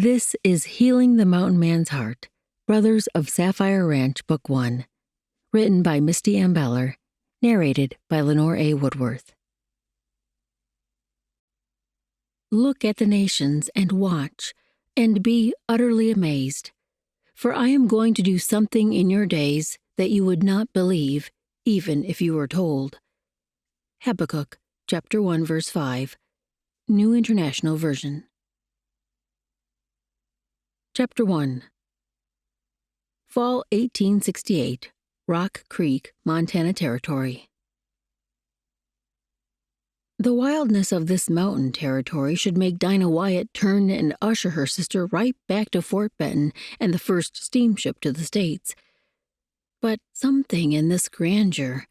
This is Healing the Mountain Man's Heart, Brothers of Sapphire Ranch, Book 1, written by Misty M. narrated by Leonor Woodworth. Look at the nations and watch, and be utterly amazed, for I am going to do something in your days that you would not believe, even if you were told. Habakkuk, chapter 1, verse 5, New International Version. Chapter 1. Fall 1868, Rock Creek, Montana Territory. The wildness of this mountain territory should make Dinah Wyatt turn and usher her sister right back to Fort Benton and the first steamship to the States. But something in this grandeur,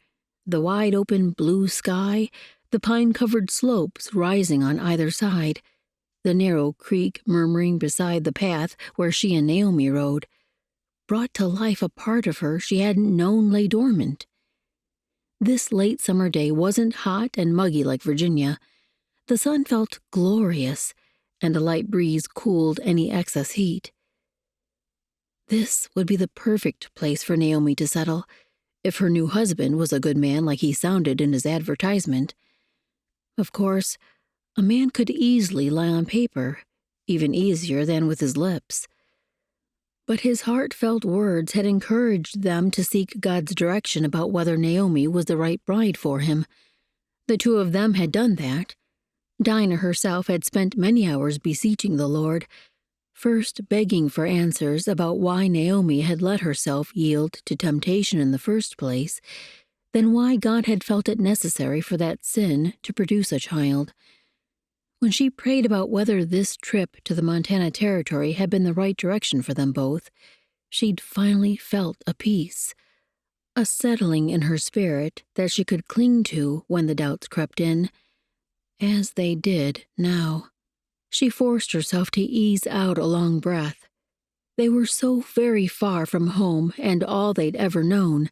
the wide-open blue sky, the pine-covered slopes rising on either side, the narrow creek murmuring beside the path where she and Naomi rode, brought to life a part of her she hadn't known lay dormant. This late summer day wasn't hot and muggy like Virginia. The sun felt glorious, and a light breeze cooled any excess heat. This would be the perfect place for Naomi to settle, if her new husband was a good man like he sounded in his advertisement. Of course, a man could easily lie on paper, even easier than with his lips. But his heartfelt words had encouraged them to seek God's direction about whether Naomi was the right bride for him. The two of them had done that. Dinah herself had spent many hours beseeching the Lord, first begging for answers about why Naomi had let herself yield to temptation in the first place, then why God had felt it necessary for that sin to produce a child. When she prayed about whether this trip to the Montana Territory had been the right direction for them both, she'd finally felt a peace, a settling in her spirit that she could cling to when the doubts crept in, as they did now. She forced herself to ease out a long breath. They were so very far from home and all they'd ever known.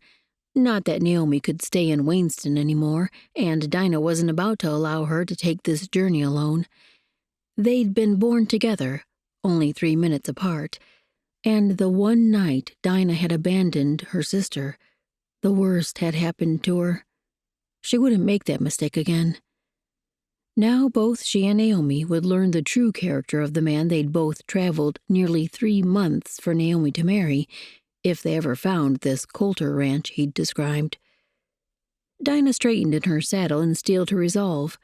Not that Naomi could stay in Wayneston anymore, and Dinah wasn't about to allow her to take this journey alone. They'd been born together, only 3 minutes apart, and the one night Dinah had abandoned her sister, the worst had happened to her. She wouldn't make that mistake again. Now both she and Naomi would learn the true character of the man they'd both traveled nearly 3 months for Naomi to marry, if they ever found this Coulter ranch he'd described. Dinah straightened in her saddle and steeled her resolve.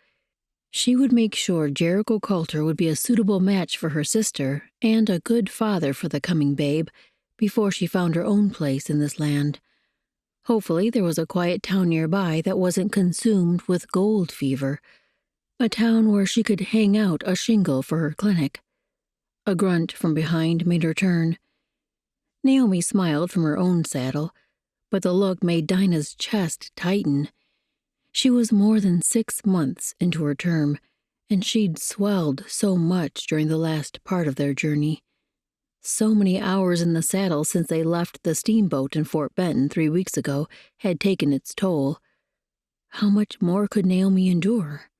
She would make sure Jericho Coulter would be a suitable match for her sister and a good father for the coming babe before she found her own place in this land. Hopefully there was a quiet town nearby that wasn't consumed with gold fever, a town where she could hang out a shingle for her clinic. A grunt from behind made her turn. Naomi smiled from her own saddle, but the look made Dinah's chest tighten. She was more than 6 months into her term, and she'd swelled so much during the last part of their journey. So many hours in the saddle since they left the steamboat in Fort Benton 3 weeks ago had taken its toll. How much more could Naomi endure?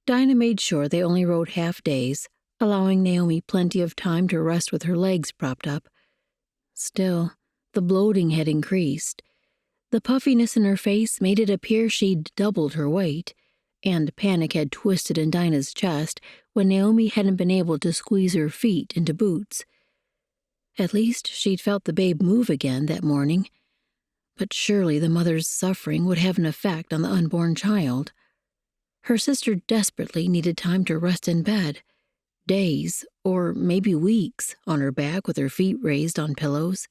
Dinah made sure they only rode half days, allowing Naomi plenty of time to rest with her legs propped up. Still, the bloating had increased. The puffiness in her face made it appear she'd doubled her weight, and panic had twisted in Dinah's chest when Naomi hadn't been able to squeeze her feet into boots. At least she'd felt the babe move again that morning. But surely the mother's suffering would have an effect on the unborn child. Her sister desperately needed time to rest in bed. Days, or maybe weeks, on her back with her feet raised on pillows.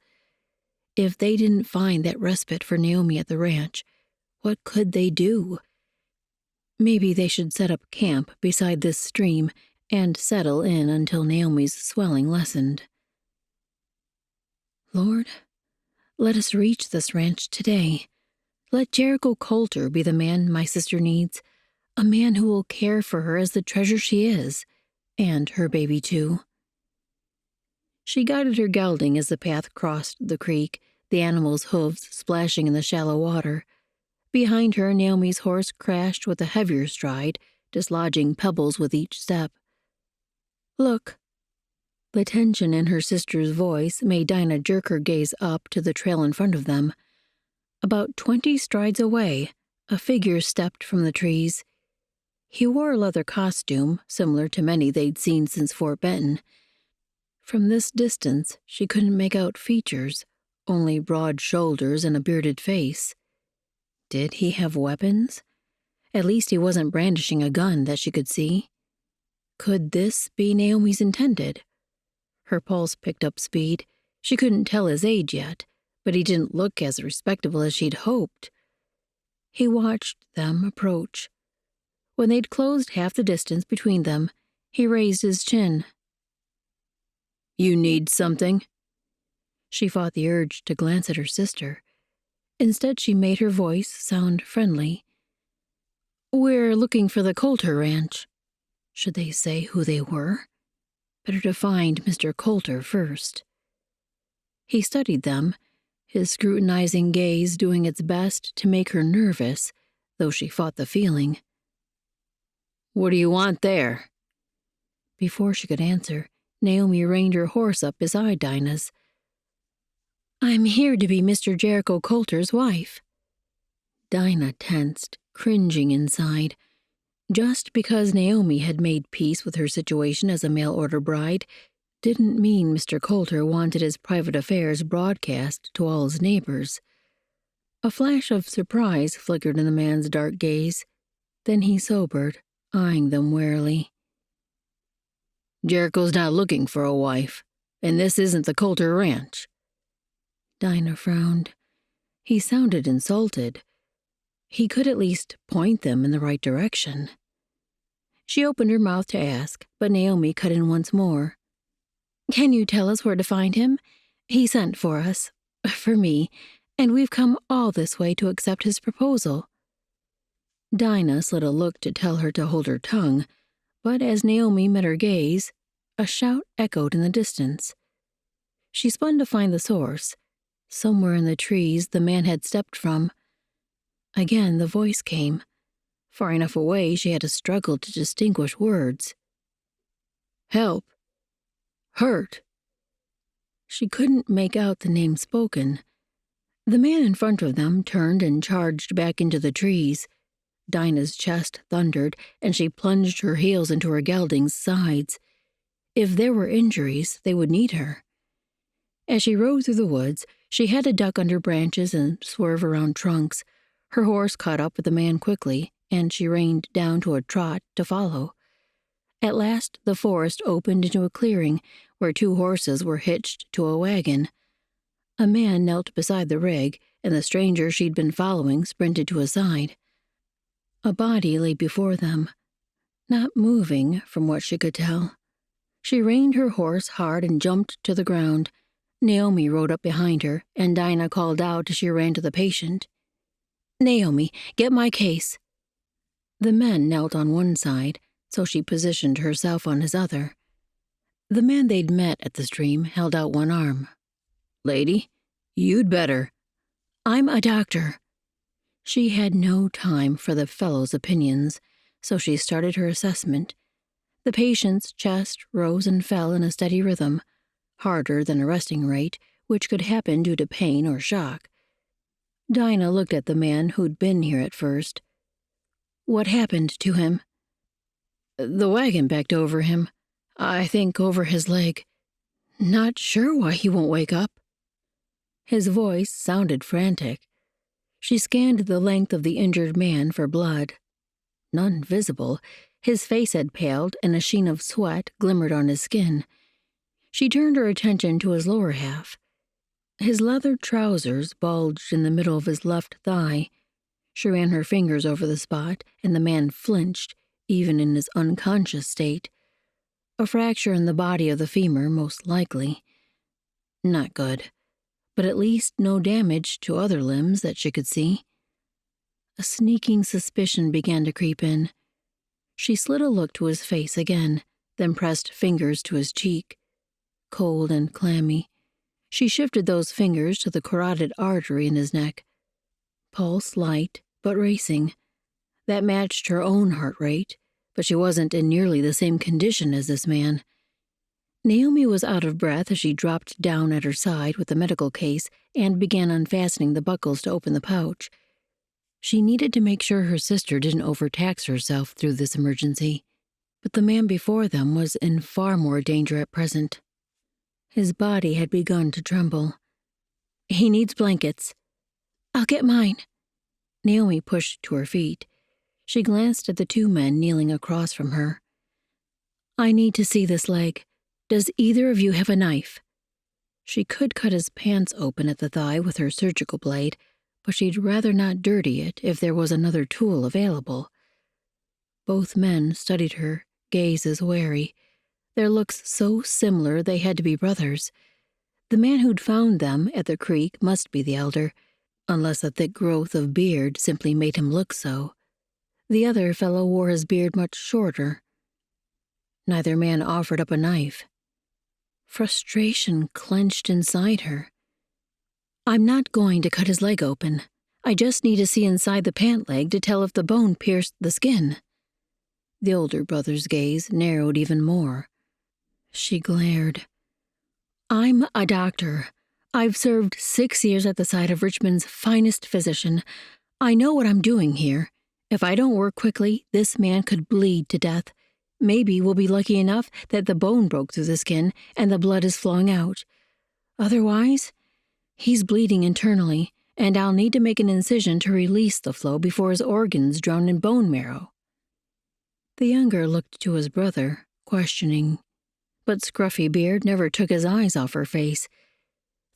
If they didn't find that respite for Naomi at the ranch, what could they do? Maybe they should set up camp beside this stream and settle in until Naomi's swelling lessened. Lord, let us reach this ranch today. Let Jericho Coulter be the man my sister needs, a man who will care for her as the treasure she is, and her baby too. She guided her gelding as the path crossed the creek, the animal's hooves splashing in the shallow water. Behind her, Naomi's horse crashed with a heavier stride, dislodging pebbles with each step. Look, The tension in her sister's voice made Dinah jerk her gaze up to the trail in front of them. About 20 strides away, a figure stepped from the trees. He wore a leather costume, similar to many they'd seen since Fort Benton. From this distance, she couldn't make out features, only broad shoulders and a bearded face. Did he have weapons? At least he wasn't brandishing a gun that she could see. Could this be Naomi's intended? Her pulse picked up speed. She couldn't tell his age yet, but he didn't look as respectable as she'd hoped. He watched them approach. When they'd closed half the distance between them, he raised his chin. "You need something?" She fought the urge to glance at her sister. Instead, she made her voice sound friendly. "We're looking for the Coulter ranch." Should they say who they were? Better to find Mr. Coulter first. He studied them, his scrutinizing gaze doing its best to make her nervous, though she fought the feeling. "What do you want there?" Before she could answer, Naomi reined her horse up beside Dinah's. "I'm here to be Mr. Jericho Coulter's wife." Dinah tensed, cringing inside. Just because Naomi had made peace with her situation as a mail-order bride didn't mean Mr. Coulter wanted his private affairs broadcast to all his neighbors. A flash of surprise flickered in the man's dark gaze. Then he sobered, eyeing them warily. "Jericho's not looking for a wife, and this isn't the Coulter ranch." Dinah frowned. He sounded insulted. He could at least point them in the right direction. She opened her mouth to ask, but Naomi cut in once more. "Can you tell us where to find him? He sent for us, for me, and we've come all this way to accept his proposal." Dinah slid a look to tell her to hold her tongue, but as Naomi met her gaze, a shout echoed in the distance. She spun to find the source. Somewhere in the trees the man had stepped from. Again the voice came. Far enough away she had to struggle to distinguish words. "Help. Hurt." She couldn't make out the name spoken. The man in front of them turned and charged back into the trees. Dinah's chest thundered, and she plunged her heels into her gelding's sides. If there were injuries, they would need her. As she rode through the woods, she had to duck under branches and swerve around trunks. Her horse caught up with the man quickly, and she reined down to a trot to follow. At last, the forest opened into a clearing where 2 horses were hitched to a wagon. A man knelt beside the rig, and the stranger she'd been following sprinted to his side. A body lay before them, not moving from what she could tell. She reined her horse hard and jumped to the ground. Naomi rode up behind her, and Dinah called out as she ran to the patient. "Naomi, get my case." The men knelt on one side, so she positioned herself on his other. The man they'd met at the stream held out one arm. "Lady, you'd better." "I'm a doctor." She had no time for the fellow's opinions, so she started her assessment. The patient's chest rose and fell in a steady rhythm, harder than a resting rate, which could happen due to pain or shock. Dinah looked at the man who'd been here at first. "What happened to him?" "The wagon backed over him. I think over his leg. Not sure why he won't wake up." His voice sounded frantic. She scanned the length of the injured man for blood. None visible. His face had paled, and a sheen of sweat glimmered on his skin. She turned her attention to his lower half. His leather trousers bulged in the middle of his left thigh. She ran her fingers over the spot, and the man flinched, even in his unconscious state. A fracture in the body of the femur, most likely. Not good, but at least no damage to other limbs that she could see. A sneaking suspicion began to creep in. She slid a look to his face again, then pressed fingers to his cheek. Cold and clammy. She shifted those fingers to the carotid artery in his neck. Pulse light, but racing. That matched her own heart rate, but she wasn't in nearly the same condition as this man. Naomi was out of breath as she dropped down at her side with the medical case and began unfastening the buckles to open the pouch. She needed to make sure her sister didn't overtax herself through this emergency, but the man before them was in far more danger at present. His body had begun to tremble. "He needs blankets." "I'll get mine." Naomi pushed to her feet. She glanced at the two men kneeling across from her. "I need to see this leg. Does either of you have a knife?" She could cut his pants open at the thigh with her surgical blade, but she'd rather not dirty it if there was another tool available. Both men studied her, gazes wary. Their looks so similar they had to be brothers. The man who'd found them at the creek must be the elder, unless a thick growth of beard simply made him look so. The other fellow wore his beard much shorter. Neither man offered up a knife. Frustration clenched inside her. "I'm not going to cut his leg open. I just need to see inside the pant leg to tell if the bone pierced the skin." The older brother's gaze narrowed even more. She glared. "I'm a doctor. I've served 6 years at the side of Richmond's finest physician. I know what I'm doing here. If I don't work quickly, this man could bleed to death. Maybe we'll be lucky enough that the bone broke through the skin and the blood is flowing out. Otherwise, he's bleeding internally, and I'll need to make an incision to release the flow before his organs drown in bone marrow." The younger looked to his brother, questioning, but Scruffy Beard never took his eyes off her face.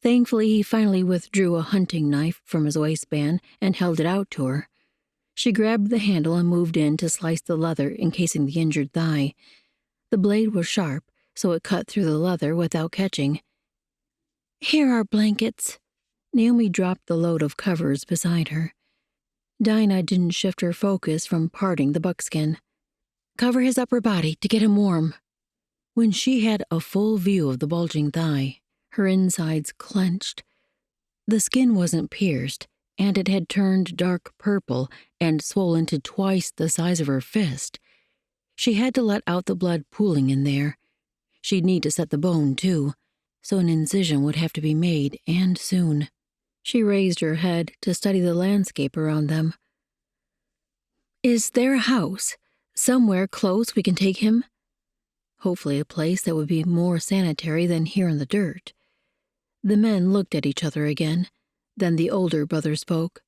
Thankfully, he finally withdrew a hunting knife from his waistband and held it out to her. She grabbed the handle and moved in to slice the leather encasing the injured thigh. The blade was sharp, so it cut through the leather without catching. "Here are blankets." Naomi dropped the load of covers beside her. Dinah didn't shift her focus from parting the buckskin. "Cover his upper body to get him warm." When she had a full view of the bulging thigh, her insides clenched. The skin wasn't pierced, and it had turned dark purple and swollen to twice the size of her fist. She had to let out the blood pooling in there. She'd need to set the bone, too, so an incision would have to be made, and soon. She raised her head to study the landscape around them. "Is there a house? Somewhere close we can take him?" Hopefully a place that would be more sanitary than here in the dirt. The men looked at each other again. Then the older brother spoke.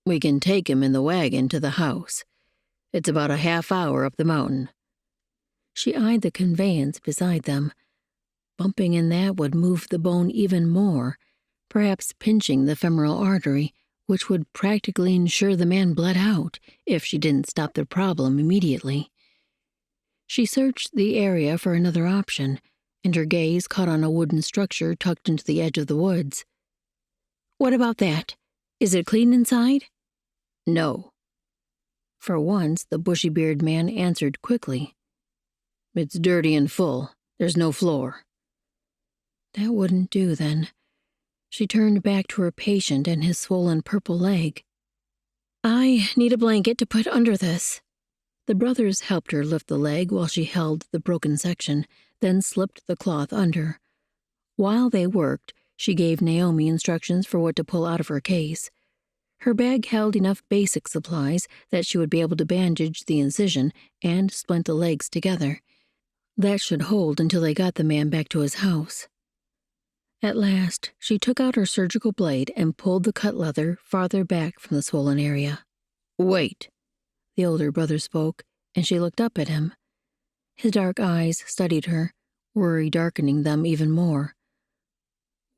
"We can take him in the wagon to the house. It's about a half-hour up the mountain." She eyed the conveyance beside them. Bumping in that would move the bone even more, perhaps pinching the femoral artery, which would practically ensure the man bled out if she didn't stop the problem immediately. She searched the area for another option, and her gaze caught on a wooden structure tucked into the edge of the woods. "What about that? Is it clean inside?" "No." For once, the bushy-bearded man answered quickly. "It's dirty and full. There's no floor." That wouldn't do, then. She turned back to her patient and his swollen purple leg. "I need a blanket to put under this." The brothers helped her lift the leg while she held the broken section, then slipped the cloth under. While they worked, she gave Naomi instructions for what to pull out of her case. Her bag held enough basic supplies that she would be able to bandage the incision and splint the legs together. That should hold until they got the man back to his house. At last, she took out her surgical blade and pulled the cut leather farther back from the swollen area. "Wait," the older brother spoke, and she looked up at him. His dark eyes studied her, worry darkening them even more.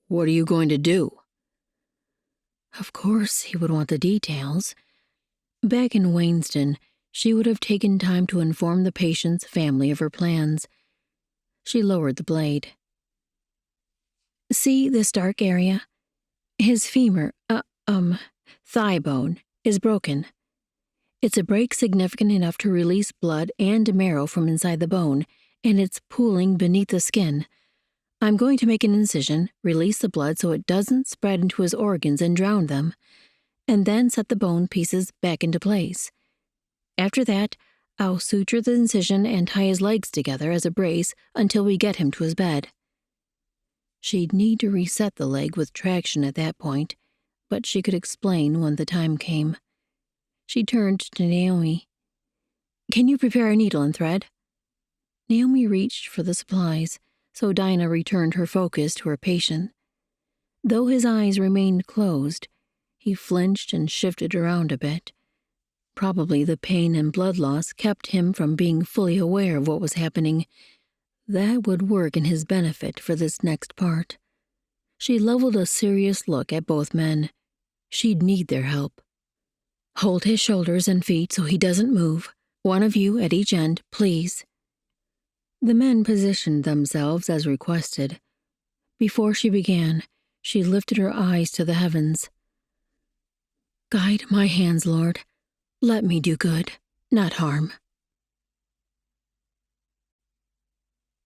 "What are you going to do?" Of course he would want the details. Back in Wayneston, she would have taken time to inform the patient's family of her plans. She lowered the blade. "See this dark area? His femur, thigh bone, is broken. It's a break significant enough to release blood and marrow from inside the bone, and it's pooling beneath the skin. I'm going to make an incision, release the blood so it doesn't spread into his organs and drown them, and then set the bone pieces back into place. After that, I'll suture the incision and tie his legs together as a brace until we get him to his bed. She'd need to reset the leg with traction at that point, but she could explain when the time came. She turned to Naomi. Can you prepare a needle and thread? Naomi reached for the supplies, so Dinah returned her focus to her patient. Though his eyes remained closed, he flinched and shifted around a bit. Probably the pain and blood loss kept him from being fully aware of what was happening. That would work in his benefit for this next part. She leveled a serious look at both men. She'd need their help. Hold his shoulders and feet so he doesn't move. One of you at each end, please. The men positioned themselves as requested. Before she began, she lifted her eyes to the heavens. Guide my hands, Lord. Let me do good, not harm.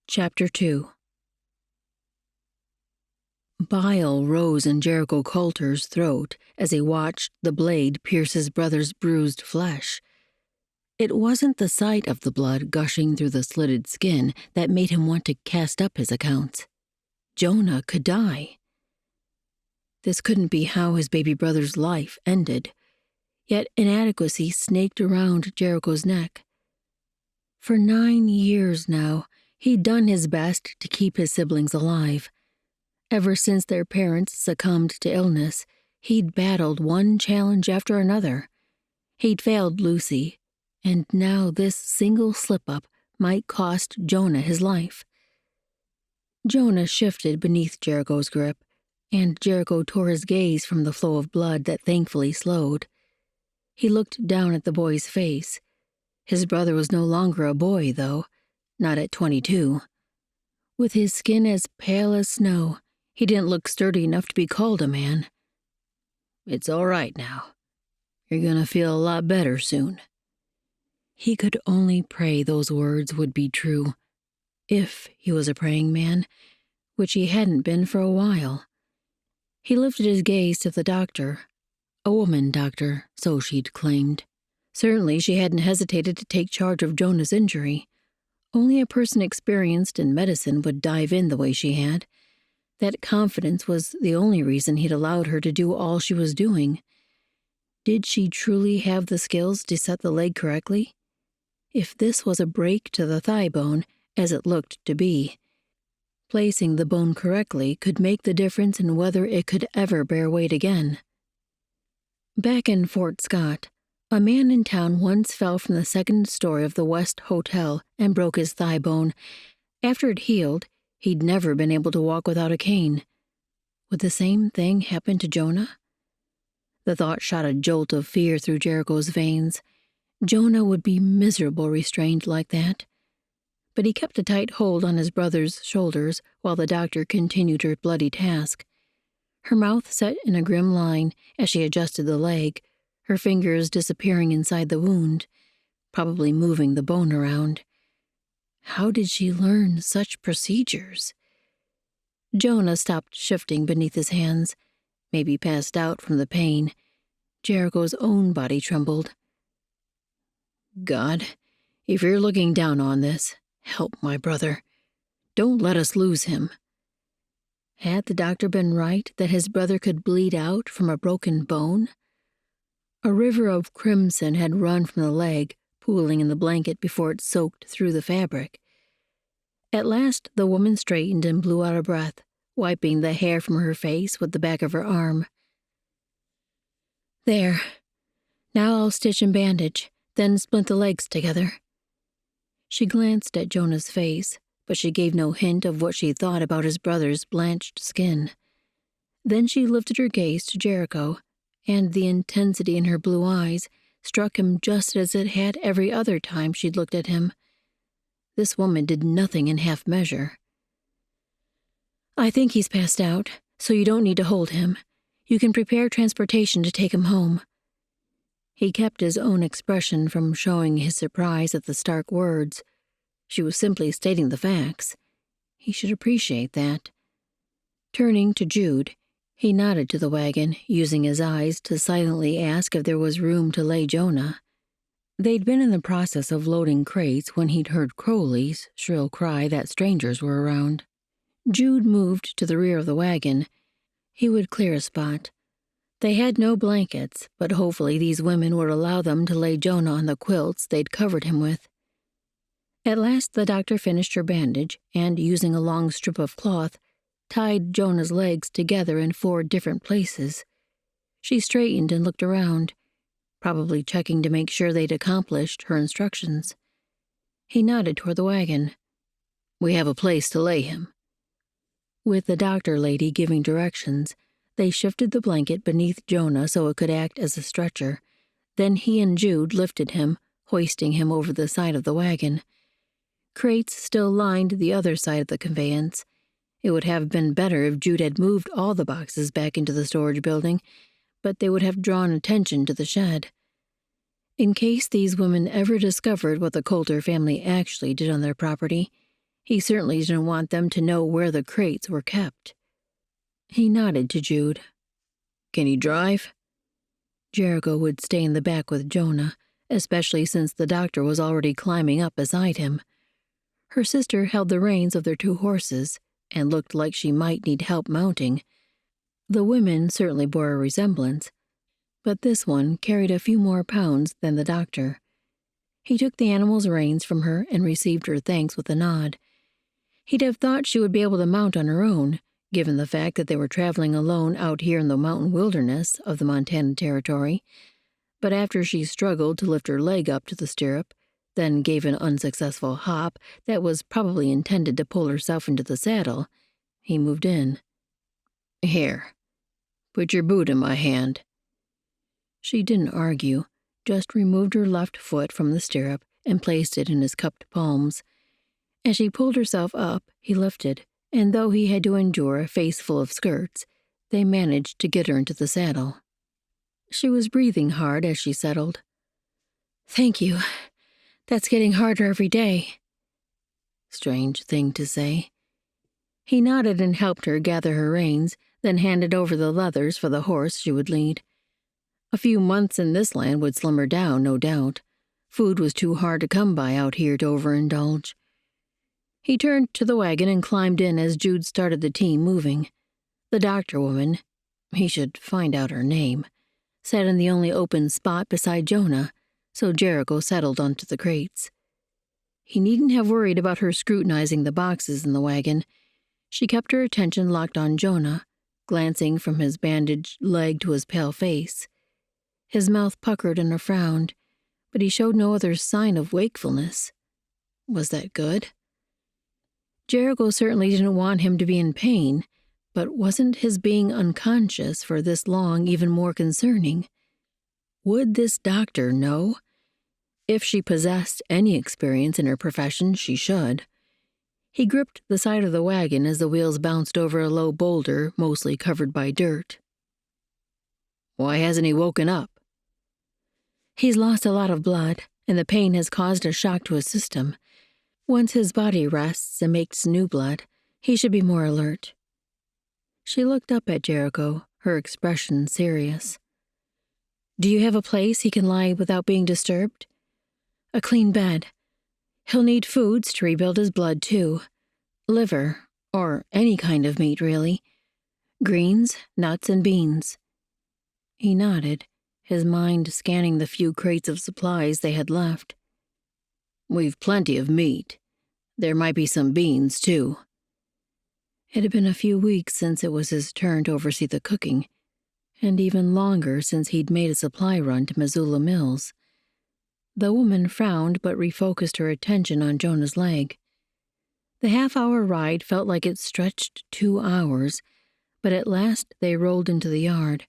Chapter 2. Bile rose in Jericho Coulter's throat as he watched the blade pierce his brother's bruised flesh. It wasn't the sight of the blood gushing through the slitted skin that made him want to cast up his accounts. Jonah could die. This couldn't be how his baby brother's life ended, yet inadequacy snaked around Jericho's neck. For 9 years now, he'd done his best to keep his siblings alive. Ever since their parents succumbed to illness, he'd battled one challenge after another. He'd failed Lucy, and now this single slip-up might cost Jonah his life. Jonah shifted beneath Jericho's grip, and Jericho tore his gaze from the flow of blood that thankfully slowed. He looked down at the boy's face. His brother was no longer a boy, though, not at 22. With his skin as pale as snow, he didn't look sturdy enough to be called a man. It's all right now. You're gonna feel a lot better soon. He could only pray those words would be true, if he was a praying man, which he hadn't been for a while. He lifted his gaze to the doctor. A woman doctor, so she'd claimed. Certainly she hadn't hesitated to take charge of Jonah's injury. Only a person experienced in medicine would dive in the way she had. That confidence was the only reason he'd allowed her to do all she was doing. Did she truly have the skills to set the leg correctly? If this was a break to the thigh bone, as it looked to be, placing the bone correctly could make the difference in whether it could ever bear weight again. Back in Fort Scott, a man in town once fell from the second story of the West Hotel and broke his thigh bone. After it healed, he'd never been able to walk without a cane. Would the same thing happen to Jonah? The thought shot a jolt of fear through Jericho's veins. Jonah would be miserable restrained like that. But he kept a tight hold on his brother's shoulders while the doctor continued her bloody task. Her mouth set in a grim line as she adjusted the leg, her fingers disappearing inside the wound, probably moving the bone around. How did she learn such procedures? Jonah stopped shifting beneath his hands, maybe passed out from the pain. Jericho's own body trembled. God, if you're looking down on this, help my brother. Don't let us lose him. Had the doctor been right that his brother could bleed out from a broken bone? A river of crimson had run from the leg, pooling in the blanket before it soaked through the fabric. At last, the woman straightened and blew out a breath, wiping the hair from her face with the back of her arm. There. Now I'll stitch and bandage, then splint the legs together. She glanced at Jonah's face, but she gave no hint of what she thought about his brother's blanched skin. Then she lifted her gaze to Jericho, and the intensity in her blue eyes struck him just as it had every other time she'd looked at him. This woman did nothing in half measure. I think he's passed out, so you don't need to hold him. You can prepare transportation to take him home. He kept his own expression from showing his surprise at the stark words. She was simply stating the facts. He should appreciate that. Turning to Jude, he nodded to the wagon, using his eyes to silently ask if there was room to lay Jonah. They'd been in the process of loading crates when he'd heard Crowley's shrill cry that strangers were around. Jude moved to the rear of the wagon. He would clear a spot. They had no blankets, but hopefully these women would allow them to lay Jonah on the quilts they'd covered him with. At last the doctor finished her bandage and, using a long strip of cloth, tied Jonah's legs together in 4 different places. She straightened and looked around, probably checking to make sure they'd accomplished her instructions. He nodded toward the wagon. "We have a place to lay him." With the doctor lady giving directions, they shifted the blanket beneath Jonah so it could act as a stretcher. Then he and Jude lifted him, hoisting him over the side of the wagon. Crates still lined the other side of the conveyance. It would have been better if Jude had moved all the boxes back into the storage building, but they would have drawn attention to the shed. In case these women ever discovered what the Coulter family actually did on their property, he certainly didn't want them to know where the crates were kept. He nodded to Jude. "Can you drive?" Jericho would stay in the back with Jonah, especially since the doctor was already climbing up beside him. Her sister held the reins of their 2 horses and looked like she might need help mounting. The women certainly bore a resemblance, but this one carried a few more pounds than the doctor. He took the animal's reins from her and received her thanks with a nod. He'd have thought she would be able to mount on her own, given the fact that they were traveling alone out here in the mountain wilderness of the Montana Territory, but after she struggled to lift her leg up to the stirrup, then gave an unsuccessful hop that was probably intended to pull herself into the saddle, he moved in. "Here, put your boot in my hand." She didn't argue, just removed her left foot from the stirrup and placed it in his cupped palms. As she pulled herself up, he lifted, and though he had to endure a face full of skirts, they managed to get her into the saddle. She was breathing hard as she settled. "Thank you. That's getting harder every day." Strange thing to say. He nodded and helped her gather her reins, then handed over the leathers for the horse she would lead. A few months in this land would slim her down, no doubt. Food was too hard to come by out here to overindulge. He turned to the wagon and climbed in as Jude started the team moving. The doctor woman, he should find out her name, sat in the only open spot beside Jonah, so Jericho settled onto the crates. He needn't have worried about her scrutinizing the boxes in the wagon. She kept her attention locked on Jonah, glancing from his bandaged leg to his pale face. His mouth puckered in a frown, but he showed no other sign of wakefulness. Was that good? Jericho certainly didn't want him to be in pain, but wasn't his being unconscious for this long even more concerning? Would this doctor know? If she possessed any experience in her profession, she should. He gripped the side of the wagon as the wheels bounced over a low boulder mostly covered by dirt. "Why hasn't he woken up?" "He's lost a lot of blood, and the pain has caused a shock to his system. Once his body rests and makes new blood, he should be more alert." She looked up at Jericho, her expression serious. "Do you have a place he can lie without being disturbed?" "A clean bed. He'll need foods to rebuild his blood, too. Liver, or any kind of meat, really. Greens, nuts, and beans." He nodded, his mind scanning the few crates of supplies they had left. "We've plenty of meat. There might be some beans, too." It had been a few weeks since it was his turn to oversee the cooking, and even longer since he'd made a supply run to Missoula Mills. The woman frowned but refocused her attention on Jonah's leg. The half-hour ride felt like it stretched 2 hours, but at last they rolled into the yard.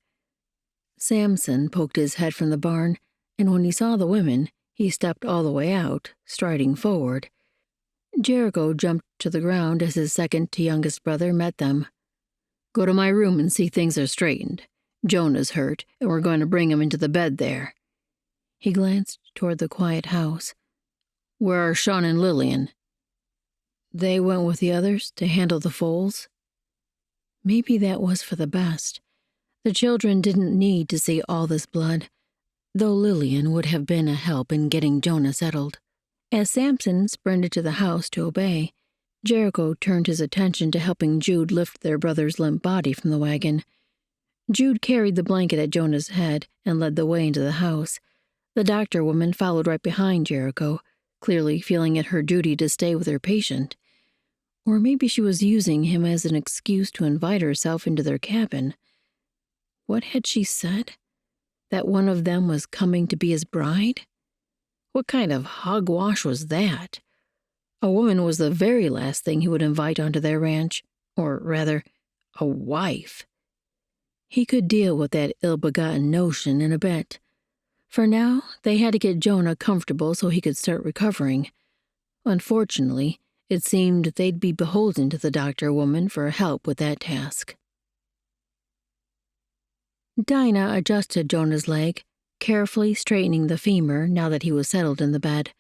Samson poked his head from the barn, and when he saw the women, he stepped all the way out, striding forward. Jericho jumped to the ground as his second-to-youngest brother met them. "Go to my room and see things are straightened. Jonah's hurt, and we're going to bring him into the bed there." He glanced toward the quiet house. "Where are Sean and Lillian?" "They went with the others to handle the foals." Maybe that was for the best. The children didn't need to see all this blood. though Lillian would have been a help in getting Jonah settled. As Samson sprinted to the house to obey, Jericho turned his attention to helping Jude lift their brother's limp body from the wagon. Jude carried the blanket at Jonah's head and led the way into the house. The doctor woman followed right behind Jericho, clearly feeling it her duty to stay with her patient. Or maybe she was using him as an excuse to invite herself into their cabin. What had she said? That one of them was coming to be his bride? What kind of hogwash was that? A woman was the very last thing he would invite onto their ranch, or rather, a wife. He could deal with that ill-begotten notion in a bit. For now, they had to get Jonah comfortable so he could start recovering. Unfortunately, it seemed they'd be beholden to the doctor woman for help with that task. Dinah adjusted Jonah's leg, carefully straightening the femur now that he was settled in the bed.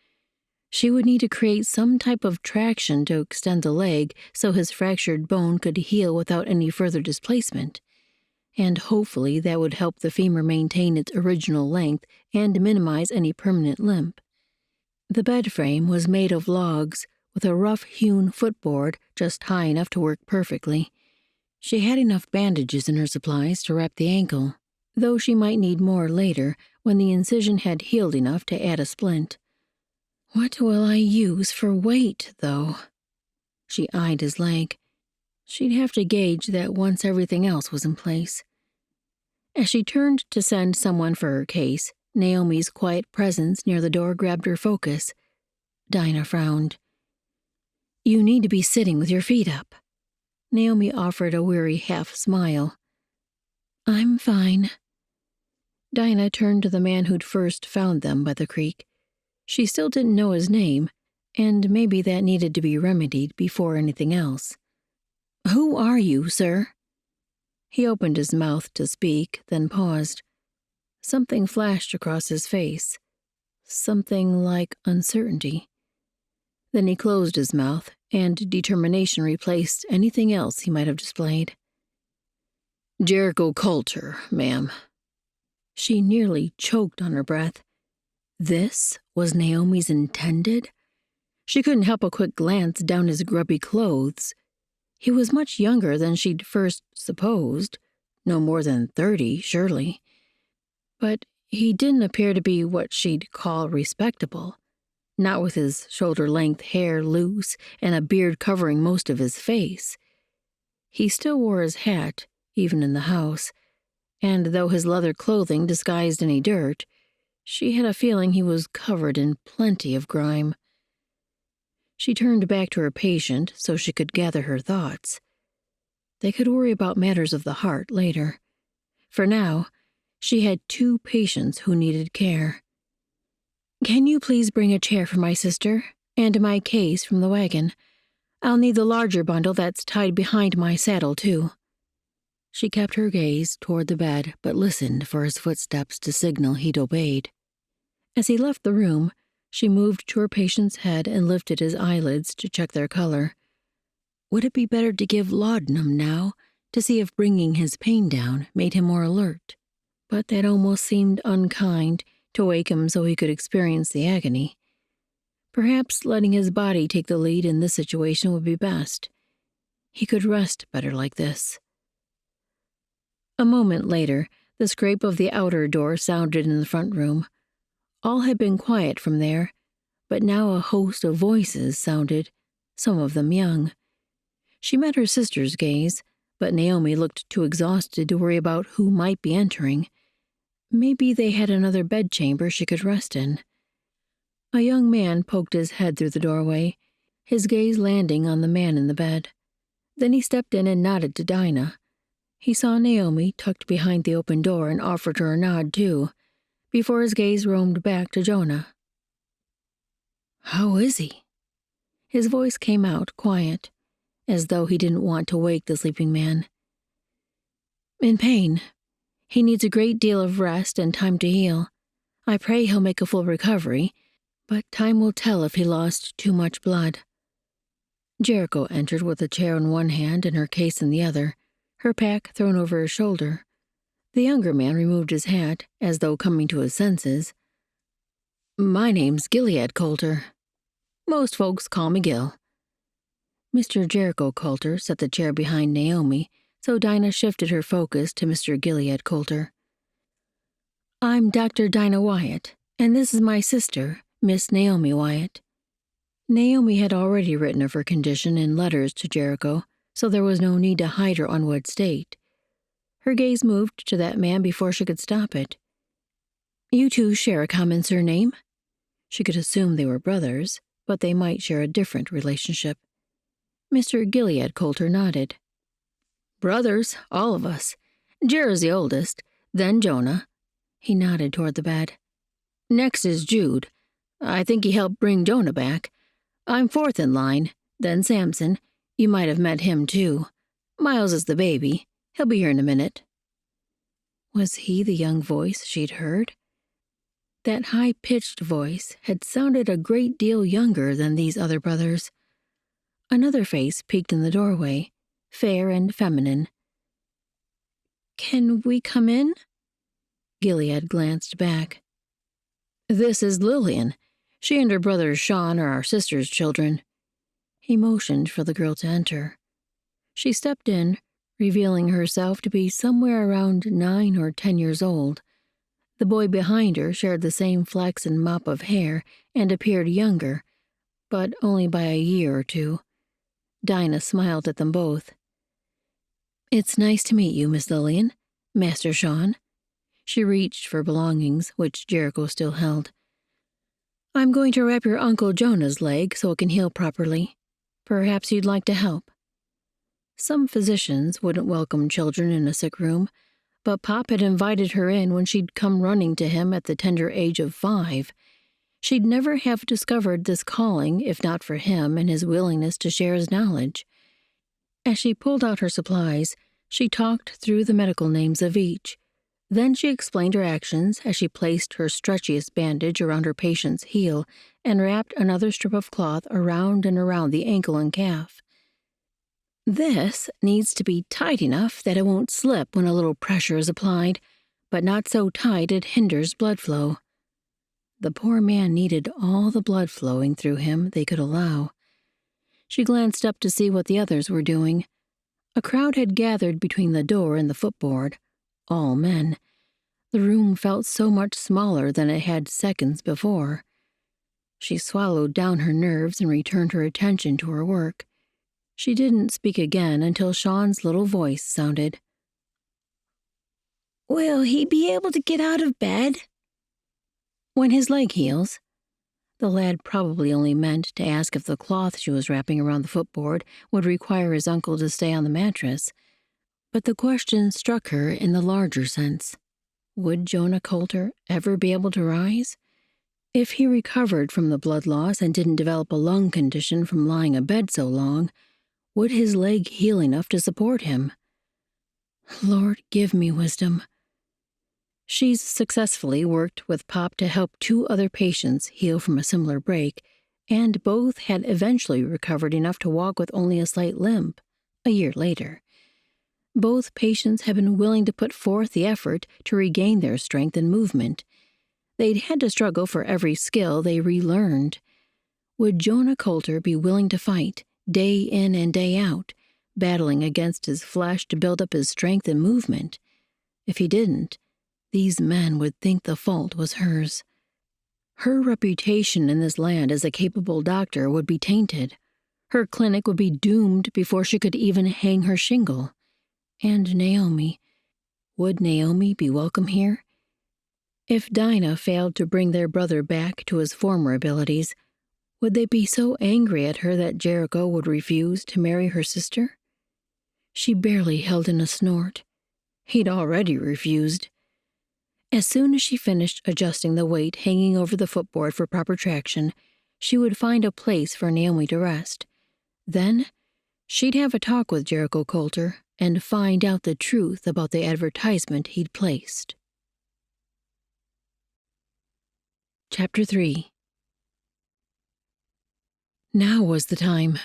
She would need to create some type of traction to extend the leg so his fractured bone could heal without any further displacement. And hopefully that would help the femur maintain its original length and minimize any permanent limp. The bed frame was made of logs, with a rough-hewn footboard just high enough to work perfectly. She had enough bandages in her supplies to wrap the ankle, though she might need more later when the incision had healed enough to add a splint. What will I use for weight, though? She eyed his leg. She'd have to gauge that once everything else was in place. As she turned to send someone for her case, Naomi's quiet presence near the door grabbed her focus. Dinah frowned. You need to be sitting with your feet up. Naomi offered a weary half-smile. I'm fine. Dinah turned to the man who'd first found them by the creek. She still didn't know his name, and maybe that needed to be remedied before anything else. Who are you, sir? He opened his mouth to speak, then paused. Something flashed across his face. Something like uncertainty. Then he closed his mouth, and determination replaced anything else he might have displayed. Jericho Coulter, ma'am. She nearly choked on her breath. This was Naomi's intended? She couldn't help a quick glance down his grubby clothes. He was much younger than she'd first supposed, no more than 30, surely. But he didn't appear to be what she'd call respectable, not with his shoulder-length hair loose and a beard covering most of his face. He still wore his hat, even in the house, and though his leather clothing disguised any dirt, she had a feeling he was covered in plenty of grime. She turned back to her patient so she could gather her thoughts. They could worry about matters of the heart later. For now, she had 2 patients who needed care. Can you please bring a chair for my sister, and my case from the wagon? I'll need the larger bundle that's tied behind my saddle, too. She kept her gaze toward the bed, but listened for his footsteps to signal he'd obeyed. As he left the room, she moved to her patient's head and lifted his eyelids to check their color. Would it be better to give laudanum now, to see if bringing his pain down made him more alert? But that almost seemed unkind, to wake him so he could experience the agony. Perhaps letting his body take the lead in this situation would be best. He could rest better like this. A moment later, the scrape of the outer door sounded in the front room. All had been quiet from there, but now a host of voices sounded, some of them young. She met her sister's gaze, but Naomi looked too exhausted to worry about who might be entering. Maybe they had another bedchamber she could rest in. A young man poked his head through the doorway, his gaze landing on the man in the bed. Then he stepped in and nodded to Dinah. He saw Naomi tucked behind the open door and offered her a nod, too, before his gaze roamed back to Jonah. How is he? His voice came out quiet, as though he didn't want to wake the sleeping man. In pain. He needs a great deal of rest and time to heal. I pray he'll make a full recovery, but time will tell if he lost too much blood. Jericho entered with a chair in one hand and her case in the other, her pack thrown over her shoulder. The younger man removed his hat, as though coming to his senses. "My name's Gilead Coulter. Most folks call me Gil." Mr. Jericho Coulter set the chair behind Naomi, so Dinah shifted her focus to Mr. Gilead Coulter. "I'm Dr. Dinah Wyatt, and this is my sister, Miss Naomi Wyatt." Naomi had already written of her condition in letters to Jericho, so there was no need to hide her unwed state. Her gaze moved to that man before she could stop it. "You two share a common surname?" She could assume they were brothers, but they might share a different relationship. Mr. Gilead Coulter nodded. "Brothers, all of us. Jer's the oldest, then Jonah." He nodded toward the bed. "Next is Jude. I think he helped bring Jonah back. I'm fourth in line, then Samson. You might have met him, too. Miles is the baby. He'll be here in a minute." Was he the young voice she'd heard? That high-pitched voice had sounded a great deal younger than these other brothers. Another face peeked in the doorway, fair and feminine. "Can we come in?" Gilead glanced back. "This is Lillian. She and her brother Sean are our sister's children." He motioned for the girl to enter. She stepped in, revealing herself to be somewhere around 9 or 10 years old. The boy behind her shared the same flaxen mop of hair and appeared younger, but only by a year or two. Dinah smiled at them both. "It's nice to meet you, Miss Lillian. Master Sean." She reached for belongings, which Jericho still held. "I'm going to wrap your Uncle Jonah's leg so it can heal properly. Perhaps you'd like to help." Some physicians wouldn't welcome children in a sick room, but Pop had invited her in when she'd come running to him at the tender age of 5. She'd never have discovered this calling if not for him and his willingness to share his knowledge. As she pulled out her supplies, she talked through the medical names of each. Then she explained her actions as she placed her stretchiest bandage around her patient's heel and wrapped another strip of cloth around and around the ankle and calf. "This needs to be tight enough that it won't slip when a little pressure is applied, but not so tight it hinders blood flow." The poor man needed all the blood flowing through him they could allow. She glanced up to see what the others were doing. A crowd had gathered between the door and the footboard, all men. The room felt so much smaller than it had seconds before. She swallowed down her nerves and returned her attention to her work. She didn't speak again until Sean's little voice sounded. "Will he be able to get out of bed?" "When his leg heals." The lad probably only meant to ask if the cloth she was wrapping around the footboard would require his uncle to stay on the mattress. But the question struck her in the larger sense. Would Jonah Coulter ever be able to rise? If he recovered from the blood loss and didn't develop a lung condition from lying abed so long, would his leg heal enough to support him? Lord, give me wisdom. She's successfully worked with Pop to help 2 other patients heal from a similar break, and both had eventually recovered enough to walk with only a slight limp, a year later. Both patients had been willing to put forth the effort to regain their strength and movement. They'd had to struggle for every skill they relearned. Would Jonah Coulter be willing to fight, day in and day out, battling against his flesh to build up his strength and movement? If he didn't, these men would think the fault was hers. Her reputation in this land as a capable doctor would be tainted. Her clinic would be doomed before she could even hang her shingle. And Naomi. Would Naomi be welcome here? If Dinah failed to bring their brother back to his former abilities, would they be so angry at her that Jericho would refuse to marry her sister? She barely held in a snort. He'd already refused. As soon as she finished adjusting the weight hanging over the footboard for proper traction, she would find a place for Naomi to rest. Then, she'd have a talk with Jericho Coulter and find out the truth about the advertisement he'd placed. Chapter 3. Now was the time.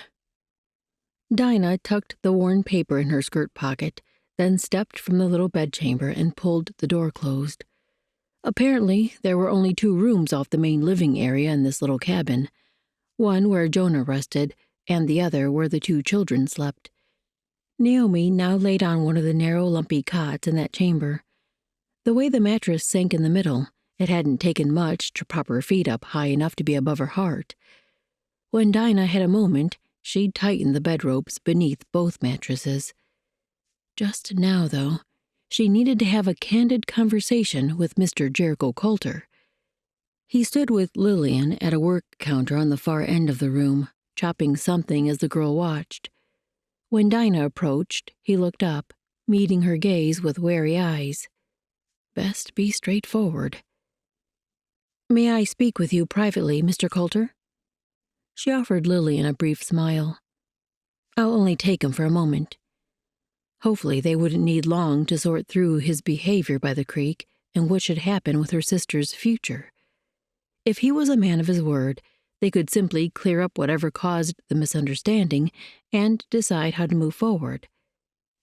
Dinah tucked the worn paper in her skirt pocket, then stepped from the little bedchamber and pulled the door closed. Apparently, there were only 2 rooms off the main living area in this little cabin, one where Jonah rested and the other where the 2 children slept. Naomi now laid on one of the narrow, lumpy cots in that chamber. The way the mattress sank in the middle, it hadn't taken much to prop her feet up high enough to be above her heart. When Dinah had a moment, she'd tighten the bedropes beneath both mattresses. Just now, though, she needed to have a candid conversation with Mr. Jericho Coulter. He stood with Lillian at a work counter on the far end of the room, chopping something as the girl watched. When Dinah approached, he looked up, meeting her gaze with wary eyes. Best be straightforward. "May I speak with you privately, Mr. Coulter?" She offered Lillian a brief smile. "I'll only take him for a moment." Hopefully they wouldn't need long to sort through his behavior by the creek and what should happen with her sister's future. If he was a man of his word, they could simply clear up whatever caused the misunderstanding and decide how to move forward.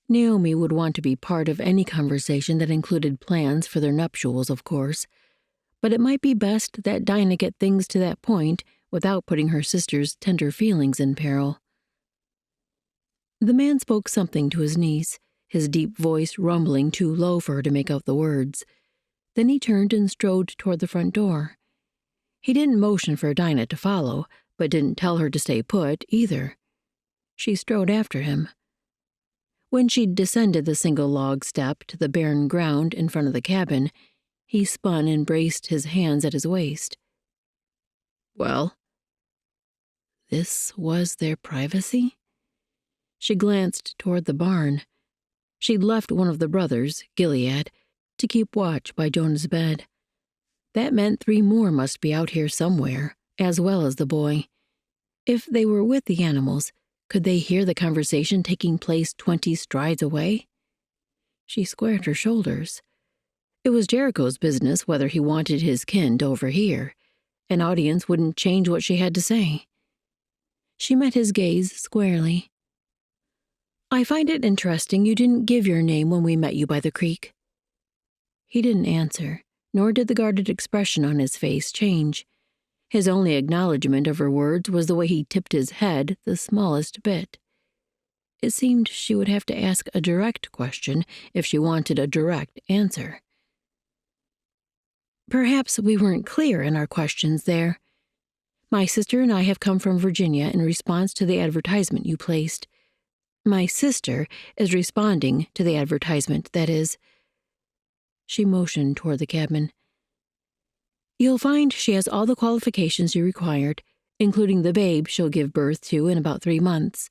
Naomi would want to be part of any conversation that included plans for their nuptials, of course, but it might be best that Dinah get things to that point without putting her sister's tender feelings in peril. The man spoke something to his niece, his deep voice rumbling too low for her to make out the words. Then he turned and strode toward the front door. He didn't motion for Dinah to follow, but didn't tell her to stay put either. She strode after him. When she'd descended the single log step to the barren ground in front of the cabin, he spun and braced his hands at his waist. Well? This was their privacy? She glanced toward the barn. She'd left one of the brothers, Gilead, to keep watch by Jonah's bed. That meant 3 more must be out here somewhere, as well as the boy. If they were with the animals, could they hear the conversation taking place 20 strides away? She squared her shoulders. It was Jericho's business whether he wanted his kin to overhear. An audience wouldn't change what she had to say. She met his gaze squarely. "I find it interesting you didn't give your name when we met you by the creek." He didn't answer, nor did the guarded expression on his face change. His only acknowledgement of her words was the way he tipped his head the smallest bit. It seemed she would have to ask a direct question if she wanted a direct answer. "Perhaps we weren't clear in our questions there. My sister and I have come from Virginia in response to the advertisement you placed. My sister is responding to the advertisement, that is." She motioned toward the cabin. "You'll find she has all the qualifications you required, including the babe she'll give birth to in about 3 months.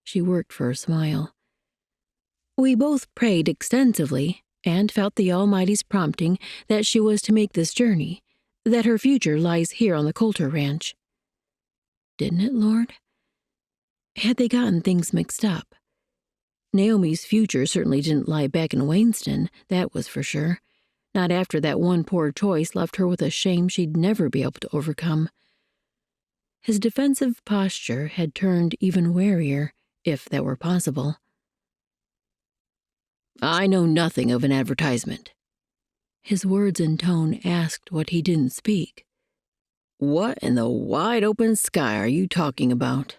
She worked for a smile. "We both prayed extensively and felt the Almighty's prompting that she was to make this journey, that her future lies here on the Coulter Ranch." Didn't it, Lord? Had they gotten things mixed up? Naomi's future certainly didn't lie back in Wayneston, that was for sure. Not after that one poor choice left her with a shame she'd never be able to overcome. His defensive posture had turned even warier, if that were possible. "I know nothing of an advertisement." His words and tone asked what he didn't speak. "What in the wide open sky are you talking about?"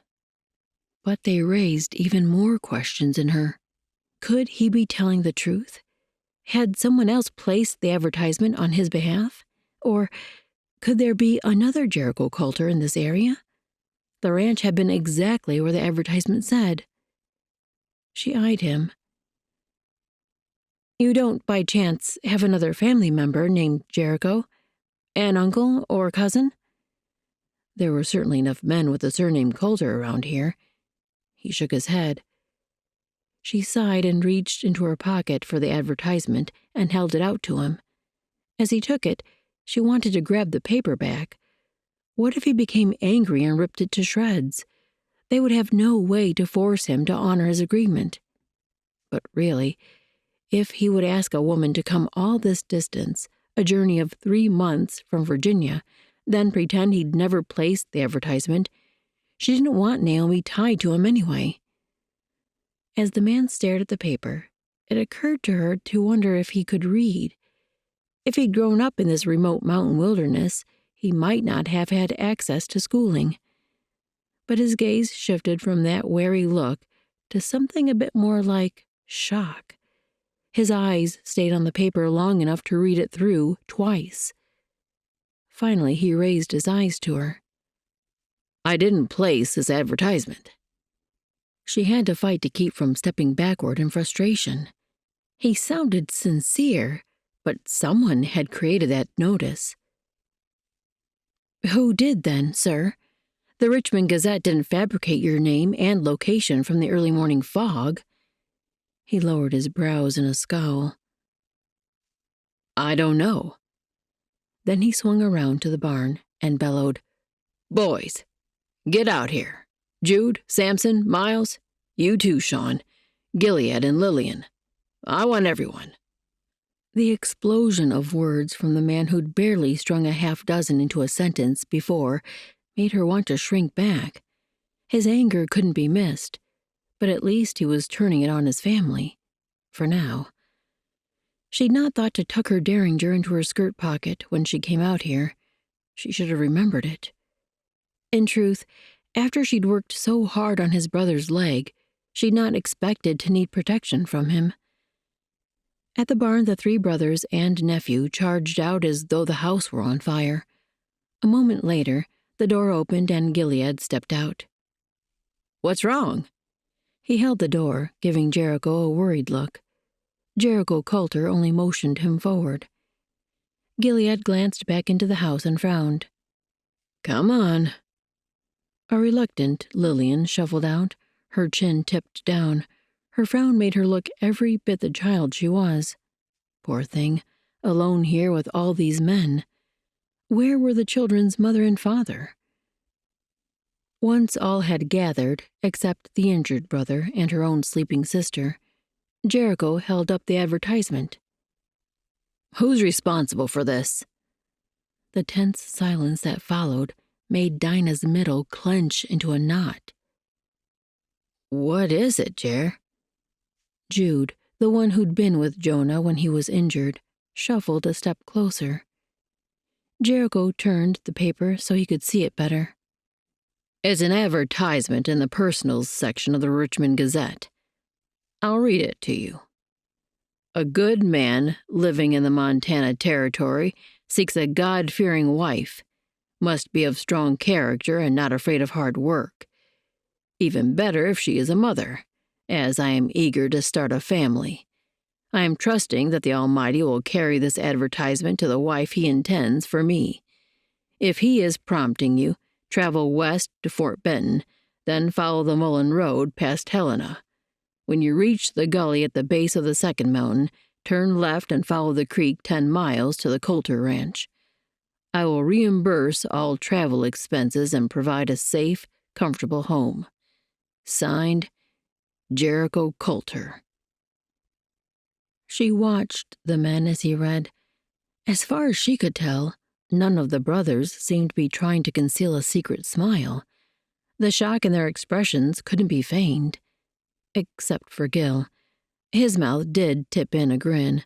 But they raised even more questions in her. Could he be telling the truth? Had someone else placed the advertisement on his behalf? Or could there be another Jericho Coulter in this area? The ranch had been exactly where the advertisement said. She eyed him. "You don't, by chance, have another family member named Jericho? An uncle or cousin?" There were certainly enough men with the surname Coulter around here. He shook his head. She sighed and reached into her pocket for the advertisement and held it out to him. As he took it, she wanted to grab the paperback. What if he became angry and ripped it to shreds? They would have no way to force him to honor his agreement. But really, if he would ask a woman to come all this distance, a journey of 3 months from Virginia, then pretend he'd never placed the advertisement, she didn't want Naomi tied to him anyway. As the man stared at the paper, It occurred to her to wonder if he could read. If he'd grown up in this remote mountain wilderness, he might not have had access to schooling. But his gaze shifted from that wary look to something a bit more like shock. His eyes stayed on the paper long enough to read it through twice. Finally, he raised his eyes to her. "I didn't place this advertisement." She had to fight to keep from stepping backward in frustration. He sounded sincere, but someone had created that notice. "Who did then, sir? The Richmond Gazette didn't fabricate your name and location from the early morning fog." He lowered his brows in a scowl. "I don't know." Then he swung around to the barn and bellowed, "Boys, get out here. Jude, Samson, Miles, you too, Sean, Gilead and Lillian. I want everyone." The explosion of words from the man who'd barely strung a half-dozen into a sentence before made her want to shrink back. His anger couldn't be missed, but at least he was turning it on his family. For now. She'd not thought to tuck her derringer into her skirt pocket when she came out here. She should have remembered it. In truth, after she'd worked so hard on his brother's leg, she'd not expected to need protection from him. At the barn, the three brothers and nephew charged out as though the house were on fire. A moment later, the door opened and Gilead stepped out. "What's wrong?" He held the door, giving Jericho a worried look. Jericho Coulter only motioned him forward. Gilead glanced back into the house and frowned. "Come on." A reluctant Lillian shuffled out, her chin tipped down. Her frown made her look every bit the child she was. Poor thing, alone here with all these men. Where were the children's mother and father? Once all had gathered, except the injured brother and her own sleeping sister, Jericho held up the advertisement. "Who's responsible for this?" The tense silence that followed made Dinah's middle clench into a knot. "What is it, Jer?" Jude, the one who'd been with Jonah when he was injured, shuffled a step closer. Jericho turned the paper so he could see it better. "It's an advertisement in the personals section of the Richmond Gazette. I'll read it to you. A good man living in the Montana Territory seeks a God-fearing wife, must be of strong character and not afraid of hard work. Even better if she is a mother, as I am eager to start a family. I am trusting that the Almighty will carry this advertisement to the wife He intends for me. If He is prompting you, travel west to Fort Benton, then follow the Mullen Road past Helena. When you reach the gully at the base of the second mountain, turn left and follow the creek 10 miles to the Coulter Ranch. I will reimburse all travel expenses and provide a safe, comfortable home. Signed, Jericho Coulter." She watched the men as he read. As far as she could tell, none of the brothers seemed to be trying to conceal a secret smile. The shock in their expressions couldn't be feigned. Except for Gil. His mouth did tip in a grin,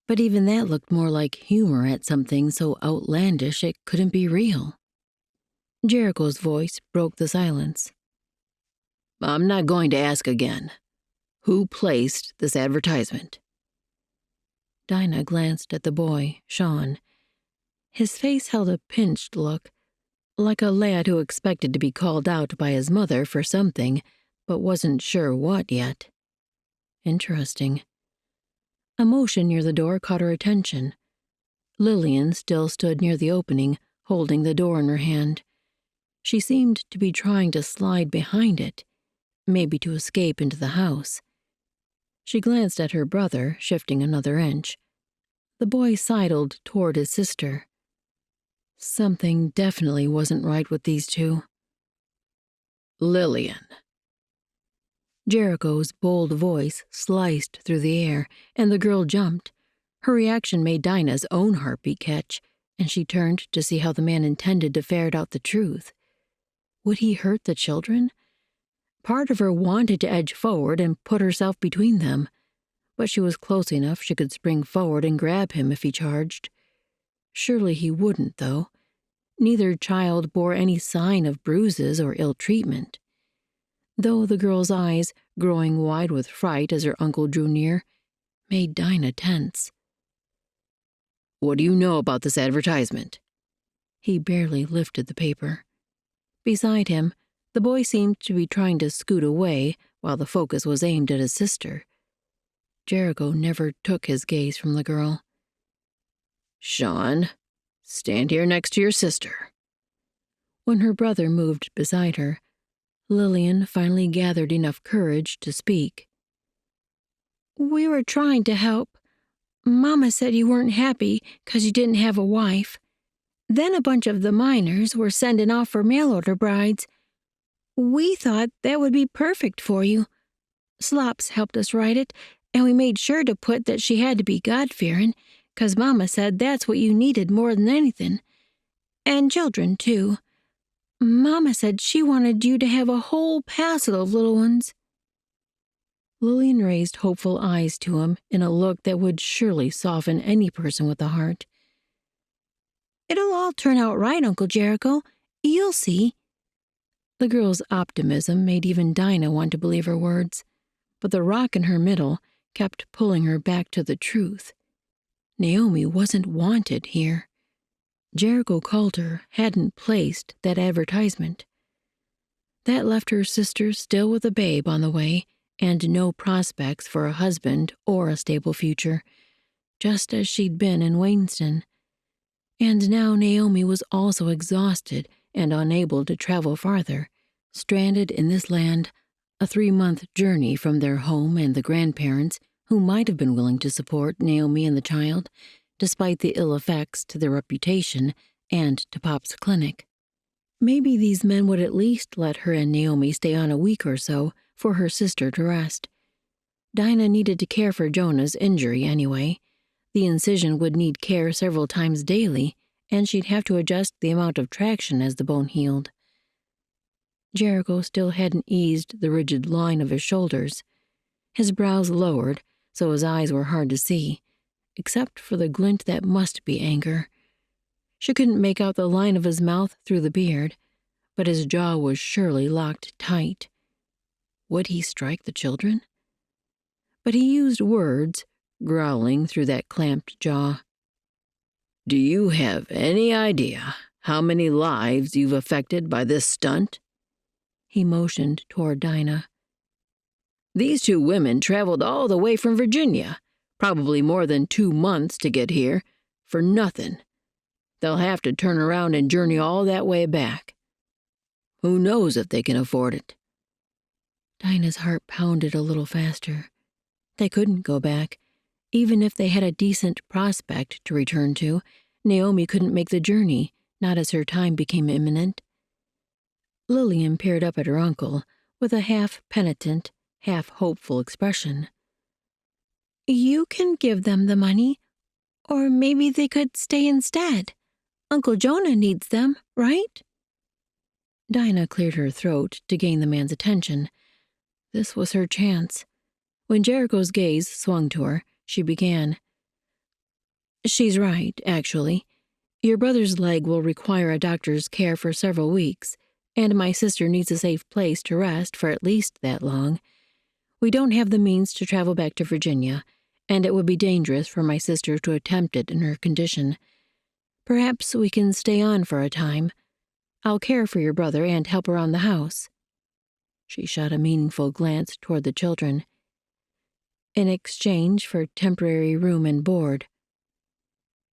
but even that looked more like humor at something so outlandish it couldn't be real. Jericho's voice broke the silence. "I'm not going to ask again. Who placed this advertisement?" Dinah glanced at the boy, Sean. His face held a pinched look, like a lad who expected to be called out by his mother for something, but wasn't sure what yet. Interesting. A motion near the door caught her attention. Lillian still stood near the opening, holding the door in her hand. She seemed to be trying to slide behind it, maybe to escape into the house. She glanced at her brother, shifting another inch. The boy sidled toward his sister. Something definitely wasn't right with these two. "Lillian." Jericho's bold voice sliced through the air, and the girl jumped. Her reaction made Dinah's own heartbeat catch, and she turned to see how the man intended to ferret out the truth. Would he hurt the children? Part of her wanted to edge forward and put herself between them, but she was close enough she could spring forward and grab him if he charged. Surely he wouldn't, though. Neither child bore any sign of bruises or ill treatment. Though the girl's eyes, growing wide with fright as her uncle drew near, made Dinah tense. "What do you know about this advertisement?" He barely lifted the paper. Beside him, the boy seemed to be trying to scoot away while the focus was aimed at his sister. Jericho never took his gaze from the girl. "Sean, stand here next to your sister." When her brother moved beside her, Lillian finally gathered enough courage to speak. "We were trying to help. Mama said you weren't happy 'cause you didn't have a wife. Then a bunch of the miners were sending off for mail-order brides. We thought that would be perfect for you. Slops helped us write it, and we made sure to put that she had to be God-fearing, 'cause Mama said that's what you needed more than anything. And children, too. Mama said she wanted you to have a whole passel of little ones." Lillian raised hopeful eyes to him in a look that would surely soften any person with a heart. "It'll all turn out right, Uncle Jericho. You'll see." The girl's optimism made even Dinah want to believe her words, but the rock in her middle kept pulling her back to the truth. Naomi wasn't wanted here. Jericho Coulter hadn't placed that advertisement. That left her sister still with a babe on the way and no prospects for a husband or a stable future, just as she'd been in Wayneston. And now Naomi was also exhausted and unable to travel farther, stranded in this land, a 3-month journey from their home and the grandparents who might have been willing to support Naomi and the child, despite the ill effects to their reputation and to Pop's clinic. Maybe these men would at least let her and Naomi stay on a week or so for her sister to rest. Dinah needed to care for Jonah's injury anyway. The incision would need care several times daily, and she'd have to adjust the amount of traction as the bone healed. Jericho still hadn't eased the rigid line of his shoulders. His brows lowered, so his eyes were hard to see, except for the glint that must be anger. She couldn't make out the line of his mouth through the beard, but his jaw was surely locked tight. Would he strike the children? But he used words, growling through that clamped jaw. "Do you have any idea how many lives you've affected by this stunt?" He motioned toward Dinah. "These 2 women traveled all the way from Virginia, probably more than 2 months to get here, for nothing. They'll have to turn around and journey all that way back. Who knows if they can afford it?" Dinah's heart pounded a little faster. They couldn't go back. Even if they had a decent prospect to return to, Naomi couldn't make the journey, not as her time became imminent. Lillian peered up at her uncle with a half-penitent, half-hopeful expression. "You can give them the money, or maybe they could stay instead. Uncle Jonah needs them, right?" Dinah cleared her throat to gain the man's attention. This was her chance. When Jericho's gaze swung to her, she began. "She's right, actually. Your brother's leg will require a doctor's care for several weeks, and my sister needs a safe place to rest for at least that long. We don't have the means to travel back to Virginia, and it would be dangerous for my sister to attempt it in her condition. Perhaps we can stay on for a time. I'll care for your brother and help around the house." She shot a meaningful glance toward the children. "In exchange for temporary room and board."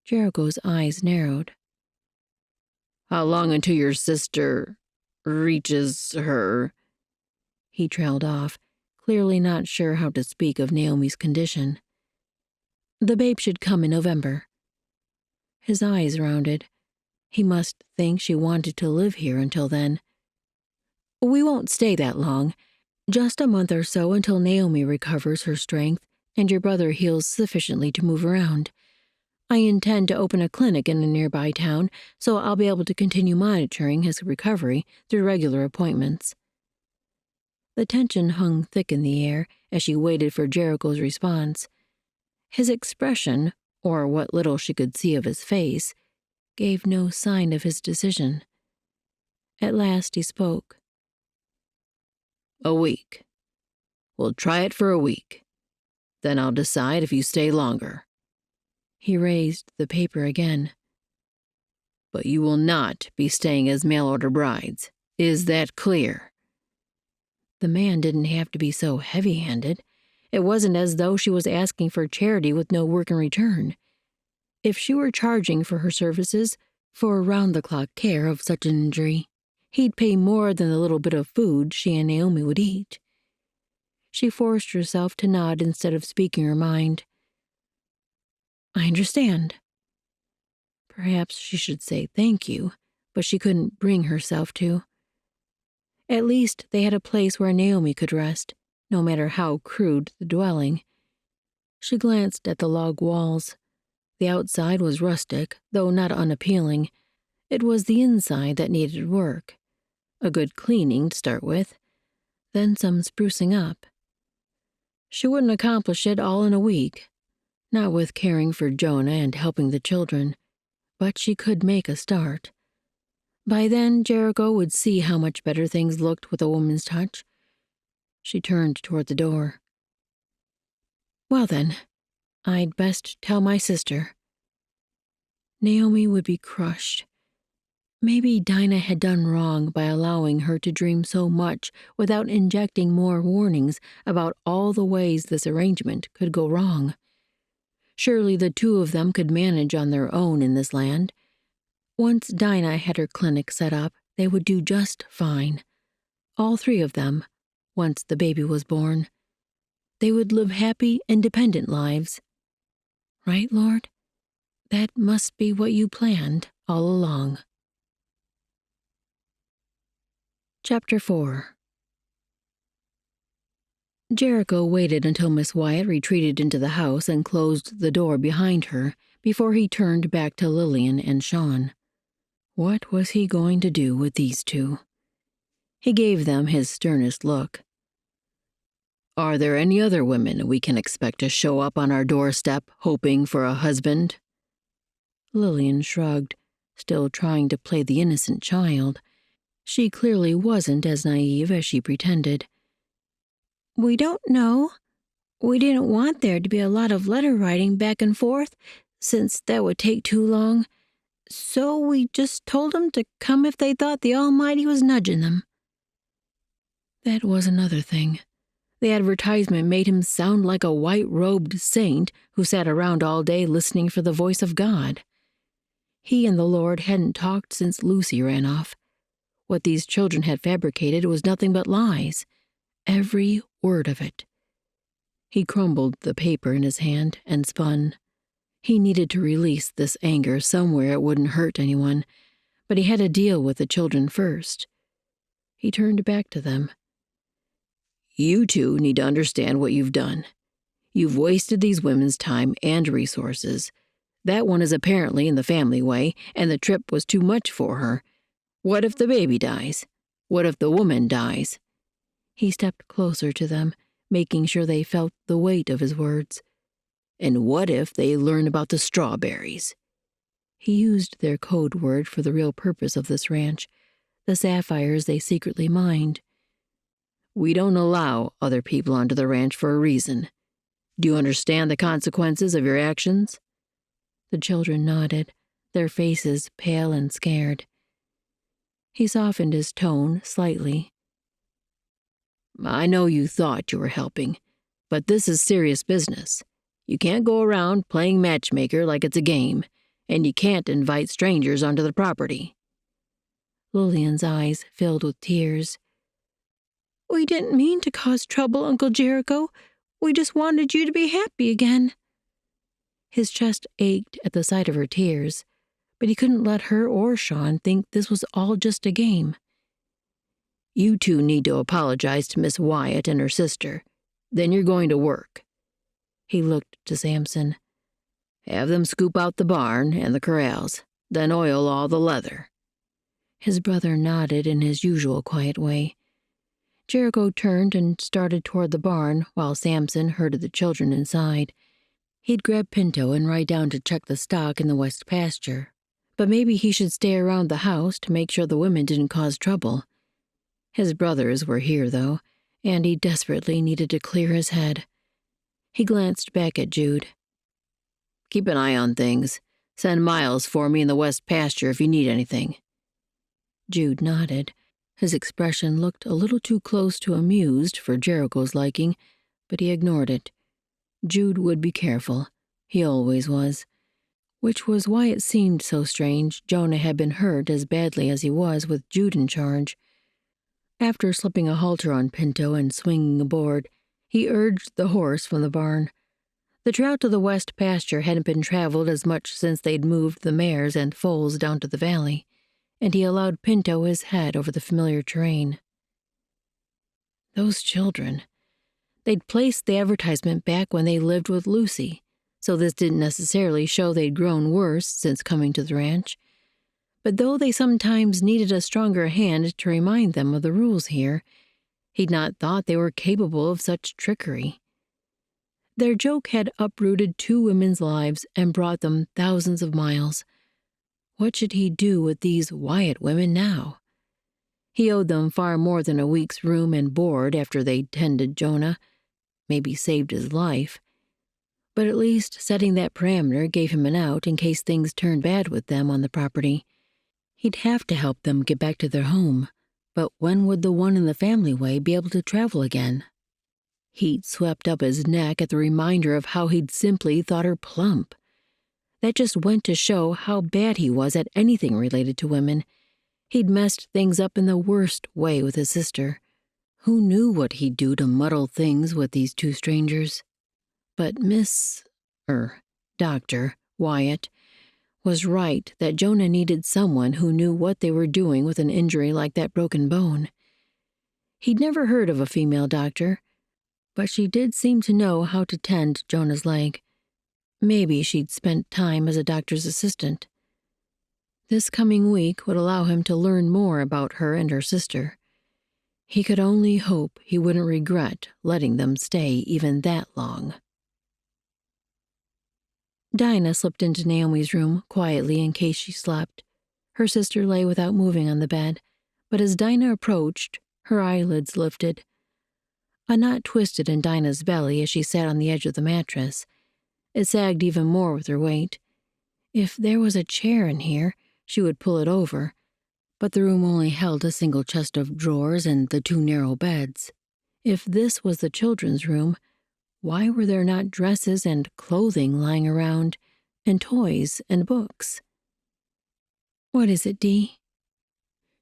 Jericho's eyes narrowed. "How long until your sister reaches her?" He trailed off, clearly not sure how to speak of Naomi's condition. "The babe should come in November." His eyes rounded. He must think she wanted to live here until then. "We won't stay that long. Just a month or so until Naomi recovers her strength and your brother heals sufficiently to move around. I intend to open a clinic in a nearby town, so I'll be able to continue monitoring his recovery through regular appointments." The tension hung thick in the air as she waited for Jericho's response. His expression, or what little she could see of his face, gave no sign of his decision. At last he spoke. "A week. We'll try it for a week. Then I'll decide if you stay longer." He raised the paper again. "But you will not be staying as mail-order brides. Is that clear?" The man didn't have to be so heavy-handed. It wasn't as though she was asking for charity with no work in return. If she were charging for her services, for round-the-clock care of such an injury, he'd pay more than the little bit of food she and Naomi would eat. She forced herself to nod instead of speaking her mind. "I understand." Perhaps she should say thank you, but she couldn't bring herself to. At least they had a place where Naomi could rest, no matter how crude the dwelling. She glanced at the log walls. The outside was rustic, though not unappealing. It was the inside that needed work. A good cleaning to start with, then some sprucing up. She wouldn't accomplish it all in a week, not with caring for Jonah and helping the children, but she could make a start. By then, Jericho would see how much better things looked with a woman's touch. She turned toward the door. "Well then, I'd best tell my sister." Naomi would be crushed. Maybe Dinah had done wrong by allowing her to dream so much without injecting more warnings about all the ways this arrangement could go wrong. Surely the two of them could manage on their own in this land. Once Dinah had her clinic set up, they would do just fine. All three of them, once the baby was born. They would live happy, independent lives. Right, Lord? That must be what you planned all along. Chapter 4. Jericho waited until Miss Wyatt retreated into the house and closed the door behind her before he turned back to Lillian and Sean. What was he going to do with these two? He gave them his sternest look. "Are there any other women we can expect to show up on our doorstep hoping for a husband?" Lillian shrugged, still trying to play the innocent child. She clearly wasn't as naive as she pretended. "We don't know. We didn't want there to be a lot of letter writing back and forth, since that would take too long. So we just told them to come if they thought the Almighty was nudging them." That was another thing. The advertisement made him sound like a white-robed saint who sat around all day listening for the voice of God. He and the Lord hadn't talked since Lucy ran off. What these children had fabricated was nothing but lies. Every word of it. He crumbled the paper in his hand and spun. He needed to release this anger somewhere it wouldn't hurt anyone, but he had to deal with the children first. He turned back to them. "You two need to understand what you've done. You've wasted these women's time and resources. That one is apparently in the family way, and the trip was too much for her. What if the baby dies? What if the woman dies?" He stepped closer to them, making sure they felt the weight of his words. "And what if they learn about the strawberries?" He used their code word for the real purpose of this ranch, the sapphires they secretly mined. "We don't allow other people onto the ranch for a reason. Do you understand the consequences of your actions?" The children nodded, their faces pale and scared. He softened his tone slightly. "I know you thought you were helping, but this is serious business. You can't go around playing matchmaker like it's a game, and you can't invite strangers onto the property." Lillian's eyes filled with tears. "We didn't mean to cause trouble, Uncle Jericho. We just wanted you to be happy again." His chest ached at the sight of her tears, but he couldn't let her or Sean think this was all just a game. "You two need to apologize to Miss Wyatt and her sister. Then you're going to work." He looked to Samson. "Have them scoop out the barn and the corrals, then oil all the leather." His brother nodded in his usual quiet way. Jericho turned and started toward the barn while Samson herded the children inside. He'd grab Pinto and ride down to check the stock in the west pasture. But maybe he should stay around the house to make sure the women didn't cause trouble. His brothers were here, though, and he desperately needed to clear his head. He glanced back at Jude. "Keep an eye on things. Send Miles for me in the west pasture if you need anything." Jude nodded. His expression looked a little too close to amused for Jericho's liking, but he ignored it. Jude would be careful. He always was. Which was why it seemed so strange Jonah had been hurt as badly as he was with Jude in charge. After slipping a halter on Pinto and swinging aboard, he urged the horse from the barn. The trail to the west pasture hadn't been traveled as much since they'd moved the mares and foals down to the valley, and he allowed Pinto his head over the familiar terrain. Those children. They'd placed the advertisement back when they lived with Lucy, so this didn't necessarily show they'd grown worse since coming to the ranch. But though they sometimes needed a stronger hand to remind them of the rules here, he'd not thought they were capable of such trickery. Their joke had uprooted 2 women's lives and brought them thousands of miles. What should he do with these Wyatt women now? He owed them far more than a week's room and board after they'd tended Jonah, maybe saved his life. But at least setting that parameter gave him an out in case things turned bad with them on the property. He'd have to help them get back to their home, but when would the one in the family way be able to travel again? Heat swept up his neck at the reminder of how he'd simply thought her plump. That just went to show how bad he was at anything related to women. He'd messed things up in the worst way with his sister. Who knew what he'd do to muddle things with these 2 strangers? But Dr. Wyatt was right that Jonah needed someone who knew what they were doing with an injury like that broken bone. He'd never heard of a female doctor, but she did seem to know how to tend Jonah's leg. Maybe she'd spent time as a doctor's assistant. This coming week would allow him to learn more about her and her sister. He could only hope he wouldn't regret letting them stay even that long. Dinah slipped into Naomi's room quietly in case she slept. Her sister lay without moving on the bed, but as Dinah approached, her eyelids lifted. A knot twisted in Dinah's belly as she sat on the edge of the mattress. It sagged even more with her weight. If there was a chair in here, she would pull it over, but the room only held a single chest of drawers and the 2 narrow beds. If this was the children's room, why were there not dresses and clothing lying around, and toys and books? "What is it, Dee?"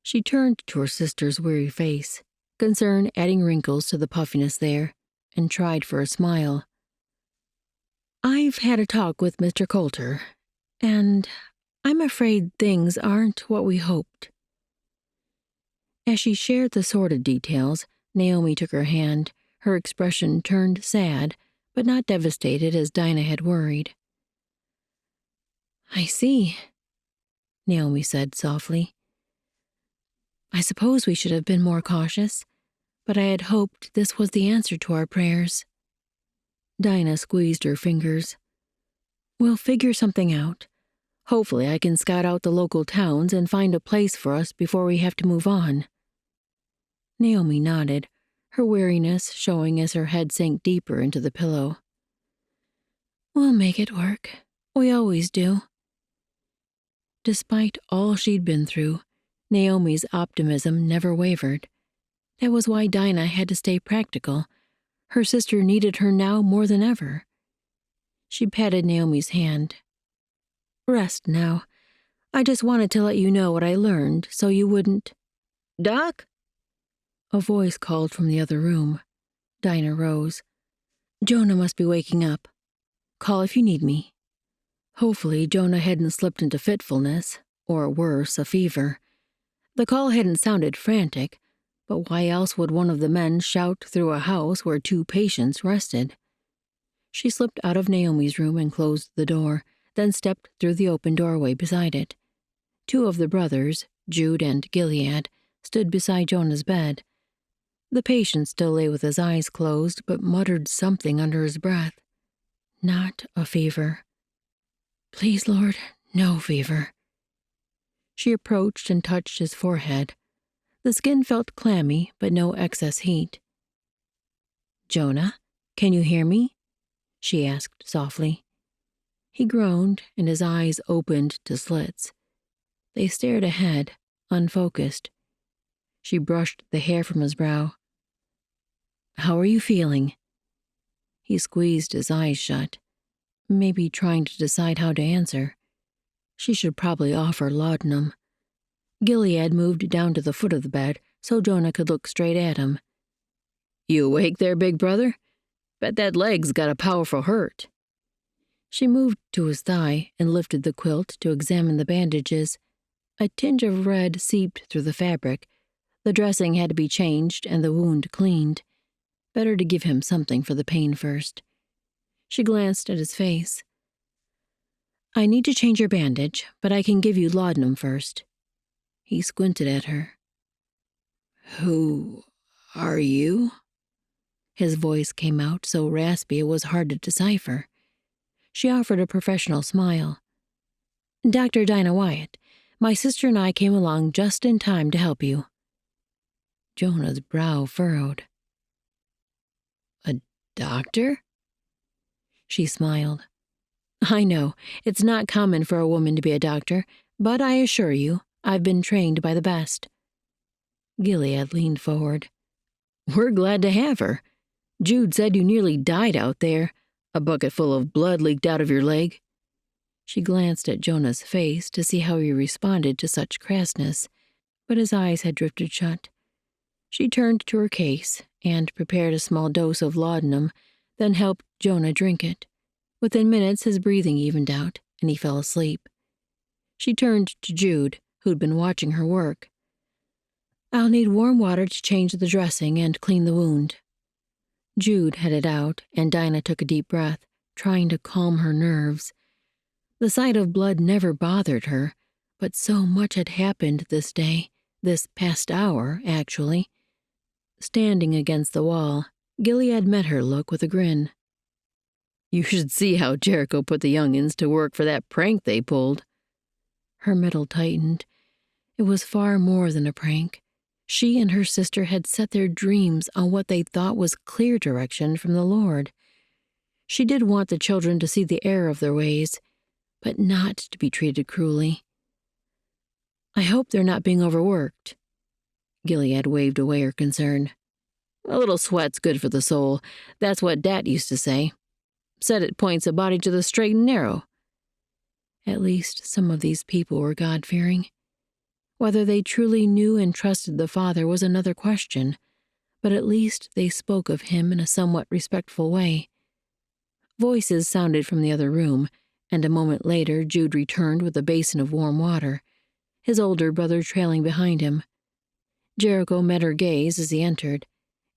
She turned to her sister's weary face, concern adding wrinkles to the puffiness there, and tried for a smile. "I've had a talk with Mr. Coulter, and I'm afraid things aren't what we hoped." As she shared the sordid details, Naomi took her hand. Her expression turned sad, but not devastated as Dinah had worried. "I see," Naomi said softly. "I suppose we should have been more cautious, but I had hoped this was the answer to our prayers." Dinah squeezed her fingers. "We'll figure something out. Hopefully I can scout out the local towns and find a place for us before we have to move on." Naomi nodded, her weariness showing as her head sank deeper into the pillow. "We'll make it work. We always do." Despite all she'd been through, Naomi's optimism never wavered. That was why Dinah had to stay practical. Her sister needed her now more than ever. She patted Naomi's hand. "Rest now. I just wanted to let you know what I learned so you wouldn't—" "Doc?" A voice called from the other room. Dinah rose. "Jonah must be waking up. Call if you need me." Hopefully Jonah hadn't slipped into fitfulness, or worse, a fever. The call hadn't sounded frantic, but why else would one of the men shout through a house where 2 patients rested? She slipped out of Naomi's room and closed the door, then stepped through the open doorway beside it. 2 of the brothers, Jude and Gilead, stood beside Jonah's bed. The patient still lay with his eyes closed, but muttered something under his breath. Not a fever. Please, Lord, no fever. She approached and touched his forehead. The skin felt clammy, but no excess heat. Jonah, can you hear me? She asked softly. He groaned, and his eyes opened to slits. They stared ahead, unfocused. She brushed the hair from his brow. How are you feeling? He squeezed his eyes shut, maybe trying to decide how to answer. She should probably offer laudanum. Gilead moved down to the foot of the bed so Jonah could look straight at him. You awake there, big brother? Bet that leg's got a powerful hurt. She moved to his thigh and lifted the quilt to examine the bandages. A tinge of red seeped through the fabric. The dressing had to be changed and the wound cleaned. Better to give him something for the pain first. She glanced at his face. I need to change your bandage, but I can give you laudanum first. He squinted at her. Who are you? His voice came out so raspy it was hard to decipher. She offered a professional smile. Dr. Dinah Wyatt, my sister and I came along just in time to help you. Jonah's brow furrowed. A doctor? She smiled. I know, it's not common for a woman to be a doctor, but I assure you, I've been trained by the best. Gilead leaned forward. We're glad to have her. Jude said you nearly died out there. A bucket full of blood leaked out of your leg. She glanced at Jonah's face to see how he responded to such crassness, but his eyes had drifted shut. She turned to her case and prepared a small dose of laudanum, then helped Jonah drink it. Within minutes, his breathing evened out, and he fell asleep. She turned to Jude, who'd been watching her work. I'll need warm water to change the dressing and clean the wound. Jude headed out, and Dinah took a deep breath, trying to calm her nerves. The sight of blood never bothered her, but so much had happened this day, this past hour, actually. Standing against the wall, Gilead met her look with a grin. You should see how Jericho put the youngins to work for that prank they pulled. Her middle tightened. It was far more than a prank. She and her sister had set their dreams on what they thought was clear direction from the Lord. She did want the children to see the error of their ways, but not to be treated cruelly. I hope they're not being overworked. Gilead waved away her concern. A little sweat's good for the soul. That's what Dat used to say. Said it points a body to the straight and narrow. At least some of these people were God-fearing. Whether they truly knew and trusted the Father was another question, but at least they spoke of him in a somewhat respectful way. Voices sounded from the other room, and a moment later Jude returned with a basin of warm water, his older brother trailing behind him. Jericho met her gaze as he entered,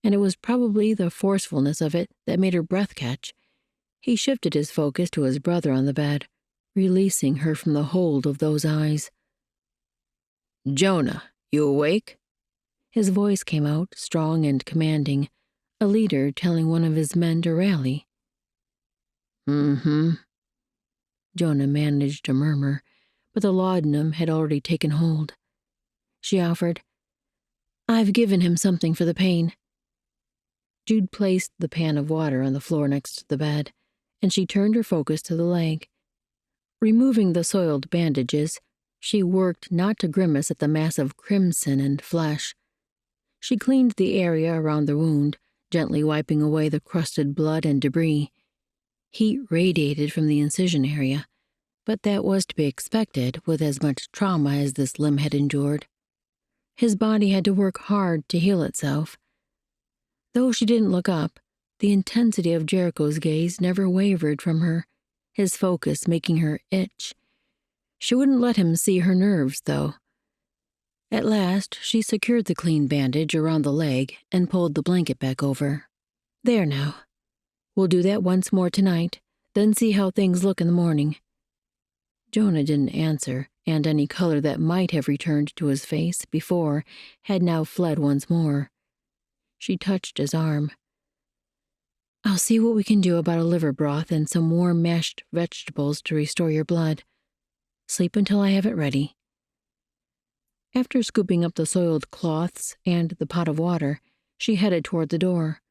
and it was probably the forcefulness of it that made her breath catch. He shifted his focus to his brother on the bed, releasing her from the hold of those eyes. Jonah, you awake? His voice came out, strong and commanding, a leader telling one of his men to rally. Mm-hmm. Jonah managed to murmur, but the laudanum had already taken hold. She offered, I've given him something for the pain. Jude placed the pan of water on the floor next to the bed, and she turned her focus to the leg. Removing the soiled bandages, she worked not to grimace at the mass of crimson and flesh. She cleaned the area around the wound, gently wiping away the crusted blood and debris. Heat radiated from the incision area, but that was to be expected with as much trauma as this limb had endured. His body had to work hard to heal itself. Though she didn't look up, the intensity of Jericho's gaze never wavered from her, his focus making her itch. She wouldn't let him see her nerves, though. At last, she secured the clean bandage around the leg and pulled the blanket back over. There now. We'll do that once more tonight, then see how things look in the morning. Jonah didn't answer, and any color that might have returned to his face before had now fled once more. She touched his arm. "I'll see what we can do about a liver broth and some warm mashed vegetables to restore your blood. Sleep until I have it ready." After scooping up the soiled cloths and the pot of water, she headed toward the door.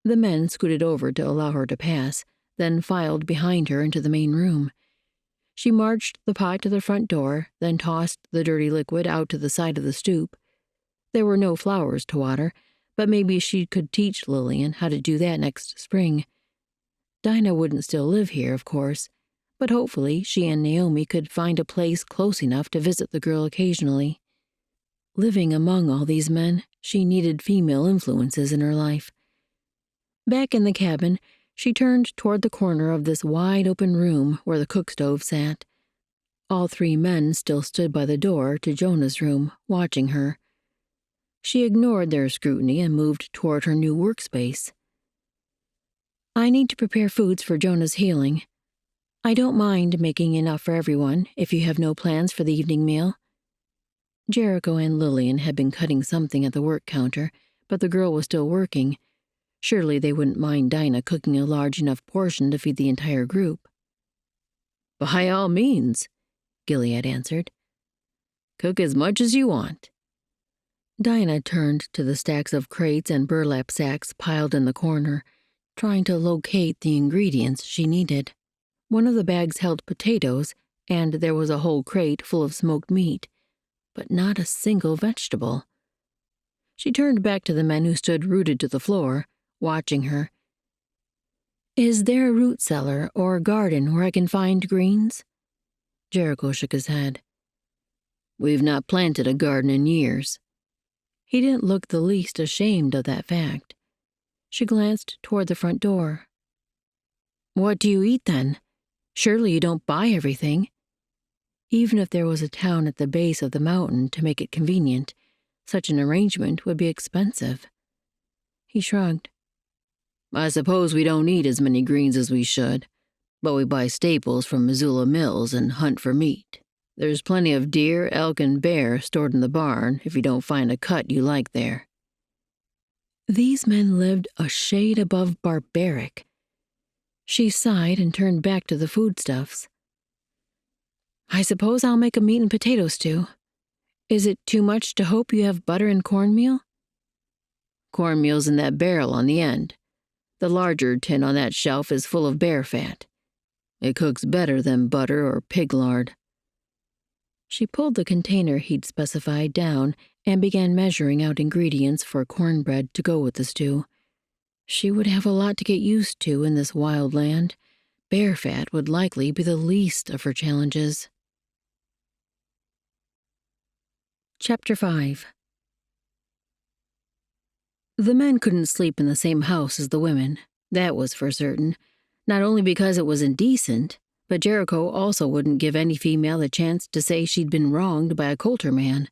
The men scooted over to allow her to pass, then filed behind her into the main room. She marched the pot to the front door, then tossed the dirty liquid out to the side of the stoop. There were no flowers to water, but maybe she could teach Lillian how to do that next spring. Dinah wouldn't still live here, of course, but hopefully she and Naomi could find a place close enough to visit the girl occasionally. Living among all these men, she needed female influences in her life. Back in the cabin, she turned toward the corner of this wide-open room where the cook stove sat. All three men still stood by the door to Jonah's room, watching her. She ignored their scrutiny and moved toward her new workspace. "I need to prepare foods for Jonah's healing. I don't mind making enough for everyone if you have no plans for the evening meal." Jericho and Lillian had been cutting something at the work counter, but the girl was still working. Surely they wouldn't mind Dinah cooking a large enough portion to feed the entire group. "By all means," Gilead answered. "Cook as much as you want." Dinah turned to the stacks of crates and burlap sacks piled in the corner, trying to locate the ingredients she needed. One of the bags held potatoes, and there was a whole crate full of smoked meat, but not a single vegetable. She turned back to the men who stood rooted to the floor, watching her. "Is there a root cellar or garden where I can find greens?" Jericho shook his head. "We've not planted a garden in years." He didn't look the least ashamed of that fact. She glanced toward the front door. "What do you eat, then? Surely you don't buy everything." Even if there was a town at the base of the mountain to make it convenient, such an arrangement would be expensive. He shrugged. "I suppose we don't eat as many greens as we should, but we buy staples from Missoula Mills and hunt for meat. There's plenty of deer, elk, and bear stored in the barn if you don't find a cut you like there." These men lived a shade above barbaric. She sighed and turned back to the foodstuffs. "I suppose I'll make a meat and potato stew. Is it too much to hope you have butter and cornmeal?" "Cornmeal's in that barrel on the end. The larger tin on that shelf is full of bear fat. It cooks better than butter or pig lard." She pulled the container he'd specified down and began measuring out ingredients for cornbread to go with the stew. She would have a lot to get used to in this wild land. Bear fat would likely be the least of her challenges. Chapter 5. The men couldn't sleep in the same house as the women, that was for certain, not only because it was indecent, but Jericho also wouldn't give any female the chance to say she'd been wronged by a Coulter man.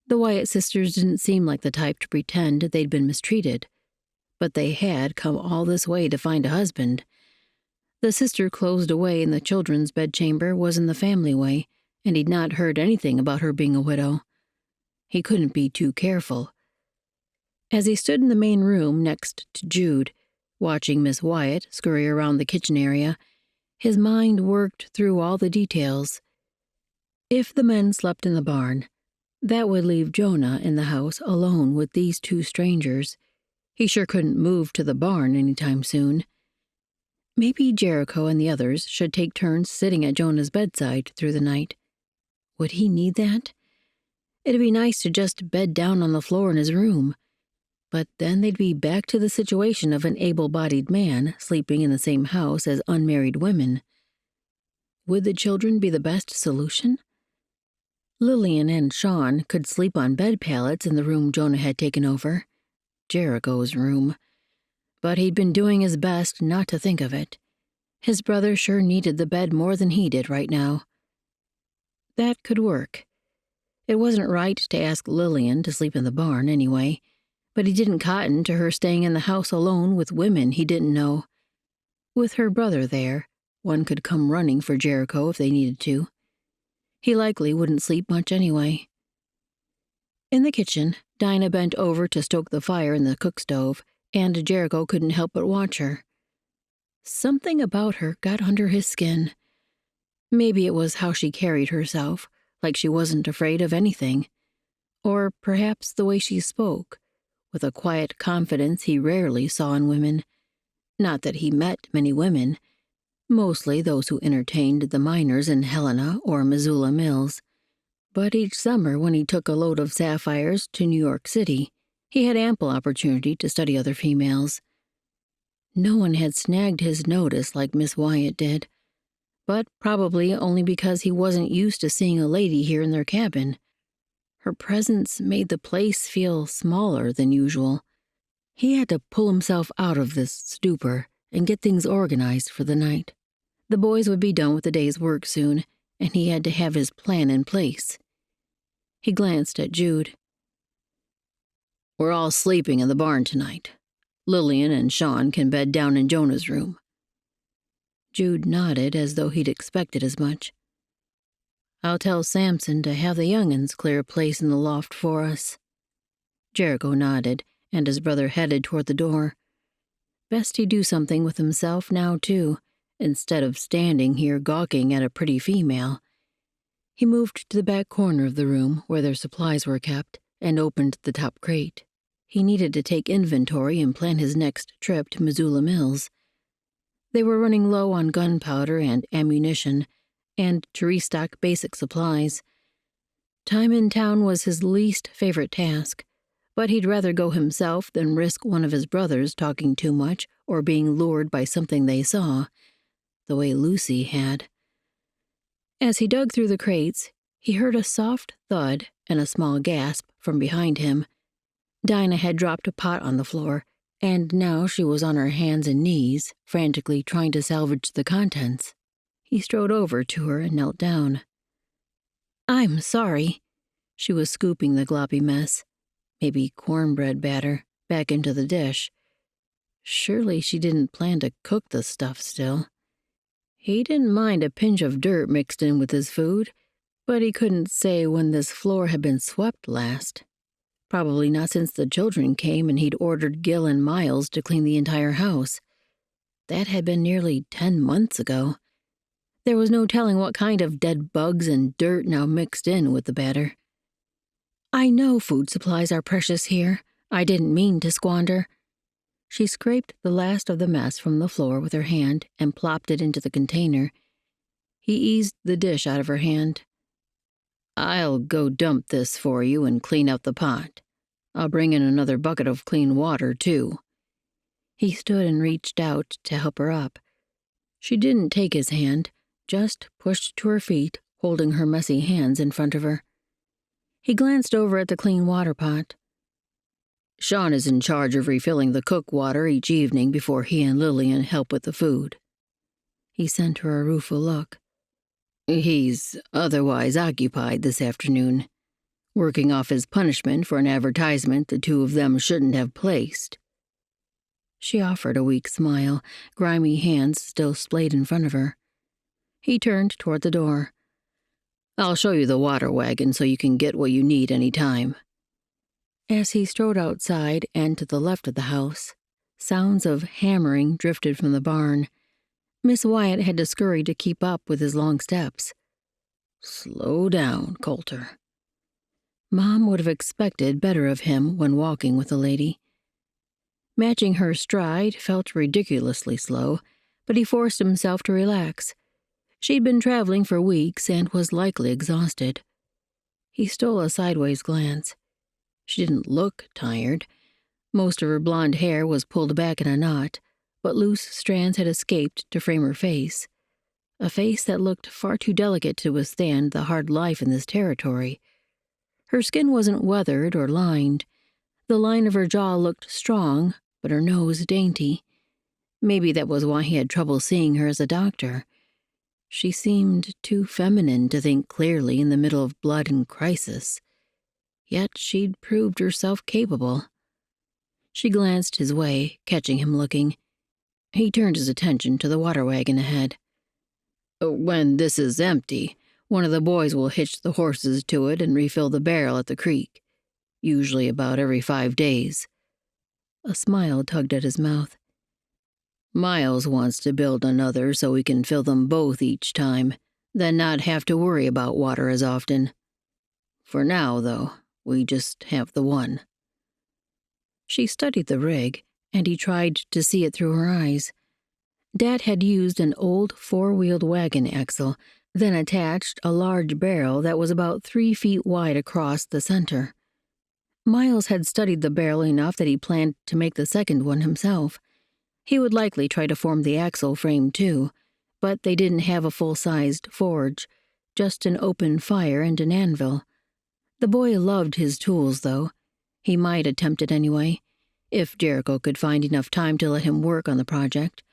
The Wyatt sisters didn't seem like the type to pretend they'd been mistreated, but they had come all this way to find a husband. The sister closed away in the children's bedchamber was in the family way, and he'd not heard anything about her being a widow. He couldn't be too careful. As he stood in the main room next to Jude, watching Miss Wyatt scurry around the kitchen area, his mind worked through all the details. If the men slept in the barn, that would leave Jonah in the house alone with these two strangers. He sure couldn't move to the barn anytime soon. Maybe Jericho and the others should take turns sitting at Jonah's bedside through the night. Would he need that? It'd be nice to just bed down on the floor in his room. But then they'd be back to the situation of an able-bodied man sleeping in the same house as unmarried women. Would the children be the best solution? Lillian and Sean could sleep on bed pallets in the room Jonah had taken over, Jericho's room. But he'd been doing his best not to think of it. His brother sure needed the bed more than he did right now. That could work. It wasn't right to ask Lillian to sleep in the barn anyway, but he didn't cotton to her staying in the house alone with women he didn't know. With her brother there, one could come running for Jericho if they needed to. He likely wouldn't sleep much anyway. In the kitchen, Dinah bent over to stoke the fire in the cook stove, and Jericho couldn't help but watch her. Something about her got under his skin. Maybe it was how she carried herself, like she wasn't afraid of anything. Or perhaps the way she spoke, with a quiet confidence he rarely saw in women. Not that he met many women, mostly those who entertained the miners in Helena or Missoula Mills. But each summer when he took a load of sapphires to New York City, he had ample opportunity to study other females. No one had snagged his notice like Miss Wyatt did, but probably only because he wasn't used to seeing a lady here in their cabin. Her presence made the place feel smaller than usual. He had to pull himself out of this stupor and get things organized for the night. The boys would be done with the day's work soon, and he had to have his plan in place. He glanced at Jude. "We're all sleeping in the barn tonight. Lillian and Sean can bed down in Jonah's room." Jude nodded as though he'd expected as much. "I'll tell Samson to have the young'uns clear a place in the loft for us." Jericho nodded, and his brother headed toward the door. Best he do something with himself now, too, instead of standing here gawking at a pretty female. He moved to the back corner of the room where their supplies were kept and opened the top crate. He needed to take inventory and plan his next trip to Missoula Mills. They were running low on gunpowder and ammunition, and to restock basic supplies. Time in town was his least favorite task, but he'd rather go himself than risk one of his brothers talking too much or being lured by something they saw, the way Lucy had. As he dug through the crates, he heard a soft thud and a small gasp from behind him. Dinah had dropped a pot on the floor, and now she was on her hands and knees, frantically trying to salvage the contents. He strode over to her and knelt down. "I'm sorry." She was scooping the gloppy mess, maybe cornbread batter, back into the dish. Surely she didn't plan to cook the stuff still. He didn't mind a pinch of dirt mixed in with his food, but he couldn't say when this floor had been swept last. Probably not since the children came and he'd ordered Gil and Miles to clean the entire house. That had been nearly 10 months ago. There was no telling what kind of dead bugs and dirt now mixed in with the batter. "I know food supplies are precious here. I didn't mean to squander." She scraped the last of the mess from the floor with her hand and plopped it into the container. He eased the dish out of her hand. "I'll go dump this for you and clean out the pot. I'll bring in another bucket of clean water, too." He stood and reached out to help her up. She didn't take his hand, just pushed to her feet, holding her messy hands in front of her. He glanced over at the clean water pot. "Sean is in charge of refilling the cook water each evening before he and Lillian help with the food." He sent her a rueful look. "He's otherwise occupied this afternoon, working off his punishment for an advertisement the two of them shouldn't have placed." She offered a weak smile, grimy hands still splayed in front of her. He turned toward the door. "I'll show you the water wagon so you can get what you need any time." As he strode outside and to the left of the house, sounds of hammering drifted from the barn. Miss Wyatt had to scurry to keep up with his long steps. "Slow down, Coulter." Mom would have expected better of him when walking with a lady. Matching her stride felt ridiculously slow, but he forced himself to relax. She'd been traveling for weeks and was likely exhausted. He stole a sideways glance. She didn't look tired. Most of her blonde hair was pulled back in a knot, but loose strands had escaped to frame her face. A face that looked far too delicate to withstand the hard life in this territory. Her skin wasn't weathered or lined. The line of her jaw looked strong, but her nose dainty. Maybe that was why he had trouble seeing her as a doctor. She seemed too feminine to think clearly in the middle of blood and crisis. Yet she'd proved herself capable. She glanced his way, catching him looking. He turned his attention to the water wagon ahead. "When this is empty, one of the boys will hitch the horses to it and refill the barrel at the creek. usually about every 5 days. A smile tugged at his mouth. Miles wants to build another so we can fill them both each time, then not have to worry about water as often. For now, though, we just have the one. She studied the rig, and he tried to see it through her eyes. Dad had used an old 4-wheeled wagon axle, then attached a large barrel that was about 3 feet wide across the center. Miles had studied the barrel enough that he planned to make the second one himself. He would likely try to form the axle frame too, but they didn't have a full-sized forge, just an open fire and an anvil. The boy loved his tools, though. He might attempt it anyway, if Jericho could find enough time to let him work on the project.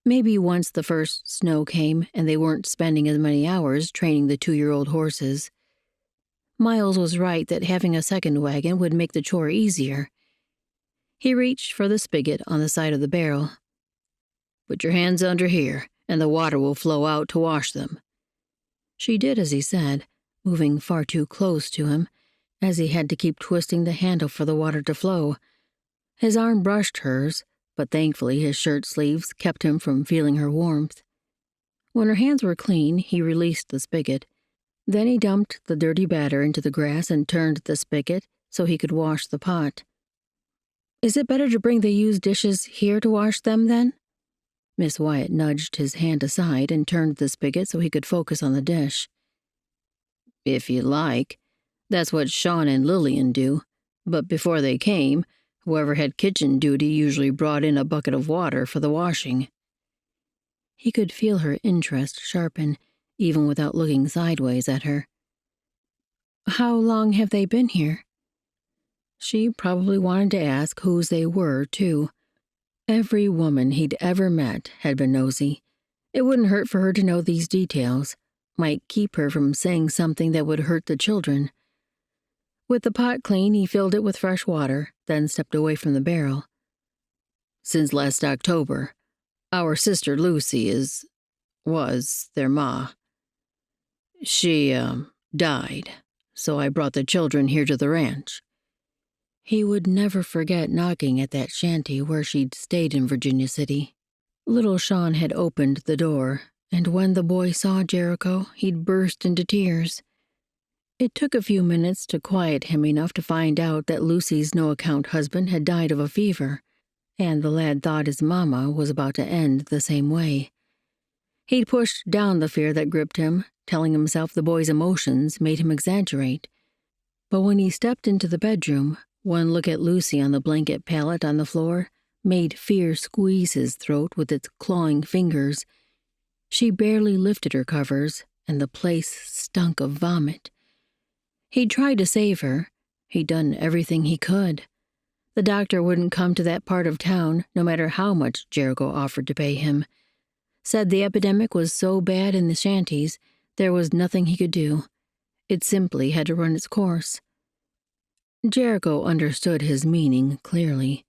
Maybe once the first snow came and they weren't spending as many hours training the 2-year-old horses. Miles was right that having a second wagon would make the chore easier. He reached for the spigot on the side of the barrel. "Put your hands under here, and the water will flow out to wash them." She did as he said, moving far too close to him, as he had to keep twisting the handle for the water to flow. His arm brushed hers, but thankfully his shirt sleeves kept him from feeling her warmth. When her hands were clean, he released the spigot. Then he dumped the dirty batter into the grass and turned the spigot so he could wash the pot. "Is it better to bring the used dishes here to wash them, then?" Miss Wyatt nudged his hand aside and turned the spigot so he could focus on the dish. "If you like. That's what Sean and Lillian do. But before they came, whoever had kitchen duty usually brought in a bucket of water for the washing." He could feel her interest sharpen, even without looking sideways at her. "How long have they been here?" She probably wanted to ask whose they were, too. Every woman he'd ever met had been nosy. It wouldn't hurt for her to know these details. Might keep her from saying something that would hurt the children. With the pot clean, he filled it with fresh water, then stepped away from the barrel. "Since last October. Our sister Lucy was their ma. She, died, so I brought the children here to the ranch." He would never forget knocking at that shanty where she'd stayed in Virginia City. Little Sean had opened the door, and when the boy saw Jericho, he'd burst into tears. It took a few minutes to quiet him enough to find out that Lucy's no-account husband had died of a fever, and the lad thought his mama was about to end the same way. He'd pushed down the fear that gripped him, telling himself the boy's emotions made him exaggerate. But when he stepped into the bedroom, one look at Lucy on the blanket pallet on the floor made fear squeeze his throat with its clawing fingers. She barely lifted her covers, and the place stunk of vomit. He'd tried to save her. He'd done everything he could. The doctor wouldn't come to that part of town, no matter how much Jericho offered to pay him. Said the epidemic was so bad in the shanties, there was nothing he could do. It simply had to run its course. Jericho understood his meaning clearly.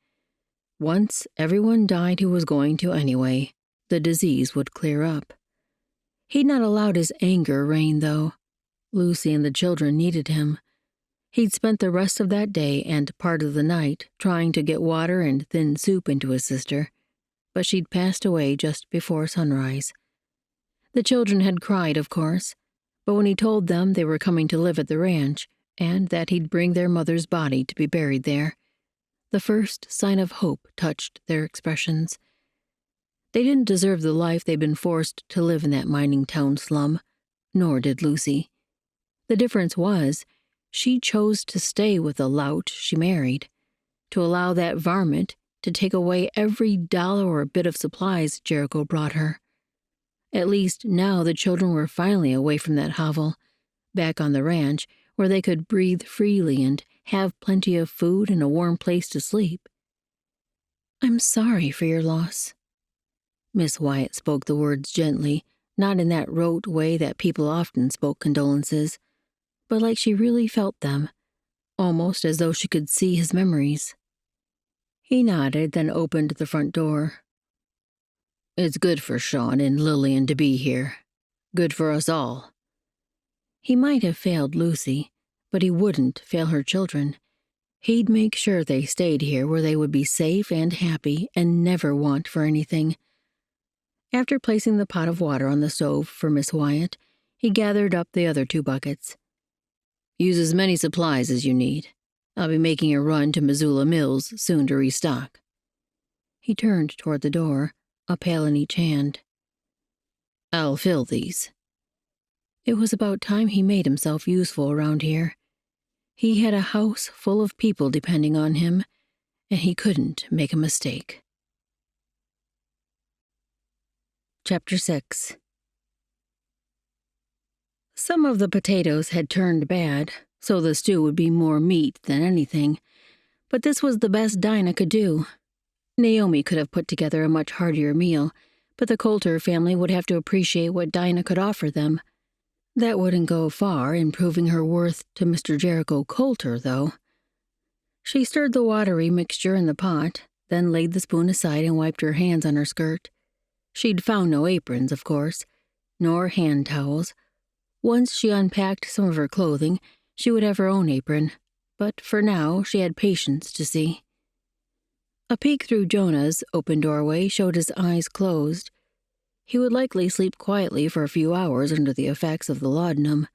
Once everyone died who was going to anyway, the disease would clear up. He'd not allowed his anger reign, though. Lucy and the children needed him. He'd spent the rest of that day and part of the night trying to get water and thin soup into his sister, but she'd passed away just before sunrise. The children had cried, of course, but when he told them they were coming to live at the ranch, and that he'd bring their mother's body to be buried there, the first sign of hope touched their expressions. They didn't deserve the life they'd been forced to live in that mining town slum, nor did Lucy. The difference was, she chose to stay with the lout she married, to allow that varmint to take away every dollar or bit of supplies Jericho brought her. At least now the children were finally away from that hovel, back on the ranch, where they could breathe freely and have plenty of food and a warm place to sleep. "I'm sorry for your loss." Miss Wyatt spoke the words gently, not in that rote way that people often spoke condolences, but like she really felt them, almost as though she could see his memories. He nodded, then opened the front door. "It's good for Sean and Lillian to be here. Good for us all." He might have failed Lucy, but he wouldn't fail her children. He'd make sure they stayed here where they would be safe and happy and never want for anything. After placing the pot of water on the stove for Miss Wyatt, he gathered up the other 2 buckets. Use as many supplies as you need. I'll be making a run to Missoula Mills soon to restock. He turned toward the door, a pail in each hand. I'll fill these. It was about time he made himself useful around here. He had a house full of people depending on him, and he couldn't make a mistake. Chapter 6. Some of the potatoes had turned bad, so the stew would be more meat than anything, but this was the best Dinah could do. Naomi could have put together a much heartier meal, but the Coulter family would have to appreciate what Dinah could offer them. That wouldn't go far in proving her worth to Mr. Jericho Coulter, though. She stirred the watery mixture in the pot, then laid the spoon aside and wiped her hands on her skirt. She'd found no aprons, of course, nor hand towels. Once she unpacked some of her clothing, she would have her own apron, but for now she had patience to see. A peek through Jonah's open doorway showed his eyes closed. He would likely sleep quietly for a few hours under the effects of the laudanum.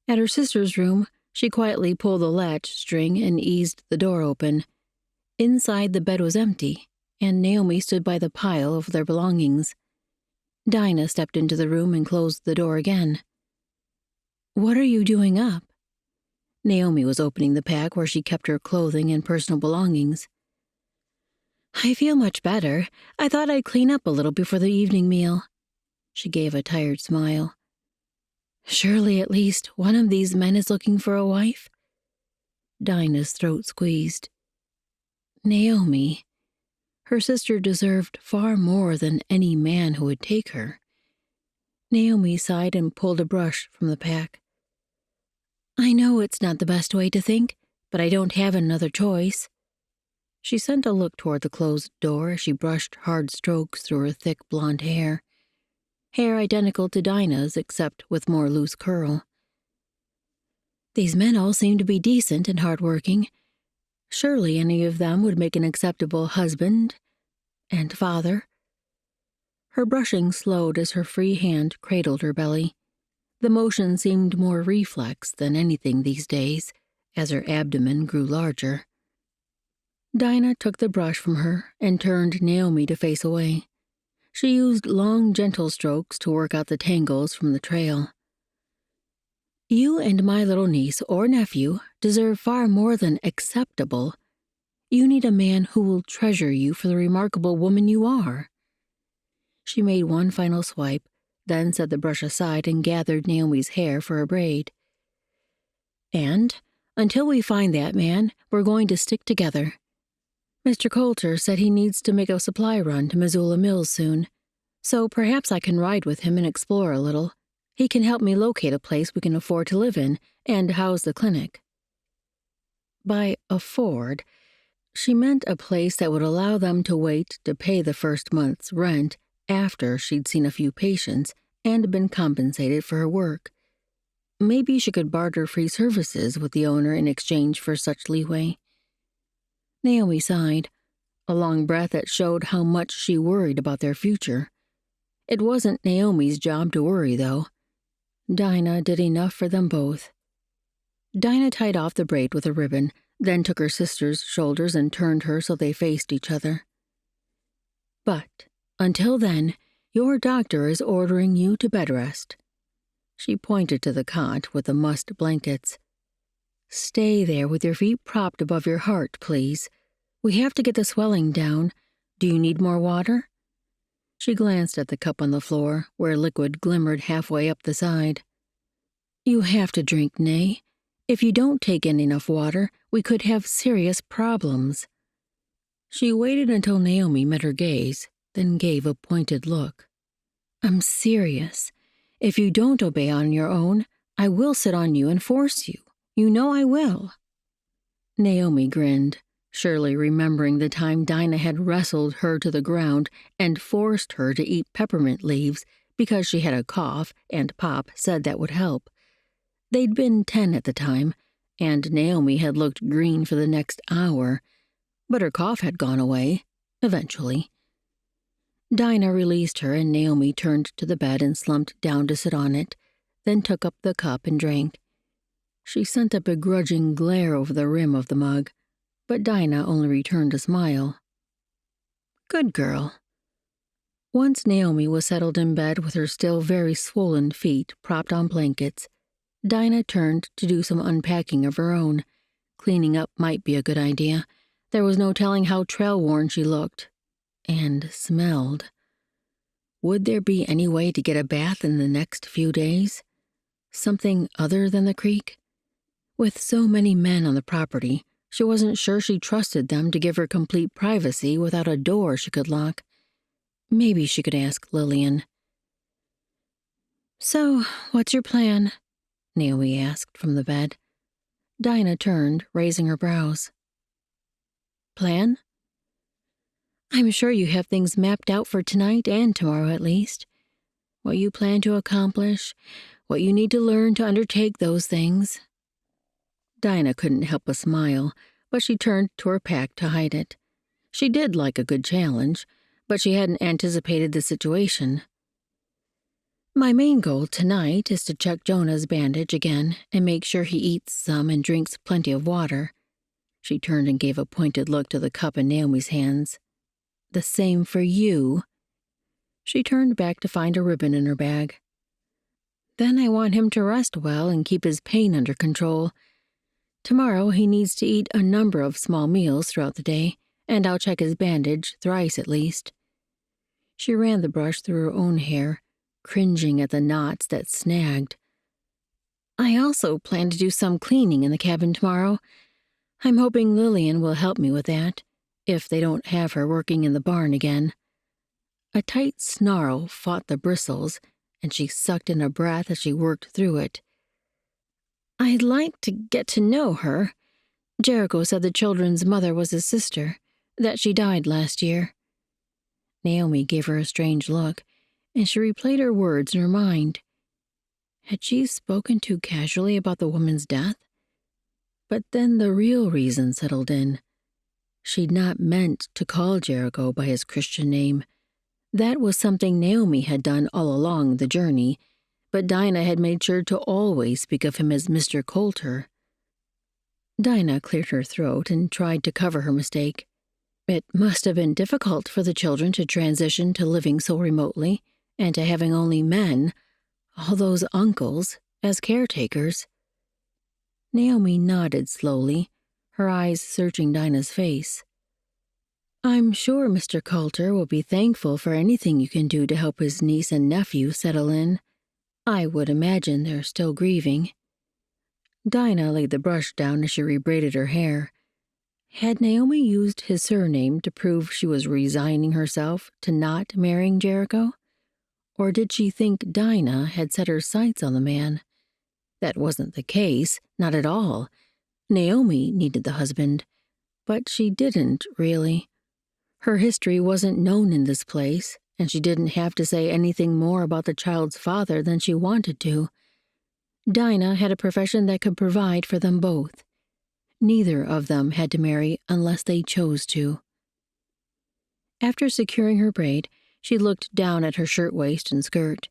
At her sister's room, she quietly pulled the latch string and eased the door open. Inside, the bed was empty, and Naomi stood by the pile of their belongings. Dinah stepped into the room and closed the door again. "What are you doing up?" Naomi was opening the pack where she kept her clothing and personal belongings. "I feel much better. I thought I'd clean up a little before the evening meal." She gave a tired smile. "Surely at least one of these men is looking for a wife?" Dinah's throat squeezed. Naomi. Her sister deserved far more than any man who would take her. Naomi sighed and pulled a brush from the pack. "I know it's not the best way to think, but I don't have another choice." She sent a look toward the closed door as she brushed hard strokes through her thick blonde hair identical to Dinah's except with more loose curl. "These men all seem to be decent and hardworking. Surely any of them would make an acceptable husband and father." Her brushing slowed as her free hand cradled her belly. The motion seemed more reflex than anything these days, as her abdomen grew larger. Dinah took the brush from her and turned Naomi to face away. She used long, gentle strokes to work out the tangles from the trail. "You and my little niece or nephew deserve far more than acceptable. You need a man who will treasure you for the remarkable woman you are." She made one final swipe, then set the brush aside and gathered Naomi's hair for a braid. "And, until we find that man, we're going to stick together. Mr. Coulter said he needs to make a supply run to Missoula Mills soon, so perhaps I can ride with him and explore a little. He can help me locate a place we can afford to live in and house the clinic." By afford, she meant a place that would allow them to wait to pay the first month's rent after she'd seen a few patients and been compensated for her work. Maybe she could barter free services with the owner in exchange for such leeway. Naomi sighed, a long breath that showed how much she worried about their future. It wasn't Naomi's job to worry, though. Dinah did enough for them both. Dinah tied off the braid with a ribbon, then took her sister's shoulders and turned her so they faced each other. "But, until then, your doctor is ordering you to bed rest." She pointed to the cot with the mussed blankets. "Stay there with your feet propped above your heart, please. We have to get the swelling down. Do you need more water?" She glanced at the cup on the floor, where liquid glimmered halfway up the side. "You have to drink, Nay. If you don't take in enough water, we could have serious problems." She waited until Naomi met her gaze, then gave a pointed look. "I'm serious. If you don't obey on your own, I will sit on you and force you. You know I will." Naomi grinned, surely remembering the time Dinah had wrestled her to the ground and forced her to eat peppermint leaves because she had a cough and Pop said that would help. They'd been 10 at the time, and Naomi had looked green for the next hour, but her cough had gone away, eventually. Dinah released her, and Naomi turned to the bed and slumped down to sit on it, then took up the cup and drank. She sent a begrudging glare over the rim of the mug, but Dinah only returned a smile. Good girl. Once Naomi was settled in bed with her still very swollen feet propped on blankets, Dinah turned to do some unpacking of her own. Cleaning up might be a good idea. There was no telling how trail-worn she looked. And smelled. Would there be any way to get a bath in the next few days? Something other than the creek? With so many men on the property, she wasn't sure she trusted them to give her complete privacy without a door she could lock. Maybe she could ask Lillian. "So, what's your plan?" Naomi asked from the bed. Dinah turned, raising her brows. "Plan? I'm sure you have things mapped out for tonight and tomorrow at least. What you plan to accomplish, what you need to learn to undertake those things." Dinah couldn't help a smile, but she turned to her pack to hide it. She did like a good challenge, but she hadn't anticipated the situation. "My main goal tonight is to check Jonah's bandage again and make sure he eats some and drinks plenty of water." She turned and gave a pointed look to the cup in Naomi's hands. "The same for you." She turned back to find a ribbon in her bag. "Then I want him to rest well and keep his pain under control. Tomorrow he needs to eat a number of small meals throughout the day, and I'll check his bandage thrice at least." She ran the brush through her own hair, cringing at the knots that snagged. "I also plan to do some cleaning in the cabin tomorrow. I'm hoping Lillian will help me with that, if they don't have her working in the barn again." A tight snarl fought the bristles, and she sucked in a breath as she worked through it. "I'd like to get to know her. Jericho said the children's mother was his sister, that she died last year." Naomi gave her a strange look, and she replayed her words in her mind. Had she spoken too casually about the woman's death? But then the real reason settled in. She'd not meant to call Jericho by his Christian name. That was something Naomi had done all along the journey, but Dinah had made sure to always speak of him as Mr. Coulter. Dinah cleared her throat and tried to cover her mistake. It must have been difficult for the children to transition to living so remotely and to having only men, all those uncles, as caretakers. Naomi nodded slowly, her eyes searching Dinah's face. "I'm sure Mr. Coulter will be thankful for anything you can do to help his niece and nephew settle in. I would imagine they're still grieving." Dinah laid the brush down as she rebraided her hair. Had Naomi used his surname to prove she was resigning herself to not marrying Jericho? Or did she think Dinah had set her sights on the man? That wasn't the case, not at all. Naomi needed the husband, but she didn't, really. Her history wasn't known in this place, and she didn't have to say anything more about the child's father than she wanted to. Dinah had a profession that could provide for them both. Neither of them had to marry unless they chose to. After securing her braid, she looked down at her shirtwaist and skirt.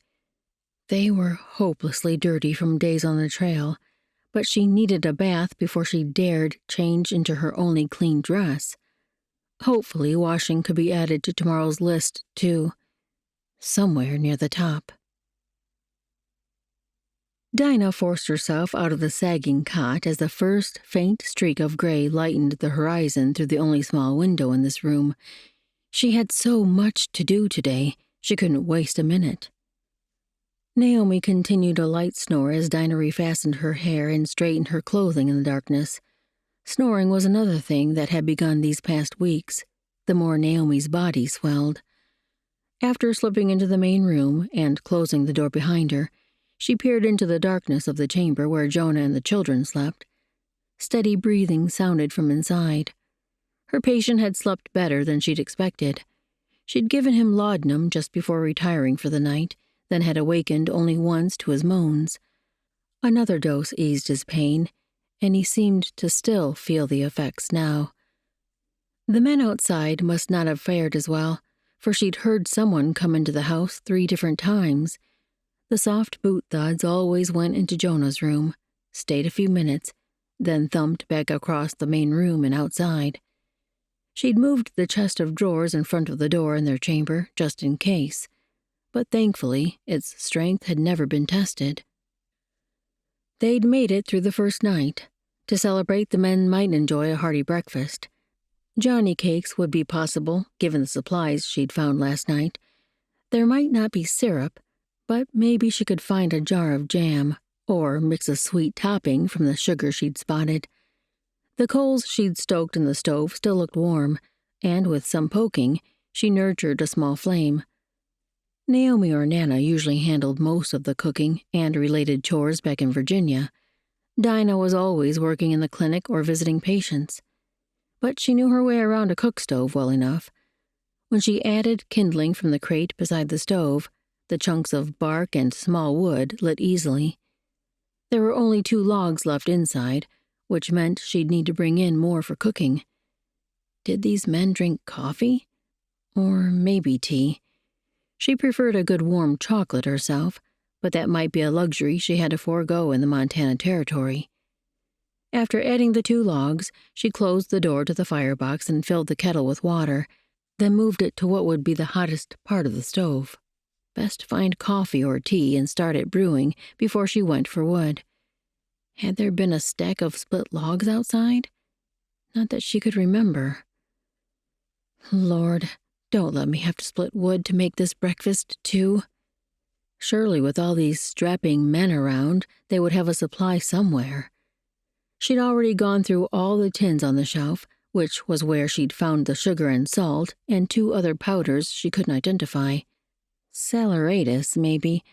They were hopelessly dirty from days on the trail, but she needed a bath before she dared change into her only clean dress. Hopefully, washing could be added to tomorrow's list, too. Somewhere near the top. Dinah forced herself out of the sagging cot as the first faint streak of gray lightened the horizon through the only small window in this room. She had so much to do today, she couldn't waste a minute. Naomi continued a light snore as Dinah refastened her hair and straightened her clothing in the darkness. Snoring was another thing that had begun these past weeks, the more Naomi's body swelled. After slipping into the main room and closing the door behind her, she peered into the darkness of the chamber where Jonah and the children slept. Steady breathing sounded from inside. Her patient had slept better than she'd expected. She'd given him laudanum just before retiring for the night, then had awakened only once to his moans. Another dose eased his pain, and he seemed to still feel the effects now. The men outside must not have fared as well, for she'd heard someone come into the house 3 different times. The soft boot thuds always went into Jonah's room, stayed a few minutes, then thumped back across the main room and outside. She'd moved the chest of drawers in front of the door in their chamber just in case, but thankfully its strength had never been tested. They'd made it through the first night. To celebrate, the men might enjoy a hearty breakfast. Johnny cakes would be possible, given the supplies she'd found last night. There might not be syrup, but maybe she could find a jar of jam, or mix a sweet topping from the sugar she'd spotted. The coals she'd stoked in the stove still looked warm, and with some poking, she nurtured a small flame. Naomi or Nana usually handled most of the cooking and related chores back in Virginia. Dinah was always working in the clinic or visiting patients. But she knew her way around a cook stove well enough. When she added kindling from the crate beside the stove, the chunks of bark and small wood lit easily. There were only 2 logs left inside, which meant she'd need to bring in more for cooking. Did these men drink coffee? Or maybe tea? She preferred a good warm chocolate herself, but that might be a luxury she had to forego in the Montana Territory. After adding the 2 logs, she closed the door to the firebox and filled the kettle with water, then moved it to what would be the hottest part of the stove. Best find coffee or tea and start it brewing before she went for wood. Had there been a stack of split logs outside? Not that she could remember. Lord, don't let me have to split wood to make this breakfast, too. Surely with all these strapping men around, they would have a supply somewhere. She'd already gone through all the tins on the shelf, which was where she'd found the sugar and salt and 2 other powders she couldn't identify. Saleratus, maybe,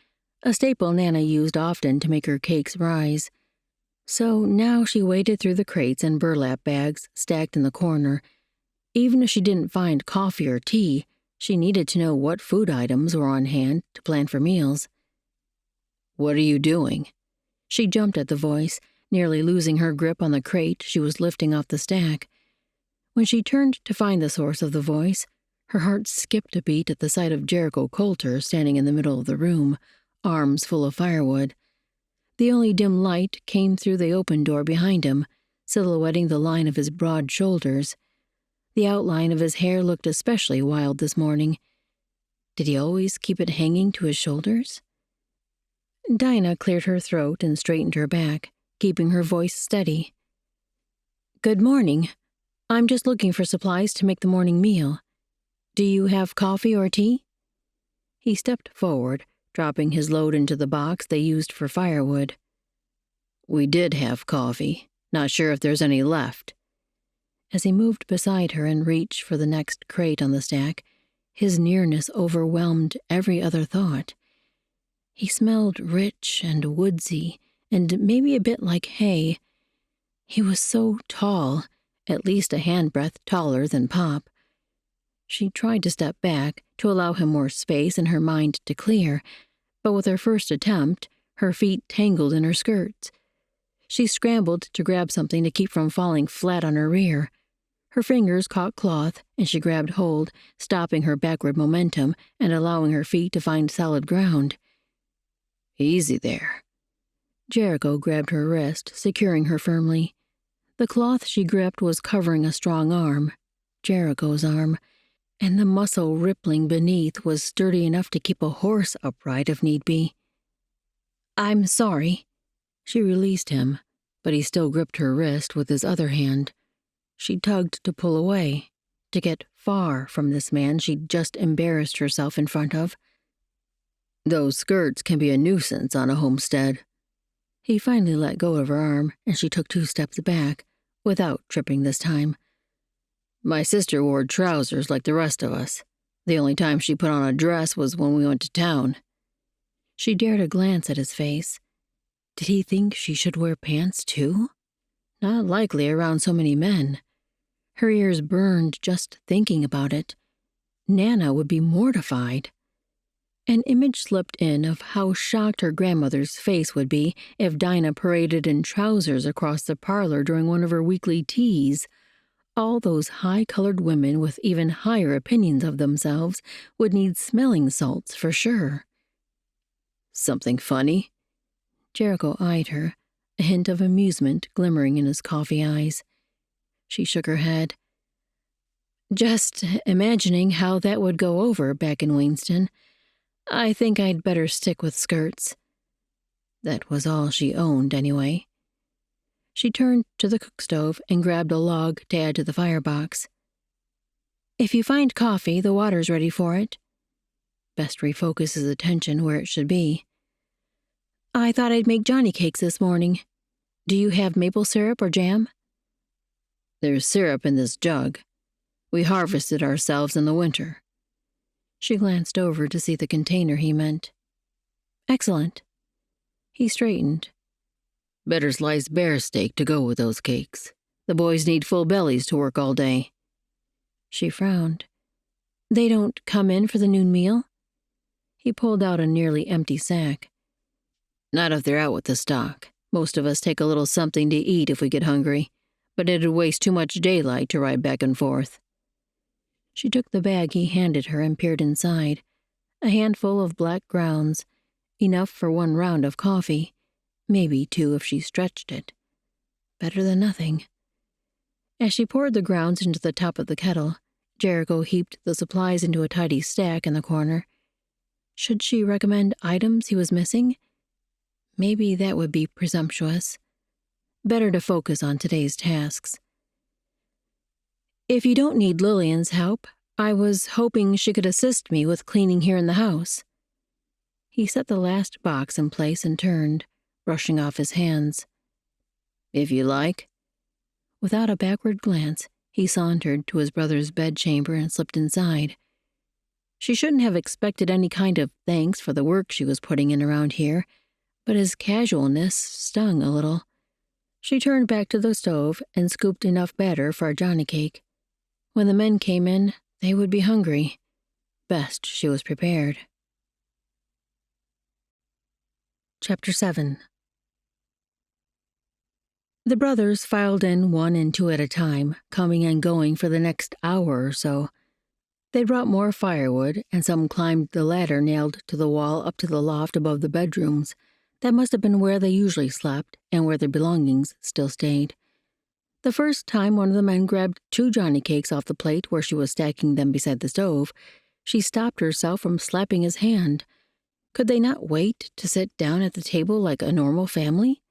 a staple Nana used often to make her cakes rise. So now she waded through the crates and burlap bags stacked in the corner. Even if she didn't find coffee or tea, she needed to know what food items were on hand to plan for meals. "What are you doing?" She jumped at the voice, nearly losing her grip on the crate she was lifting off the stack. When she turned to find the source of the voice, her heart skipped a beat at the sight of Jericho Coulter standing in the middle of the room, arms full of firewood. The only dim light came through the open door behind him, silhouetting the line of his broad shoulders. The outline of his hair looked especially wild this morning. Did he always keep it hanging to his shoulders? Dinah cleared her throat and straightened her back, keeping her voice steady. "Good morning. I'm just looking for supplies to make the morning meal. Do you have coffee or tea?" He stepped forward, dropping his load into the box they used for firewood. "We did have coffee. Not sure if there's any left." As he moved beside her and reached for the next crate on the stack, his nearness overwhelmed every other thought. He smelled rich and woodsy, and maybe a bit like hay. He was so tall, at least a handbreadth taller than Pop. She tried to step back to allow him more space and her mind to clear, but with her first attempt, her feet tangled in her skirts. She scrambled to grab something to keep from falling flat on her rear. Her fingers caught cloth, and she grabbed hold, stopping her backward momentum and allowing her feet to find solid ground. "Easy there." Jericho grabbed her wrist, securing her firmly. The cloth she gripped was covering a strong arm, Jericho's arm, and the muscle rippling beneath was sturdy enough to keep a horse upright if need be. "I'm sorry." She released him, but he still gripped her wrist with his other hand. She tugged to pull away, to get far from this man she'd just embarrassed herself in front of. "Those skirts can be a nuisance on a homestead." He finally let go of her arm, and she took 2 steps back, without tripping this time. "My sister wore trousers like the rest of us. The only time she put on a dress was when we went to town." She dared a glance at his face. Did he think she should wear pants too? Not likely around so many men. Her ears burned just thinking about it. Nana would be mortified. An image slipped in of how shocked her grandmother's face would be if Dinah paraded in trousers across the parlor during one of her weekly teas. All those high-colored women with even higher opinions of themselves would need smelling salts for sure. "Something funny?" Jericho eyed her, a hint of amusement glimmering in his coffee eyes. She shook her head. "Just imagining how that would go over back in Wayneston. I think I'd better stick with skirts." That was all she owned, anyway. She turned to the cook stove and grabbed a log to add to the firebox. "If you find coffee, the water's ready for it." Best refocus his attention where it should be. "I thought I'd make Johnny cakes this morning. Do you have maple syrup or jam?" "There's syrup in this jug. We harvested ourselves in the winter." She glanced over to see the container he meant. "Excellent." He straightened. "Better slice bear steak to go with those cakes. The boys need full bellies to work all day." She frowned. "They don't come in for the noon meal?" He pulled out a nearly empty sack. "Not if they're out with the stock. Most of us take a little something to eat if we get hungry, but it'd waste too much daylight to ride back and forth." She took the bag he handed her and peered inside. A handful of black grounds, enough for one round of coffee, maybe two if she stretched it. Better than nothing. As she poured the grounds into the top of the kettle, Jericho heaped the supplies into a tidy stack in the corner. Should she recommend items he was missing? Maybe that would be presumptuous. Better to focus on today's tasks. "If you don't need Lillian's help, I was hoping she could assist me with cleaning here in the house." He set the last box in place and turned, brushing off his hands. "If you like." Without a backward glance, he sauntered to his brother's bedchamber and slipped inside. She shouldn't have expected any kind of thanks for the work she was putting in around here, but his casualness stung a little. She turned back to the stove and scooped enough batter for a Johnny cake. When the men came in, they would be hungry. Best she was prepared. Chapter 7. The brothers filed in 1 and 2 at a time, coming and going for the next hour or so. They brought more firewood, and some climbed the ladder nailed to the wall up to the loft above the bedrooms. That must have been where they usually slept, and where their belongings still stayed. The first time one of the men grabbed 2 Johnny cakes off the plate where she was stacking them beside the stove, she stopped herself from slapping his hand. Could they not wait to sit down at the table like a normal family?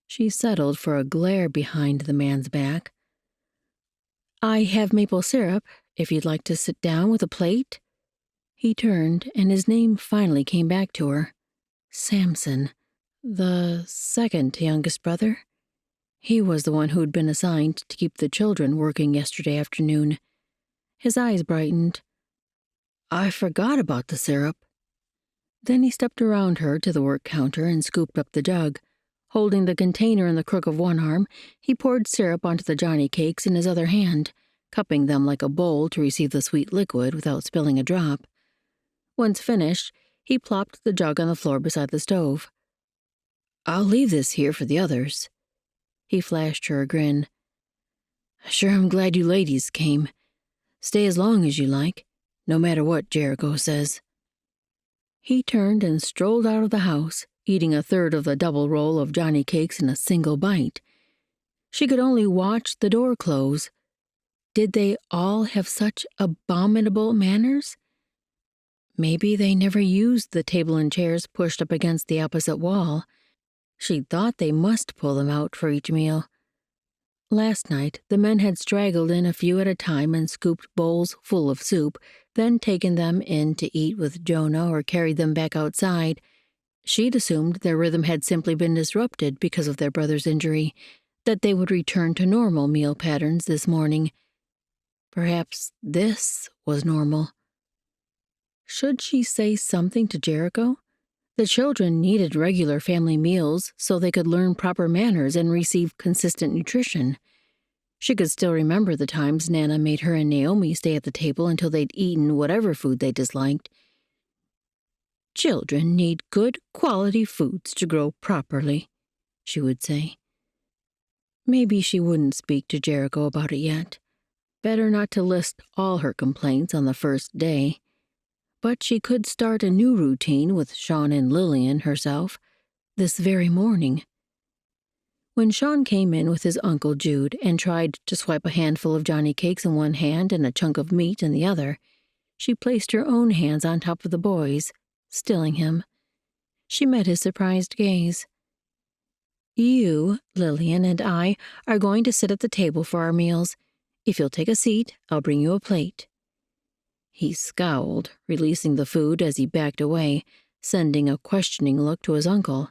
She settled for a glare behind the man's back. "I have maple syrup, if you'd like to sit down with a plate." He turned, and his name finally came back to her. Samson, the second youngest brother. He was the one who'd been assigned to keep the children working yesterday afternoon. His eyes brightened. "I forgot about the syrup." Then he stepped around her to the work counter and scooped up the jug. Holding the container in the crook of one arm, he poured syrup onto the Johnny cakes in his other hand, cupping them like a bowl to receive the sweet liquid without spilling a drop. Once finished, he plopped the jug on the floor beside the stove. "I'll leave this here for the others." He flashed her a grin. "Sure am glad you ladies came. Stay as long as you like, no matter what Jericho says." He turned and strolled out of the house, eating a third of the double roll of Johnny cakes in a single bite. She could only watch the door close. Did they all have such abominable manners? Maybe they never used the table and chairs pushed up against the opposite wall. She thought they must pull them out for each meal. Last night, the men had straggled in a few at a time and scooped bowls full of soup, then taken them in to eat with Jonah or carried them back outside. She'd assumed their rhythm had simply been disrupted because of their brother's injury, that they would return to normal meal patterns this morning. Perhaps this was normal. Should she say something to Jericho? The children needed regular family meals so they could learn proper manners and receive consistent nutrition. She could still remember the times Nana made her and Naomi stay at the table until they'd eaten whatever food they disliked. Children need good quality foods to grow properly, she would say. Maybe she wouldn't speak to Jericho about it yet. Better not to list all her complaints on the first day. But she could start a new routine with Sean and Lillian herself this very morning. When Sean came in with his Uncle Jude and tried to swipe a handful of Johnny cakes in one hand and a chunk of meat in the other, she placed her own hands on top of the boy's, stilling him. She met his surprised gaze. You, Lillian, and I are going to sit at the table for our meals. If you'll take a seat, I'll bring you a plate. He scowled, releasing the food as he backed away, sending a questioning look to his uncle.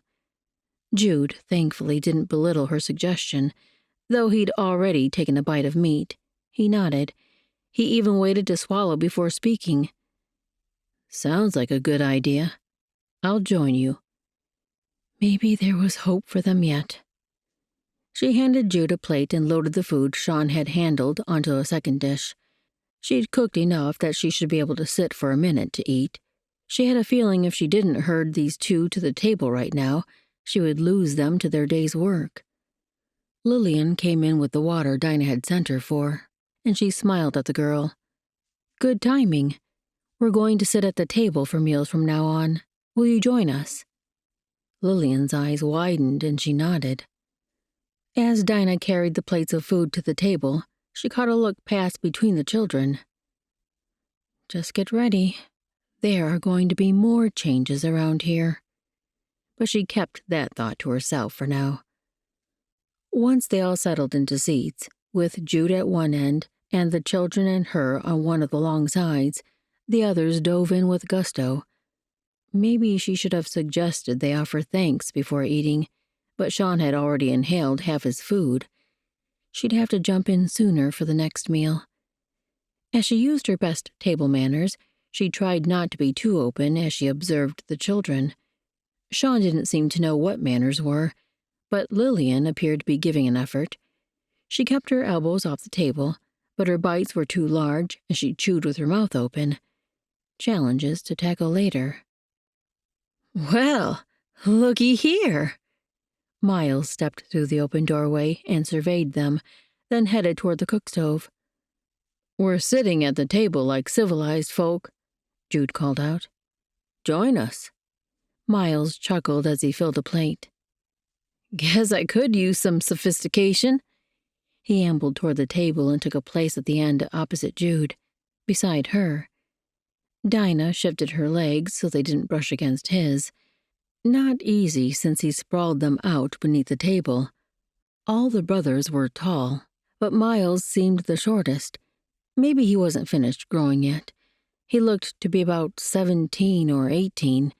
Jude, thankfully, didn't belittle her suggestion. Though he'd already taken a bite of meat, he nodded. He even waited to swallow before speaking. Sounds like a good idea. I'll join you. Maybe there was hope for them yet. She handed Jude a plate and loaded the food Sean had handled onto a second dish. She'd cooked enough that she should be able to sit for a minute to eat. She had a feeling if she didn't herd these two to the table right now, she would lose them to their day's work. Lillian came in with the water Dinah had sent her for, and she smiled at the girl. Good timing. We're going to sit at the table for meals from now on. Will you join us? Lillian's eyes widened and she nodded. As Dinah carried the plates of food to the table, she caught a look pass between the children. Just get ready. There are going to be more changes around here. But she kept that thought to herself for now. Once they all settled into seats, with Jude at one end and the children and her on one of the long sides, the others dove in with gusto. Maybe she should have suggested they offer thanks before eating, but Sean had already inhaled half his food. She'd have to jump in sooner for the next meal. As she used her best table manners, she tried not to be too open as she observed the children. Sean didn't seem to know what manners were, but Lillian appeared to be giving an effort. She kept her elbows off the table, but her bites were too large and she chewed with her mouth open. Challenges to tackle later. Well, looky here. Miles stepped through the open doorway and surveyed them, then headed toward the cook stove. We're sitting at the table like civilized folk, Jude called out. Join us. Miles chuckled as he filled a plate. Guess I could use some sophistication. He ambled toward the table and took a place at the end opposite Jude, beside her. Dinah shifted her legs so they didn't brush against his. Not easy since he sprawled them out beneath the table. All the brothers were tall, but Miles seemed the shortest. Maybe he wasn't finished growing yet. He looked to be about 17 or 18.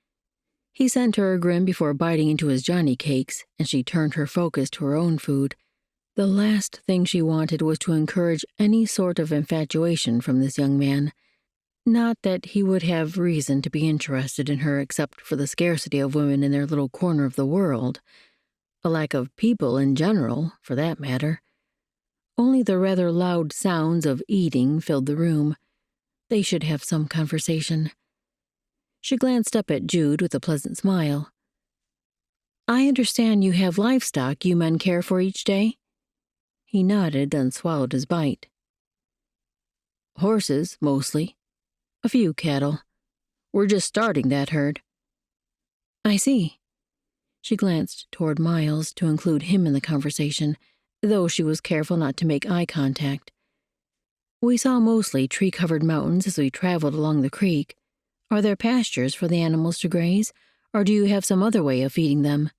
He sent her a grin before biting into his Johnny cakes, and she turned her focus to her own food. The last thing she wanted was to encourage any sort of infatuation from this young man. Not that he would have reason to be interested in her except for the scarcity of women in their little corner of the world. A lack of people in general, for that matter. Only the rather loud sounds of eating filled the room. They should have some conversation. She glanced up at Jude with a pleasant smile. I understand you have livestock you men care for each day? He nodded, then swallowed his bite. Horses, mostly. A few cattle. We're just starting that herd. I see. She glanced toward Miles to include him in the conversation, though she was careful not to make eye contact. We saw mostly tree-covered mountains as we traveled along the creek. Are there pastures for the animals to graze, or do you have some other way of feeding them?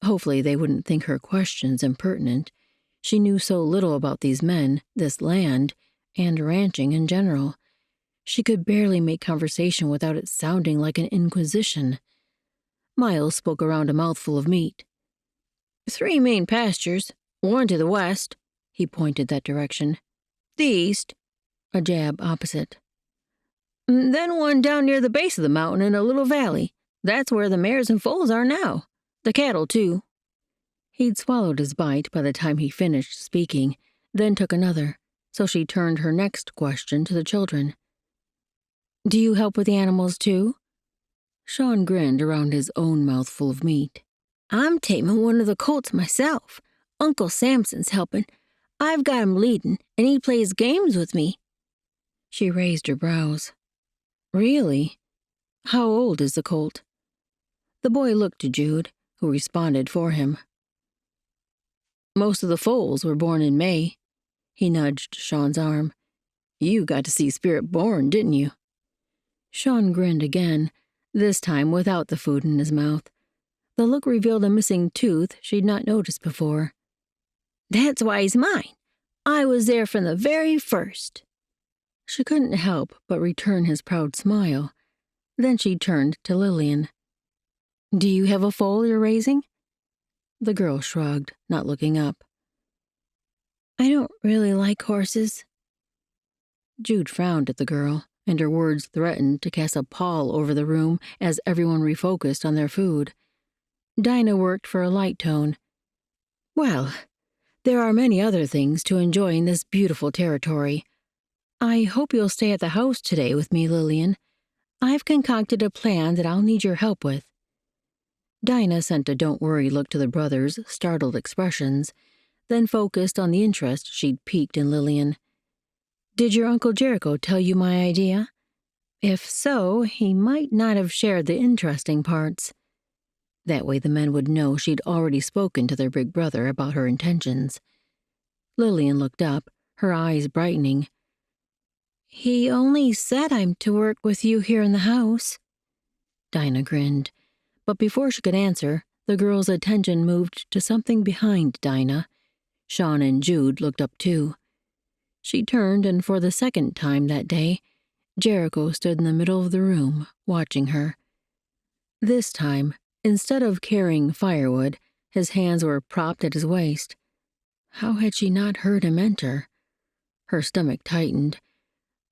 Hopefully they wouldn't think her questions impertinent. She knew so little about these men, this land, and ranching in general. She could barely make conversation without it sounding like an inquisition. Miles spoke around a mouthful of meat. 3 main pastures, one to the west, he pointed that direction. The east, a jab opposite. Then one down near the base of the mountain in a little valley. That's where the mares and foals are now. The cattle, too. He'd swallowed his bite by the time he finished speaking, then took another, so she turned her next question to the children. Do you help with the animals, too? Sean grinned around his own mouthful of meat. I'm taming one of the colts myself. Uncle Samson's helping. I've got him leading, and he plays games with me. She raised her brows. Really? How old is the colt? The boy looked to Jude, who responded for him. Most of the foals were born in May. He nudged Sean's arm. You got to see Spirit born, didn't you? Sean grinned again, this time without the food in his mouth. The look revealed a missing tooth she'd not noticed before. That's why he's mine. I was there from the very first. She couldn't help but return his proud smile. Then she turned to Lillian. Do you have a foal you're raising? The girl shrugged, not looking up. I don't really like horses. Jude frowned at the girl, and her words threatened to cast a pall over the room as everyone refocused on their food. Dinah worked for a light tone. Well, there are many other things to enjoy in this beautiful territory. I hope you'll stay at the house today with me, Lillian. I've concocted a plan that I'll need your help with. Dinah sent a don't worry look to the brothers' startled expressions, then focused on the interest she'd piqued in Lillian. Did your Uncle Jericho tell you my idea? If so, he might not have shared the interesting parts. That way the men would know she'd already spoken to their big brother about her intentions. Lillian looked up, her eyes brightening. He only said I'm to work with you here in the house. Dinah grinned, but before she could answer, the girl's attention moved to something behind Dinah. Sean and Jude looked up too. She turned, and for the second time that day, Jericho stood in the middle of the room, watching her. This time, instead of carrying firewood, his hands were propped at his waist. How had she not heard him enter? Her stomach tightened.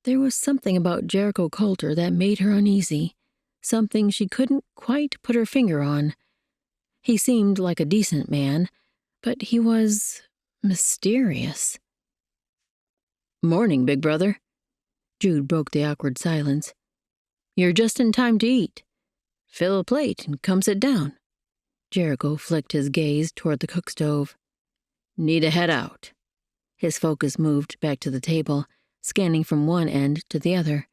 There was something about Jericho Coulter that made her uneasy, something she couldn't quite put her finger on. He seemed like a decent man, but he was mysterious. Morning, big brother. Jude broke the awkward silence. You're just in time to eat. Fill a plate and come sit down. Jericho flicked his gaze toward the cook stove. Need to head out. His focus moved back to the table, scanning from one end to the other.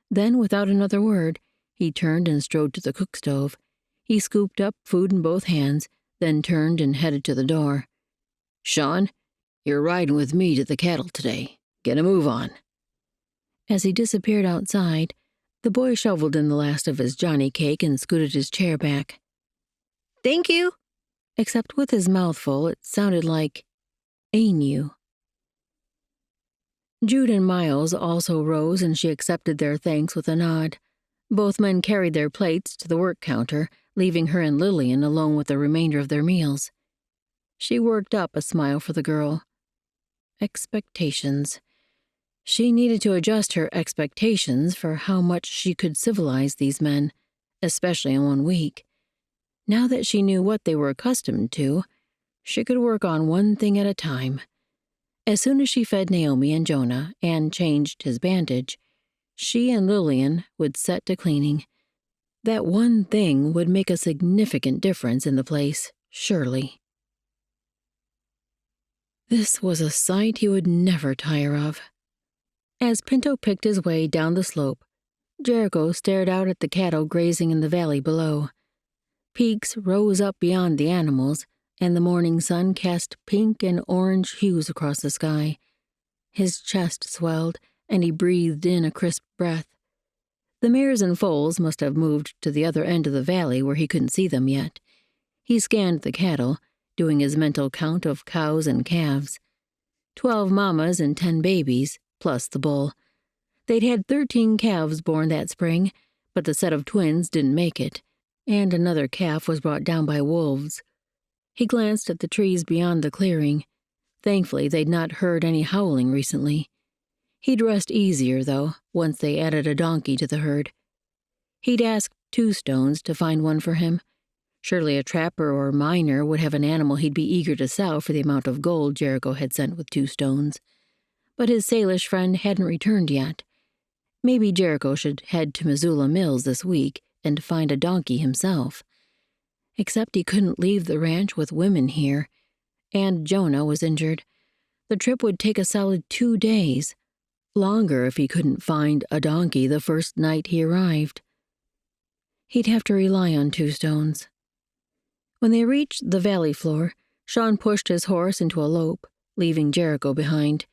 Then, without another word, he turned and strode to the cook stove. He scooped up food in both hands, then turned and headed to the door. Sean, you're riding with me to the cattle today. Get a move on. As he disappeared outside, the boy shoveled in the last of his Johnny cake and scooted his chair back. Thank you. Except with his mouth full, it sounded like "ain't you." Jude and Miles also rose, and she accepted their thanks with a nod. Both men carried their plates to the work counter, leaving her and Lillian alone with the remainder of their meals. She worked up a smile for the girl. Expectations. She needed to adjust her expectations for how much she could civilize these men, especially in 1 week. Now that she knew what they were accustomed to, she could work on one thing at a time. As soon as she fed Naomi and Jonah and changed his bandage, she and Lillian would set to cleaning. That one thing would make a significant difference in the place, surely. This was a sight he would never tire of. As Pinto picked his way down the slope, Jericho stared out at the cattle grazing in the valley below. Peaks rose up beyond the animals, and the morning sun cast pink and orange hues across the sky. His chest swelled, and he breathed in a crisp breath. The mares and foals must have moved to the other end of the valley where he couldn't see them yet. He scanned the cattle, doing his mental count of cows and calves. 12 mamas and 10 babies, plus the bull. They'd had 13 calves born that spring, but the set of twins didn't make it, and another calf was brought down by wolves. He glanced at the trees beyond the clearing. Thankfully, they'd not heard any howling recently. He'd rest easier, though, once they added a donkey to the herd. He'd asked Two Stones to find one for him. Surely a trapper or miner would have an animal he'd be eager to sell for the amount of gold Jericho had sent with 2 stones. But his Salish friend hadn't returned yet. Maybe Jericho should head to Missoula Mills this week and find a donkey himself. Except he couldn't leave the ranch with women here, and Jonah was injured. The trip would take a solid 2 days, longer if he couldn't find a donkey the first night he arrived. He'd have to rely on Two Stones. When they reached the valley floor, Sean pushed his horse into a lope, leaving Jericho behind.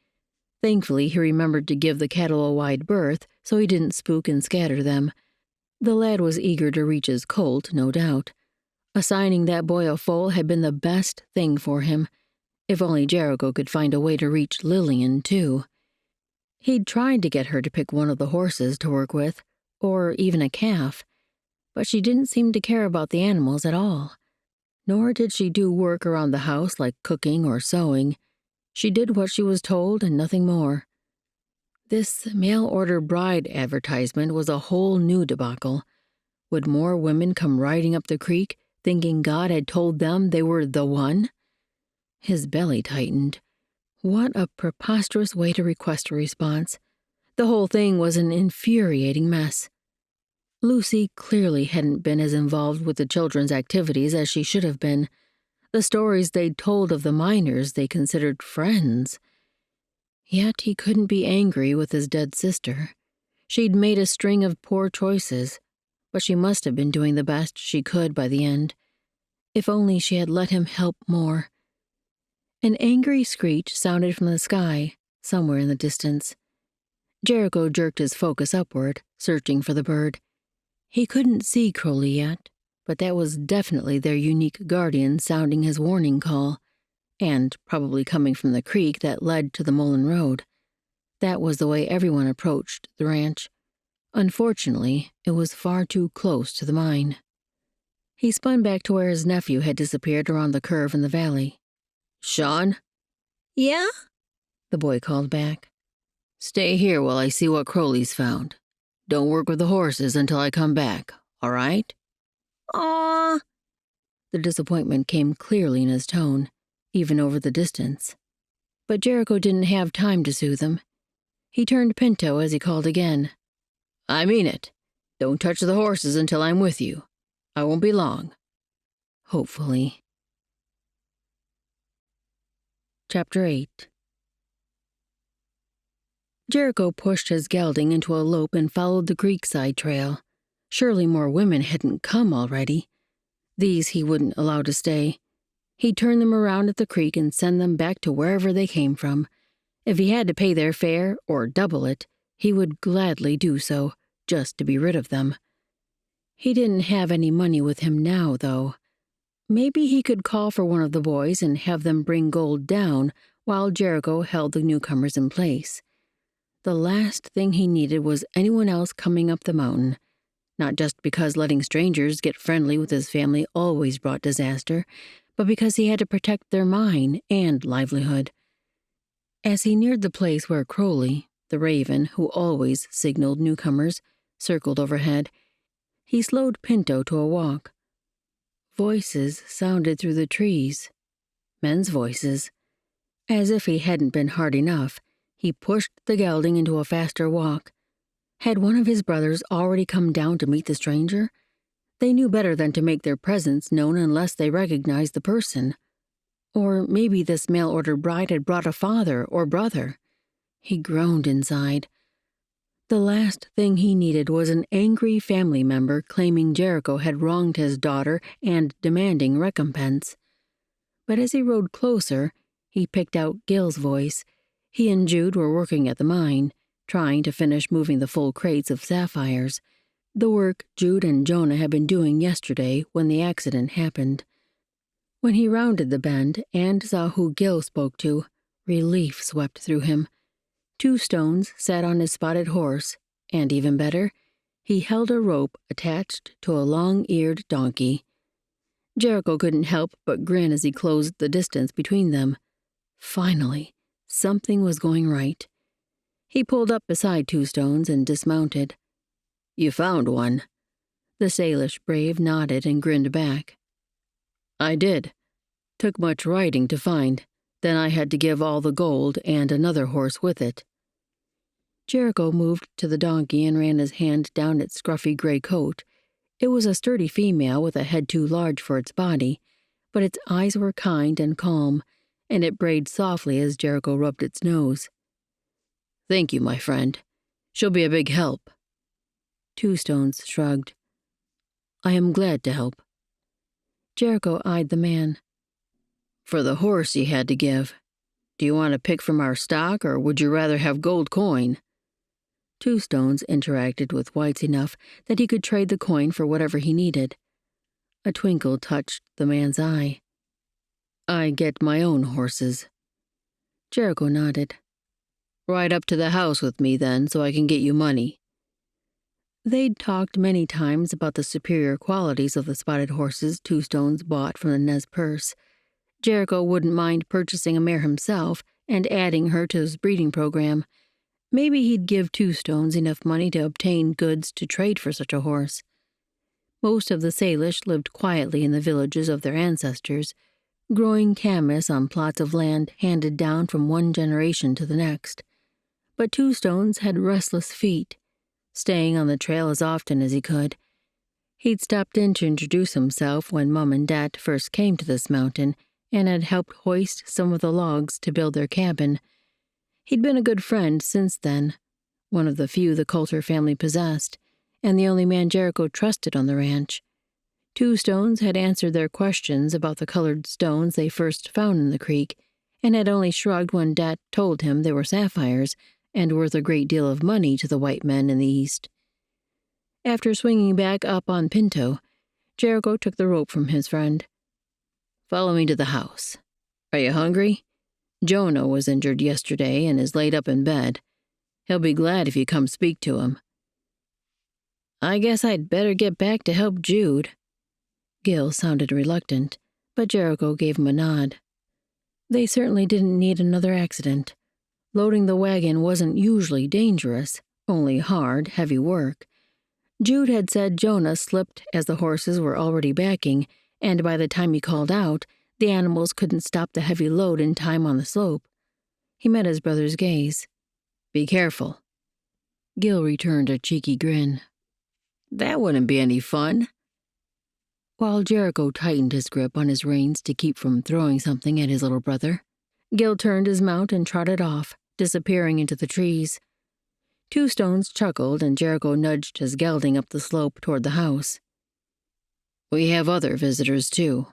Thankfully, he remembered to give the cattle a wide berth so he didn't spook and scatter them. The lad was eager to reach his colt, no doubt. Assigning that boy a foal had been the best thing for him. If only Jericho could find a way to reach Lillian, too. He'd tried to get her to pick one of the horses to work with, or even a calf, but she didn't seem to care about the animals at all. Nor did she do work around the house like cooking or sewing. She did what she was told and nothing more. This mail-order bride advertisement was a whole new debacle. Would more women come riding up the creek, thinking God had told them they were the one? His belly tightened. What a preposterous way to request a response. The whole thing was an infuriating mess. Lucy clearly hadn't been as involved with the children's activities as she should have been. The stories they'd told of the miners they considered friends. Yet he couldn't be angry with his dead sister. She'd made a string of poor choices, but she must have been doing the best she could by the end. If only she had let him help more. An angry screech sounded from the sky, somewhere in the distance. Jericho jerked his focus upward, searching for the bird. He couldn't see Crowley yet, but that was definitely their unique guardian sounding his warning call, and probably coming from the creek that led to the Mullen Road. That was the way everyone approached the ranch. Unfortunately, it was far too close to the mine. He spun back to where his nephew had disappeared around the curve in the valley. "Sean?" "Yeah?" the boy called back. "Stay here while I see what Crowley's found. Don't work with the horses until I come back, all right?" "Aw." The disappointment came clearly in his tone, even over the distance. But Jericho didn't have time to soothe him. He turned Pinto as he called again. "I mean it. Don't touch the horses until I'm with you. I won't be long." Hopefully. Chapter 8. Jericho pushed his gelding into a lope and followed the creekside trail. Surely more women hadn't come already. These he wouldn't allow to stay. He'd turn them around at the creek and send them back to wherever they came from. If he had to pay their fare, or double it, he would gladly do so, just to be rid of them. He didn't have any money with him now, though. Maybe he could call for one of the boys and have them bring gold down while Jericho held the newcomers in place. The last thing he needed was anyone else coming up the mountain, not just because letting strangers get friendly with his family always brought disaster, but because he had to protect their mine and livelihood. As he neared the place where Crowley, the raven who always signaled newcomers, circled overhead, he slowed Pinto to a walk. Voices sounded through the trees. Men's voices. As if he hadn't been hard enough, he pushed the gelding into a faster walk. Had one of his brothers already come down to meet the stranger? They knew better than to make their presence known unless they recognized the person. Or maybe this mail-order bride had brought a father or brother. He groaned inside. The last thing he needed was an angry family member claiming Jericho had wronged his daughter and demanding recompense. But as he rode closer, he picked out Gil's voice. He and Jude were working at the mine, trying to finish moving the full crates of sapphires, the work Jude and Jonah had been doing yesterday when the accident happened. When he rounded the bend and saw who Gil spoke to, relief swept through him. Two Stones sat on his spotted horse, and even better, he held a rope attached to a long-eared donkey. Jericho couldn't help but grin as he closed the distance between them. Finally, something was going right. He pulled up beside Two Stones and dismounted. "You found one." The Salish brave nodded and grinned back. "I did. Took much riding to find. Then I had to give all the gold and another horse with it." Jericho moved to the donkey and ran his hand down its scruffy gray coat. It was a sturdy female with a head too large for its body, but its eyes were kind and calm, and it brayed softly as Jericho rubbed its nose. "Thank you, my friend. She'll be a big help." Two Stones shrugged. "I am glad to help." Jericho eyed the man. "For the horse you had to give, do you want to pick from our stock, or would you rather have gold coin?" Two Stones interacted with whites enough that he could trade the coin for whatever he needed. A twinkle touched the man's eye. "I get my own horses." Jericho nodded. "Ride up to the house with me, then, so I can get you money." They'd talked many times about the superior qualities of the spotted horses Two Stones bought from the Nez purse. Jericho wouldn't mind purchasing a mare himself and adding her to his breeding program. Maybe he'd give Two Stones enough money to obtain goods to trade for such a horse. Most of the Salish lived quietly in the villages of their ancestors, growing camas on plots of land handed down from one generation to the next. But Two Stones had restless feet, staying on the trail as often as he could. He'd stopped in to introduce himself when Mom and Dad first came to this mountain and had helped hoist some of the logs to build their cabin. He'd been a good friend since then, one of the few the Coulter family possessed, and the only man Jericho trusted on the ranch. Two Stones had answered their questions about the colored stones they first found in the creek, and had only shrugged when Dad told him they were sapphires and worth a great deal of money to the white men in the East. After swinging back up on Pinto, Jericho took the rope from his friend. "Follow me to the house. Are you hungry? Jonah was injured yesterday and is laid up in bed. He'll be glad if you come speak to him." "I guess I'd better get back to help Jude." Gil sounded reluctant, but Jericho gave him a nod. They certainly didn't need another accident. Loading the wagon wasn't usually dangerous, only hard, heavy work. Jude had said Jonah slipped as the horses were already backing, and by the time he called out, the animals couldn't stop the heavy load in time on the slope. He met his brother's gaze. "Be careful." Gil returned a cheeky grin. "That wouldn't be any fun." While Jericho tightened his grip on his reins to keep from throwing something at his little brother, Gil turned his mount and trotted off, disappearing into the trees. Two Stones chuckled, and Jericho nudged his gelding up the slope toward the house. "We have other visitors, too."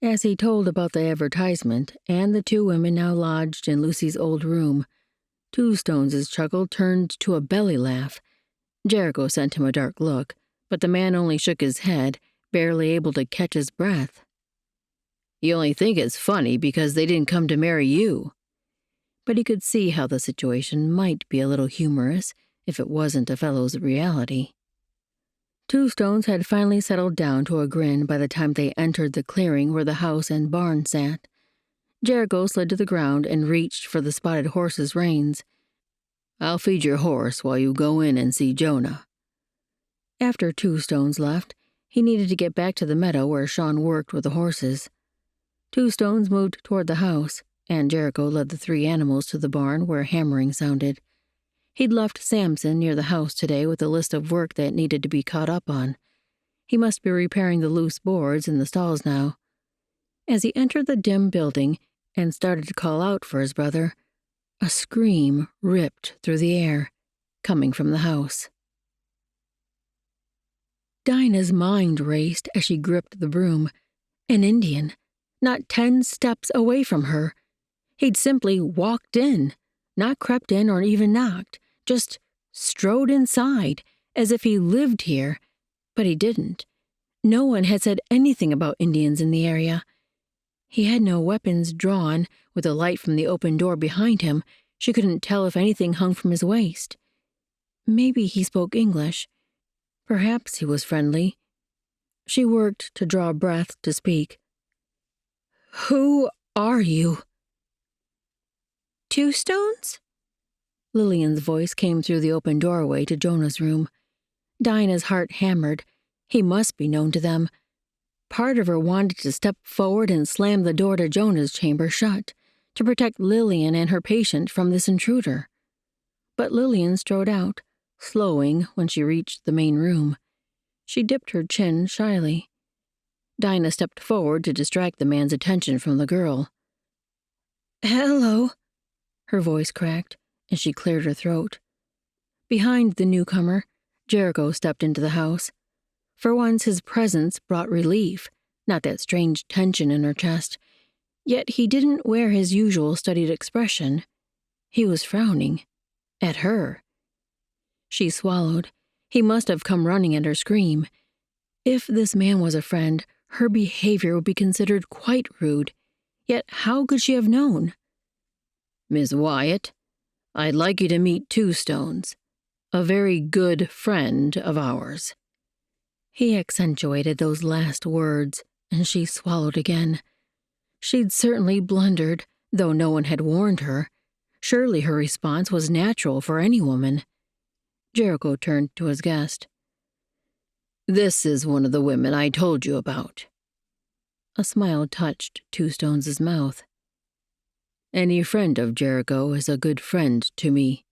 As he told about the advertisement and the two women now lodged in Lucy's old room, Two Stones' chuckle turned to a belly laugh. Jericho sent him a dark look, but the man only shook his head, barely able to catch his breath. "You only think it's funny because they didn't come to marry you." But he could see how the situation might be a little humorous if it wasn't a fellow's reality. Two Stones had finally settled down to a grin by the time they entered the clearing where the house and barn sat. Jericho slid to the ground and reached for the spotted horse's reins. "I'll feed your horse while you go in and see Jonah." After Two Stones left, he needed to get back to the meadow where Sean worked with the horses. Two Stones moved toward the house, and Jericho led the three animals to the barn where hammering sounded. He'd left Samson near the house today with a list of work that needed to be caught up on. He must be repairing the loose boards in the stalls now. As he entered the dim building and started to call out for his brother, a scream ripped through the air, coming from the house. Dinah's mind raced as she gripped the broom. An Indian, not 10 steps away from her. He'd simply walked in, not crept in or even knocked, just strode inside, as if he lived here. But he didn't. No one had said anything about Indians in the area. He had no weapons drawn. With the light from the open door behind him, she couldn't tell if anything hung from his waist. Maybe he spoke English. Perhaps he was friendly. She worked to draw breath to speak. "Who are you?" Two Stones? Lillian's voice came through the open doorway to Jonah's room. Dinah's heart hammered. He must be known to them. Part of her wanted to step forward and slam the door to Jonah's chamber shut, to protect Lillian and her patient from this intruder. But Lillian strode out, slowing when she reached the main room. She dipped her chin shyly. Dinah stepped forward to distract the man's attention from the girl. Hello. Her voice cracked, and she cleared her throat. Behind the newcomer, Jericho stepped into the house. For once, his presence brought relief, not that strange tension in her chest. Yet he didn't wear his usual studied expression. He was frowning. At her. She swallowed. He must have come running at her scream. If this man was a friend, her behavior would be considered quite rude. Yet how could she have known? "Miss Wyatt, I'd like you to meet Two Stones, a very good friend of ours." He accentuated those last words, and she swallowed again. She'd certainly blundered, though no one had warned her. Surely her response was natural for any woman. Jericho turned to his guest. "This is one of the women I told you about." A smile touched Two Stones' mouth. "Any friend of Jericho is a good friend to me."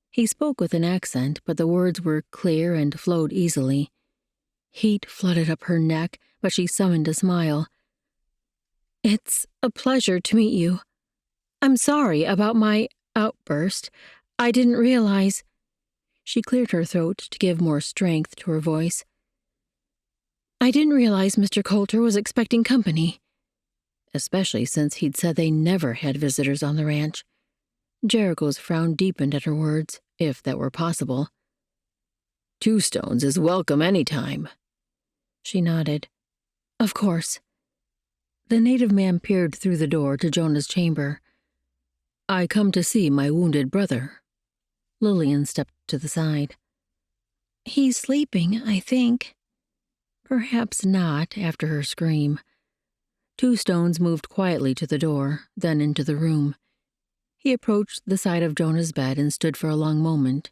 He spoke with an accent, but the words were clear and flowed easily. Heat flooded up her neck, but she summoned a smile. "It's a pleasure to meet you. I'm sorry about my outburst. I didn't realize—" She cleared her throat to give more strength to her voice. "I didn't realize Mr. Coulter was expecting company," especially since he'd said they never had visitors on the ranch. Jericho's frown deepened at her words, if that were possible. "Two Stones is welcome any time." She nodded. "Of course." The native man peered through the door to Jonah's chamber. "I come to see my wounded brother." Lillian stepped to the side. "He's sleeping, I think." Perhaps not, after her scream. Two Stones moved quietly to the door, then into the room. He approached the side of Jonah's bed and stood for a long moment.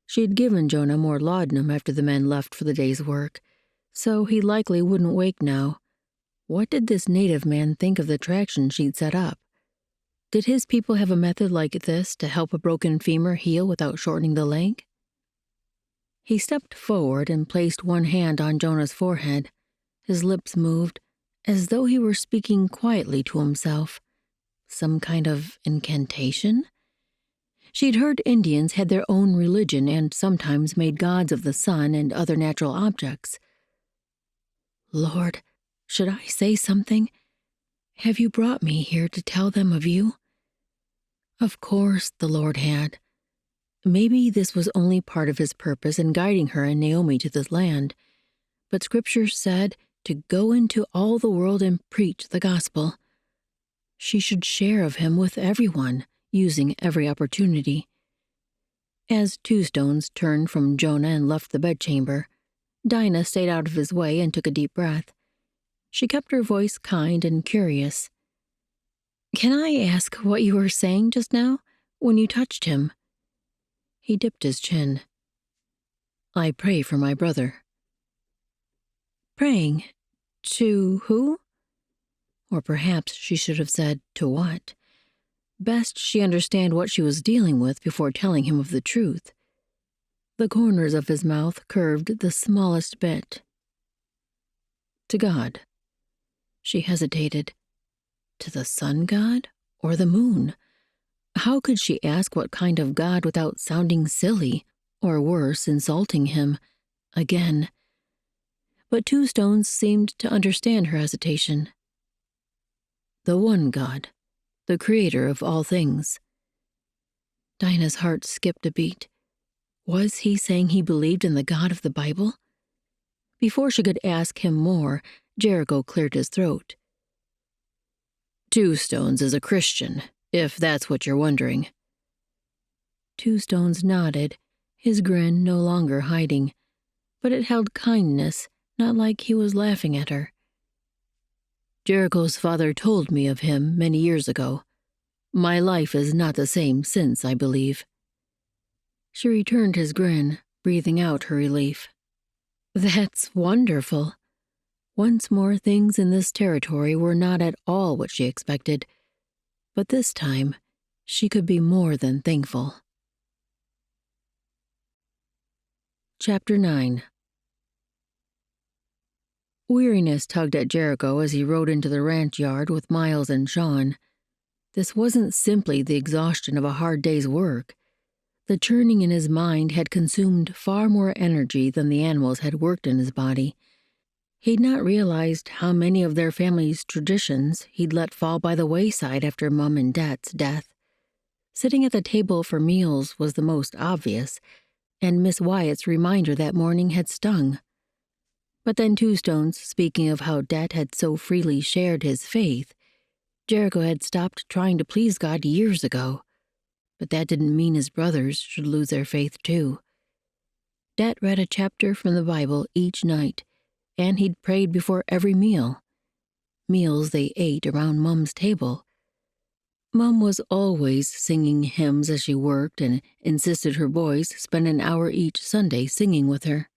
She had given Jonah more laudanum after the men left for the day's work, so he likely wouldn't wake now. What did this native man think of the traction she'd set up? Did his people have a method like this to help a broken femur heal without shortening the leg? He stepped forward and placed one hand on Jonah's forehead. His lips moved, as though he were speaking quietly to himself. Some kind of incantation? She'd heard Indians had their own religion and sometimes made gods of the sun and other natural objects. "Lord, should I say something? Have you brought me here to tell them of you?" Of course the Lord had. Maybe this was only part of his purpose in guiding her and Naomi to this land, but Scripture said to go into all the world and preach the gospel. She should share of him with everyone, using every opportunity. As Two Stones turned from Jonah and left the bedchamber, Dinah stayed out of his way and took a deep breath. She kept her voice kind and curious. "Can I ask what you were saying just now, when you touched him?" He dipped his chin. "I pray for my brother." "Praying? To who?" Or perhaps she should have said, to what? Best she understand what she was dealing with before telling him of the truth. The corners of his mouth curved the smallest bit. "To God." She hesitated. To the sun god or the moon? How could she ask what kind of god without sounding silly, or worse, insulting him? Again. But Two Stones seemed to understand her hesitation. "The one God, the creator of all things." Dinah's heart skipped a beat. Was he saying he believed in the God of the Bible? Before she could ask him more, Jericho cleared his throat. "Two Stones is a Christian, if that's what you're wondering." Two Stones nodded, his grin no longer hiding, but it held kindness, not like he was laughing at her. "Jericho's father told me of him many years ago. My life is not the same since, I believe." She returned his grin, breathing out her relief. "That's wonderful." Once more, things in this territory were not at all what she expected, but this time she could be more than thankful. Chapter 9. Weariness tugged at Jericho as he rode into the ranch yard with Miles and Sean. This wasn't simply the exhaustion of a hard day's work. The churning in his mind had consumed far more energy than the animals had worked in his body. He'd not realized how many of their family's traditions he'd let fall by the wayside after Mum and Dad's death. Sitting at the table for meals was the most obvious, and Miss Wyatt's reminder that morning had stung. But then Two-Stone's speaking of how Dad had so freely shared his faith. Jericho had stopped trying to please God years ago, but that didn't mean his brothers should lose their faith too. Dad read a chapter from the Bible each night, and he'd prayed before every meal. Meals they ate around Mum's table. Mum was always singing hymns as she worked and insisted her boys spend an hour each Sunday singing with her.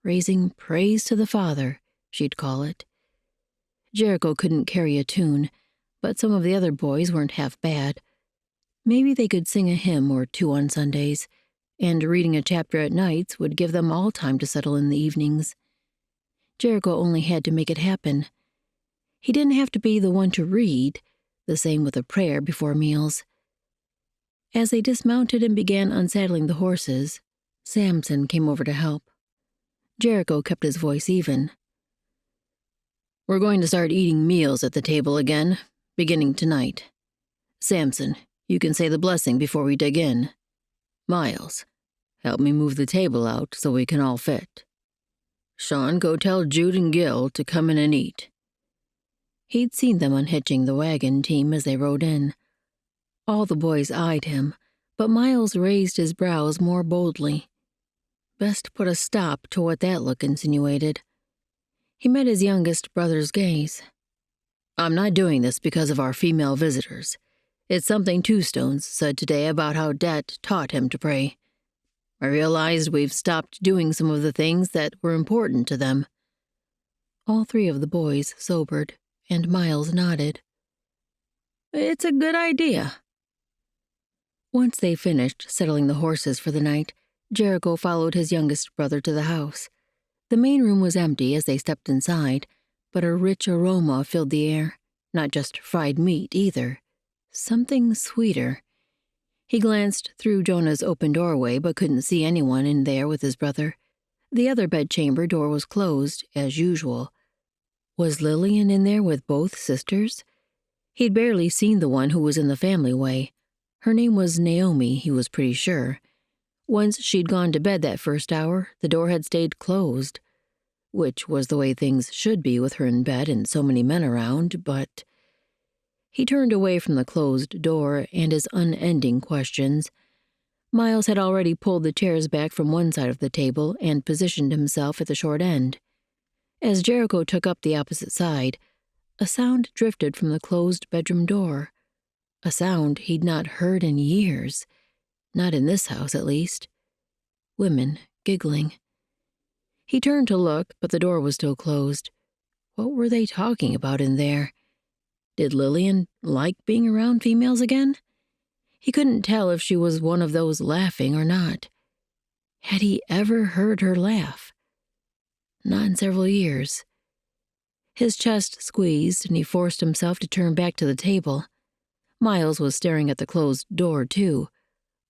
Raising praise to the Father, she'd call it. Jericho couldn't carry a tune, but some of the other boys weren't half bad. Maybe they could sing a hymn or two on Sundays, and reading a chapter at nights would give them all time to settle in the evenings. Jericho only had to make it happen. He didn't have to be the one to read, the same with a prayer before meals. As they dismounted and began unsaddling the horses, Samson came over to help. Jericho kept his voice even. "We're going to start eating meals at the table again, beginning tonight. Samson, you can say the blessing before we dig in. Miles, help me move the table out so we can all fit. Sean, go tell Jude and Gil to come in and eat." He'd seen them unhitching the wagon team as they rode in. All the boys eyed him, but Miles raised his brows more boldly. Best put a stop to what that look insinuated. He met his youngest brother's gaze. "I'm not doing this because of our female visitors. It's something Two-Stones said today about how Dad taught him to pray. I realized we've stopped doing some of the things that were important to them." All three of the boys sobered, and Miles nodded. "It's a good idea." Once they finished settling the horses for the night, Jericho followed his youngest brother to the house. The main room was empty as they stepped inside, but a rich aroma filled the air. Not just fried meat, either. Something sweeter. He glanced through Jonah's open doorway but couldn't see anyone in there with his brother. The other bedchamber door was closed, as usual. Was Lillian in there with both sisters? He'd barely seen the one who was in the family way. Her name was Naomi, he was pretty sure. Once she'd gone to bed that first hour, the door had stayed closed, which was the way things should be with her in bed and so many men around, but... He turned away from the closed door and his unending questions. Miles had already pulled the chairs back from one side of the table and positioned himself at the short end. As Jericho took up the opposite side, a sound drifted from the closed bedroom door. A sound he'd not heard in years. Not in this house, at least. Women giggling. He turned to look, but the door was still closed. What were they talking about in there? Did Lillian like being around females again? He couldn't tell if she was one of those laughing or not. Had he ever heard her laugh? Not in several years. His chest squeezed, and he forced himself to turn back to the table. Miles was staring at the closed door, too,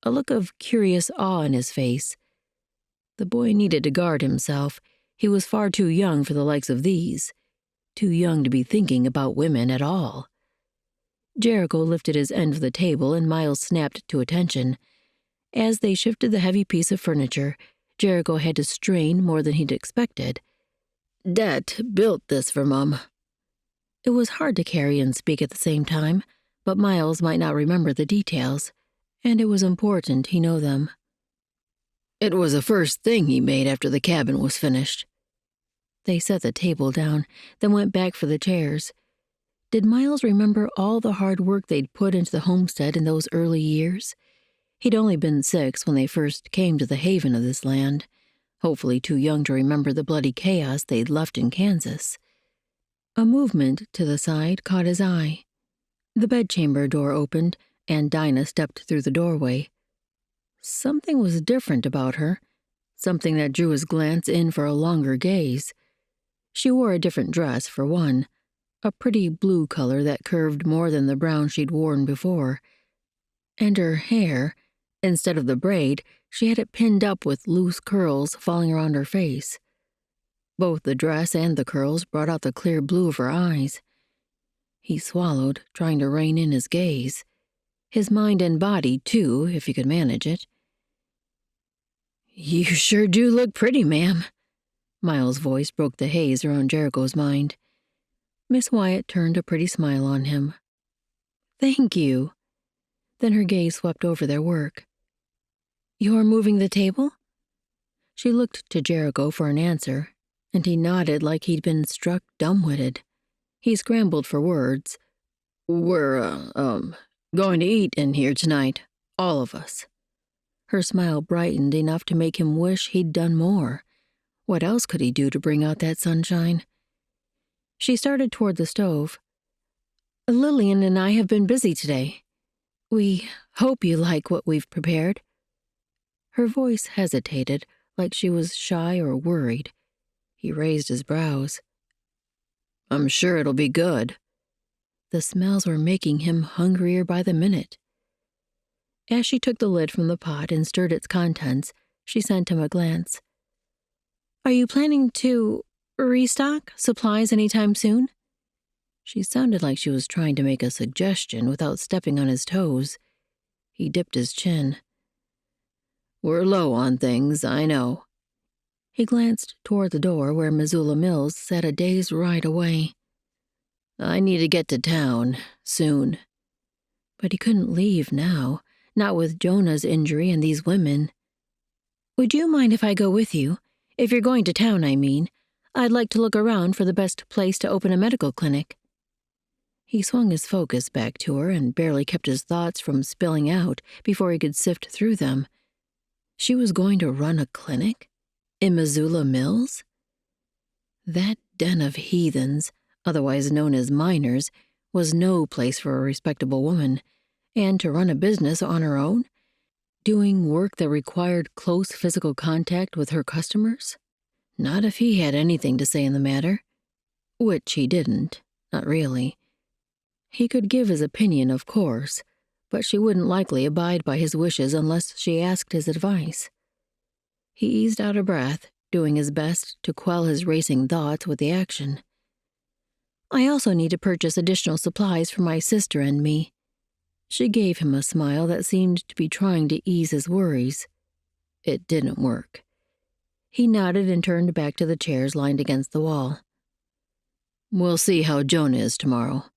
a look of curious awe in his face. The boy needed to guard himself. He was far too young for the likes of these. Too young to be thinking about women at all. Jericho lifted his end of the table and Miles snapped to attention. As they shifted the heavy piece of furniture, Jericho had to strain more than he'd expected. "Dad built this for Mum." It was hard to carry and speak at the same time, but Miles might not remember the details, and it was important he know them. "It was the first thing he made after the cabin was finished." They set the table down, then went back for the chairs. Did Miles remember all the hard work they'd put into the homestead in those early years? He'd only been 6 when they first came to the haven of this land, hopefully too young to remember the bloody chaos they'd left in Kansas. A movement to the side caught his eye. The bedchamber door opened, and Dinah stepped through the doorway. Something was different about her, something that drew his glance in for a longer gaze. She wore a different dress, for one, a pretty blue color that curved more than the brown she'd worn before. And her hair, instead of the braid, she had it pinned up with loose curls falling around her face. Both the dress and the curls brought out the clear blue of her eyes. He swallowed, trying to rein in his gaze. His mind and body, too, if he could manage it. "You sure do look pretty, ma'am." Miles' voice broke the haze around Jericho's mind. Miss Wyatt turned a pretty smile on him. "Thank you." Then her gaze swept over their work. "You're moving the table?" She looked to Jericho for an answer, and he nodded like he'd been struck dumb-witted. He scrambled for words. "We're, going to eat in here tonight, all of us." Her smile brightened enough to make him wish he'd done more. What else could he do to bring out that sunshine? She started toward the stove. "Lillian and I have been busy today. We hope you like what we've prepared." Her voice hesitated, like she was shy or worried. He raised his brows. "I'm sure it'll be good." The smells were making him hungrier by the minute. As she took the lid from the pot and stirred its contents, she sent him a glance. "Are you planning to restock supplies anytime soon?" She sounded like she was trying to make a suggestion without stepping on his toes. He dipped his chin. "We're low on things, I know." He glanced toward the door where Missoula Mills sat a day's ride away. "I need to get to town, soon." But he couldn't leave now, not with Jonah's injury and these women. "Would you mind if I go with you? If you're going to town, I mean. I'd like to look around for the best place to open a medical clinic." He swung his focus back to her and barely kept his thoughts from spilling out before he could sift through them. She was going to run a clinic? In Missoula Mills? That den of heathens, otherwise known as miners, was no place for a respectable woman. And to run a business on her own? Doing work that required close physical contact with her customers? Not if he had anything to say in the matter. Which he didn't, not really. He could give his opinion, of course, but she wouldn't likely abide by his wishes unless she asked his advice. He eased out a breath, doing his best to quell his racing thoughts with the action. "I also need to purchase additional supplies for my sister and me." She gave him a smile that seemed to be trying to ease his worries. It didn't work. He nodded and turned back to the chairs lined against the wall. "We'll see how Jonah is tomorrow.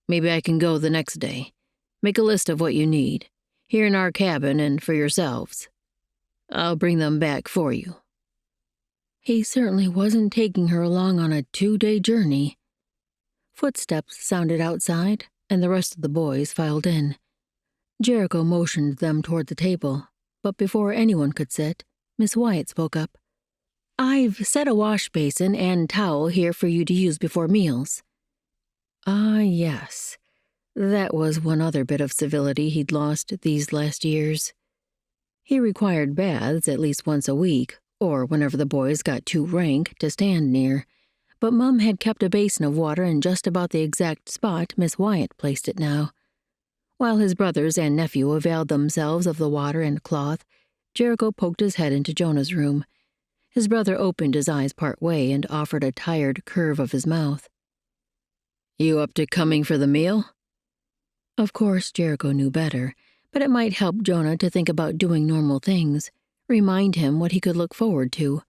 Maybe I can go the next day. Make a list of what you need, here in our cabin and for yourselves. I'll bring them back for you." He certainly wasn't taking her along on a 2-day journey. Footsteps sounded outside, and the rest of the boys filed in. Jericho motioned them toward the table, but before anyone could sit, Miss Wyatt spoke up. "I've set a wash basin and towel here for you to use before meals." Ah, yes. That was one other bit of civility he'd lost these last years. He required baths at least once a week, or whenever the boys got too rank to stand near, but Mum had kept a basin of water in just about the exact spot Miss Wyatt placed it now. While his brothers and nephew availed themselves of the water and cloth, Jericho poked his head into Jonah's room. His brother opened his eyes part way and offered a tired curve of his mouth. "You up to coming for the meal?" Of course, Jericho knew better, but it might help Jonah to think about doing normal things, remind him what he could look forward to.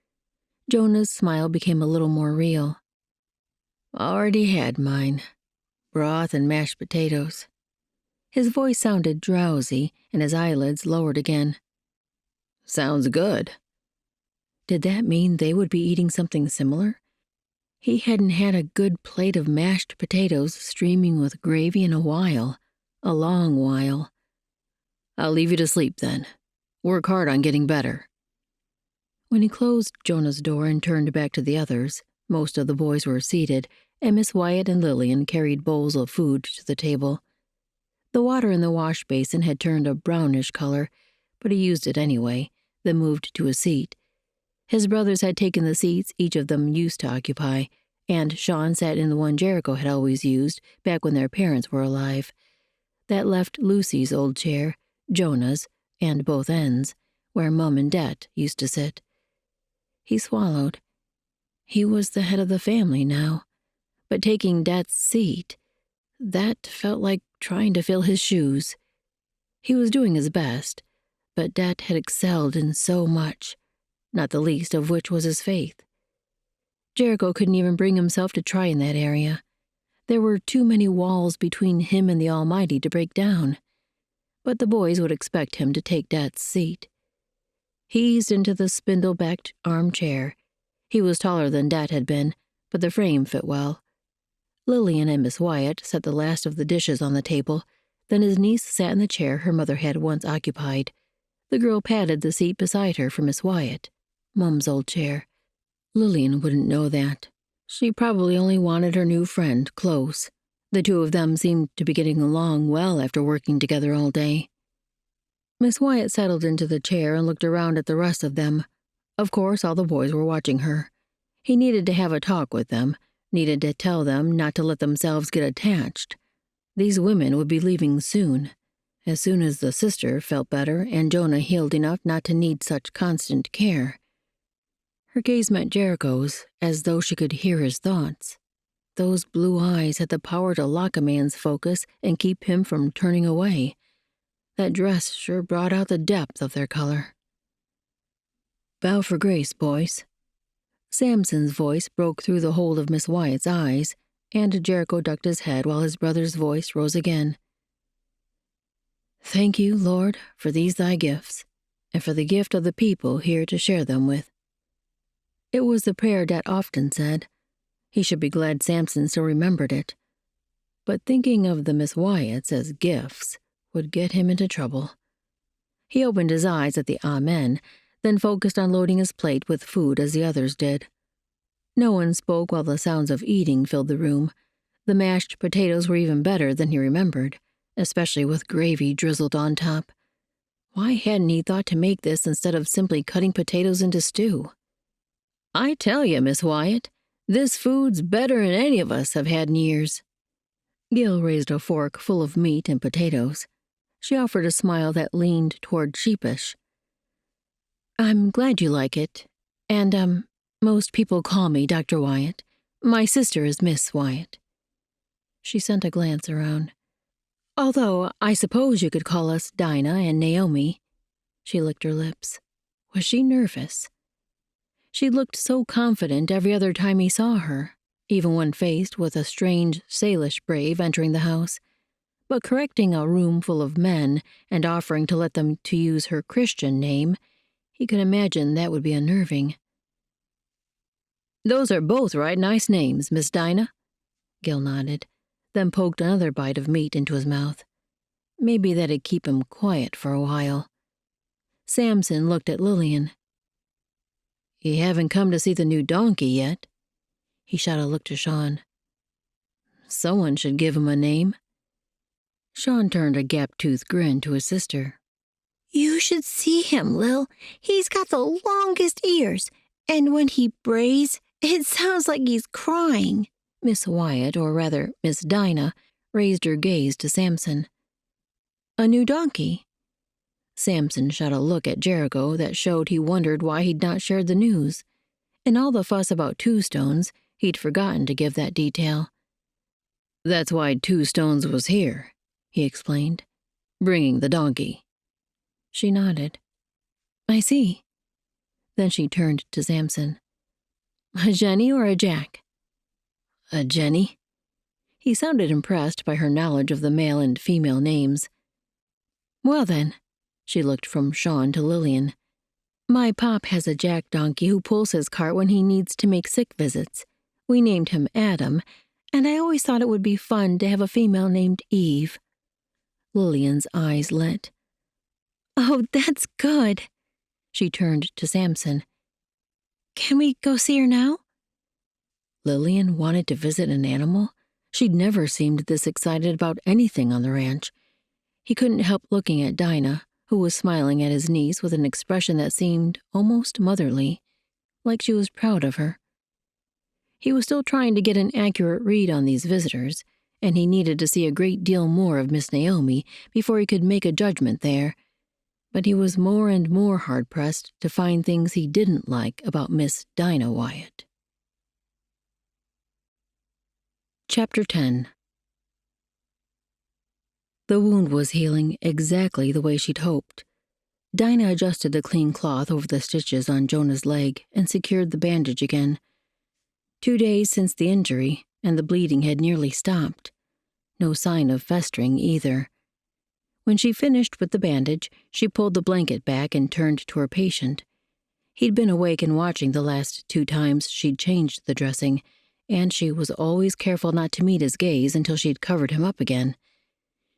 Jonah's smile became a little more real. "Already had mine. Broth and mashed potatoes." His voice sounded drowsy, and his eyelids lowered again. "Sounds good." Did that mean they would be eating something similar? He hadn't had a good plate of mashed potatoes streaming with gravy in a while. A long while. "I'll leave you to sleep then. Work hard on getting better." When he closed Jonah's door and turned back to the others, most of the boys were seated, and Miss Wyatt and Lillian carried bowls of food to the table. The water in the wash basin had turned a brownish color, but he used it anyway, then moved to a seat. His brothers had taken the seats each of them used to occupy, and Sean sat in the one Jericho had always used back when their parents were alive. That left Lucy's old chair, Jonah's, and both ends, where Mum and Det used to sit. He swallowed. He was the head of the family now, but taking Det's seat, that felt like trying to fill his shoes. He was doing his best, but Det had excelled in so much, not the least of which was his faith. Jericho couldn't even bring himself to try in that area. There were too many walls between him and the Almighty to break down. But the boys would expect him to take Det's seat. He eased into the spindle-backed armchair. He was taller than Det had been, but the frame fit well. Lillian and Miss Wyatt set the last of the dishes on the table, then his niece sat in the chair her mother had once occupied. The girl patted the seat beside her for Miss Wyatt, Mum's old chair. Lillian wouldn't know that. She probably only wanted her new friend close. The two of them seemed to be getting along well after working together all day. Miss Wyatt settled into the chair and looked around at the rest of them. Of course, all the boys were watching her. He needed to have a talk with them, needed to tell them not to let themselves get attached. These women would be leaving soon as the sister felt better and Jonah healed enough not to need such constant care. Her gaze met Jericho's, as though she could hear his thoughts. Those blue eyes had the power to lock a man's focus and keep him from turning away. That dress sure brought out the depth of their color. "Bow for grace, boys." Samson's voice broke through the hold of Miss Wyatt's eyes, and Jericho ducked his head while his brother's voice rose again. "Thank you, Lord, for these thy gifts, and for the gift of the people here to share them with." It was the prayer Det often said. He should be glad Samson still remembered it. But thinking of the Miss Wyatts as gifts would get him into trouble. He opened his eyes at the Amen, then focused on loading his plate with food as the others did. No one spoke while the sounds of eating filled the room. The mashed potatoes were even better than he remembered, especially with gravy drizzled on top. Why hadn't he thought to make this instead of simply cutting potatoes into stew? "I tell you, Miss Wyatt, this food's better'n any of us have had in years." Gil raised a fork full of meat and potatoes. She offered a smile that leaned toward sheepish. "I'm glad you like it. And, most people call me Dr. Wyatt. My sister is Miss Wyatt." She sent a glance around. "Although I suppose you could call us Dinah and Naomi." She licked her lips. Was she nervous? She looked so confident every other time he saw her, even when faced with a strange Salish brave entering the house. But correcting a room full of men and offering to let them to use her Christian name, he could imagine that would be unnerving. "Those are both right nice names, Miss Dinah." Gil nodded, then poked another bite of meat into his mouth. Maybe that'd keep him quiet for a while. Samson looked at Lillian. "You haven't come to see the new donkey yet." He shot a look to Sean. "Someone should give him a name." Sean turned a gap-toothed grin to his sister. You should see him, Lil. He's got the longest ears, and when he brays, it sounds like he's crying." Miss Wyatt, or rather Miss Dinah, raised her gaze to Samson. "A new donkey?" Samson shot a look at Jericho that showed he wondered why he'd not shared the news. In all the fuss about Two Stones, he'd forgotten to give that detail. "That's why Two Stones was here," he explained, "bringing the donkey." She nodded. "I see." Then she turned to Samson. "A Jenny or a Jack?" "A Jenny." He sounded impressed by her knowledge of the male and female names. "Well then," she looked from Sean to Lillian, "my pop has a Jack donkey who pulls his cart when he needs to make sick visits. We named him Adam, and I always thought it would be fun to have a female named Eve." Lillian's eyes lit. "Oh, that's good." She turned to Samson. "Can we go see her now?" Lillian wanted to visit an animal? She'd never seemed this excited about anything on the ranch. He couldn't help looking at Dinah, who was smiling at his niece with an expression that seemed almost motherly. like she was proud of her. He was still trying to get an accurate read on these visitors, and he needed to see a great deal more of Miss Naomi before he could make a judgment there. But he was more and more hard-pressed to find things he didn't like about Miss Dinah Wyatt. Chapter 10. The wound was healing exactly the way she'd hoped. Dinah adjusted the clean cloth over the stitches on Jonah's leg and secured the bandage again. 2 days since the injury, and the bleeding had nearly stopped. No sign of festering either. When she finished with the bandage, she pulled the blanket back and turned to her patient. He'd been awake and watching the last 2 times she'd changed the dressing, and she was always careful not to meet his gaze until she'd covered him up again.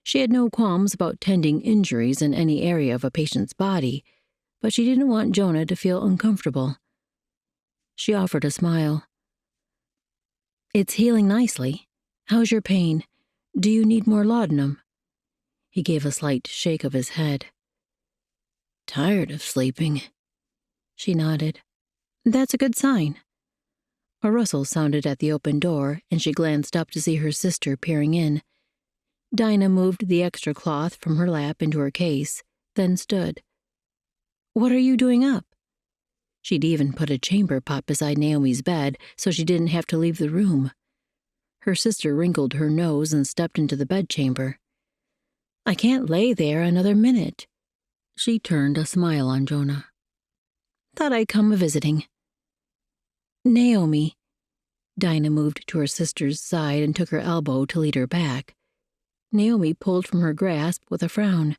She had no qualms about tending injuries in any area of a patient's body, but she didn't want Jonah to feel uncomfortable. She offered a smile. "It's healing nicely. How's your pain? Do you need more laudanum?" He gave a slight shake of his head. "Tired of sleeping." She nodded. "That's a good sign." A rustle sounded at the open door, and she glanced up to see her sister peering in. Dinah moved the extra cloth from her lap into her case, then stood. "What are you doing up?" She'd even put a chamber pot beside Naomi's bed so she didn't have to leave the room. Her sister wrinkled her nose and stepped into the bedchamber. "I can't lay there another minute." She turned a smile on Jonah. "Thought I'd come a-visiting." "Naomi." Dinah moved to her sister's side and took her elbow to lead her back. Naomi pulled from her grasp with a frown.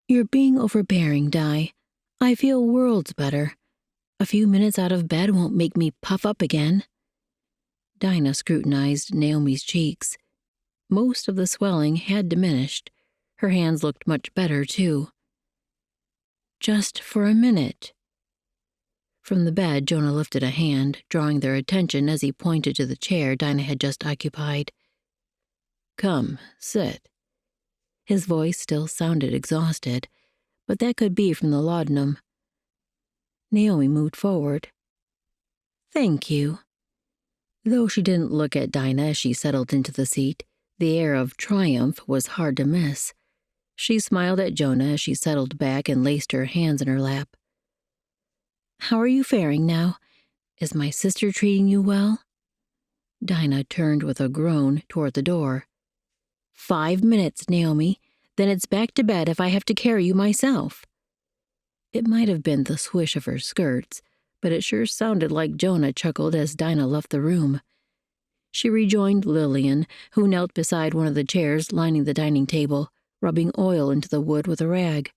"You're being overbearing, Di. I feel worlds better. A few minutes out of bed won't make me puff up again." Dinah scrutinized Naomi's cheeks. Most of the swelling had diminished. Her hands looked much better, too. "Just for a minute." From the bed, Jonah lifted a hand, drawing their attention as he pointed to the chair Dinah had just occupied. "Come, sit." His voice still sounded exhausted, but that could be from the laudanum. Naomi moved forward. "Thank you." Though she didn't look at Dinah as she settled into the seat, the air of triumph was hard to miss. She smiled at Jonah as she settled back and laced her hands in her lap. "How are you faring now? Is my sister treating you well?" Dinah turned with a groan toward the door. 5 minutes, Naomi. Then it's back to bed if I have to carry you myself." It might have been the swish of her skirts, but it sure sounded like Jonah chuckled as Dinah left the room. She rejoined Lillian, who knelt beside one of the chairs lining the dining table, rubbing oil into the wood with a rag.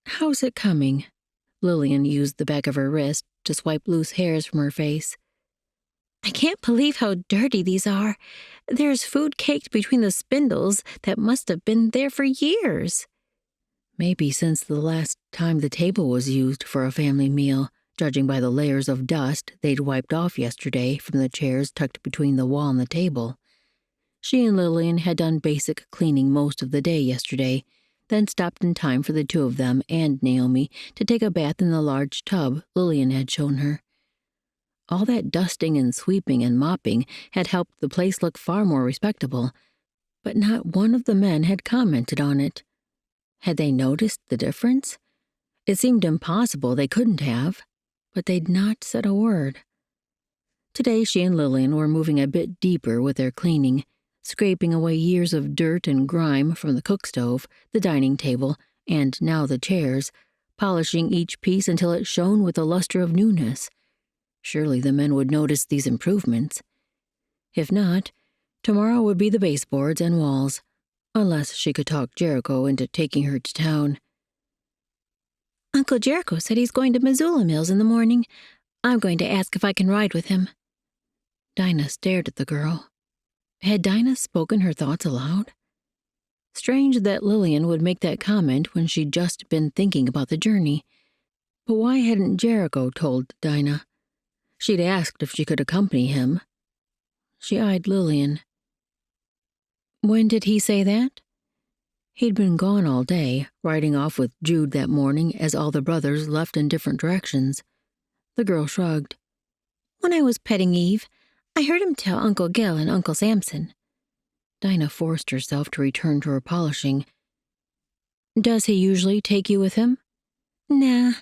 "How's it coming?" Lillian used the back of her wrist to swipe loose hairs from her face. "I can't believe how dirty these are. There's food caked between the spindles that must have been there for years." Maybe since the last time the table was used for a family meal, judging by the layers of dust they'd wiped off yesterday from the chairs tucked between the wall and the table. She and Lillian had done basic cleaning most of the day yesterday, then stopped in time for the 2 of them and Naomi to take a bath in the large tub Lillian had shown her. All that dusting and sweeping and mopping had helped the place look far more respectable, but not one of the men had commented on it. Had they noticed the difference? It seemed impossible they couldn't have, but they'd not said a word. Today she and Lillian were moving a bit deeper with their cleaning, scraping away years of dirt and grime from the cook stove, the dining table, and now the chairs, polishing each piece until it shone with the luster of newness. Surely the men would notice these improvements. If not, tomorrow would be the baseboards and walls, unless she could talk Jericho into taking her to town. "Uncle Jericho said he's going to Missoula Mills in the morning. I'm going to ask if I can ride with him." Dinah stared at the girl. Had Dinah spoken her thoughts aloud? Strange that Lillian would make that comment when she'd just been thinking about the journey. But why hadn't Jericho told Dinah? She'd asked if she could accompany him. She eyed Lillian. When did he say that? He'd been gone all day, riding off with Jude that morning as all the brothers left in different directions. The girl shrugged. When I was petting Eve, I heard him tell Uncle Gil and Uncle Samson. Dinah forced herself to return to her polishing. Does he usually take you with him? Nah,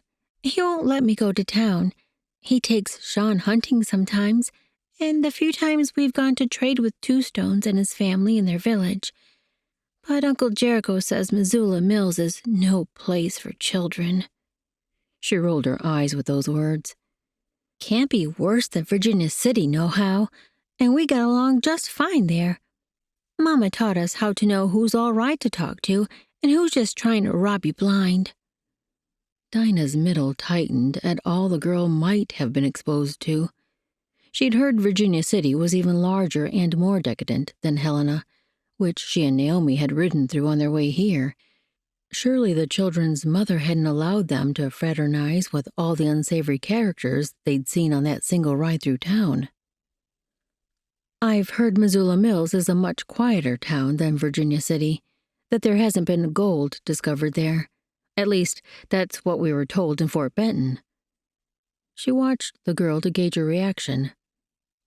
he won't let me go to town. He takes Sean hunting sometimes, and the few times we've gone to trade with Two Stones and his family in their village. But Uncle Jericho says Missoula Mills is no place for children. She rolled her eyes with those words. Can't be worse than Virginia City, nohow, and we got along just fine there. Mama taught us how to know who's all right to talk to and who's just trying to rob you blind. Dinah's middle tightened at all the girl might have been exposed to. She'd heard Virginia City was even larger and more decadent than Helena, which she and Naomi had ridden through on their way here. Surely the children's mother hadn't allowed them to fraternize with all the unsavory characters they'd seen on that single ride through town. I've heard Missoula Mills is a much quieter town than Virginia City, that there hasn't been gold discovered there. At least, that's what we were told in Fort Benton. She watched the girl to gauge her reaction.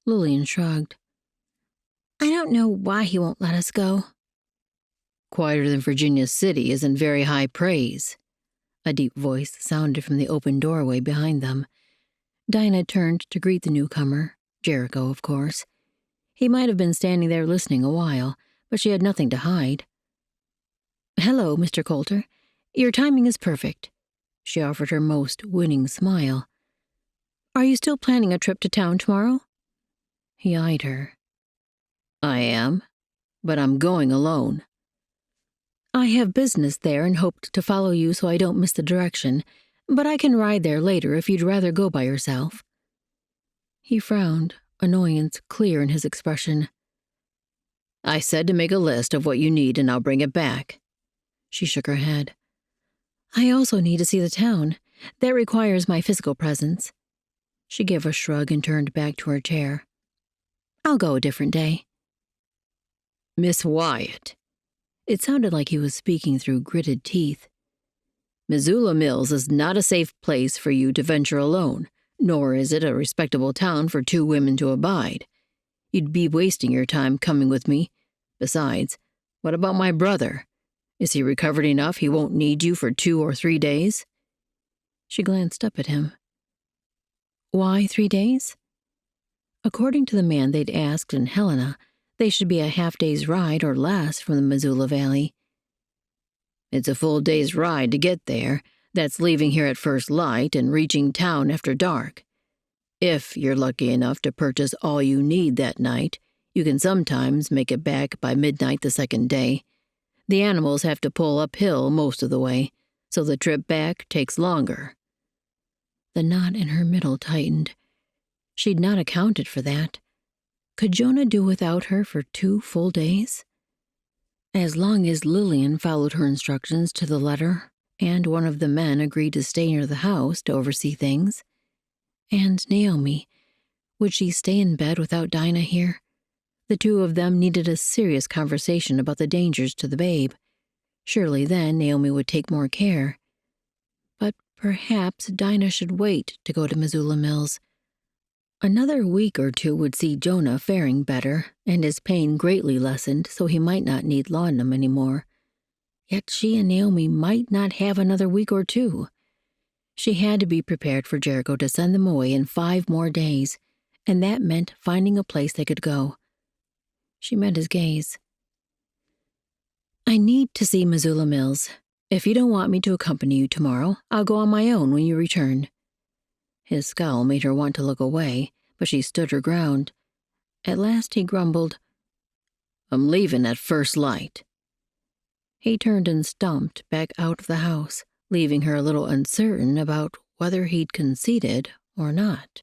Lillian shrugged. I don't know why he won't let us go. Quieter than Virginia City isn't very high praise. A deep voice sounded from the open doorway behind them. Dinah turned to greet the newcomer, Jericho, of course. He might have been standing there listening a while, but she had nothing to hide. Hello, Mr. Coulter. Your timing is perfect. She offered her most winning smile. Are you still planning a trip to town tomorrow? He eyed her. I am, but I'm going alone. I have business there and hoped to follow you so I don't miss the direction, but I can ride there later if you'd rather go by yourself. He frowned, annoyance clear in his expression. I said to make a list of what you need and I'll bring it back. She shook her head. I also need to see the town. That requires my physical presence. She gave a shrug and turned back to her chair. I'll go a different day. Miss Wyatt. It sounded like he was speaking through gritted teeth. Missoula Mills is not a safe place for you to venture alone, nor is it a respectable town for two women to abide. You'd be wasting your time coming with me. Besides, what about my brother? Is he recovered enough he won't need you for 2 or 3 days? She glanced up at him. Why 3 days? According to the man they'd asked in Helena, they should be a half-day's ride or less from the Missoula Valley. It's a full day's ride to get there. That's leaving here at first light and reaching town after dark. If you're lucky enough to purchase all you need that night, you can sometimes make it back by midnight the second day. The animals have to pull uphill most of the way, so the trip back takes longer. The knot in her middle tightened. She'd not accounted for that. Could Jonah do without her for 2 full days? As long as Lillian followed her instructions to the letter, and one of the men agreed to stay near the house to oversee things. And Naomi, would she stay in bed without Dinah here? The two of them needed a serious conversation about the dangers to the babe. Surely then Naomi would take more care. But perhaps Dinah should wait to go to Missoula Mills. Another week or 2 would see Jonah faring better, and his pain greatly lessened so he might not need laudanum anymore. Yet she and Naomi might not have another week or 2. She had to be prepared for Jericho to send them away in 5 more days, and that meant finding a place they could go. She met his gaze. I need to see Missoula Mills. If you don't want me to accompany you tomorrow, I'll go on my own when you return. His scowl made her want to look away, but she stood her ground. At last he grumbled, I'm leaving at first light. He turned and stomped back out of the house, leaving her a little uncertain about whether he'd conceded or not.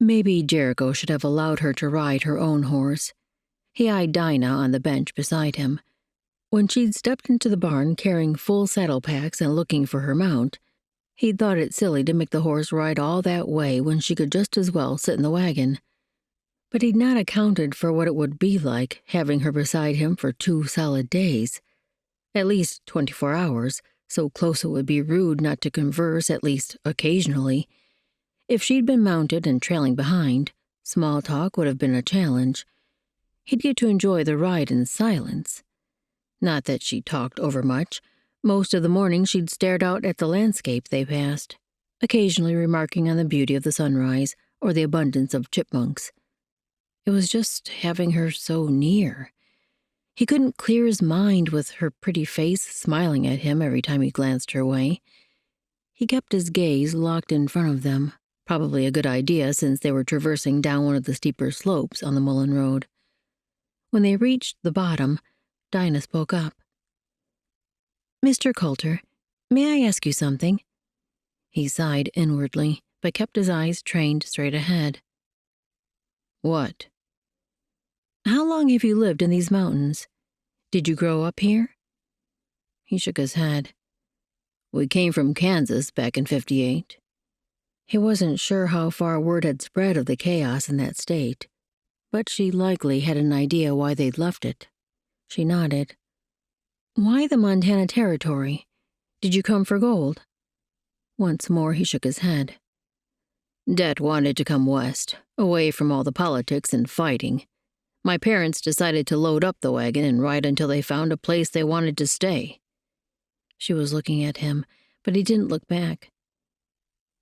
Maybe Jericho should have allowed her to ride her own horse. He eyed Dinah on the bench beside him. When she'd stepped into the barn carrying full saddle packs and looking for her mount, he'd thought it silly to make the horse ride all that way when she could just as well sit in the wagon. But he'd not accounted for what it would be like having her beside him for 2 solid days. At least 24 hours, so close it would be rude not to converse, at least occasionally. If she'd been mounted and trailing behind, small talk would have been a challenge. He'd get to enjoy the ride in silence. Not that she talked overmuch. Most of the morning she'd stared out at the landscape they passed, occasionally remarking on the beauty of the sunrise or the abundance of chipmunks. It was just having her so near. He couldn't clear his mind with her pretty face smiling at him every time he glanced her way. He kept his gaze locked in front of them, probably a good idea since they were traversing down one of the steeper slopes on the Mullen Road. When they reached the bottom, Dinah spoke up. "Mr. Coulter, may I ask you something?" He sighed inwardly, but kept his eyes trained straight ahead. "What?" "How long have you lived in these mountains? Did you grow up here?" He shook his head. "We came from Kansas back in '58. He wasn't sure how far word had spread of the chaos in that state, but she likely had an idea why they'd left it. She nodded. "Why the Montana Territory? Did you come for gold?" Once more he shook his head. "Dad wanted to come west, away from all the politics and fighting. My parents decided to load up the wagon and ride until they found a place they wanted to stay." She was looking at him, but he didn't look back.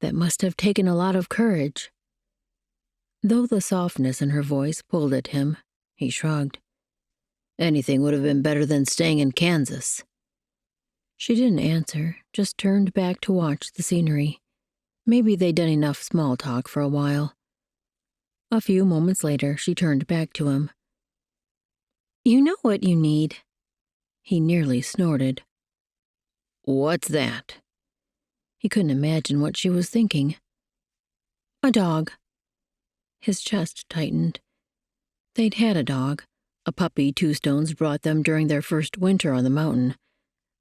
That must have taken a lot of courage. Though the softness in her voice pulled at him, he shrugged. "Anything would have been better than staying in Kansas." She didn't answer, just turned back to watch the scenery. Maybe they'd done enough small talk for a while. A few moments later, she turned back to him. "You know what you need." He nearly snorted. "What's that?" He couldn't imagine what she was thinking. "A dog." His chest tightened. They'd had a dog, a puppy Two Stones brought them during their first winter on the mountain.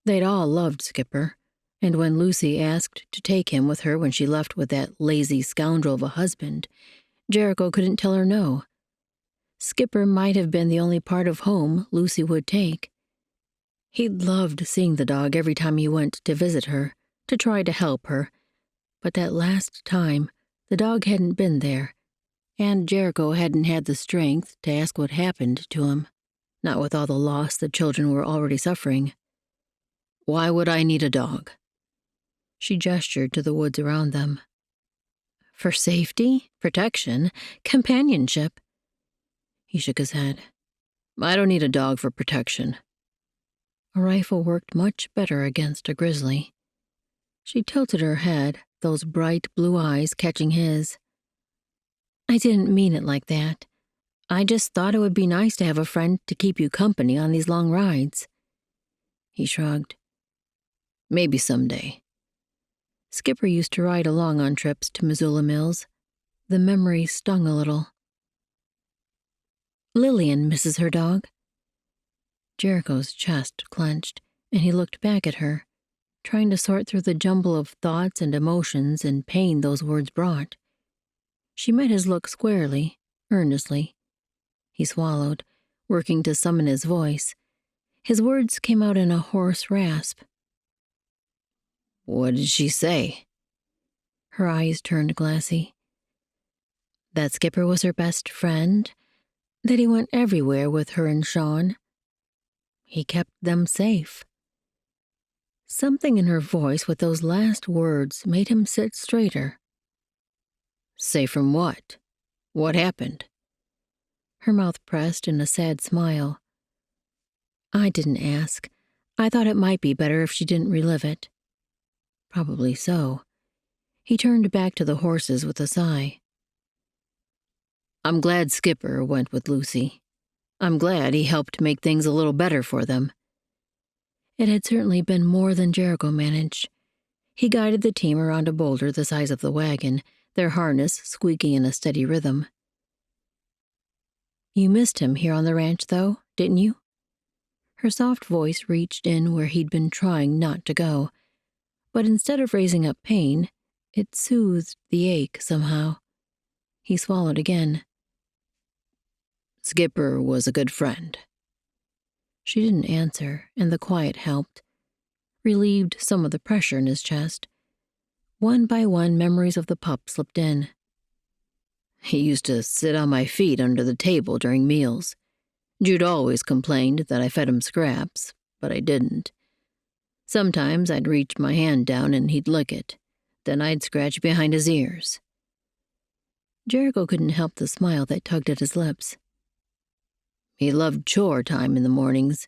They'd all loved Skipper, and when Lucy asked to take him with her when she left with that lazy scoundrel of a husband, Jericho couldn't tell her no. Skipper might have been the only part of home Lucy would take. He'd loved seeing the dog every time he went to visit her, to try to help her, but that last time, the dog hadn't been there, and Jericho hadn't had the strength to ask what happened to him, not with all the loss the children were already suffering. "Why would I need a dog?" She gestured to the woods around them. "For safety, protection, companionship." He shook his head. "I don't need a dog for protection." A rifle worked much better against a grizzly. She tilted her head, those bright blue eyes catching his. "I didn't mean it like that. I just thought it would be nice to have a friend to keep you company on these long rides." He shrugged. "Maybe someday." Skipper used to ride along on trips to Missoula Mills. The memory stung a little. "Lillian misses her dog." Jericho's chest clenched, and he looked back at her, trying to sort through the jumble of thoughts and emotions and pain those words brought. She met his look squarely, earnestly. He swallowed, working to summon his voice. His words came out in a hoarse rasp. "What did she say?" Her eyes turned glassy. That Skipper was her best friend, that he went everywhere with her and Sean. He kept them safe. Something in her voice with those last words made him sit straighter. "Safe from what? What happened?" Her mouth pressed in a sad smile. "I didn't ask. I thought it might be better if she didn't relive it." Probably so. He turned back to the horses with a sigh. "I'm glad Skipper went with Lucy. I'm glad he helped make things a little better for them." It had certainly been more than Jericho managed. He guided the team around a boulder the size of the wagon, their harness squeaking in a steady rhythm. "You missed him here on the ranch, though, didn't you?" Her soft voice reached in where he'd been trying not to go, but instead of raising up pain, it soothed the ache somehow. He swallowed again. "Skipper was a good friend." She didn't answer, and the quiet helped. relieved some of the pressure in his chest. One by one, memories of the pup slipped in. He used to sit on my feet under the table during meals. Jude always complained that I fed him scraps, but I didn't. Sometimes I'd reach my hand down and he'd lick it. Then I'd scratch behind his ears. Jericho couldn't help the smile that tugged at his lips. He loved chore time in the mornings.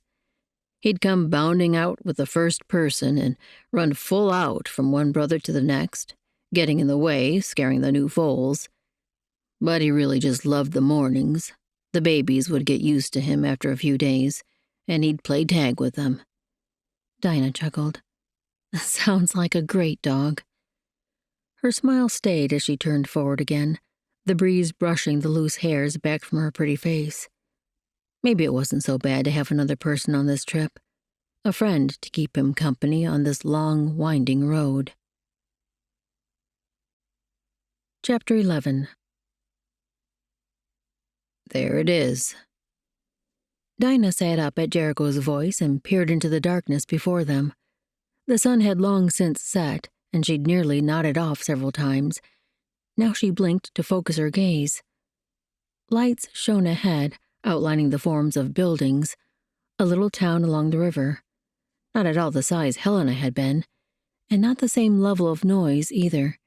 He'd come bounding out with the first person and run full out from one brother to the next, getting in the way, scaring the new foals. But he really just loved the mornings. The babies would get used to him after a few days, and he'd play tag with them. Dinah chuckled. Sounds like a great dog. Her smile stayed as she turned forward again, the breeze brushing the loose hairs back from her pretty face. Maybe it wasn't so bad to have another person on this trip, a friend to keep him company on this long, winding road. Chapter 11. There it is. Dinah sat up at Jericho's voice and peered into the darkness before them. The sun had long since set, and she'd nearly nodded off several times. Now she blinked to focus her gaze. Lights shone ahead, outlining the forms of buildings, a little town along the river. Not at all the size Helena had been, and not the same level of noise either.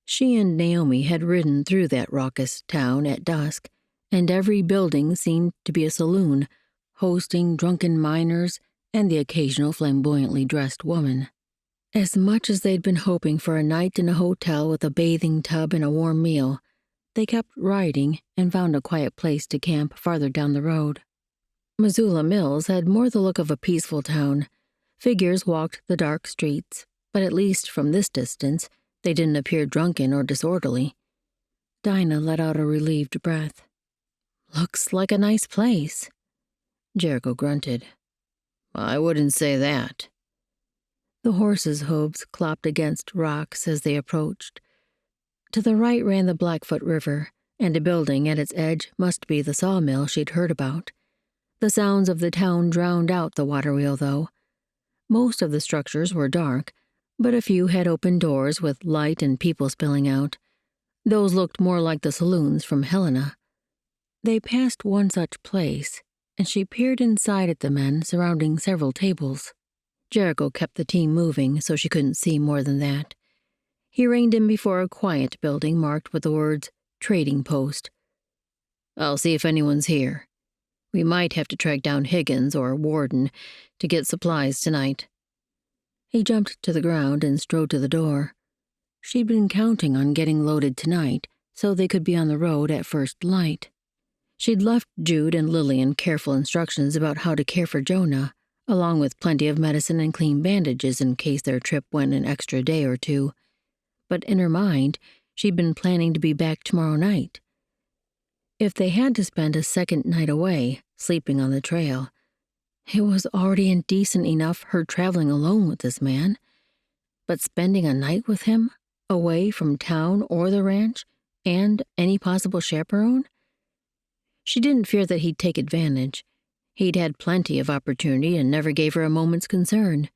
She and Naomi had ridden through that raucous town at dusk, and every building seemed to be a saloon, hosting drunken miners and the occasional flamboyantly dressed woman. As much as they'd been hoping for a night in a hotel with a bathing tub and a warm meal, they kept riding and found a quiet place to camp farther down the road. Missoula Mills had more the look of a peaceful town. Figures walked the dark streets, but at least from this distance, they didn't appear drunken or disorderly. Dinah let out a relieved breath. Looks like a nice place. Jericho grunted. I wouldn't say that. The horses' hooves clopped against rocks as they approached. To the right ran the Blackfoot River, and a building at its edge must be the sawmill she'd heard about. The sounds of the town drowned out the water wheel, though. Most of the structures were dark, but a few had open doors with light and people spilling out. Those looked more like the saloons from Helena. They passed one such place, and she peered inside at the men surrounding several tables. Jericho kept the team moving so she couldn't see more than that. He reined in before a quiet building marked with the words, Trading Post. I'll see if anyone's here. We might have to track down Higgins or Warden to get supplies tonight. He jumped to the ground and strode to the door. She'd been counting on getting loaded tonight so they could be on the road at first light. She'd left Jude and Lillian careful instructions about how to care for Jonah, along with plenty of medicine and clean bandages in case their trip went an extra day or two. But in her mind, she'd been planning to be back tomorrow night. If they had to spend a second night away, sleeping on the trail, it was already indecent enough her traveling alone with this man. But spending a night with him, away from town or the ranch, and any possible chaperone? She didn't fear that he'd take advantage. He'd had plenty of opportunity and never gave her a moment's concern.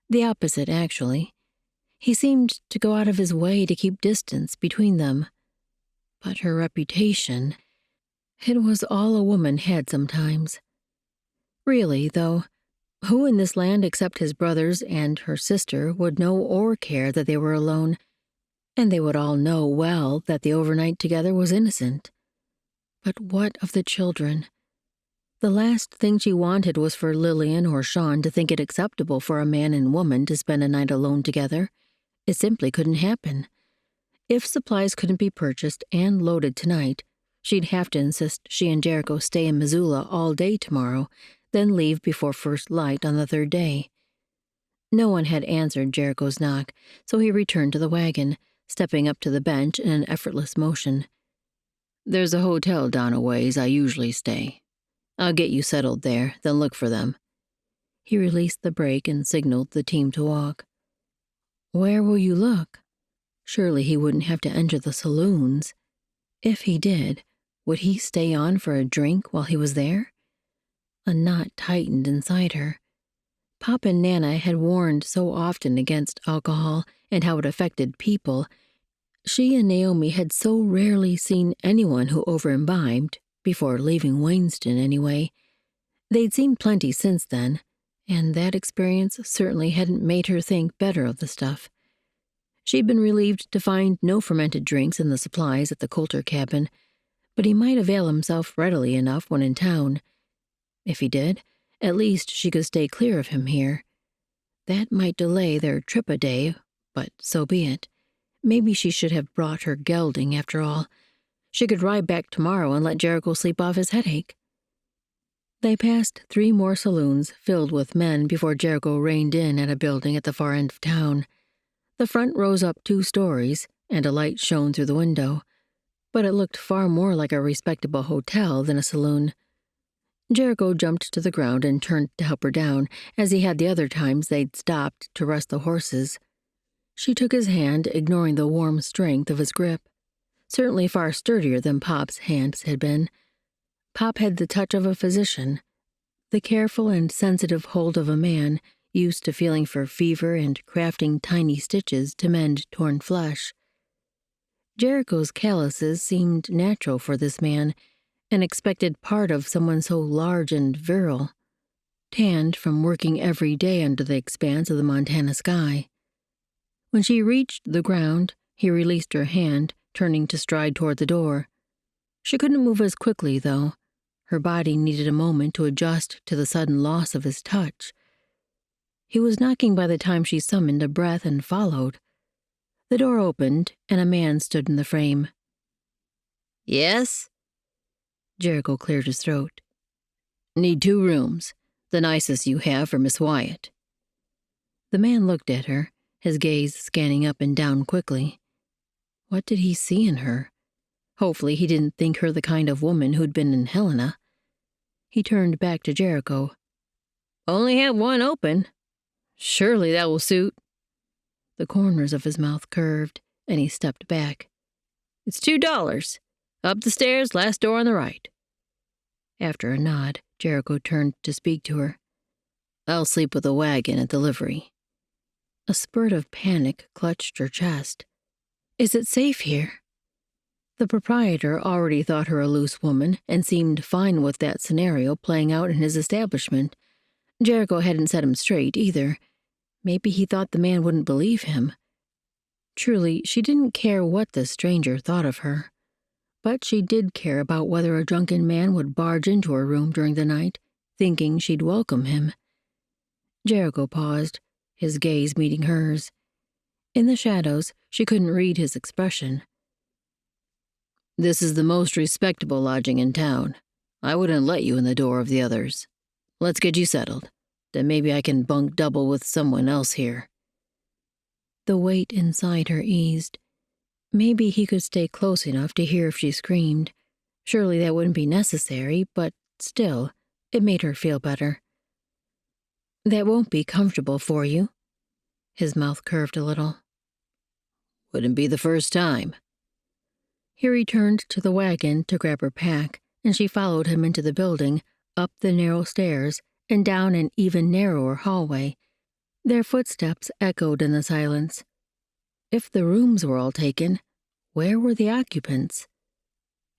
The opposite, actually. He seemed to go out of his way to keep distance between them. But her reputation, it was all a woman had sometimes. Really, though, who in this land except his brothers and her sister would know or care that they were alone? And they would all know well that the overnight together was innocent. But what of the children? The last thing she wanted was for Lillian or Sean to think it acceptable for a man and woman to spend a night alone together. It simply couldn't happen. If supplies couldn't be purchased and loaded tonight, she'd have to insist she and Jericho stay in Missoula all day tomorrow, then leave before first light on the third day. No one had answered Jericho's knock, so he returned to the wagon, stepping up to the bench in an effortless motion. There's a hotel down a ways I usually stay. I'll get you settled there, then look for them. He released the brake and signaled the team to walk. Where will you look? Surely he wouldn't have to enter the saloons. If he did, would he stay on for a drink while he was there? A knot tightened inside her. Pop and Nana had warned so often against alcohol and how it affected people. She and Naomi had so rarely seen anyone who over-imbibed, before leaving Wayneston anyway. They'd seen plenty since then, and that experience certainly hadn't made her think better of the stuff. She'd been relieved to find no fermented drinks in the supplies at the Coulter cabin, but he might avail himself readily enough when in town. If he did, at least she could stay clear of him here. That might delay their trip a day, but so be it. Maybe she should have brought her gelding after all. She could ride back tomorrow and let Jericho sleep off his headache. They passed 3 more saloons filled with men before Jericho reined in at a building at the far end of town. The front rose up 2 stories, and a light shone through the window, but it looked far more like a respectable hotel than a saloon. Jericho jumped to the ground and turned to help her down, as he had the other times they'd stopped to rest the horses. She took his hand, ignoring the warm strength of his grip. Certainly far sturdier than Pop's hands had been. Pop had the touch of a physician, the careful and sensitive hold of a man used to feeling for fever and crafting tiny stitches to mend torn flesh. Jericho's calluses seemed natural for this man, an expected part of someone so large and virile, tanned from working every day under the expanse of the Montana sky. When she reached the ground, he released her hand, turning to stride toward the door. She couldn't move as quickly, though. Her body needed a moment to adjust to the sudden loss of his touch. He was knocking by the time she summoned a breath and followed. The door opened, and a man stood in the frame. Yes? Jericho cleared his throat. Need 2 rooms, the nicest you have for Miss Wyatt. The man looked at her, his gaze scanning up and down quickly. What did he see in her? Hopefully he didn't think her the kind of woman who'd been in Helena. He turned back to Jericho. Only have 1 open. Surely that will suit. The corners of his mouth curved, and he stepped back. It's $2. Up the stairs, last door on the right. After a nod, Jericho turned to speak to her. I'll sleep with a wagon at the livery. A spurt of panic clutched her chest. Is it safe here? The proprietor already thought her a loose woman and seemed fine with that scenario playing out in his establishment. Jericho hadn't set him straight, either. Maybe he thought the man wouldn't believe him. Truly, she didn't care what the stranger thought of her. But she did care about whether a drunken man would barge into her room during the night, thinking she'd welcome him. Jericho paused, his gaze meeting hers. In the shadows, she couldn't read his expression. This is the most respectable lodging in town. I wouldn't let you in the door of the others. Let's get you settled. Then maybe I can bunk double with someone else here. The weight inside her eased. Maybe he could stay close enough to hear if she screamed. Surely that wouldn't be necessary, but still, it made her feel better. That won't be comfortable for you. His mouth curved a little. Wouldn't be the first time. He returned to the wagon to grab her pack, and she followed him into the building, up the narrow stairs, and down an even narrower hallway. Their footsteps echoed in the silence. If the rooms were all taken, where were the occupants?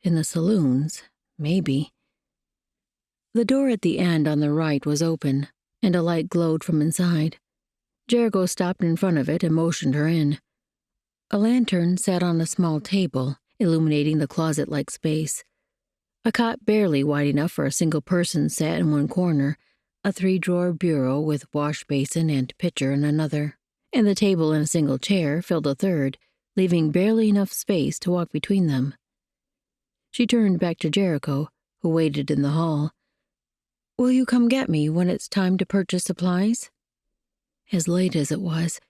In the saloons, maybe. The door at the end on the right was open, and a light glowed from inside. Jericho stopped in front of it and motioned her in. A lantern sat on a small table, illuminating the closet-like space. A cot barely wide enough for a single person sat in one corner, a 3-drawer bureau with wash basin and pitcher in another, and the table and a single chair filled a third, leaving barely enough space to walk between them. She turned back to Jericho, who waited in the hall. Will you come get me when it's time to purchase supplies? As late as it was,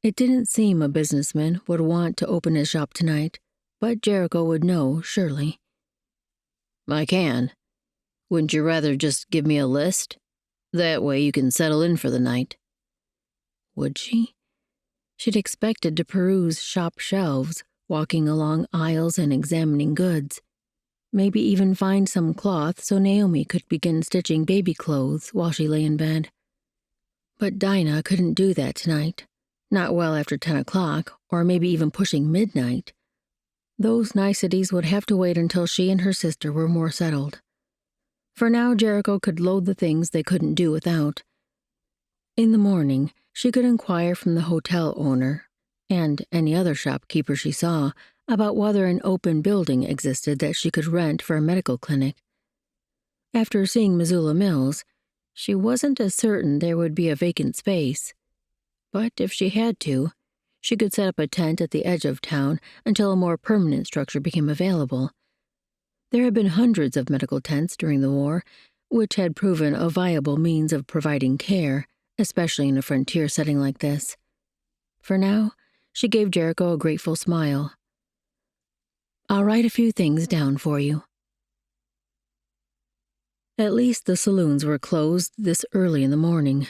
it didn't seem a businessman would want to open his shop tonight, but Jericho would know, surely. I can. Wouldn't you rather just give me a list? That way you can settle in for the night. Would she? She'd expected to peruse shop shelves, walking along aisles and examining goods. Maybe even find some cloth so Naomi could begin stitching baby clothes while she lay in bed. But Dinah couldn't do that tonight. Not well after 10 o'clock, or maybe even pushing midnight. Those niceties would have to wait until she and her sister were more settled. For now, Jericho could load the things they couldn't do without. In the morning, she could inquire from the hotel owner, and any other shopkeeper she saw, about whether an open building existed that she could rent for a medical clinic. After seeing Missoula Mills, she wasn't as certain there would be a vacant space. But if she had to, she could set up a tent at the edge of town until a more permanent structure became available. There had been hundreds of medical tents during the war, which had proven a viable means of providing care, especially in a frontier setting like this. For now, she gave Jericho a grateful smile. "I'll write a few things down for you." At least the saloons were closed this early in the morning.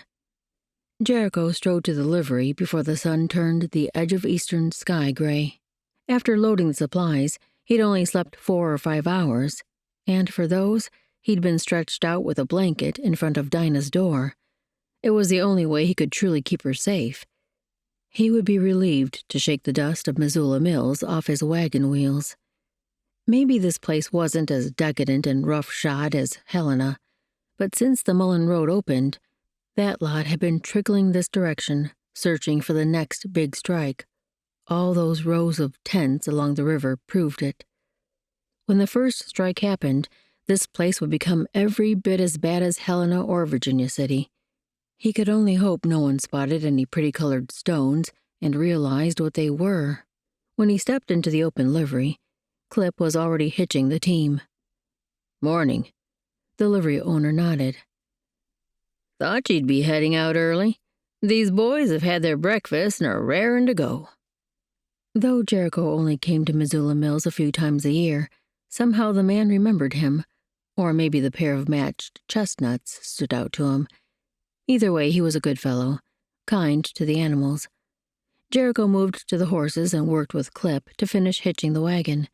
Jericho strode to the livery before the sun turned the edge of eastern sky gray. After loading the supplies, he'd only slept 4 or 5 hours, and for those, he'd been stretched out with a blanket in front of Dinah's door. It was the only way he could truly keep her safe. He would be relieved to shake the dust of Missoula Mills off his wagon wheels. Maybe this place wasn't as decadent and rough-shod as Helena, but since the Mullen Road opened, that lot had been trickling this direction, searching for the next big strike. All those rows of tents along the river proved it. When the first strike happened, this place would become every bit as bad as Helena or Virginia City. He could only hope no one spotted any pretty-colored stones and realized what they were. When he stepped into the open livery, Clip was already hitching the team. "Morning." The livery owner nodded. "Thought you'd be heading out early. These boys have had their breakfast and are raring to go." Though Jericho only came to Missoula Mills a few times a year, somehow the man remembered him, or maybe the pair of matched chestnuts stood out to him. Either way, he was a good fellow, kind to the animals. Jericho moved to the horses and worked with Clip to finish hitching the wagon.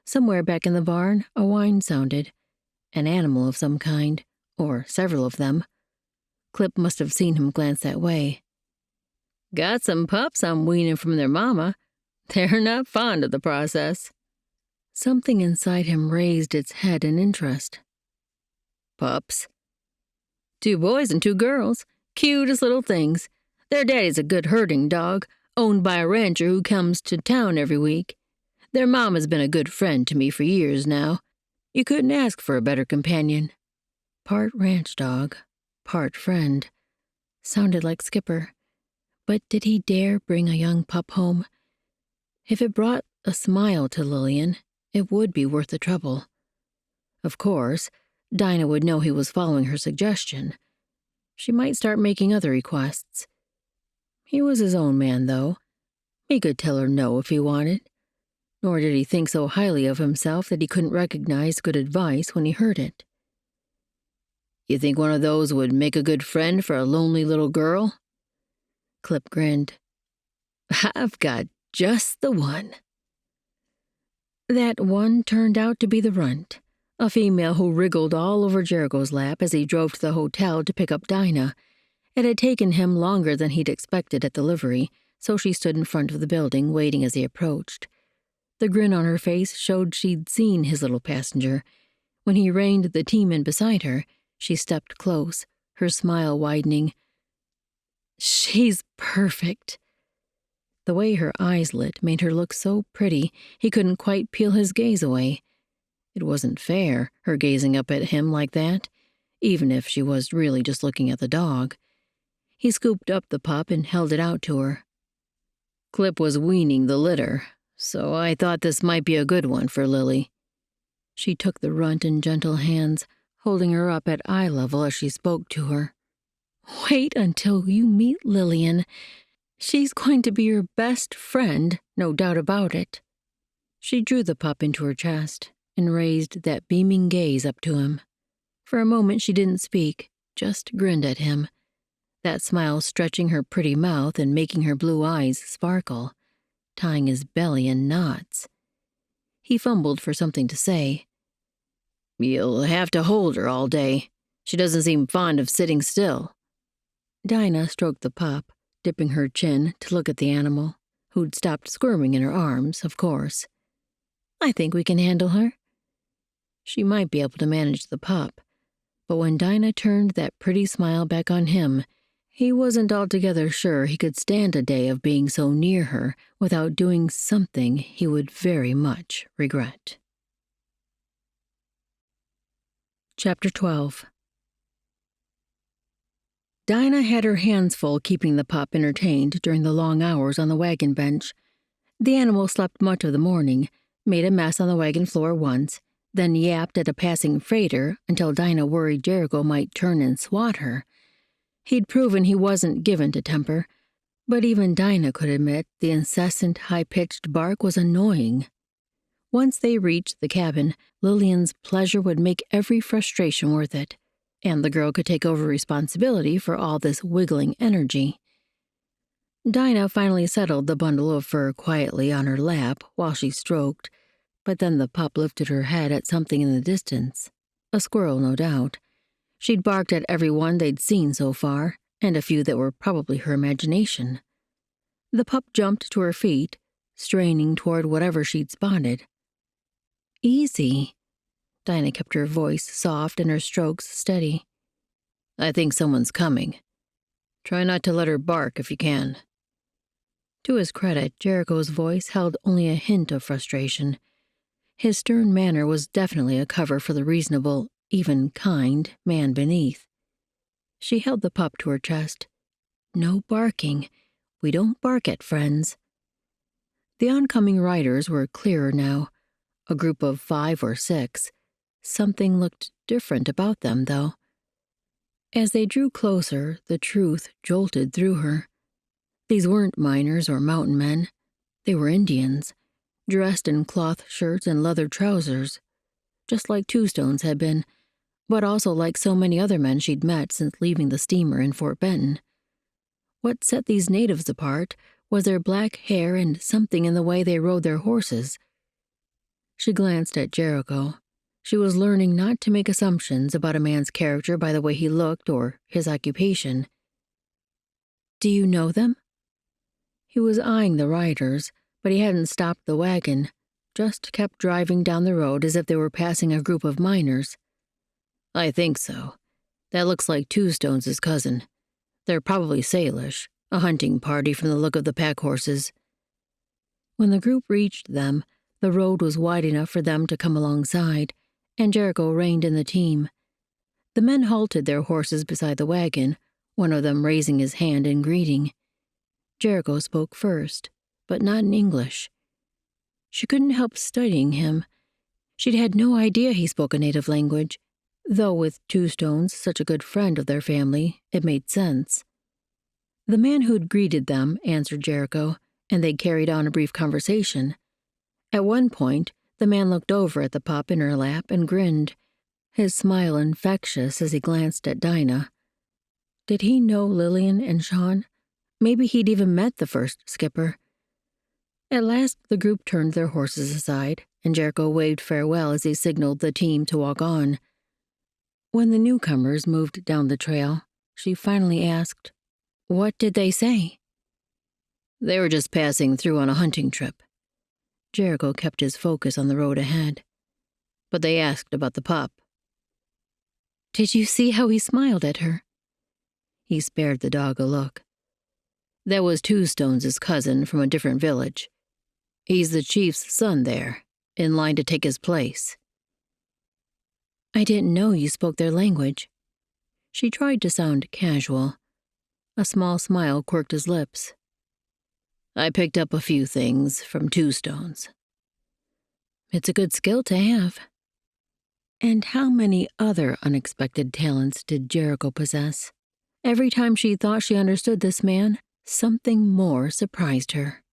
Somewhere back in the barn, a whine sounded. An animal of some kind, or several of them. Clip must have seen him glance that way. "Got some pups I'm weaning from their mama. They're not fond of the process." Something inside him raised its head in interest. "Pups?" "2 boys and 2 girls. Cutest little things. Their daddy's a good herding dog, owned by a rancher who comes to town every week. Their mama's been a good friend to me for years now. You couldn't ask for a better companion." Part ranch dog, part friend. Sounded like Skipper. But did he dare bring a young pup home? If it brought a smile to Lillian, it would be worth the trouble. Of course, Dinah would know he was following her suggestion. She might start making other requests. He was his own man, though. He could tell her no if he wanted. Nor did he think so highly of himself that he couldn't recognize good advice when he heard it. "You think one of those would make a good friend for a lonely little girl?" Clip grinned. "I've got just the one." That one turned out to be the runt, a female who wriggled all over Jericho's lap as he drove to the hotel to pick up Dinah. It had taken him longer than he'd expected at the livery, so she stood in front of the building, waiting as he approached. The grin on her face showed she'd seen his little passenger. When he reined the team in beside her, she stepped close, her smile widening. "She's perfect." The way her eyes lit made her look so pretty he couldn't quite peel his gaze away. It wasn't fair, her gazing up at him like that, even if she was really just looking at the dog. He scooped up the pup and held it out to her. "Clip was weaning the litter, so I thought this might be a good one for Lily." She took the runt in gentle hands, holding her up at eye level as she spoke to her. "Wait until you meet Lillian. She's going to be your best friend, no doubt about it." She drew the pup into her chest and raised that beaming gaze up to him. For a moment she didn't speak, just grinned at him, that smile stretching her pretty mouth and making her blue eyes sparkle, tying his belly in knots. He fumbled for something to say. "You'll have to hold her all day. She doesn't seem fond of sitting still." Dinah stroked the pup, dipping her chin to look at the animal, who'd stopped squirming in her arms, of course. I think we can handle her. She might be able to manage the pup, but when Dinah turned that pretty smile back on him, he wasn't altogether sure he could stand a day of being so near her without doing something he would very much regret. Chapter 12. Dinah had her hands full keeping the pup entertained during the long hours on the wagon bench. The animal slept much of the morning, made a mess on the wagon floor once, then yapped at a passing freighter until Dinah worried Jericho might turn and swat her. He'd proven he wasn't given to temper, but even Dinah could admit the incessant, high-pitched bark was annoying. Once they reached the cabin, Lillian's pleasure would make every frustration worth it, and the girl could take over responsibility for all this wiggling energy. Dinah finally settled the bundle of fur quietly on her lap while she stroked, but then the pup lifted her head at something in the distance. A squirrel, no doubt. She'd barked at every one they'd seen so far, and a few that were probably her imagination. The pup jumped to her feet, straining toward whatever she'd spotted. Easy. Dinah kept her voice soft and her strokes steady. I think someone's coming. Try not to let her bark if you can. To his credit, Jericho's voice held only a hint of frustration. His stern manner was definitely a cover for the reasonable, even kind, man beneath. She held the pup to her chest. No barking. We don't bark at friends. The oncoming riders were clearer now. A group of 5 or 6. Something looked different about them, though. As they drew closer, the truth jolted through her. These weren't miners or mountain men. They were Indians, dressed in cloth shirts and leather trousers, just like Two Stones had been, but also like so many other men she'd met since leaving the steamer in Fort Benton. What set these natives apart was their black hair and something in the way they rode their horses. She glanced at Jericho. She was learning not to make assumptions about a man's character by the way he looked or his occupation. Do you know them? He was eyeing the riders, but he hadn't stopped the wagon, just kept driving down the road as if they were passing a group of miners. I think so. That looks like Two Stones' cousin. They're probably Salish, a hunting party from the look of the pack horses. When the group reached them, the road was wide enough for them to come alongside, and Jericho reined in the team. The men halted their horses beside the wagon, one of them raising his hand in greeting. Jericho spoke first, but not in English. She couldn't help studying him. She'd had no idea he spoke a native language, though with Two Stones such a good friend of their family, it made sense. The man who'd greeted them answered Jericho, and they carried on a brief conversation. At one point, the man looked over at the pup in her lap and grinned, his smile infectious as he glanced at Dinah. Did he know Lillian and Sean? Maybe he'd even met the first skipper. At last, the group turned their horses aside, and Jericho waved farewell as he signaled the team to walk on. When the newcomers moved down the trail, she finally asked, "What did they say?" They were just passing through on a hunting trip. Jericho kept his focus on the road ahead. But they asked about the pup. Did you see how he smiled at her? He spared the dog a look. That was Two Stones' cousin from a different village. He's the chief's son there, in line to take his place. I didn't know you spoke their language. She tried to sound casual. A small smile quirked his lips. I picked up a few things from Two Stones. It's a good skill to have. And how many other unexpected talents did Jericho possess? Every time she thought she understood this man, something more surprised her.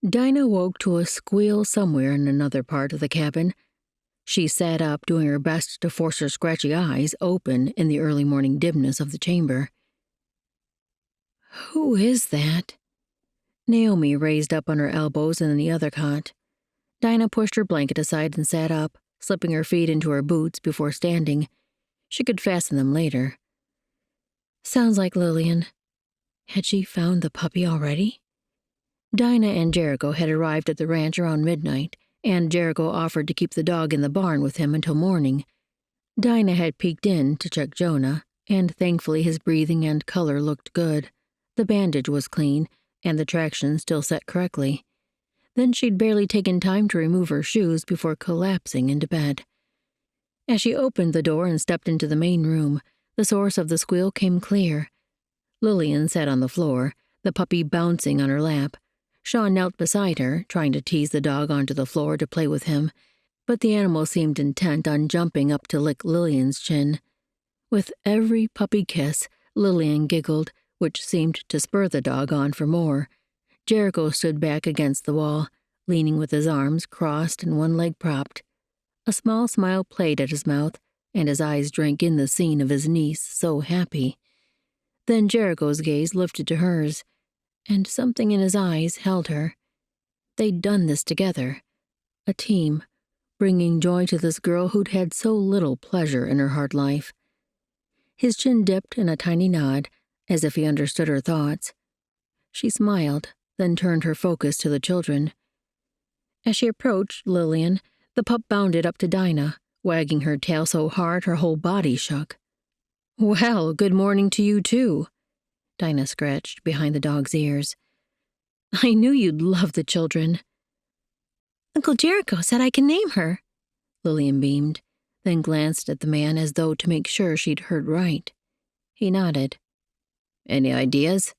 Dinah woke to a squeal somewhere in another part of the cabin. She sat up, doing her best to force her scratchy eyes open in the early morning dimness of the chamber. Who is that? Naomi raised up on her elbows in the other cot. Dinah pushed her blanket aside and sat up, slipping her feet into her boots before standing. She could fasten them later. Sounds like Lillian. Had she found the puppy already? Dinah and Jericho had arrived at the ranch around midnight, and Jericho offered to keep the dog in the barn with him until morning. Dinah had peeked in to check Jonah, and thankfully his breathing and color looked good. The bandage was clean, and the traction still set correctly. Then she'd barely taken time to remove her shoes before collapsing into bed. As she opened the door and stepped into the main room, the source of the squeal came clear. Lillian sat on the floor, the puppy bouncing on her lap. Sean knelt beside her, trying to tease the dog onto the floor to play with him, but the animal seemed intent on jumping up to lick Lillian's chin. With every puppy kiss, Lillian giggled, which seemed to spur the dog on for more. Jericho stood back against the wall, leaning with his arms crossed and one leg propped. A small smile played at his mouth, and his eyes drank in the scene of his niece so happy. Then Jericho's gaze lifted to hers, and something in his eyes held her. They'd done this together, a team, bringing joy to this girl who'd had so little pleasure in her hard life. His chin dipped in a tiny nod, as if he understood her thoughts. She smiled, then turned her focus to the children. As she approached Lillian, the pup bounded up to Dinah, wagging her tail so hard her whole body shook. "Well, good morning to you, too," Dinah scratched behind the dog's ears. "I knew you'd love the children." Uncle Jericho said I can name her. Lillian beamed, then glanced at the man as though to make sure she'd heard right. He nodded. "Any ideas?"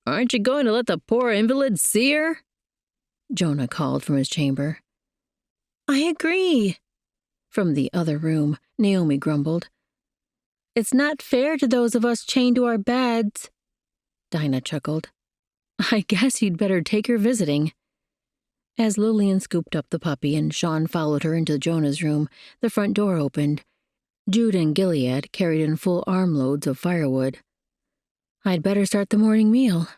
"Aren't you going to let the poor invalid see her?" Jonah called from his chamber. I agree. From the other room, Naomi grumbled. It's not fair to those of us chained to our beds. Dinah chuckled. "I guess you'd better take her visiting." As Lillian scooped up the puppy and Sean followed her into Jonah's room, the front door opened. Jude and Gilead carried in full armloads of firewood. "I'd better start the morning meal."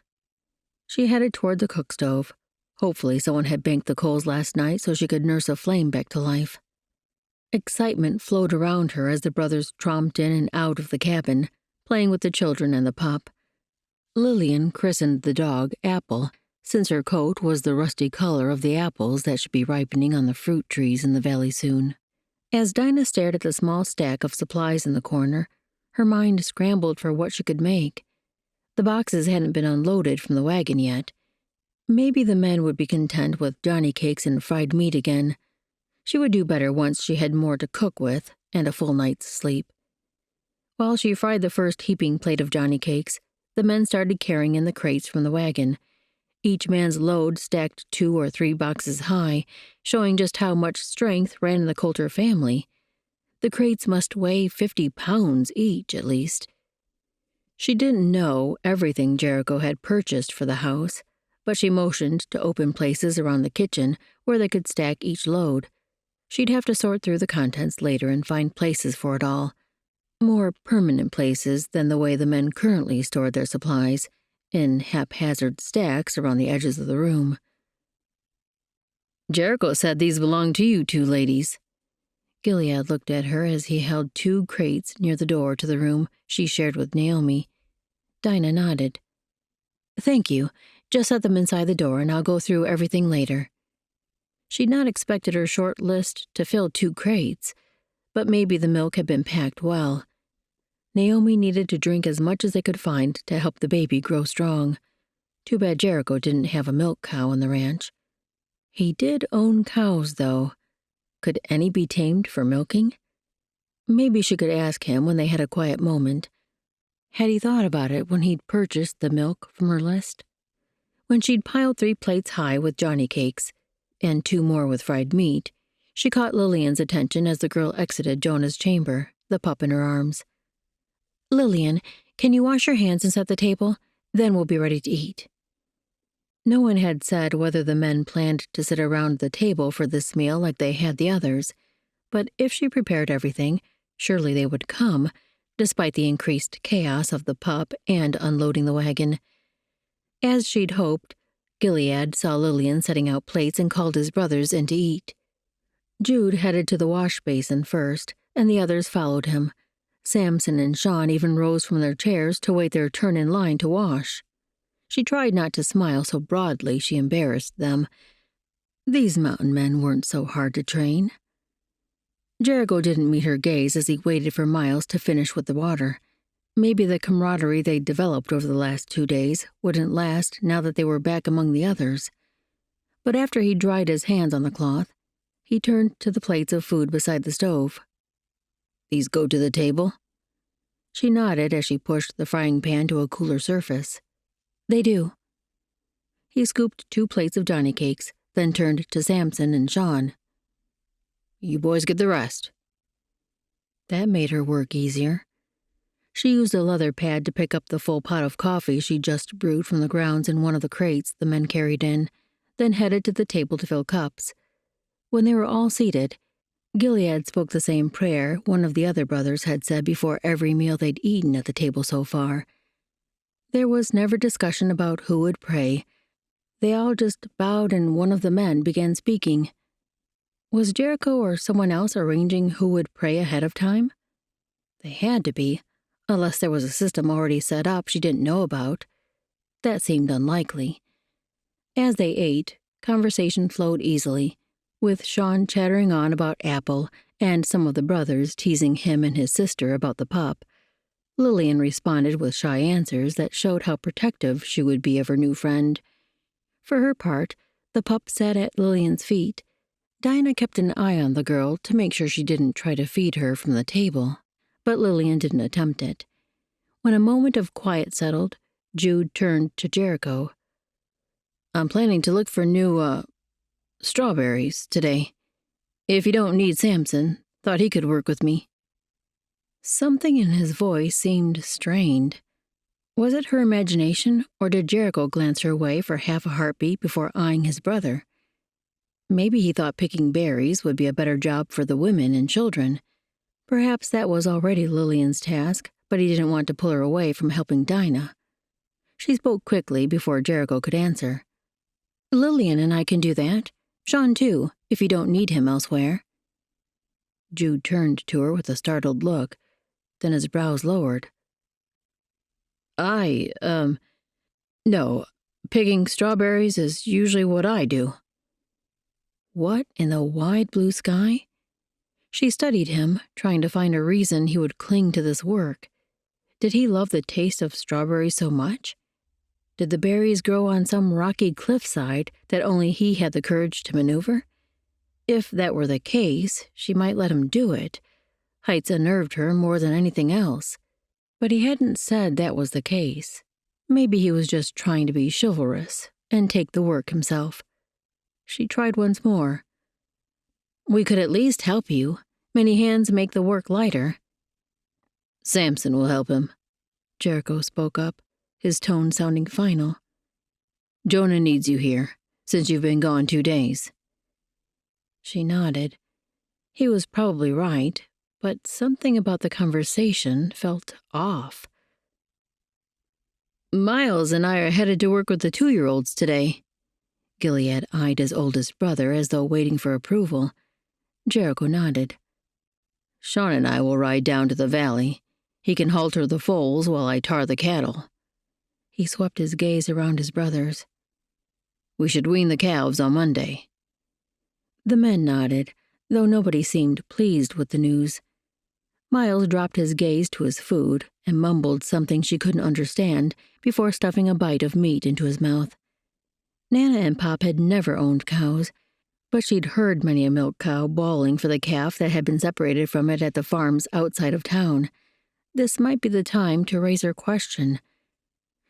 She headed toward the cook stove. Hopefully someone had banked the coals last night so she could nurse a flame back to life. Excitement flowed around her as the brothers tromped in and out of the cabin, playing with the children and the pup. Lillian christened the dog Apple, since her coat was the rusty color of the apples that should be ripening on the fruit trees in the valley soon. As Dinah stared at the small stack of supplies in the corner, her mind scrambled for what she could make. The boxes hadn't been unloaded from the wagon yet. Maybe the men would be content with Johnny cakes and fried meat again. She would do better once she had more to cook with and a full night's sleep. While she fried the first heaping plate of Johnny cakes, the men started carrying in the crates from the wagon. Each man's load stacked 2 or 3 boxes high, showing just how much strength ran in the Coulter family. The crates must weigh 50 pounds each, at least. She didn't know everything Jericho had purchased for the house, but she motioned to open places around the kitchen where they could stack each load. She'd have to sort through the contents later and find places for it all. More permanent places than the way the men currently stored their supplies, in haphazard stacks around the edges of the room. "Jericho said these belonged to you 2 ladies." Gilead looked at her as he held 2 crates near the door to the room she shared with Naomi. Dinah nodded. "Thank you. Just set them inside the door and I'll go through everything later." She'd not expected her short list to fill 2 crates, but maybe the milk had been packed well. Naomi needed to drink as much as they could find to help the baby grow strong. Too bad Jericho didn't have a milk cow on the ranch. He did own cows, though. Could any be tamed for milking? Maybe she could ask him when they had a quiet moment. Had he thought about it when he'd purchased the milk from her list? When she'd piled 3 plates high with Johnny cakes, and 2 more with fried meat, she caught Lillian's attention as the girl exited Jonah's chamber, the pup in her arms. "Lillian, can you wash your hands and set the table? Then we'll be ready to eat." No one had said whether the men planned to sit around the table for this meal like they had the others, but if she prepared everything, surely they would come, despite the increased chaos of the pup and unloading the wagon. As she'd hoped, Gilead saw Lillian setting out plates and called his brothers in to eat. Jude headed to the wash basin first, and the others followed him. Samson and Sean even rose from their chairs to wait their turn in line to wash. She tried not to smile so broadly she embarrassed them. These mountain men weren't so hard to train. Jericho didn't meet her gaze as he waited for Miles to finish with the water. Maybe the camaraderie they'd developed over the last 2 days wouldn't last now that they were back among the others. But after he dried his hands on the cloth, he turned to the plates of food beside the stove. "These go to the table?" She nodded as she pushed the frying pan to a cooler surface. "They do." He scooped 2 plates of Johnny cakes, then turned to Samson and Sean. "You boys get the rest." That made her work easier. She used a leather pad to pick up the full pot of coffee she'd just brewed from the grounds in one of the crates the men carried in, then headed to the table to fill cups. When they were all seated, Gilead spoke the same prayer one of the other brothers had said before every meal they'd eaten at the table so far. There was never discussion about who would pray. They all just bowed and one of the men began speaking. Was Jericho or someone else arranging who would pray ahead of time? They had to be, unless there was a system already set up she didn't know about. That seemed unlikely. As they ate, conversation flowed easily, with Sean chattering on about Apple and some of the brothers teasing him and his sister about the pup. Lillian responded with shy answers that showed how protective she would be of her new friend. For her part, the pup sat at Lillian's feet. Dinah kept an eye on the girl to make sure she didn't try to feed her from the table, but Lillian didn't attempt it. When a moment of quiet settled, Jude turned to Jericho. "I'm planning to look for new, strawberries today. If you don't need Samson, thought he could work with me." Something in his voice seemed strained. Was it her imagination, or did Jericho glance her way for half a heartbeat before eyeing his brother? Maybe he thought picking berries would be a better job for the women and children. Perhaps that was already Lillian's task, but he didn't want to pull her away from helping Dinah. She spoke quickly before Jericho could answer. "Lillian and I can do that. Sean, too, if you don't need him elsewhere." Jude turned to her with a startled look, then his brows lowered. No, picking strawberries is usually what I do." What in the wide blue sky? She studied him, trying to find a reason he would cling to this work. Did he love the taste of strawberries so much? Did the berries grow on some rocky cliffside that only he had the courage to maneuver? If that were the case, she might let him do it. Heights unnerved her more than anything else. But he hadn't said that was the case. Maybe he was just trying to be chivalrous and take the work himself. She tried once more. "We could at least help you. Many hands make the work lighter." "Samson will help him," Jericho spoke up, his tone sounding final. "Jonah needs you here, since you've been gone 2 days. She nodded. He was probably right, but something about the conversation felt off. "Miles and I are headed to work with the 2-year-olds today." Gilead eyed his oldest brother as though waiting for approval. Jericho nodded. "Sean and I will ride down to the valley. He can halter the foals while I tar the cattle." He swept his gaze around his brothers. "We should wean the calves on Monday." The men nodded, though nobody seemed pleased with the news. Miles dropped his gaze to his food and mumbled something she couldn't understand before stuffing a bite of meat into his mouth. Nana and Pop had never owned cows, but she'd heard many a milk cow bawling for the calf that had been separated from it at the farms outside of town. This might be the time to raise her question.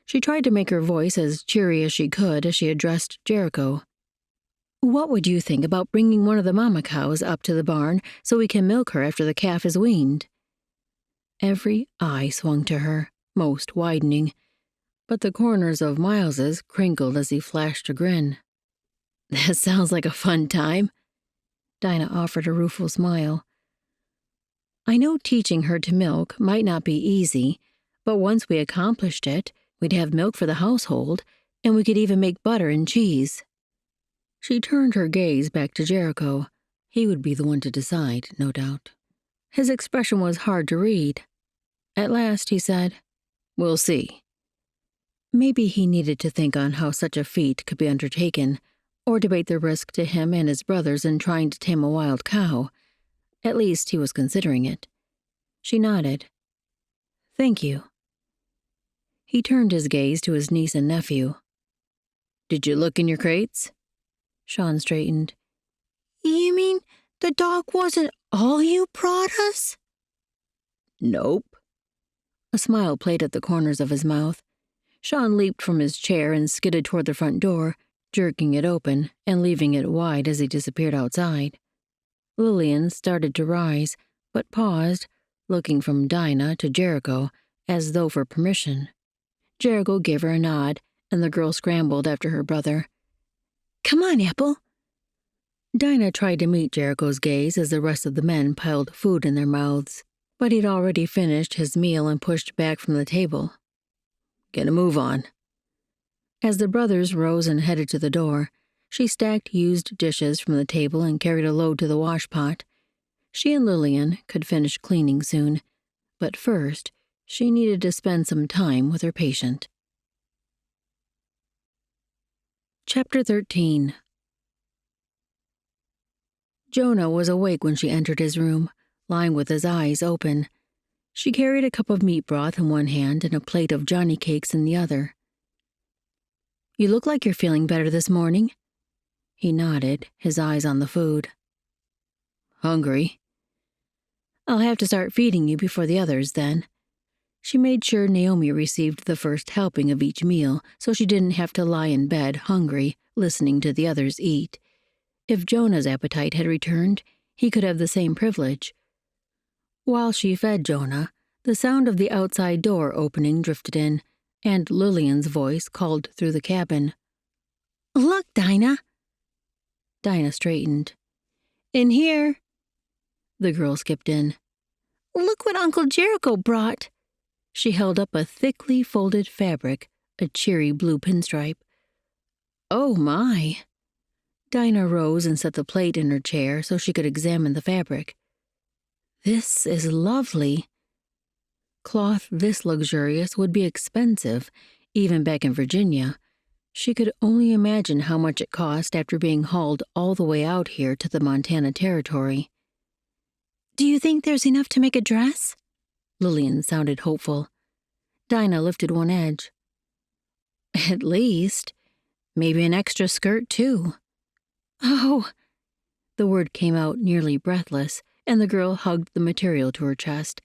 She tried to make her voice as cheery as she could as she addressed Jericho. "What would you think about bringing one of the mama cows up to the barn so we can milk her after the calf is weaned?" Every eye swung to her, most widening, but the corners of Miles's crinkled as he flashed a grin. "That sounds like a fun time." Dinah offered a rueful smile. "I know teaching her to milk might not be easy, but once we accomplished it, we'd have milk for the household, and we could even make butter and cheese." She turned her gaze back to Jericho. He would be the one to decide, no doubt. His expression was hard to read. At last he said, "We'll see." maybe he needed to think on how such a feat could be undertaken, or debate the risk to him and his brothers in trying to tame a wild cow. At least he was considering it. She nodded. "Thank you." He turned his gaze to his niece and nephew. "Did you look in your crates?" Sean straightened. You mean the dog wasn't all you brought us? "Nope." A smile played at the corners of his mouth. Sean leaped from his chair and skidded toward the front door, jerking it open and leaving it wide as he disappeared outside. Lillian started to rise, but paused, looking from Dinah to Jericho, as though for permission. Jericho gave her a nod, and the girl scrambled after her brother. Come on, Apple. Dinah tried to meet Jericho's gaze as the rest of the men piled food in their mouths, but he'd already finished his meal and pushed back from the table. "Get a move on." As the brothers rose and headed to the door, she stacked used dishes from the table and carried a load to the washpot. She and Lillian could finish cleaning soon, but first, she needed to spend some time with her patient. Chapter 13. Jonah was awake when she entered his room, lying with his eyes open. She carried a cup of meat broth in one hand and a plate of Johnny cakes in the other. "You look like you're feeling better this morning." He nodded, his eyes on the food. "Hungry." "I'll have to start feeding you before the others, then." She made sure Naomi received the first helping of each meal, so she didn't have to lie in bed, hungry, listening to the others eat. If Jonah's appetite had returned, he could have the same privilege. While she fed Jonah, the sound of the outside door opening drifted in, and Lillian's voice called through the cabin. Look, Dinah. Dinah straightened. In here. The girl skipped in. Look what Uncle Jericho brought. She held up a thickly folded fabric, a cheery blue pinstripe. "Oh, my." Dinah rose and set the plate in her chair so she could examine the fabric. "This is lovely." Cloth this luxurious would be expensive, even back in Virginia. She could only imagine how much it cost after being hauled all the way out here to the Montana Territory. Do you think there's enough to make a dress? Lillian sounded hopeful. Dinah lifted one edge. "At least. Maybe an extra skirt, too." Oh. The word came out nearly breathless, and the girl hugged the material to her chest.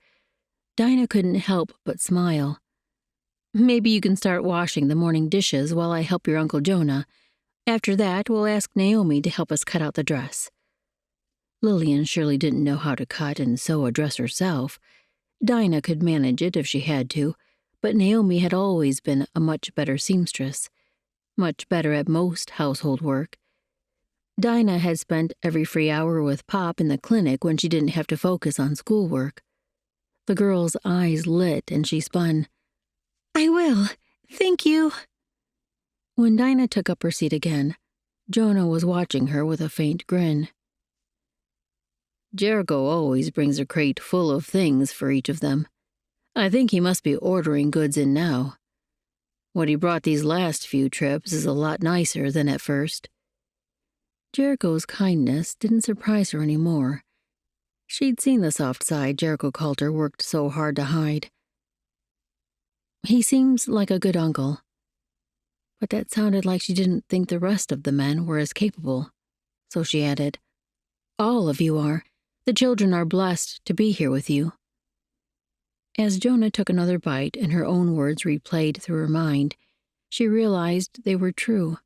Dinah couldn't help but smile. "Maybe you can start washing the morning dishes while I help your Uncle Jonah. After that, we'll ask Naomi to help us cut out the dress." Lillian surely didn't know how to cut and sew a dress herself. Dinah could manage it if she had to, but Naomi had always been a much better seamstress, much better at most household work. Dinah had spent every free hour with Pop in the clinic when she didn't have to focus on schoolwork. The girl's eyes lit and she spun. I will. Thank you. When Dinah took up her seat again, Jonah was watching her with a faint grin. "Jericho always brings a crate full of things for each of them. I think he must be ordering goods in now. What he brought these last few trips is a lot nicer than at first." Jericho's kindness didn't surprise her anymore. She'd seen the soft side Jericho Coulter worked so hard to hide. "He seems like a good uncle." But that sounded like she didn't think the rest of the men were as capable. So she added, "All of you are. The children are blessed to be here with you." As Jonah took another bite and her own words replayed through her mind, she realized they were true.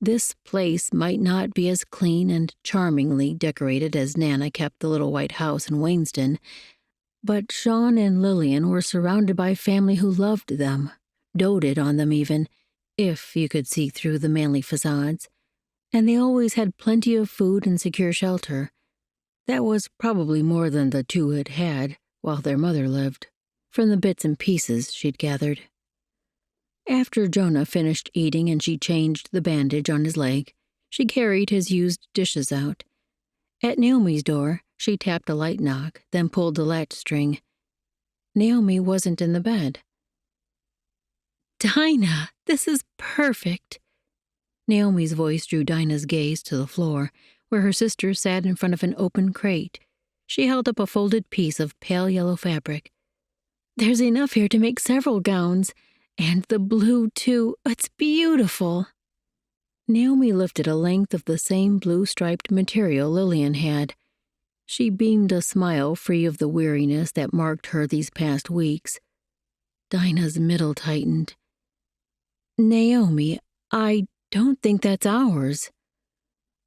This place might not be as clean and charmingly decorated as Nana kept the little white house in Wayneston, but Sean and Lillian were surrounded by family who loved them, doted on them even, if you could see through the manly facades, and they always had plenty of food and secure shelter. That was probably more than the two had had while their mother lived, from the bits and pieces she'd gathered. After Jonah finished eating and she changed the bandage on his leg, she carried his used dishes out. At Naomi's door, she tapped a light knock, then pulled the latch string. Naomi wasn't in the bed. Dinah, this is perfect. Naomi's voice drew Dinah's gaze to the floor, where her sister sat in front of an open crate. She held up a folded piece of pale yellow fabric. There's enough here to make several gowns. And the blue, too. It's beautiful. Naomi lifted a length of the same blue-striped material Lillian had. She beamed a smile free of the weariness that marked her these past weeks. Dinah's middle tightened. Naomi, I don't think that's ours.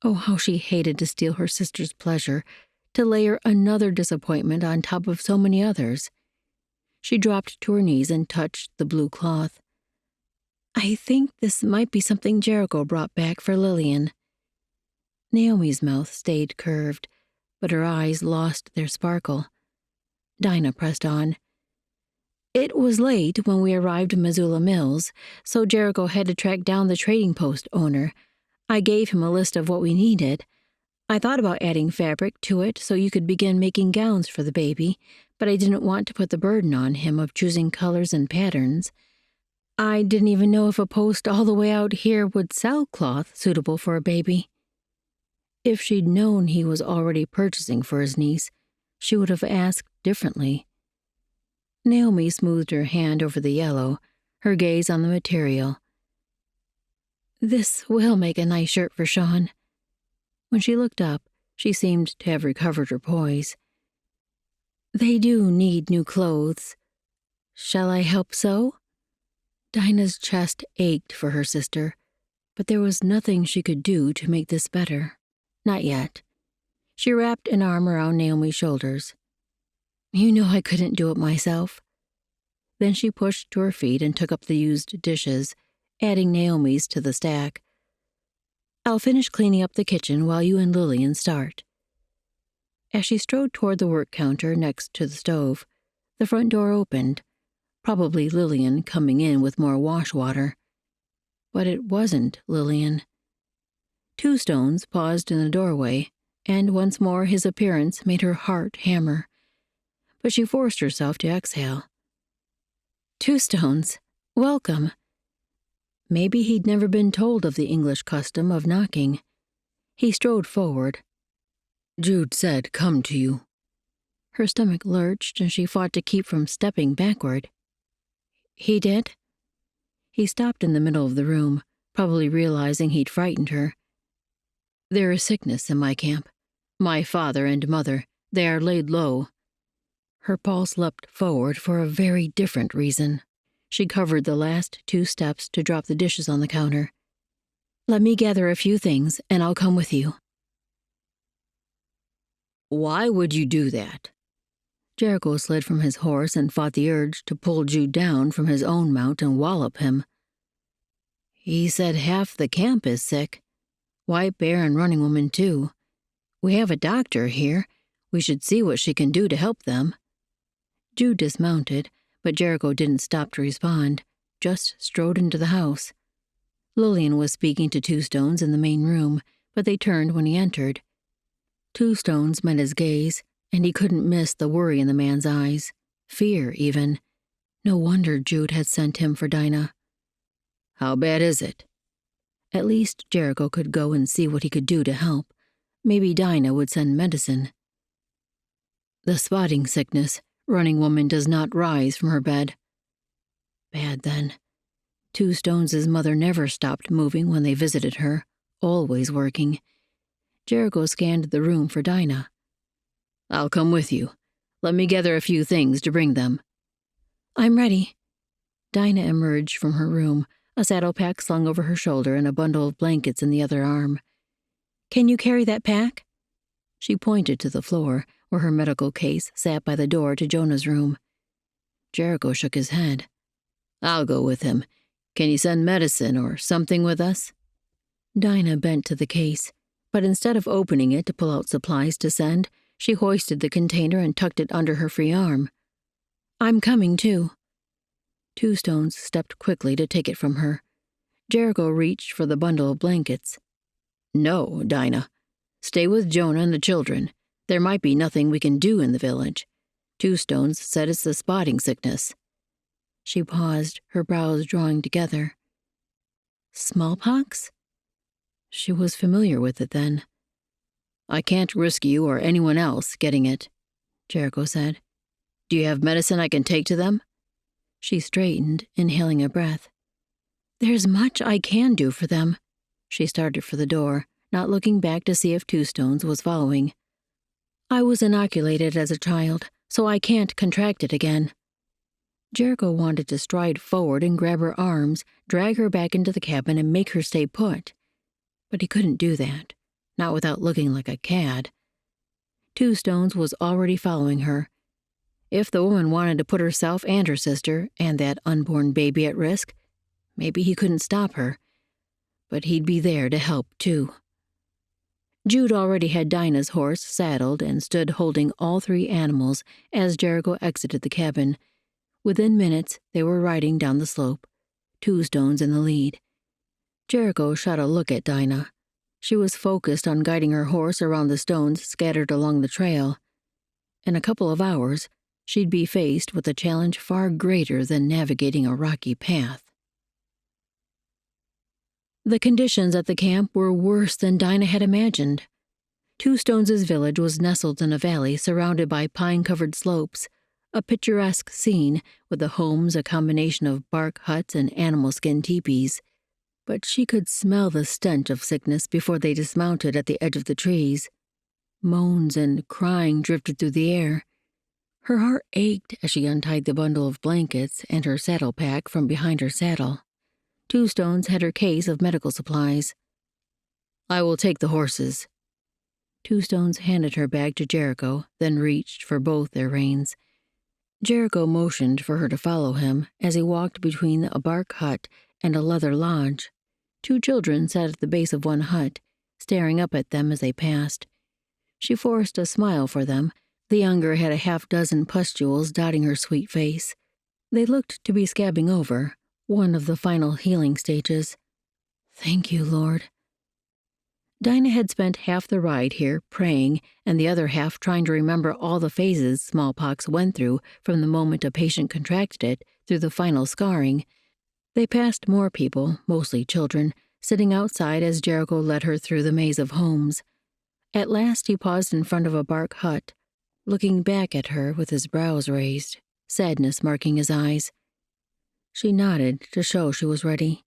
Oh, how she hated to steal her sister's pleasure, to layer another disappointment on top of so many others. She dropped to her knees and touched the blue cloth. I think this might be something Jericho brought back for Lillian. Naomi's mouth stayed curved, but her eyes lost their sparkle. Dinah pressed on. It was late when we arrived in Missoula Mills, so Jericho had to track down the trading post owner. I gave him a list of what we needed. I thought about adding fabric to it so you could begin making gowns for the baby, but I didn't want to put the burden on him of choosing colors and patterns. I didn't even know if a post all the way out here would sell cloth suitable for a baby. If she'd known he was already purchasing for his niece, she would have asked differently. Naomi smoothed her hand over the yellow, her gaze on the material. This will make a nice shirt for Sean. When she looked up, she seemed to have recovered her poise. They do need new clothes. Shall I help sew? Dinah's chest ached for her sister, but there was nothing she could do to make this better. Not yet. She wrapped an arm around Naomi's shoulders. You know I couldn't do it myself. Then she pushed to her feet and took up the used dishes, adding Naomi's to the stack. I'll finish cleaning up the kitchen while you and Lillian start. As she strode toward the work counter next to the stove, the front door opened, probably Lillian coming in with more wash water. But it wasn't Lillian. Two Stones paused in the doorway, and once more his appearance made her heart hammer. But she forced herself to exhale. Two Stones, welcome. Maybe he'd never been told of the English custom of knocking. He strode forward. Jude said, "Come to you." Her stomach lurched, and she fought to keep from stepping backward. He did? He stopped in the middle of the room, probably realizing he'd frightened her. There is sickness in my camp. My father and mother, they are laid low. Her pulse leapt forward for a very different reason. She covered the last 2 steps to drop the dishes on the counter. Let me gather a few things, and I'll come with you. Why would you do that? Jericho slid from his horse and fought the urge to pull Jude down from his own mount and wallop him. He said half the camp is sick. White Bear and Running Woman, too. We have a doctor here. We should see what she can do to help them. Jude dismounted, but Jericho didn't stop to respond, just strode into the house. Lillian was speaking to Two Stones in the main room, but they turned when he entered. Two Stones met his gaze, and he couldn't miss the worry in the man's eyes. Fear, even. No wonder Jude had sent him for Dinah. How bad is it? At least Jericho could go and see what he could do to help. Maybe Dinah would send medicine. The spotting sickness. Running Woman does not rise from her bed. Bad, then. Two Stones' mother never stopped moving when they visited her, always working. Jericho scanned the room for Dinah. I'll come with you. Let me gather a few things to bring them. I'm ready. Dinah emerged from her room, a saddle pack slung over her shoulder and a bundle of blankets in the other arm. Can you carry that pack? She pointed to the floor, where her medical case sat by the door to Jonah's room. Jericho shook his head. I'll go with him. Can you send medicine or something with us? Dinah bent to the case, but instead of opening it to pull out supplies to send, she hoisted the container and tucked it under her free arm. I'm coming, too. Two Stones stepped quickly to take it from her. Jericho reached for the bundle of blankets. No, Dinah. Stay with Jonah and the children. There might be nothing we can do in the village. 2 stones said it's the spotting sickness. She paused, her brows drawing together. Smallpox? She was familiar with it then. I can't risk you or anyone else getting it, Jericho said. Do you have medicine I can take to them? She straightened, inhaling a breath. There's much I can do for them. She started for the door, not looking back to see if 2 stones was following. I was inoculated as a child, so I can't contract it again. Jericho wanted to stride forward and grab her arms, drag her back into the cabin and make her stay put. But he couldn't do that, not without looking like a cad. 2 stones was already following her. If the woman wanted to put herself and her sister and that unborn baby at risk, maybe he couldn't stop her. But he'd be there to help, too. Jude already had Dinah's horse saddled and stood holding all 3 animals as Jericho exited the cabin. Within minutes, they were riding down the slope, 2 stones in the lead. Jericho shot a look at Dinah. She was focused on guiding her horse around the stones scattered along the trail. In a couple of hours, she'd be faced with a challenge far greater than navigating a rocky path. The conditions at the camp were worse than Dinah had imagined. 2 Stones' village was nestled in a valley surrounded by pine-covered slopes, a picturesque scene with the homes a combination of bark huts and animal skin teepees. But she could smell the stench of sickness before they dismounted at the edge of the trees. Moans and crying drifted through the air. Her heart ached as she untied the bundle of blankets and her saddle pack from behind her saddle. 2 Stones had her case of medical supplies. I will take the horses. 2 Stones handed her bag to Jericho, then reached for both their reins. Jericho motioned for her to follow him as he walked between a bark hut and a leather lodge. 2 children sat at the base of one hut, staring up at them as they passed. She forced a smile for them. The younger had a half-dozen pustules dotting her sweet face. They looked to be scabbing over, one of the final healing stages. Thank you, Lord. Dinah had spent half the ride here praying and the other half trying to remember all the phases smallpox went through from the moment a patient contracted it through the final scarring. They passed more people, mostly children, sitting outside as Jericho led her through the maze of homes. At last he paused in front of a bark hut, looking back at her with his brows raised, sadness marking his eyes. She nodded to show she was ready.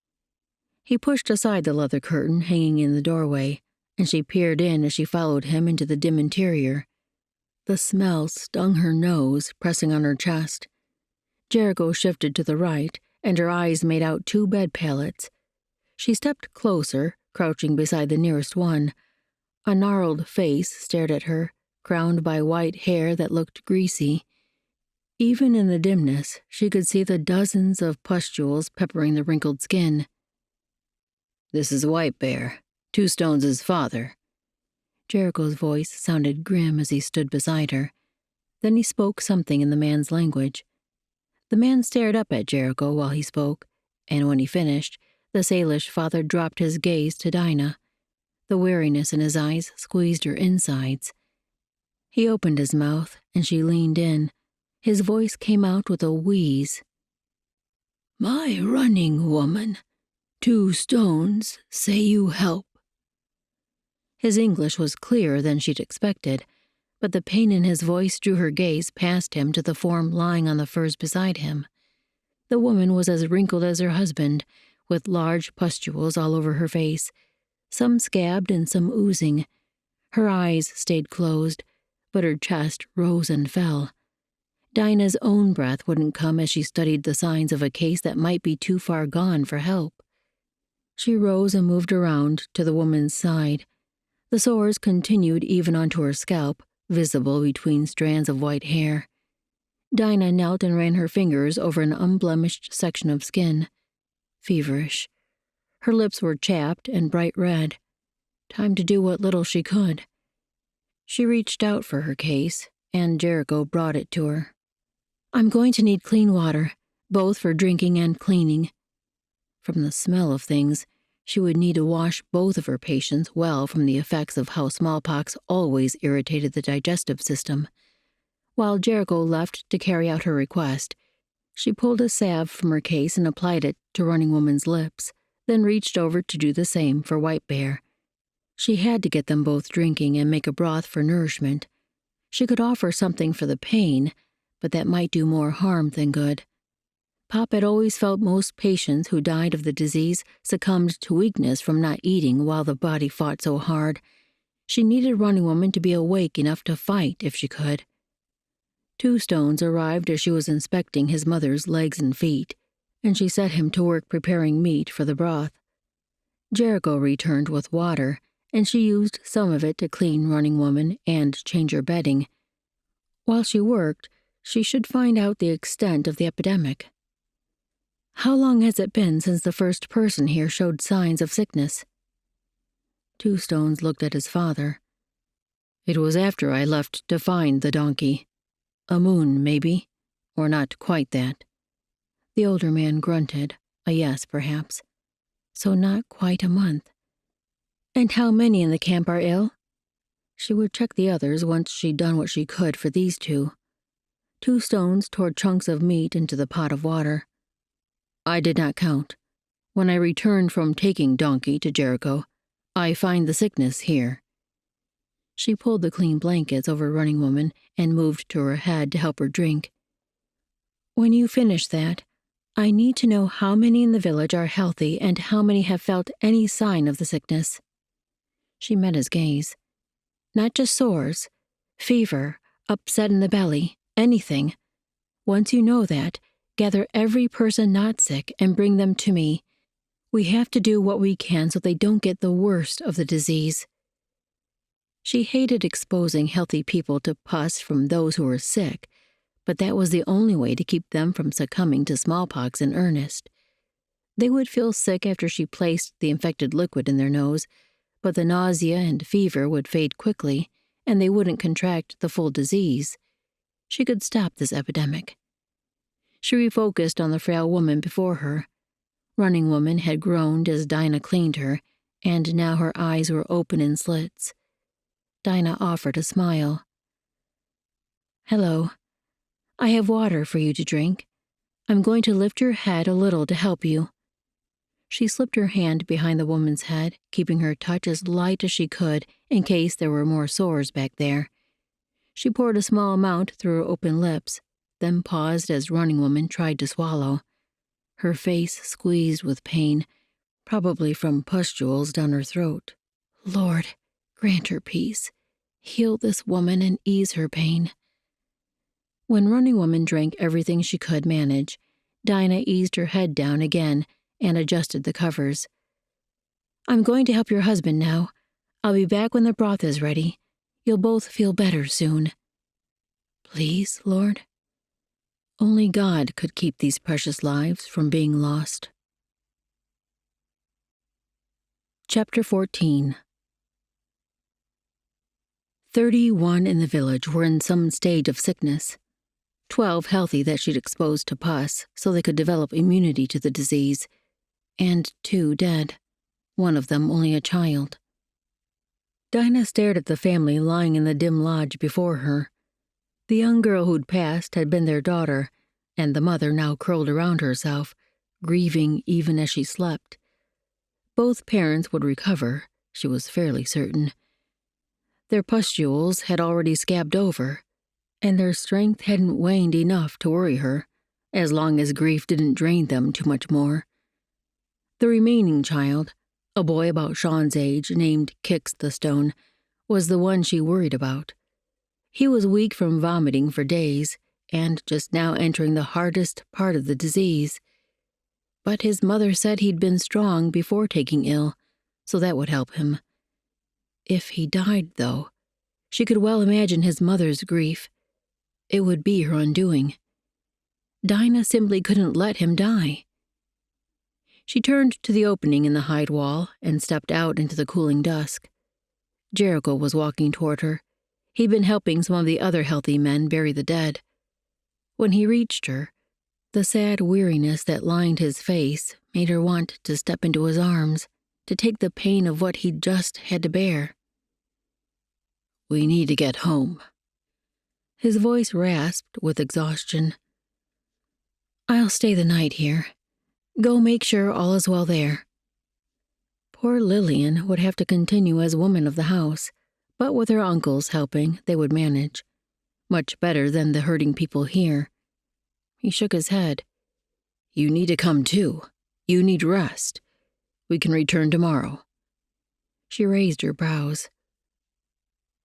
He pushed aside the leather curtain hanging in the doorway, and she peered in as she followed him into the dim interior. The smell stung her nose, pressing on her chest. Jericho shifted to the right, and her eyes made out 2 bed pallets. She stepped closer, crouching beside the nearest one. A gnarled face stared at her, crowned by white hair that looked greasy. Even in the dimness, she could see the dozens of pustules peppering the wrinkled skin. This is White Bear, 2 Stones' father. Jericho's voice sounded grim as he stood beside her. Then he spoke something in the man's language. The man stared up at Jericho while he spoke, and when he finished, the Salish father dropped his gaze to Dinah. The weariness in his eyes squeezed her insides. He opened his mouth, and she leaned in. His voice came out with a wheeze. My running woman, 2 Stones say you help. His English was clearer than she'd expected, but the pain in his voice drew her gaze past him to the form lying on the furs beside him. The woman was as wrinkled as her husband, with large pustules all over her face, some scabbed and some oozing. Her eyes stayed closed, but her chest rose and fell. Dinah's own breath wouldn't come as she studied the signs of a case that might be too far gone for help. She rose and moved around to the woman's side. The sores continued even onto her scalp, visible between strands of white hair. Dinah knelt and ran her fingers over an unblemished section of skin. Feverish. Her lips were chapped and bright red. Time to do what little she could. She reached out for her case, and Jericho brought it to her. I'm going to need clean water, both for drinking and cleaning. From the smell of things, she would need to wash both of her patients well from the effects of how smallpox always irritated the digestive system. While Jericho left to carry out her request, she pulled a salve from her case and applied it to Running Woman's lips, then reached over to do the same for White Bear. She had to get them both drinking and make a broth for nourishment. She could offer something for the pain, but that might do more harm than good. Pop had always felt most patients who died of the disease succumbed to weakness from not eating while the body fought so hard. She needed Running Woman to be awake enough to fight if she could. 2 stones arrived as she was inspecting his mother's legs and feet, and she set him to work preparing meat for the broth. Jericho returned with water, and she used some of it to clean Running Woman and change her bedding. While she worked, she should find out the extent of the epidemic. How long has it been since the first person here showed signs of sickness? 2 stones looked at his father. It was after I left to find the donkey. A moon, maybe, or not quite that. The older man grunted, a yes, perhaps. So not quite a month. And how many in the camp are ill? She would check the others once she'd done what she could for these 2. 2 stones tore chunks of meat into the pot of water. I did not count. When I returned from taking Donkey to Jericho, I find the sickness here. She pulled the clean blankets over Running Woman and moved to her head to help her drink. When you finish that, I need to know how many in the village are healthy and how many have felt any sign of the sickness. She met his gaze. Not just sores, fever, upset in the belly, anything. Once you know that, gather every person not sick and bring them to me. We have to do what we can so they don't get the worst of the disease. She hated exposing healthy people to pus from those who were sick, but that was the only way to keep them from succumbing to smallpox in earnest. They would feel sick after she placed the infected liquid in their nose, but the nausea and fever would fade quickly, and they wouldn't contract the full disease. She could stop this epidemic. She refocused on the frail woman before her. Running Woman had groaned as Dinah cleaned her, and now her eyes were open in slits. Dinah offered a smile. Hello. I have water for you to drink. I'm going to lift your head a little to help you. She slipped her hand behind the woman's head, keeping her touch as light as she could in case there were more sores back there. She poured a small amount through her open lips, then paused as Running Woman tried to swallow. Her face squeezed with pain, probably from pustules down her throat. Lord, grant her peace. Heal this woman and ease her pain. When Running Woman drank everything she could manage, Dinah eased her head down again and adjusted the covers. I'm going to help your husband now. I'll be back when the broth is ready. You'll both feel better soon. Please, Lord? Only God could keep these precious lives from being lost. Chapter 14. 31 in the village were in some stage of sickness. 12 healthy that she'd exposed to pus so they could develop immunity to the disease, and 2 dead, one of them only a child. Dinah stared at the family lying in the dim lodge before her. The young girl who'd passed had been their daughter, and the mother now curled around herself, grieving even as she slept. Both parents would recover, she was fairly certain. Their pustules had already scabbed over, and their strength hadn't waned enough to worry her, as long as grief didn't drain them too much more. The remaining child, a boy about Sean's age named Kix the Stone, was the one she worried about. He was weak from vomiting for days, and just now entering the hardest part of the disease. But his mother said he'd been strong before taking ill, so that would help him. If he died, though, she could well imagine his mother's grief. It would be her undoing. Dinah simply couldn't let him die. She turned to the opening in the hide wall and stepped out into the cooling dusk. Jericho was walking toward her. He'd been helping some of the other healthy men bury the dead. When he reached her, the sad weariness that lined his face made her want to step into his arms, to take the pain of what he'd just had to bear. We need to get home. His voice rasped with exhaustion. "I'll stay the night here. Go make sure all is well there." Poor Lillian would have to continue as woman of the house, but with her uncles helping, they would manage. Much better than the hurting people here. He shook his head. "You need to come too. You need rest. We can return tomorrow." She raised her brows.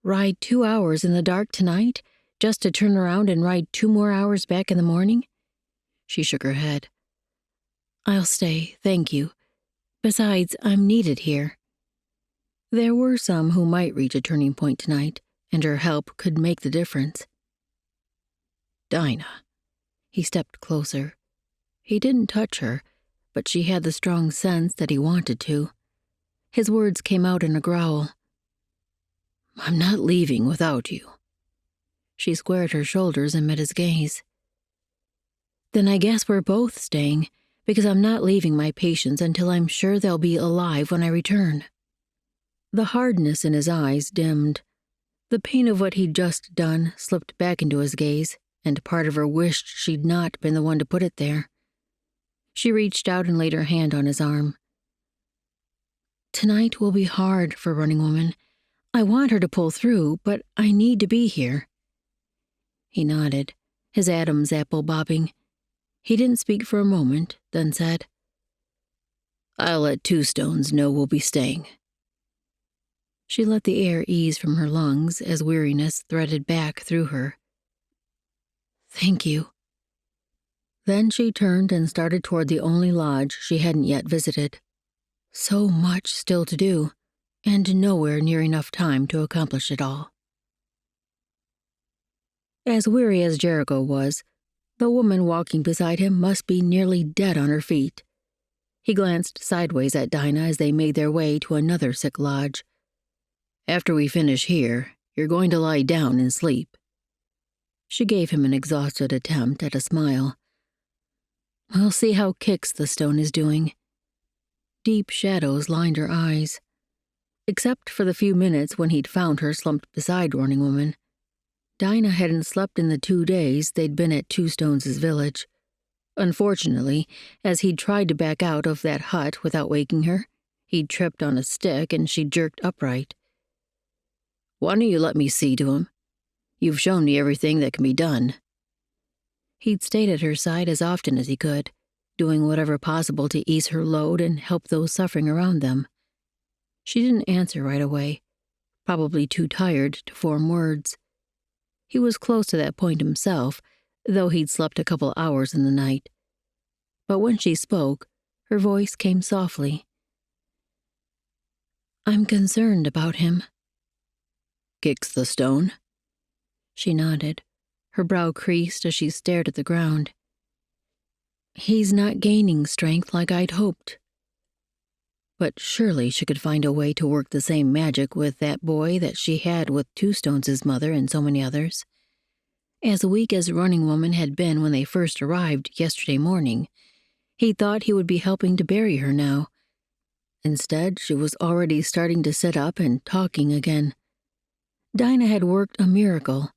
"Ride 2 hours in the dark tonight, just to turn around and ride 2 more hours back in the morning?" She shook her head. "I'll stay, thank you. Besides, I'm needed here." There were some who might reach a turning point tonight, and her help could make the difference. "Dinah." He stepped closer. He didn't touch her, but she had the strong sense that he wanted to. His words came out in a growl. "I'm not leaving without you." She squared her shoulders and met his gaze. "Then I guess we're both staying, because I'm not leaving my patients until I'm sure they'll be alive when I return." The hardness in his eyes dimmed. The pain of what he'd just done slipped back into his gaze, and part of her wished she'd not been the one to put it there. She reached out and laid her hand on his arm. "Tonight will be hard for Running Woman. I want her to pull through, but I need to be here." He nodded, his Adam's apple bobbing. He didn't speak for a moment, then said, "I'll let Two Stones know we'll be staying." She let the air ease from her lungs as weariness threaded back through her. "Thank you." Then she turned and started toward the only lodge she hadn't yet visited. So much still to do, and nowhere near enough time to accomplish it all. As weary as Jericho was, the woman walking beside him must be nearly dead on her feet. He glanced sideways at Dinah as they made their way to another sick lodge. "After we finish here, you're going to lie down and sleep." She gave him an exhausted attempt at a smile. "I'll see how Kix the Stone is doing." Deep shadows lined her eyes. Except for the few minutes when he'd found her slumped beside Running Woman, Dinah hadn't slept in the 2 days they'd been at Two Stones' village. Unfortunately, as he'd tried to back out of that hut without waking her, he'd tripped on a stick and she jerked upright. "Why don't you let me see to him? You've shown me everything that can be done." He'd stayed at her side as often as he could, doing whatever possible to ease her load and help those suffering around them. She didn't answer right away, probably too tired to form words. He was close to that point himself, though he'd slept a couple hours in the night. But when she spoke, her voice came softly. "I'm concerned about him." "Kix the Stone?" She nodded. Her brow creased as she stared at the ground. "He's not gaining strength like I'd hoped." But surely she could find a way to work the same magic with that boy that she had with Two Stones' mother and so many others. As weak as Running Woman had been when they first arrived yesterday morning, he thought he would be helping to bury her now. Instead, she was already starting to sit up and talking again. Dinah had worked a miracle.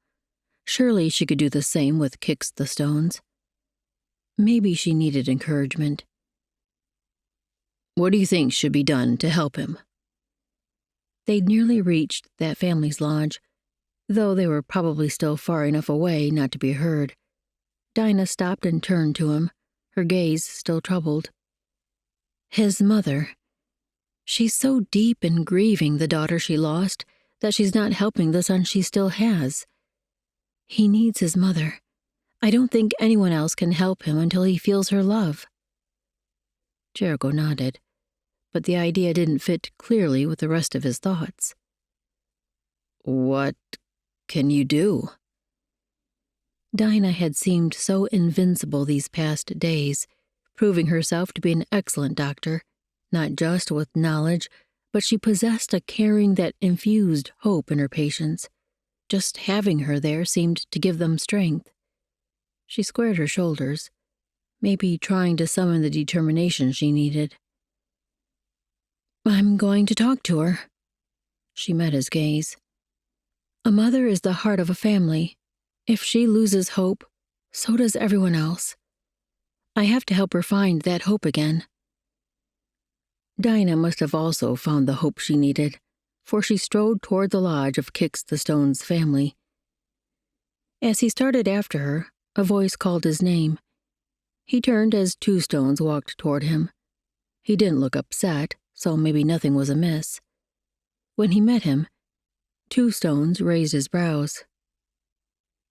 Surely she could do the same with Kix the Stones. Maybe she needed encouragement. "What do you think should be done to help him?" They'd nearly reached that family's lodge, though they were probably still far enough away not to be heard. Dinah stopped and turned to him, her gaze still troubled. "His mother. She's so deep in grieving the daughter she lost that she's not helping the son she still has. He needs his mother. I don't think anyone else can help him until he feels her love." Jericho nodded, but the idea didn't fit clearly with the rest of his thoughts. "What can you do?" Dinah had seemed so invincible these past days, proving herself to be an excellent doctor, not just with knowledge, but she possessed a caring that infused hope in her patients. Just having her there seemed to give them strength. She squared her shoulders, maybe trying to summon the determination she needed. "I'm going to talk to her." She met his gaze. "A mother is the heart of a family. If she loses hope, so does everyone else. I have to help her find that hope again. Dinah must have also found the hope she needed, for she strode toward the lodge of Kix the Stone's family. As he started after her, a voice called his name. He turned as Two Stones walked toward him. He didn't look upset, so maybe nothing was amiss. When he met him, Two Stones raised his brows.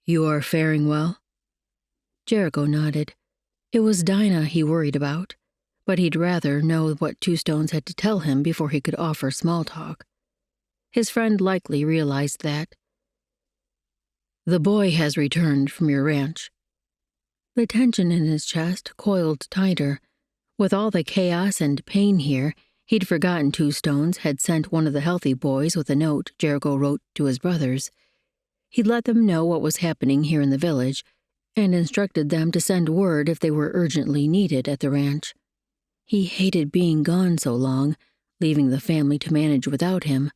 "You are faring well?" Jericho nodded. It was Dinah he worried about, but he'd rather know what Two Stones had to tell him before he could offer small talk. His friend likely realized that. "The boy has returned from your ranch." The tension in his chest coiled tighter. With all the chaos and pain here, he'd forgotten Two Stones had sent one of the healthy boys with a note Jericho wrote to his brothers. He'd let them know what was happening here in the village, and instructed them to send word if they were urgently needed at the ranch. He hated being gone so long, leaving the family to manage without him,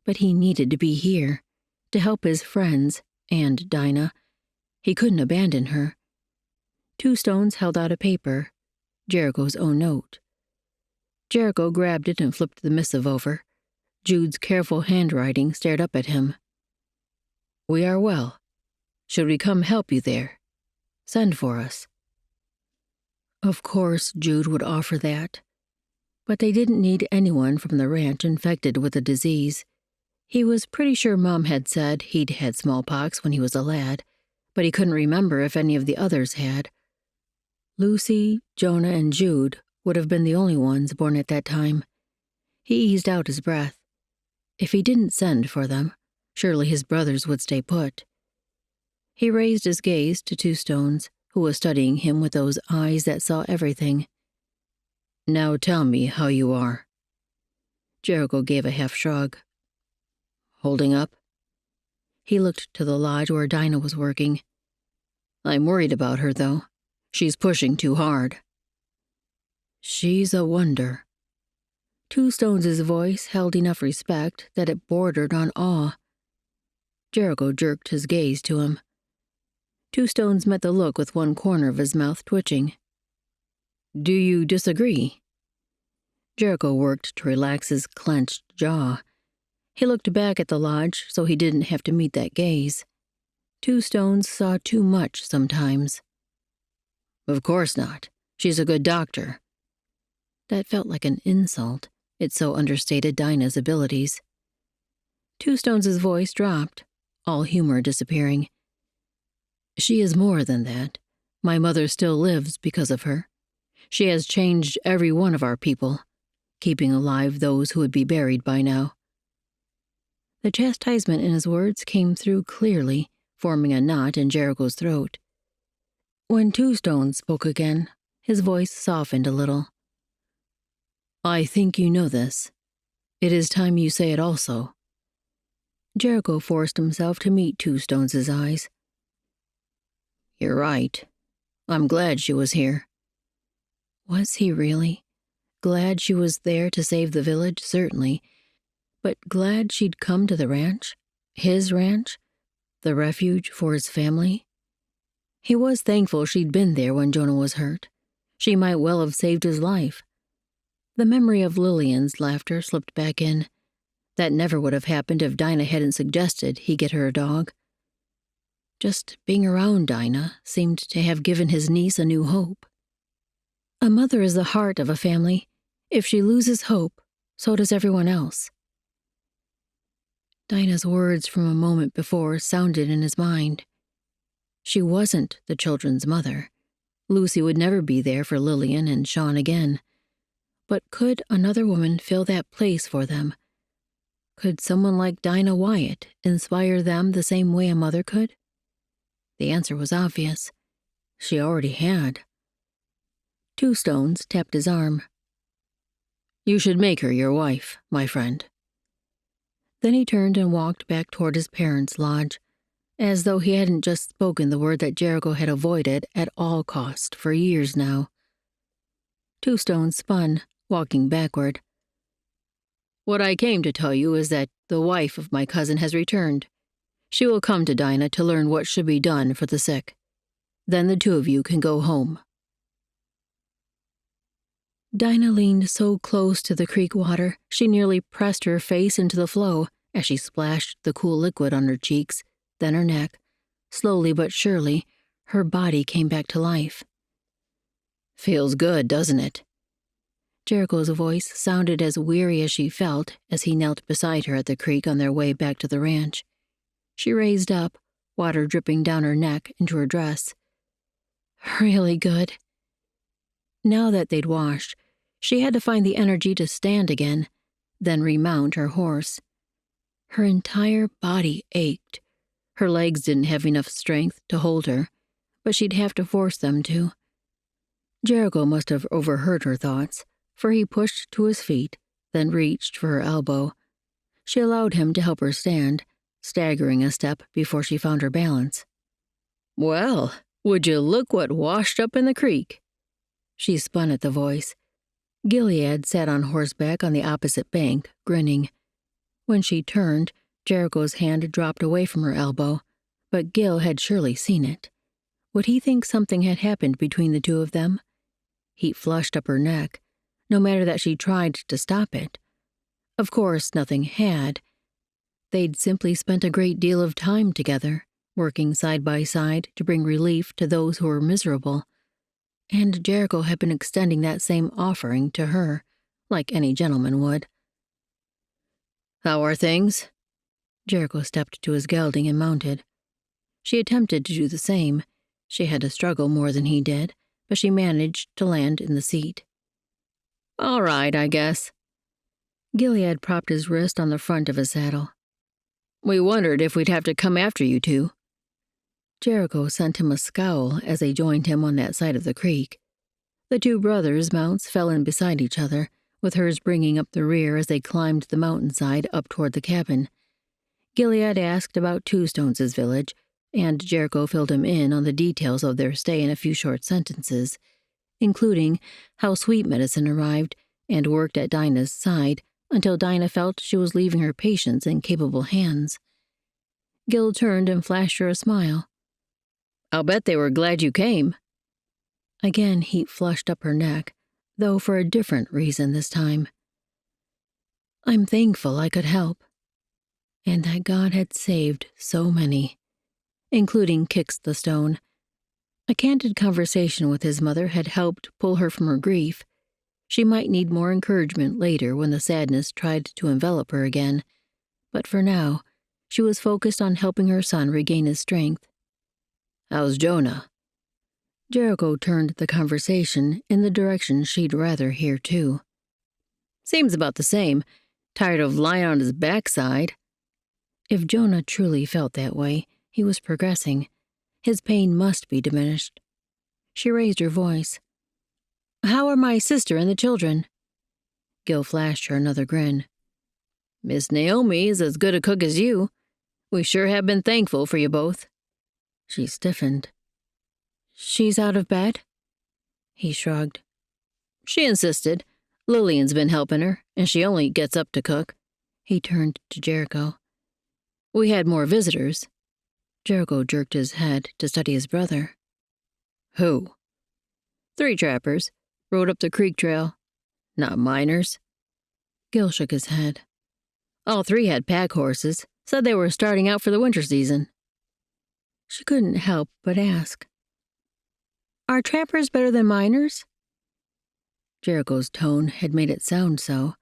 but he needed to be here, to help his friends and Dinah. He couldn't abandon her. Two Stones held out a paper, Jericho's own note. Jericho grabbed it and flipped the missive over. Jude's careful handwriting stared up at him. "We are well. Should we come help you there? Send for us." Of course, Jude would offer that. But they didn't need anyone from the ranch infected with the disease. He was pretty sure Mom had said he'd had smallpox when he was a lad, but he couldn't remember if any of the others had. Lucy, Jonah, and Jude would have been the only ones born at that time. He eased out his breath. If he didn't send for them, surely his brothers would stay put. He raised his gaze to Two Stones, who was studying him with those eyes that saw everything. "Now tell me how you are." Jericho gave a half shrug. "Holding up?" He looked to the lodge where Dinah was working. "I'm worried about her, though. She's pushing too hard." "She's a wonder." Two Stones' voice held enough respect that it bordered on awe. Jericho jerked his gaze to him. Two Stones met the look with one corner of his mouth twitching. "Do you disagree?" Jericho worked to relax his clenched jaw. He looked back at the lodge so he didn't have to meet that gaze. Two Stones saw too much sometimes. "Of course not. She's a good doctor." That felt like an insult. It so understated Dinah's abilities. Two Stones' voice dropped, all humor disappearing. "She is more than that. My mother still lives because of her. She has changed every one of our people, keeping alive those who would be buried by now." The chastisement in his words came through clearly, forming a knot in Jericho's throat. When Two Stones spoke again, his voice softened a little. "I think you know this. It is time you say it also." Jericho forced himself to meet Two Stones' eyes. "You're right. I'm glad she was here." Was he really? Glad she was there to save the village, certainly. But glad she'd come to the ranch? His ranch? The refuge for his family? He was thankful she'd been there when Jonah was hurt. She might well have saved his life. The memory of Lillian's laughter slipped back in. That never would have happened if Dinah hadn't suggested he get her a dog. Just being around Dinah seemed to have given his niece a new hope. A mother is the heart of a family. If she loses hope, so does everyone else. Dinah's words from a moment before sounded in his mind. She wasn't the children's mother. Lucy would never be there for Lillian and Sean again. But could another woman fill that place for them? Could someone like Dinah Wyatt inspire them the same way a mother could? The answer was obvious. She already had. Two Stones tapped his arm. "You should make her your wife, my friend." Then he turned and walked back toward his parents' lodge, as though he hadn't just spoken the word that Jericho had avoided at all cost for years now. Two Stones spun, walking backward. "What I came to tell you is that the wife of my cousin has returned. She will come to Dinah to learn what should be done for the sick. Then the two of you can go home." Dinah leaned so close to the creek water she nearly pressed her face into the flow as she splashed the cool liquid on her cheeks, then her neck. Slowly but surely, her body came back to life. "Feels good, doesn't it?" Jericho's voice sounded as weary as she felt as he knelt beside her at the creek on their way back to the ranch. She raised up, water dripping down her neck into her dress. "Really good." Now that they'd washed, she had to find the energy to stand again, then remount her horse. Her entire body ached. Her legs didn't have enough strength to hold her, but she'd have to force them to. Jericho must have overheard her thoughts, for he pushed to his feet, then reached for her elbow. She allowed him to help her stand, staggering a step before she found her balance. "Well, would you look what washed up in the creek?" She spun at the voice. Gilead sat on horseback on the opposite bank, grinning. When she turned, Jericho's hand dropped away from her elbow, but Gil had surely seen it. Would he think something had happened between the two of them? Heat flushed up her neck, no matter that she tried to stop it. Of course, nothing had. They'd simply spent a great deal of time together, working side by side to bring relief to those who were miserable. And Jericho had been extending that same offering to her, like any gentleman would. "How are things?" Jericho stepped to his gelding and mounted. She attempted to do the same. She had to struggle more than he did, but she managed to land in the seat. "All right, I guess." Gilead propped his wrist on the front of his saddle. "We wondered if we'd have to come after you two." Jericho sent him a scowl as they joined him on that side of the creek. The two brothers' mounts fell in beside each other, with hers bringing up the rear as they climbed the mountainside up toward the cabin. Gilead asked about Two Stones' village, and Jericho filled him in on the details of their stay in a few short sentences, including how Sweet Medicine arrived and worked at Dinah's side until Dinah felt she was leaving her patients in capable hands. Gil turned and flashed her a smile. "I'll bet they were glad you came." Again, heat flushed up her neck, though for a different reason this time. "I'm thankful I could help, and that God had saved so many, including Kix the Stone." A candid conversation with his mother had helped pull her from her grief. She might need more encouragement later when the sadness tried to envelop her again, but for now, she was focused on helping her son regain his strength. "How's Jonah?" Jericho turned the conversation in the direction she'd rather hear too. "Seems about the same. Tired of lying on his backside." If Jonah truly felt that way, he was progressing. His pain must be diminished. She raised her voice. "How are my sister and the children?" Gil flashed her another grin. "Miss Naomi is as good a cook as you. We sure have been thankful for you both." She stiffened. "She's out of bed?" He shrugged. "She insisted. Lillian's been helping her, and she only gets up to cook." He turned to Jericho. "We had more visitors." Jericho jerked his head to study his brother. "Who?" "3 trappers. Rode up the creek trail. Not miners." Gil shook his head. "All 3 had pack horses. Said they were starting out for the winter season." She couldn't help but ask, "Are trappers better than miners?" Jericho's tone had made it sound so.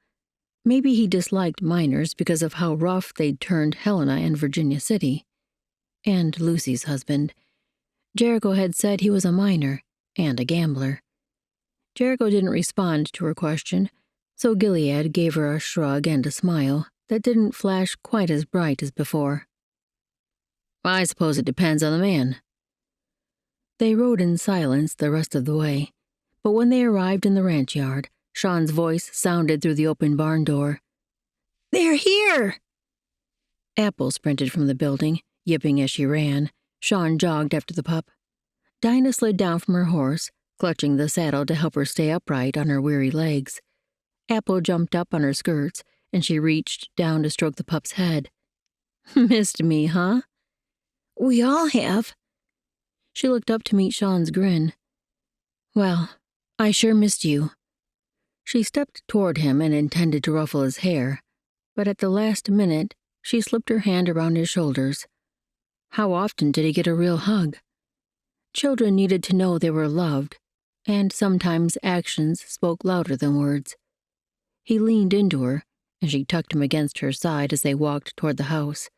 Maybe he disliked miners because of how rough they'd turned Helena and Virginia City. And Lucy's husband. Jericho had said he was a miner and a gambler. Jericho didn't respond to her question, so Gilead gave her a shrug and a smile that didn't flash quite as bright as before. "I suppose it depends on the man." They rode in silence the rest of the way, but when they arrived in the ranch yard, Sean's voice sounded through the open barn door. "They're here!" Apple sprinted from the building, yipping as she ran. Sean jogged after the pup. Dinah slid down from her horse, clutching the saddle to help her stay upright on her weary legs. Apple jumped up on her skirts, and she reached down to stroke the pup's head. "Missed me, huh?" We all have. She looked up to meet Sean's grin. Well, I sure missed you. She stepped toward him and intended to ruffle his hair, but at the last minute, she slipped her hand around his shoulders. How often did he get a real hug? Children needed to know they were loved, and sometimes actions spoke louder than words. He leaned into her, and she tucked him against her side as they walked toward the house.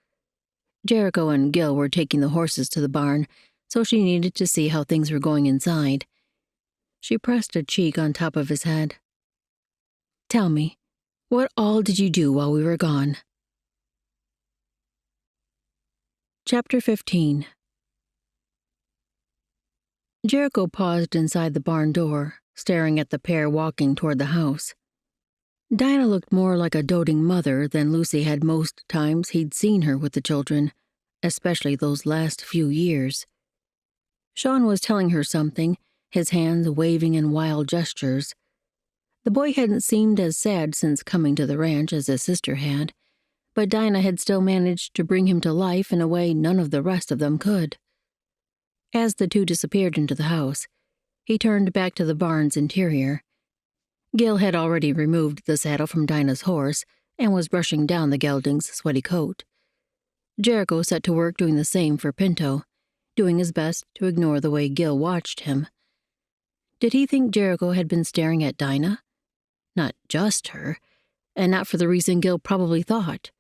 Jericho and Gil were taking the horses to the barn, so she needed to see how things were going inside. She pressed a cheek on top of his head. Tell me, what all did you do while we were gone? Chapter 15. Jericho paused inside the barn door, staring at the pair walking toward the house. Dinah looked more like a doting mother than Lucy had most times he'd seen her with the children, especially those last few years. Sean was telling her something, his hands waving in wild gestures. The boy hadn't seemed as sad since coming to the ranch as his sister had, but Dinah had still managed to bring him to life in a way none of the rest of them could. As the two disappeared into the house, he turned back to the barn's interior. Gil had already removed the saddle from Dinah's horse and was brushing down the gelding's sweaty coat. Jericho set to work doing the same for Pinto, doing his best to ignore the way Gil watched him. Did he think Jericho had been staring at Dinah? Not just her, and not for the reason Gil probably thought.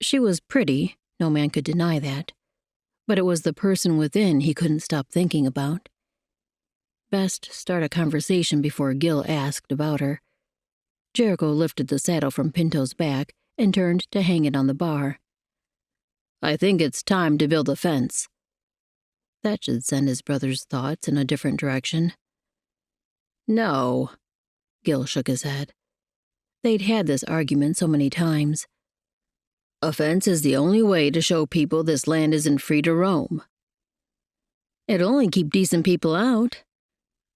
She was pretty, no man could deny that, but it was the person within he couldn't stop thinking about. Best start a conversation before Gil asked about her. Jericho lifted the saddle from Pinto's back and turned to hang it on the bar. I think it's time to build a fence. That should send his brother's thoughts in a different direction. No, Gil shook his head. They'd had this argument so many times. A fence is the only way to show people this land isn't free to roam. It'll only keep decent people out.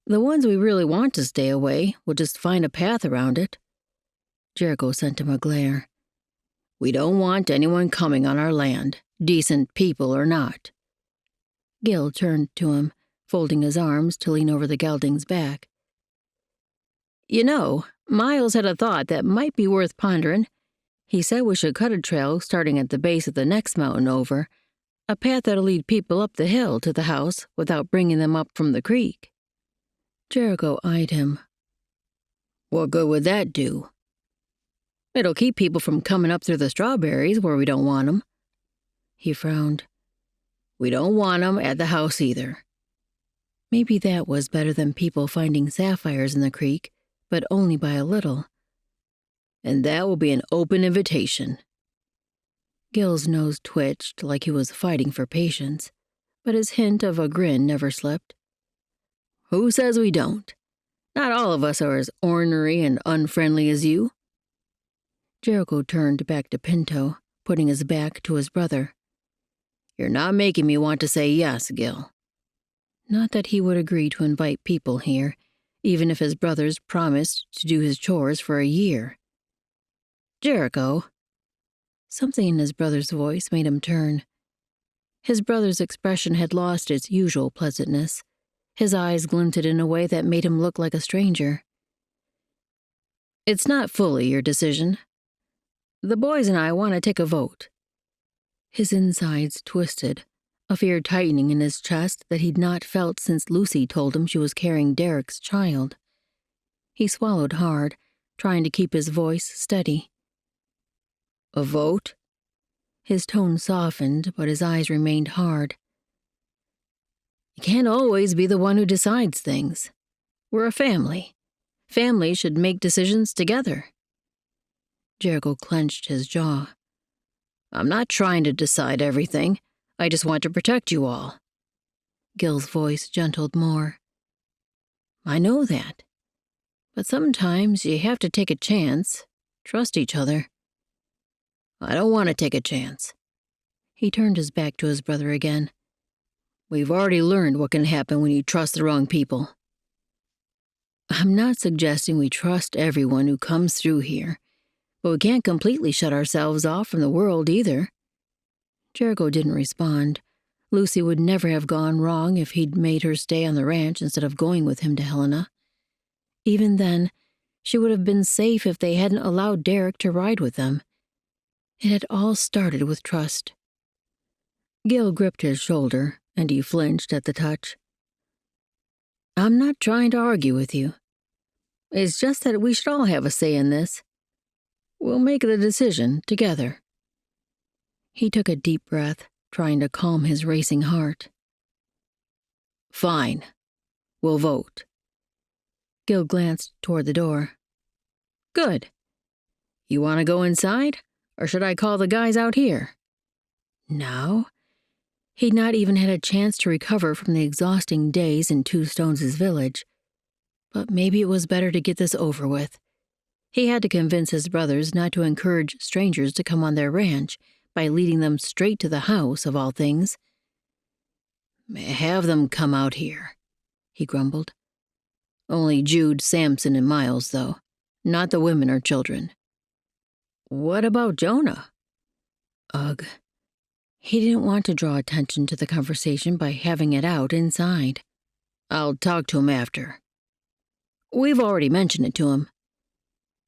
The ones we really want to stay away will just find a path around it. Jericho sent him a glare. We don't want anyone coming on our land, decent people or not. Gil turned to him, folding his arms to lean over the gelding's back. You know, Miles had a thought that might be worth pondering. He said we should cut a trail starting at the base of the next mountain over, a path that'll lead people up the hill to the house without bringing them up from the creek. Jericho eyed him. What good would that do? It'll keep people from coming up through the strawberries where we don't want 'em. He frowned. We don't want 'em at the house either. Maybe that was better than people finding sapphires in the creek, but only by a little. And that will be an open invitation. Gil's nose twitched like he was fighting for patience, but his hint of a grin never slipped. Who says we don't? Not all of us are as ornery and unfriendly as you. Jericho turned back to Pinto, putting his back to his brother. You're not making me want to say yes, Gil. Not that he would agree to invite people here, even if his brothers promised to do his chores for a year. Jericho. Something in his brother's voice made him turn. His brother's expression had lost its usual pleasantness. His eyes glinted in a way that made him look like a stranger. It's not fully your decision. The boys and I want to take a vote. His insides twisted, a fear tightening in his chest that he'd not felt since Lucy told him she was carrying Derek's child. He swallowed hard, trying to keep his voice steady. A vote? His tone softened, but his eyes remained hard. You can't always be the one who decides things. We're a family. Families should make decisions together. Jericho clenched his jaw. I'm not trying to decide everything. I just want to protect you all. Gil's voice gentled more. I know that. But sometimes you have to take a chance, trust each other. I don't want to take a chance. He turned his back to his brother again. We've already learned what can happen when you trust the wrong people. I'm not suggesting we trust everyone who comes through here, but we can't completely shut ourselves off from the world either. Jericho didn't respond, Lucy would never have gone wrong if he'd made her stay on the ranch instead of going with him to Helena. Even then, she would have been safe if they hadn't allowed Derek to ride with them. It had all started with trust. Gil gripped his shoulder, and he flinched at the touch. I'm not trying to argue with you. It's just that we should all have a say in this. We'll make the decision together. He took a deep breath, trying to calm his racing heart. Fine. We'll vote. Gil glanced toward the door. Good. You want to go inside, or should I call the guys out here? Now? He'd not even had a chance to recover from the exhausting days in Two Stones' village. But maybe it was better to get this over with. He had to convince his brothers not to encourage strangers to come on their ranch by leading them straight to the house, of all things. Have them come out here, he grumbled. Only Jude, Samson, and Miles, though. Not the women or children. What about Jonah? Ugh. He didn't want to draw attention to the conversation by having it out inside. I'll talk to him after. We've already mentioned it to him.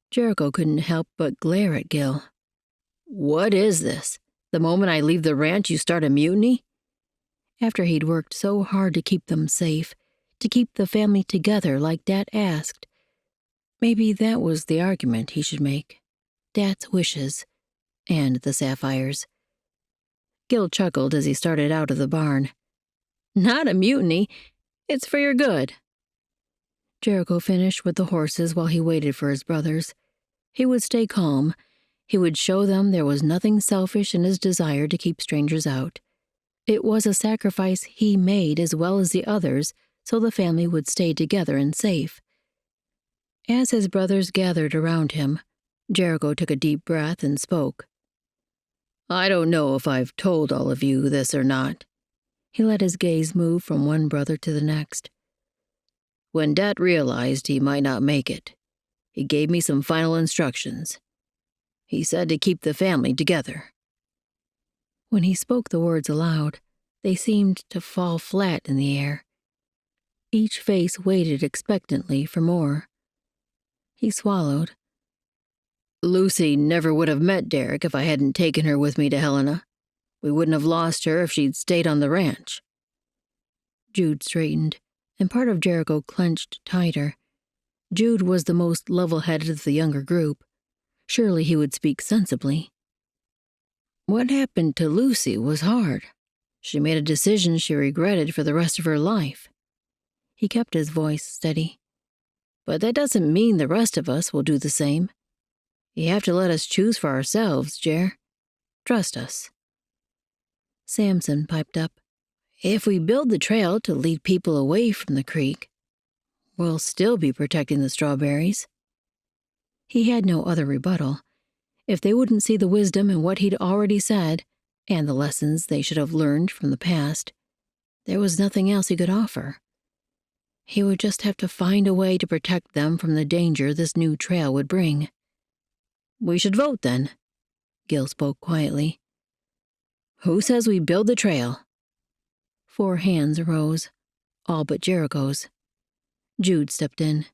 Jericho couldn't help but glare at Gil. What is this? The moment I leave the ranch, you start a mutiny? After he'd worked so hard to keep them safe, to keep the family together like Dad asked. Maybe that was the argument he should make. Dad's wishes. And the sapphires. Gil chuckled as he started out of the barn. Not a mutiny. It's for your good. Jericho finished with the horses while he waited for his brothers. He would stay calm. He would show them there was nothing selfish in his desire to keep strangers out. It was a sacrifice he made as well as the others so the family would stay together and safe. As his brothers gathered around him, Jericho took a deep breath and spoke. I don't know if I've told all of you this or not. He let his gaze move from one brother to the next. When Dad realized he might not make it, he gave me some final instructions. He said to keep the family together. When he spoke the words aloud, they seemed to fall flat in the air. Each face waited expectantly for more. He swallowed. Lucy never would have met Derek if I hadn't taken her with me to Helena. We wouldn't have lost her if she'd stayed on the ranch. Jude straightened, and part of Jericho clenched tighter. Jude was the most level-headed of the younger group. Surely he would speak sensibly. What happened to Lucy was hard. She made a decision she regretted for the rest of her life. He kept his voice steady. But that doesn't mean the rest of us will do the same. You have to let us choose for ourselves, Jer. Trust us. Samson piped up. If we build the trail to lead people away from the creek, we'll still be protecting the strawberries. He had no other rebuttal. If they wouldn't see the wisdom in what he'd already said, and the lessons they should have learned from the past, there was nothing else he could offer. He would just have to find a way to protect them from the danger this new trail would bring. We should vote, then. Gil spoke quietly. Who says we build the trail? 4 hands rose, all but Jericho's. Jude stepped in.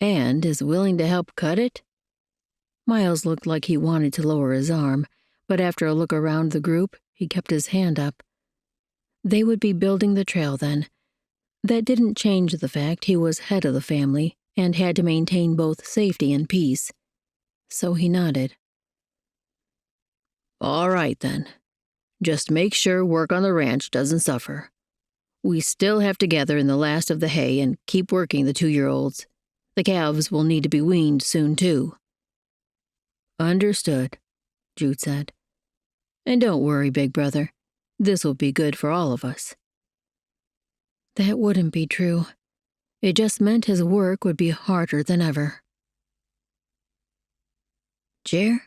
And is willing to help cut it? Miles looked like he wanted to lower his arm, but after a look around the group, he kept his hand up. They would be building the trail then. That didn't change the fact he was head of the family and had to maintain both safety and peace. So he nodded. All right, then. Just make sure work on the ranch doesn't suffer. We still have to gather in the last of the hay and keep working the 2-year-olds. The calves will need to be weaned soon, too. Understood, Jude said. And don't worry, big brother. This will be good for all of us. That wouldn't be true. It just meant his work would be harder than ever. Jer,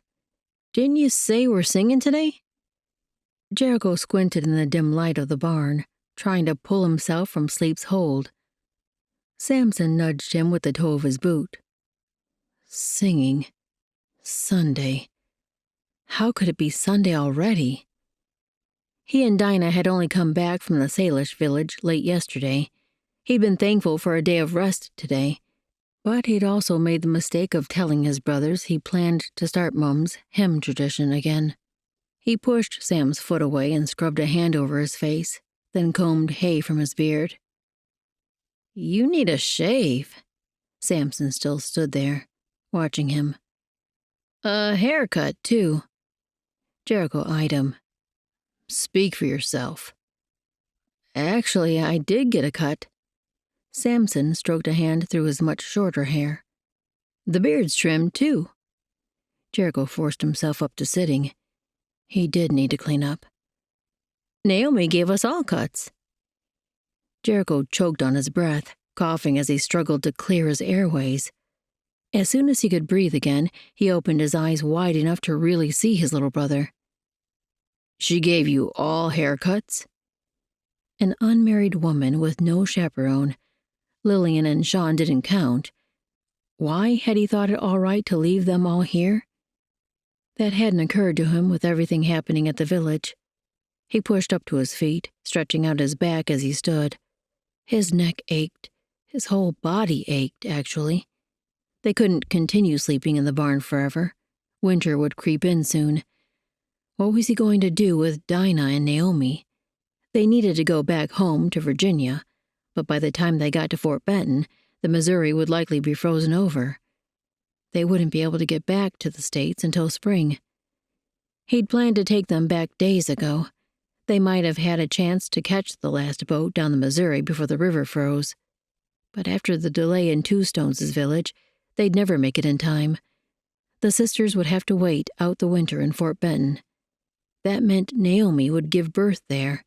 didn't you say we're singing today? Jericho squinted in the dim light of the barn, trying to pull himself from sleep's hold. Samson nudged him with the toe of his boot. Singing. Sunday. How could it be Sunday already? He and Dinah had only come back from the Salish village late yesterday. He'd been thankful for a day of rest today, but he'd also made the mistake of telling his brothers he planned to start Mum's hymn tradition again. He pushed Sam's foot away and scrubbed a hand over his face, then combed hay from his beard. "You need a shave." Samson still stood there, watching him. "A haircut, too." Jericho eyed him. "Speak for yourself." "Actually, I did get a cut." Samson stroked a hand through his much shorter hair. "The beard's trimmed, too." Jericho forced himself up to sitting. He did need to clean up. "Naomi gave us all cuts." Jericho choked on his breath, coughing as he struggled to clear his airways. As soon as he could breathe again, he opened his eyes wide enough to really see his little brother. "She gave you all haircuts?" An unmarried woman with no chaperone. Lillian and Sean didn't count. Why had he thought it all right to leave them all here? That hadn't occurred to him with everything happening at the village. He pushed up to his feet, stretching out his back as he stood. His neck ached. His whole body ached, actually. They couldn't continue sleeping in the barn forever. Winter would creep in soon. What was he going to do with Dinah and Naomi? They needed to go back home to Virginia, but by the time they got to Fort Benton, the Missouri would likely be frozen over. They wouldn't be able to get back to the States until spring. He'd planned to take them back days ago. They might have had a chance to catch the last boat down the Missouri before the river froze. But after the delay in Two Stones' village, they'd never make it in time. The sisters would have to wait out the winter in Fort Benton. That meant Naomi would give birth there.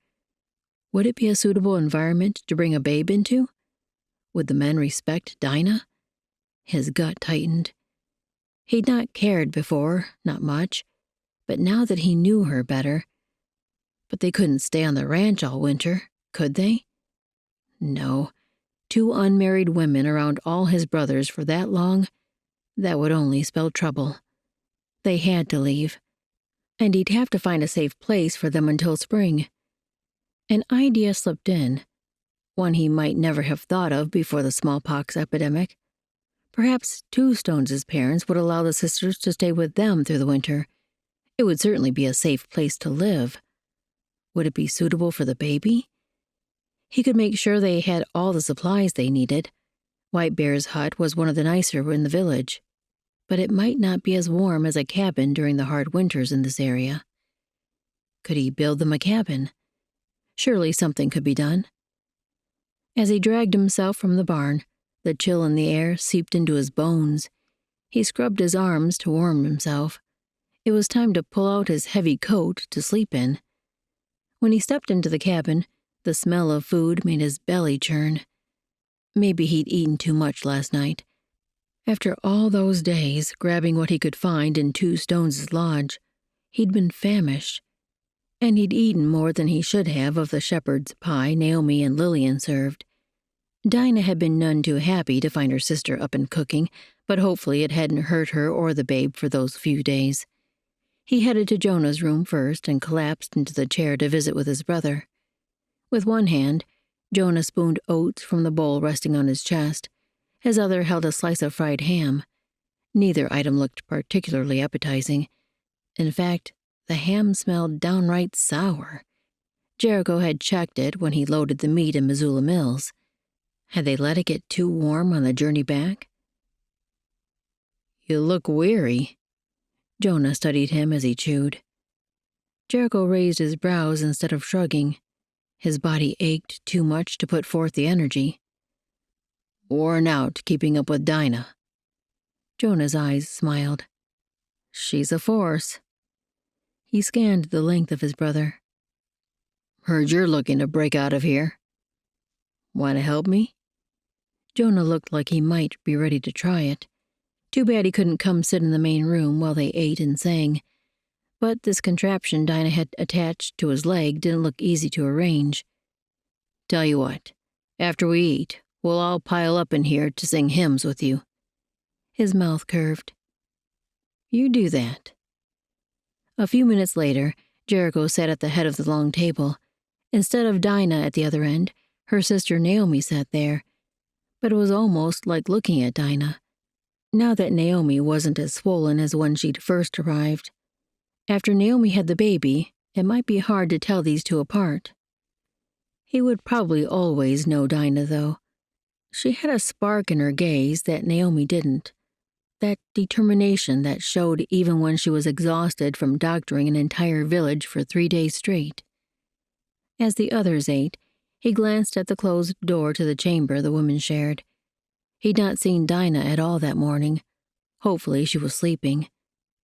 Would it be a suitable environment to bring a babe into? Would the men respect Dinah? His gut tightened. He'd not cared before, not much, but now that he knew her better. But they couldn't stay on the ranch all winter, could they? No. 2 unmarried women around all his brothers for that long, that would only spell trouble. They had to leave. And he'd have to find a safe place for them until spring. An idea slipped in, one he might never have thought of before the smallpox epidemic. Perhaps Two Stones' parents would allow the sisters to stay with them through the winter. It would certainly be a safe place to live. Would it be suitable for the baby? He could make sure they had all the supplies they needed. White Bear's hut was one of the nicer in the village, but it might not be as warm as a cabin during the hard winters in this area. Could he build them a cabin? Surely something could be done. As he dragged himself from the barn, the chill in the air seeped into his bones. He scrubbed his arms to warm himself. It was time to pull out his heavy coat to sleep in. When he stepped into the cabin, the smell of food made his belly churn. Maybe he'd eaten too much last night. After all those days grabbing what he could find in Two Stones' lodge, he'd been famished. And he'd eaten more than he should have of the shepherd's pie Naomi and Lillian served. Dinah had been none too happy to find her sister up and cooking, but hopefully it hadn't hurt her or the babe for those few days. He headed to Jonah's room first and collapsed into the chair to visit with his brother. With one hand, Jonah spooned oats from the bowl resting on his chest. His other held a slice of fried ham. Neither item looked particularly appetizing. In fact, the ham smelled downright sour. Jericho had checked it when he loaded the meat in Missoula Mills. Had they let it get too warm on the journey back? "You look weary." Jonah studied him as he chewed. Jericho raised his brows instead of shrugging. His body ached too much to put forth the energy. "Worn out keeping up with Dinah." Jonah's eyes smiled. "She's a force." He scanned the length of his brother. "Heard you're looking to break out of here. Want to help me?" Jonah looked like he might be ready to try it. Too bad he couldn't come sit in the main room while they ate and sang. But this contraption Dinah had attached to his leg didn't look easy to arrange. "Tell you what, after we eat, we'll all pile up in here to sing hymns with you." His mouth curved. "You do that." A few minutes later, Jericho sat at the head of the long table. Instead of Dinah at the other end, her sister Naomi sat there. But it was almost like looking at Dinah, now that Naomi wasn't as swollen as when she'd first arrived. After Naomi had the baby, it might be hard to tell these two apart. He would probably always know Dinah, though. She had a spark in her gaze that Naomi didn't. That determination that showed even when she was exhausted from doctoring an entire village for 3 days straight. As the others ate, he glanced at the closed door to the chamber the women shared. He'd not seen Dinah at all that morning. Hopefully she was sleeping.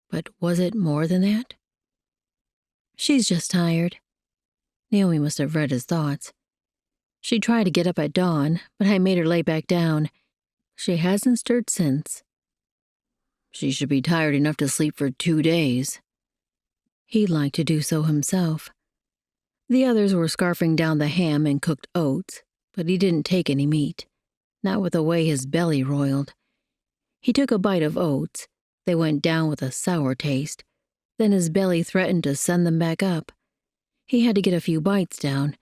But was it more than that? She's just tired. Naomi must have read his thoughts. She tried to get up at dawn, but I made her lay back down. She hasn't stirred since. She should be tired enough to sleep for 2 days. He'd like to do so himself. The others were scarfing down the ham and cooked oats, but he didn't take any meat, not with the way his belly roiled. He took a bite of oats. They went down with a sour taste. Then his belly threatened to send them back up. He had to get a few bites down.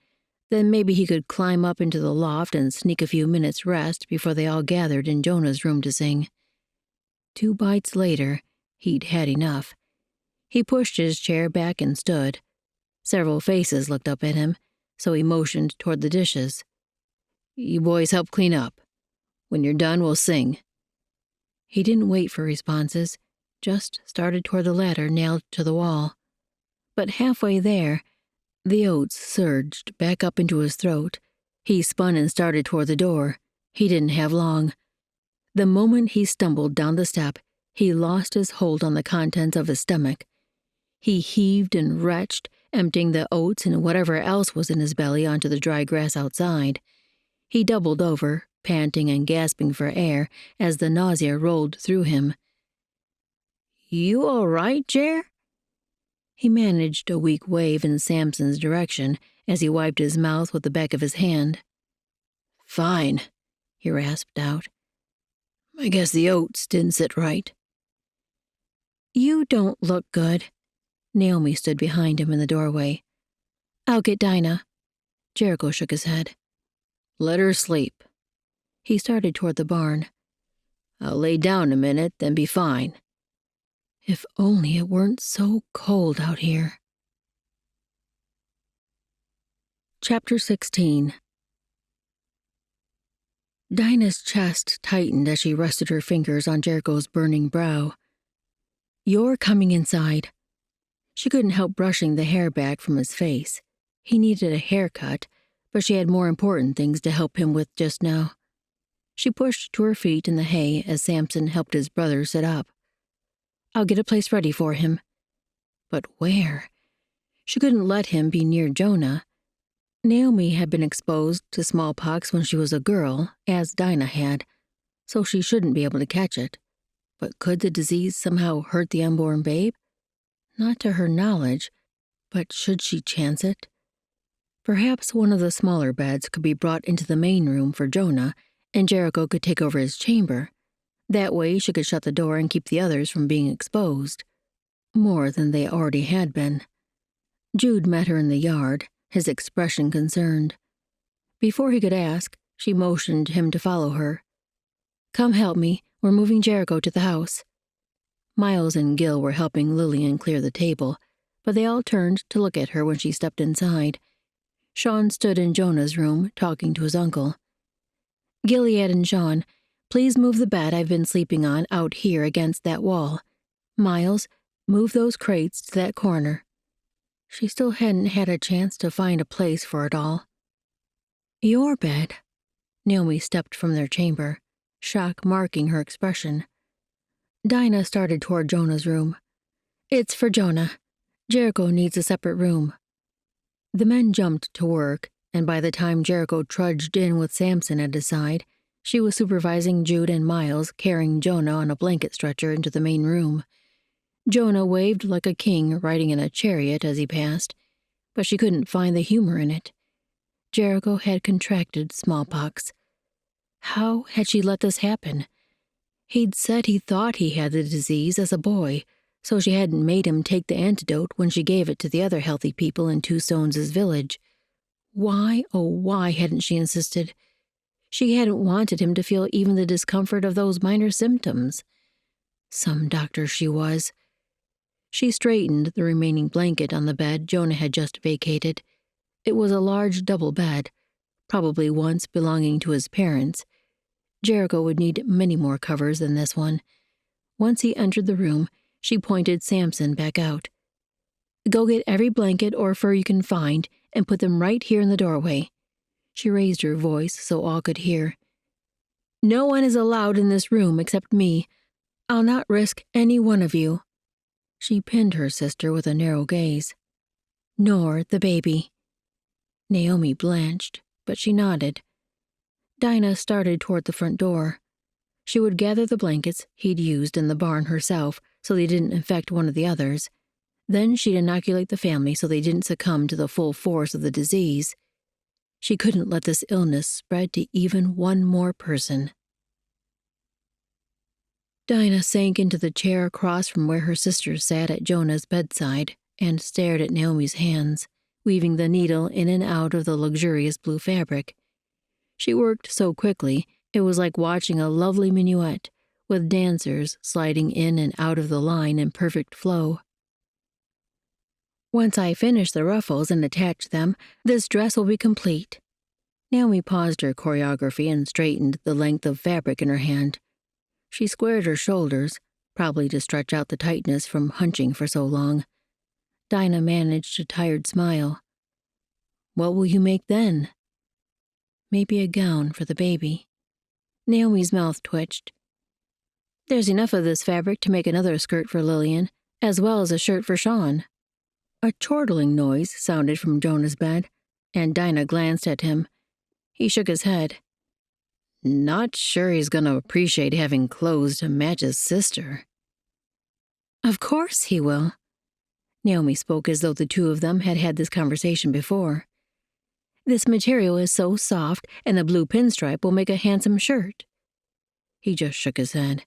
Then maybe he could climb up into the loft and sneak a few minutes' rest before they all gathered in Jonah's room to sing. 2 bites later, he'd had enough. He pushed his chair back and stood. Several faces looked up at him, so he motioned toward the dishes. You boys help clean up. When you're done, we'll sing. He didn't wait for responses, just started toward the ladder nailed to the wall. But halfway there, the oats surged back up into his throat. He spun and started toward the door. He didn't have long. The moment he stumbled down the step, he lost his hold on the contents of his stomach. He heaved and retched, emptying the oats and whatever else was in his belly onto the dry grass outside. He doubled over, panting and gasping for air as the nausea rolled through him. You all right, Jer? He managed a weak wave in Samson's direction as he wiped his mouth with the back of his hand. Fine, he rasped out. I guess the oats didn't sit right. You don't look good. Naomi stood behind him in the doorway. I'll get Dinah. Jericho shook his head. Let her sleep. He started toward the barn. I'll lay down a minute, then be fine. If only it weren't so cold out here. Chapter 16. Dinah's chest tightened as she rested her fingers on Jericho's burning brow. You're coming inside. She couldn't help brushing the hair back from his face. He needed a haircut, but she had more important things to help him with just now. She pushed to her feet in the hay as Samson helped his brother sit up. I'll get a place ready for him. But where? She couldn't let him be near Jonah. Naomi had been exposed to smallpox when she was a girl, as Dinah had, so she shouldn't be able to catch it. But could the disease somehow hurt the unborn babe? Not to her knowledge, but should she chance it? Perhaps one of the smaller beds could be brought into the main room for Jonah, and Jericho could take over his chamber. That way she could shut the door and keep the others from being exposed. More than they already had been. Jude met her in the yard, his expression concerned. Before he could ask, she motioned him to follow her. Come help me, we're moving Jericho to the house. Miles and Gil were helping Lillian clear the table, but they all turned to look at her when she stepped inside. Sean stood in Jonah's room, talking to his uncle. Gilead and Sean, please move the bed I've been sleeping on out here against that wall. Miles, move those crates to that corner. She still hadn't had a chance to find a place for it all. Your bed. Naomi stepped from their chamber, shock marking her expression. Dinah started toward Jonah's room. It's for Jonah. Jericho needs a separate room. The men jumped to work, and by the time Jericho trudged in with Samson at his side, she was supervising Jude and Miles carrying Jonah on a blanket stretcher into the main room. Jonah waved like a king riding in a chariot as he passed, but she couldn't find the humor in it. Jericho had contracted smallpox. How had she let this happen? He'd said he thought he had the disease as a boy, so she hadn't made him take the antidote when she gave it to the other healthy people in Two Stones' village. Why, oh why hadn't she insisted? She hadn't wanted him to feel even the discomfort of those minor symptoms. Some doctor she was. She straightened the remaining blanket on the bed Jonah had just vacated. It was a large double bed, probably once belonging to his parents. Jericho would need many more covers than this one. Once he entered the room, she pointed Samson back out. "Go get every blanket or fur you can find and put them right here in the doorway." She raised her voice so all could hear. "No one is allowed in this room except me. I'll not risk any one of you." She pinned her sister with a narrow gaze. "Nor the baby." Naomi blanched, but she nodded. Dinah started toward the front door. She would gather the blankets he'd used in the barn herself so they didn't infect one of the others. Then she'd inoculate the family so they didn't succumb to the full force of the disease. She couldn't let this illness spread to even one more person. Dinah sank into the chair across from where her sister sat at Jonah's bedside and stared at Naomi's hands, weaving the needle in and out of the luxurious blue fabric. She worked so quickly, it was like watching a lovely minuet, with dancers sliding in and out of the line in perfect flow. "Once I finish the ruffles and attach them, this dress will be complete." Naomi paused her choreography and straightened the length of fabric in her hand. She squared her shoulders, probably to stretch out the tightness from hunching for so long. Dinah managed a tired smile. "What will you make then?" "Maybe a gown for the baby." Naomi's mouth twitched. "There's enough of this fabric to make another skirt for Lillian, as well as a shirt for Sean." A chortling noise sounded from Jonah's bed, and Dinah glanced at him. He shook his head. "Not sure he's going to appreciate having clothes to match his sister." "Of course he will." Naomi spoke as though the two of them had had this conversation before. "This material is so soft, and the blue pinstripe will make a handsome shirt." He just shook his head.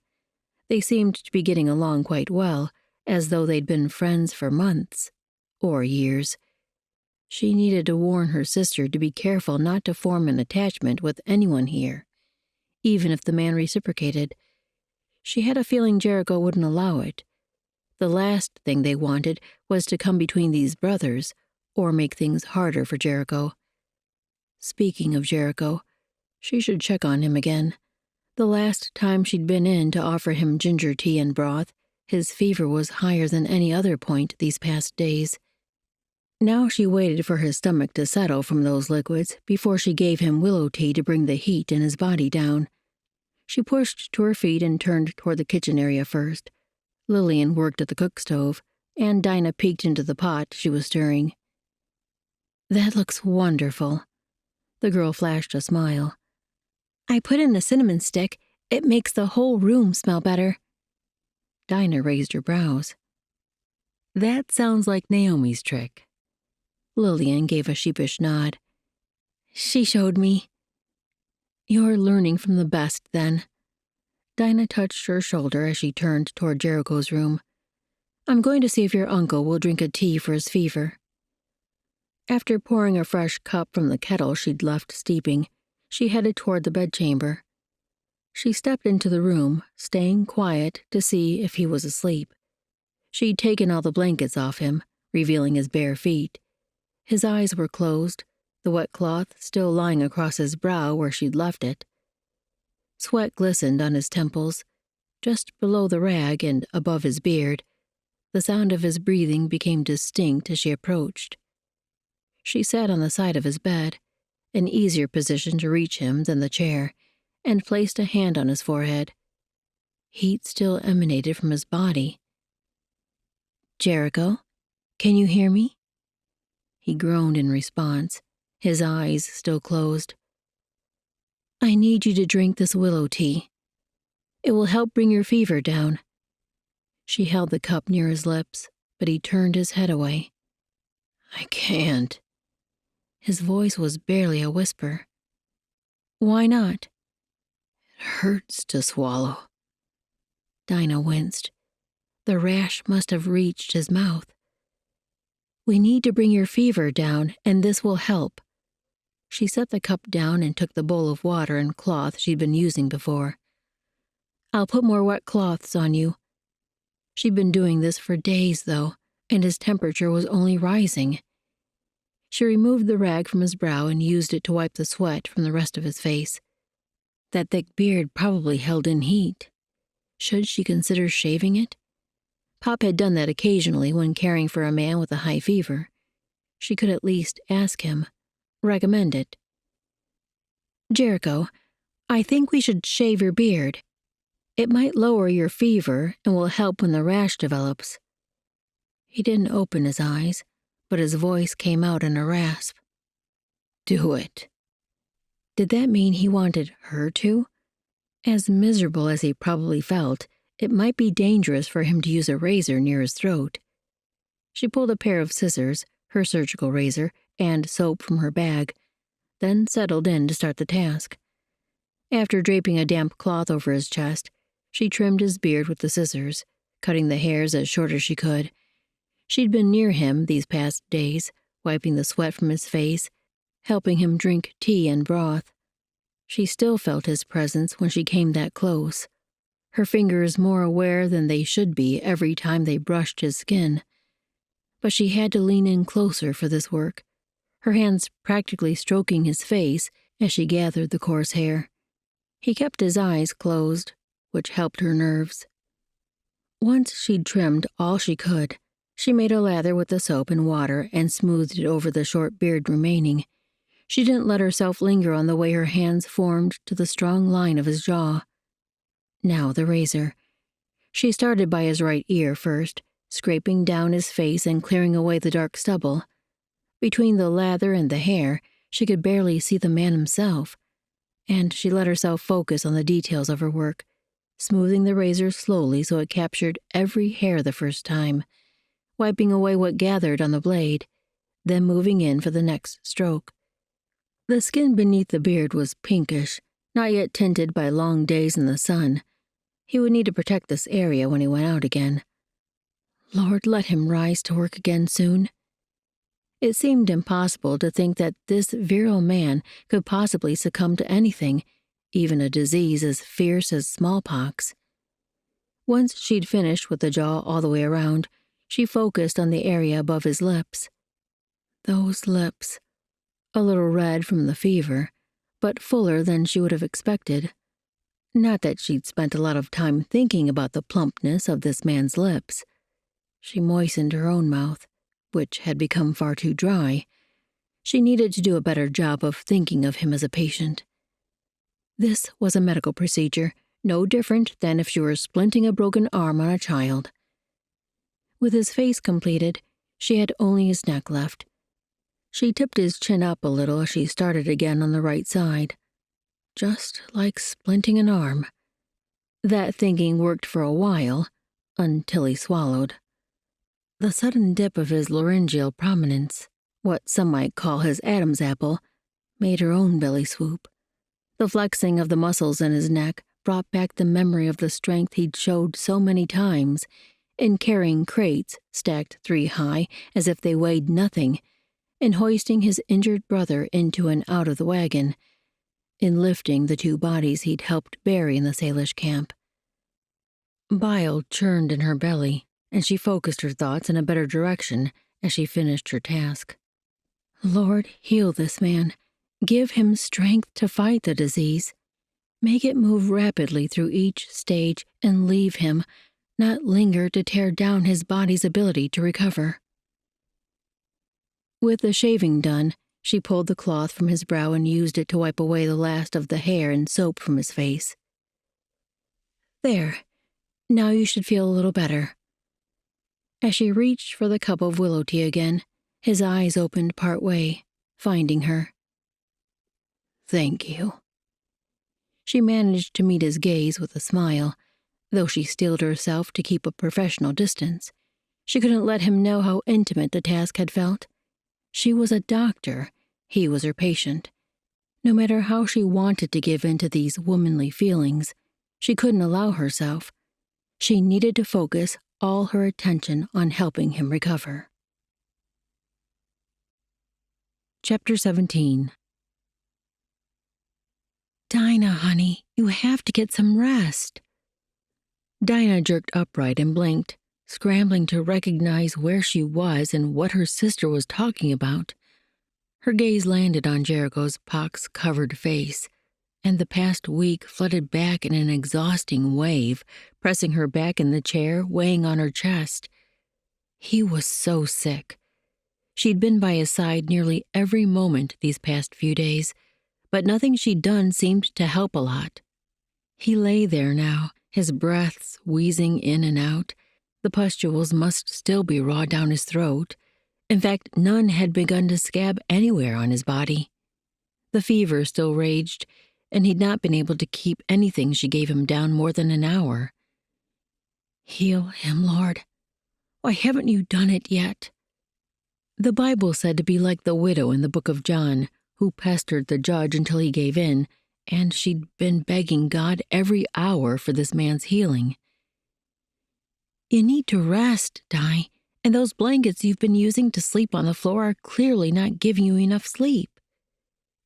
They seemed to be getting along quite well, as though they'd been friends for months. Or years. She needed to warn her sister to be careful not to form an attachment with anyone here, even if the man reciprocated. She had a feeling Jericho wouldn't allow it. The last thing they wanted was to come between these brothers, or make things harder for Jericho. Speaking of Jericho, she should check on him again. The last time she'd been in to offer him ginger tea and broth, his fever was higher than any other point these past days. Now she waited for his stomach to settle from those liquids before she gave him willow tea to bring the heat in his body down. She pushed to her feet and turned toward the kitchen area first. Lillian worked at the cook stove, and Dinah peeked into the pot she was stirring. "That looks wonderful." The girl flashed a smile. "I put in a cinnamon stick. It makes the whole room smell better." Dinah raised her brows. "That sounds like Naomi's trick." Lillian gave a sheepish nod. "She showed me." "You're learning from the best, then." Dinah touched her shoulder as she turned toward Jericho's room. "I'm going to see if your uncle will drink a tea for his fever." After pouring a fresh cup from the kettle she'd left steeping, she headed toward the bedchamber. She stepped into the room, staying quiet to see if he was asleep. She'd taken all the blankets off him, revealing his bare feet. His eyes were closed, the wet cloth still lying across his brow where she'd left it. Sweat glistened on his temples. Just below the rag and above his beard, the sound of his breathing became distinct as she approached. She sat on the side of his bed, an easier position to reach him than the chair, and placed a hand on his forehead. Heat still emanated from his body. "Jericho, can you hear me?" He groaned in response, his eyes still closed. "I need you to drink this willow tea. It will help bring your fever down." She held the cup near his lips, but he turned his head away. "I can't." His voice was barely a whisper. "Why not?" "It hurts to swallow." Dinah winced. The rash must have reached his mouth. "We need to bring your fever down, and this will help." She set the cup down and took the bowl of water and cloth she'd been using before. "I'll put more wet cloths on you." She'd been doing this for days, though, and his temperature was only rising. She removed the rag from his brow and used it to wipe the sweat from the rest of his face. That thick beard probably held in heat. Should she consider shaving it? Pop had done that occasionally when caring for a man with a high fever. She could at least ask him, recommend it. "Jericho, I think we should shave your beard. It might lower your fever and will help when the rash develops." He didn't open his eyes, but his voice came out in a rasp. "Do it." Did that mean he wanted her to? As miserable as he probably felt, it might be dangerous for him to use a razor near his throat. She pulled a pair of scissors, her surgical razor, and soap from her bag, then settled in to start the task. After draping a damp cloth over his chest, she trimmed his beard with the scissors, cutting the hairs as short as she could. She'd been near him these past days, wiping the sweat from his face, helping him drink tea and broth. She still felt his presence when she came that close, her fingers more aware than they should be every time they brushed his skin. But she had to lean in closer for this work, her hands practically stroking his face as she gathered the coarse hair. He kept his eyes closed, which helped her nerves. Once she'd trimmed all she could, she made a lather with the soap and water and smoothed it over the short beard remaining. She didn't let herself linger on the way her hands formed to the strong line of his jaw. Now the razor. She started by his right ear first, scraping down his face and clearing away the dark stubble. Between the lather and the hair, she could barely see the man himself, and she let herself focus on the details of her work, smoothing the razor slowly so it captured every hair the first time, wiping away what gathered on the blade, then moving in for the next stroke. The skin beneath the beard was pinkish, not yet tinted by long days in the sun. He would need to protect this area when he went out again. Lord, let him rise to work again soon. It seemed impossible to think that this virile man could possibly succumb to anything, even a disease as fierce as smallpox. Once she'd finished with the jaw all the way around, she focused on the area above his lips. Those lips. A little red from the fever, but fuller than she would have expected. Not that she'd spent a lot of time thinking about the plumpness of this man's lips. She moistened her own mouth, which had become far too dry. She needed to do a better job of thinking of him as a patient. This was a medical procedure, no different than if she were splinting a broken arm on a child. With his face completed, she had only his neck left. She tipped his chin up a little as she started again on the right side. Just like splinting an arm. That thinking worked for a while, until he swallowed. The sudden dip of his laryngeal prominence, what some might call his Adam's apple, made her own belly swoop. The flexing of the muscles in his neck brought back the memory of the strength he'd showed so many times in carrying crates stacked 3 high as if they weighed nothing, in hoisting his injured brother into and out of the wagon, in lifting the 2 bodies he'd helped bury in the Salish camp. Bile churned in her belly, and she focused her thoughts in a better direction as she finished her task. Lord, heal this man. Give him strength to fight the disease. Make it move rapidly through each stage and leave him, not linger to tear down his body's ability to recover. With the shaving done, she pulled the cloth from his brow and used it to wipe away the last of the hair and soap from his face. There. Now you should feel a little better. As she reached for the cup of willow tea again, his eyes opened part way, finding her. Thank you. She managed to meet his gaze with a smile, though she steeled herself to keep a professional distance. She couldn't let him know how intimate the task had felt. She was a doctor, he was her patient. No matter how she wanted to give in to these womanly feelings, she couldn't allow herself. She needed to focus all her attention on helping him recover. Chapter 17. Dinah, honey, you have to get some rest. Dinah jerked upright and blinked, scrambling to recognize where she was and what her sister was talking about. Her gaze landed on Jericho's pox-covered face, and the past week flooded back in an exhausting wave, pressing her back in the chair, weighing on her chest. He was so sick. She'd been by his side nearly every moment these past few days, but nothing she'd done seemed to help a lot. He lay there now, his breaths wheezing in and out. The pustules must still be raw down his throat. In fact, none had begun to scab anywhere on his body. The fever still raged, and he'd not been able to keep anything she gave him down more than an hour. Heal him, Lord. Why haven't you done it yet? The Bible said to be like the widow in the book of John, who pestered the judge until he gave in, and she'd been begging God every hour for this man's healing. You need to rest, Di, and those blankets you've been using to sleep on the floor are clearly not giving you enough sleep.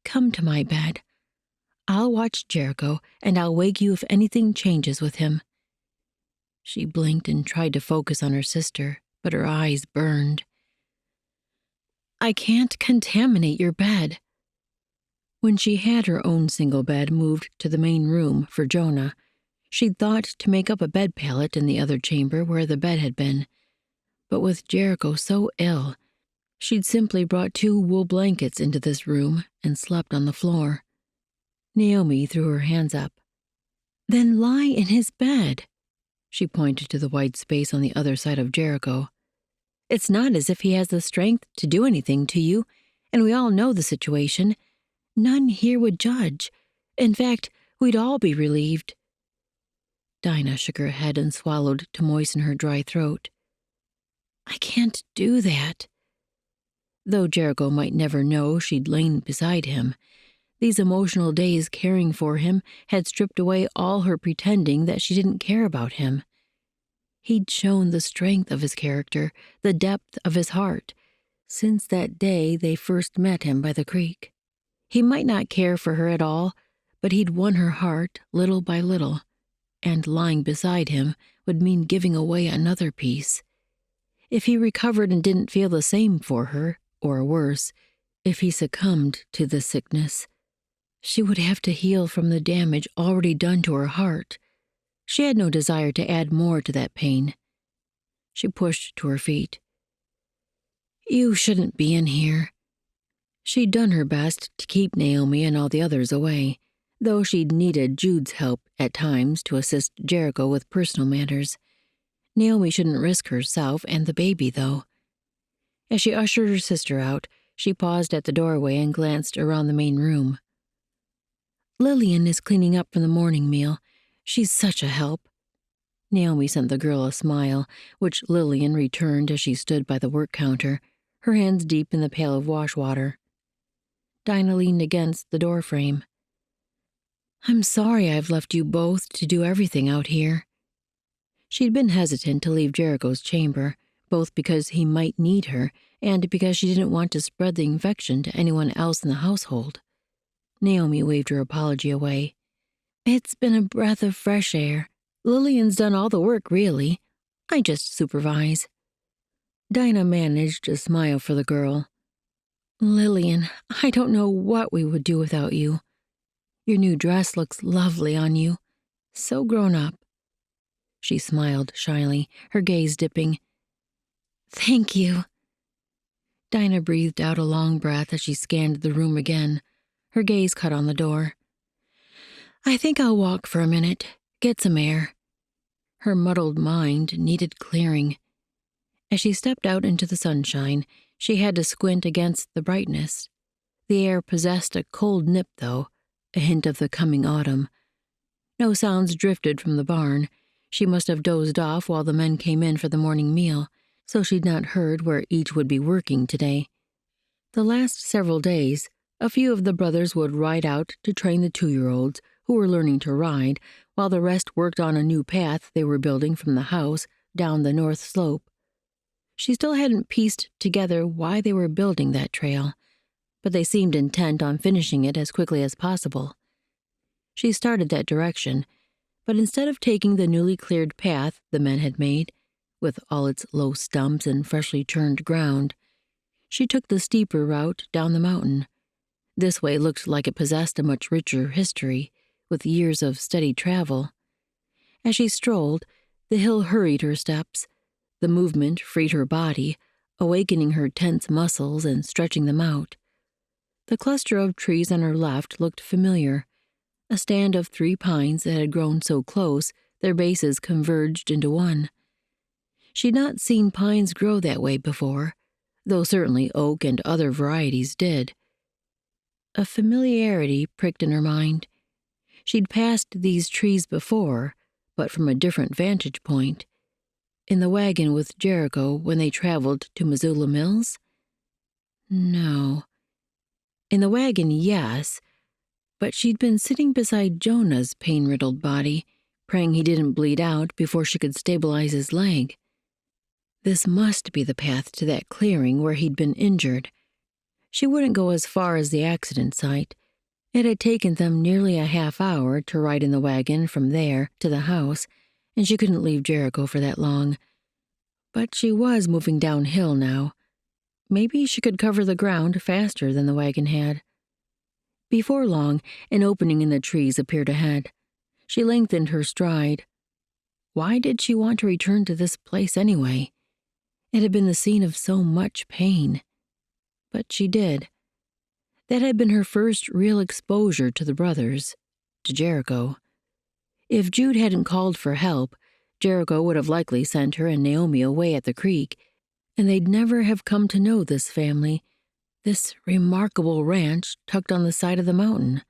Come to my bed. I'll watch Jericho, and I'll wake you if anything changes with him. She blinked and tried to focus on her sister, but her eyes burned. I can't contaminate your bed. When she had her own single bed moved to the main room for Jonah, she'd thought to make up a bed pallet in the other chamber where the bed had been. But with Jericho so ill, she'd simply brought 2 wool blankets into this room and slept on the floor. Naomi threw her hands up. Then lie in his bed. She pointed to the white space on the other side of Jericho. It's not as if he has the strength to do anything to you, and we all know the situation. None here would judge. In fact, we'd all be relieved. Dinah shook her head and swallowed to moisten her dry throat. I can't do that. Though Jericho might never know she'd lain beside him, these emotional days caring for him had stripped away all her pretending that she didn't care about him. He'd shown the strength of his character, the depth of his heart, since that day they first met him by the creek. He might not care for her at all, but he'd won her heart little by little, and lying beside him would mean giving away another piece. If he recovered and didn't feel the same for her, or worse, if he succumbed to the sickness, she would have to heal from the damage already done to her heart. She had no desire to add more to that pain. She pushed to her feet. You shouldn't be in here. She'd done her best to keep Naomi and all the others away, though she'd needed Jude's help at times to assist Jericho with personal matters. Naomi shouldn't risk herself and the baby, though. As she ushered her sister out, she paused at the doorway and glanced around the main room. Lillian is cleaning up from the morning meal. She's such a help. Naomi sent the girl a smile, which Lillian returned as she stood by the work counter, her hands deep in the pail of wash water. Dinah leaned against the doorframe. I'm sorry I've left you both to do everything out here. She'd been hesitant to leave Jericho's chamber, both because he might need her and because she didn't want to spread the infection to anyone else in the household. Naomi waved her apology away. It's been a breath of fresh air. Lillian's done all the work, really. I just supervise. Dinah managed a smile for the girl. Lillian, I don't know what we would do without you. Your new dress looks lovely on you. So grown up. She smiled shyly, her gaze dipping. Thank you. Dinah breathed out a long breath as she scanned the room again, her gaze caught on the door. I think I'll walk for a minute, get some air. Her muddled mind needed clearing. As she stepped out into the sunshine, she had to squint against the brightness. The air possessed a cold nip, though, a hint of the coming autumn. No sounds drifted from the barn. She must have dozed off while the men came in for the morning meal, so she'd not heard where each would be working today. The last several days, a few of the brothers would ride out to train the 2-year-olds who were learning to ride, while the rest worked on a new path they were building from the house down the north slope. She still hadn't pieced together why they were building that trail, but they seemed intent on finishing it as quickly as possible. She started that direction, but instead of taking the newly cleared path the men had made, with all its low stumps and freshly churned ground, she took the steeper route down the mountain. This way looked like it possessed a much richer history, with years of steady travel. As she strolled, the hill hurried her steps. The movement freed her body, awakening her tense muscles and stretching them out. The cluster of trees on her left looked familiar, a stand of 3 pines that had grown so close their bases converged into one. She'd not seen pines grow that way before, though certainly oak and other varieties did. A familiarity pricked in her mind. She'd passed these trees before, but from a different vantage point. In the wagon with Jericho when they traveled to Missoula Mills? No. In the wagon, yes, but she'd been sitting beside Jonah's pain-riddled body, praying he didn't bleed out before she could stabilize his leg. This must be the path to that clearing where he'd been injured. She wouldn't go as far as the accident site. It had taken them nearly a half hour to ride in the wagon from there to the house, and she couldn't leave Jericho for that long. But she was moving downhill now. Maybe she could cover the ground faster than the wagon had. Before long, an opening in the trees appeared ahead. She lengthened her stride. Why did she want to return to this place anyway? It had been the scene of so much pain. But she did. That had been her first real exposure to the brothers, to Jericho. If Jude hadn't called for help, Jericho would have likely sent her and Naomi away at the creek, and they'd never have come to know this family, this remarkable ranch tucked on the side of the mountain.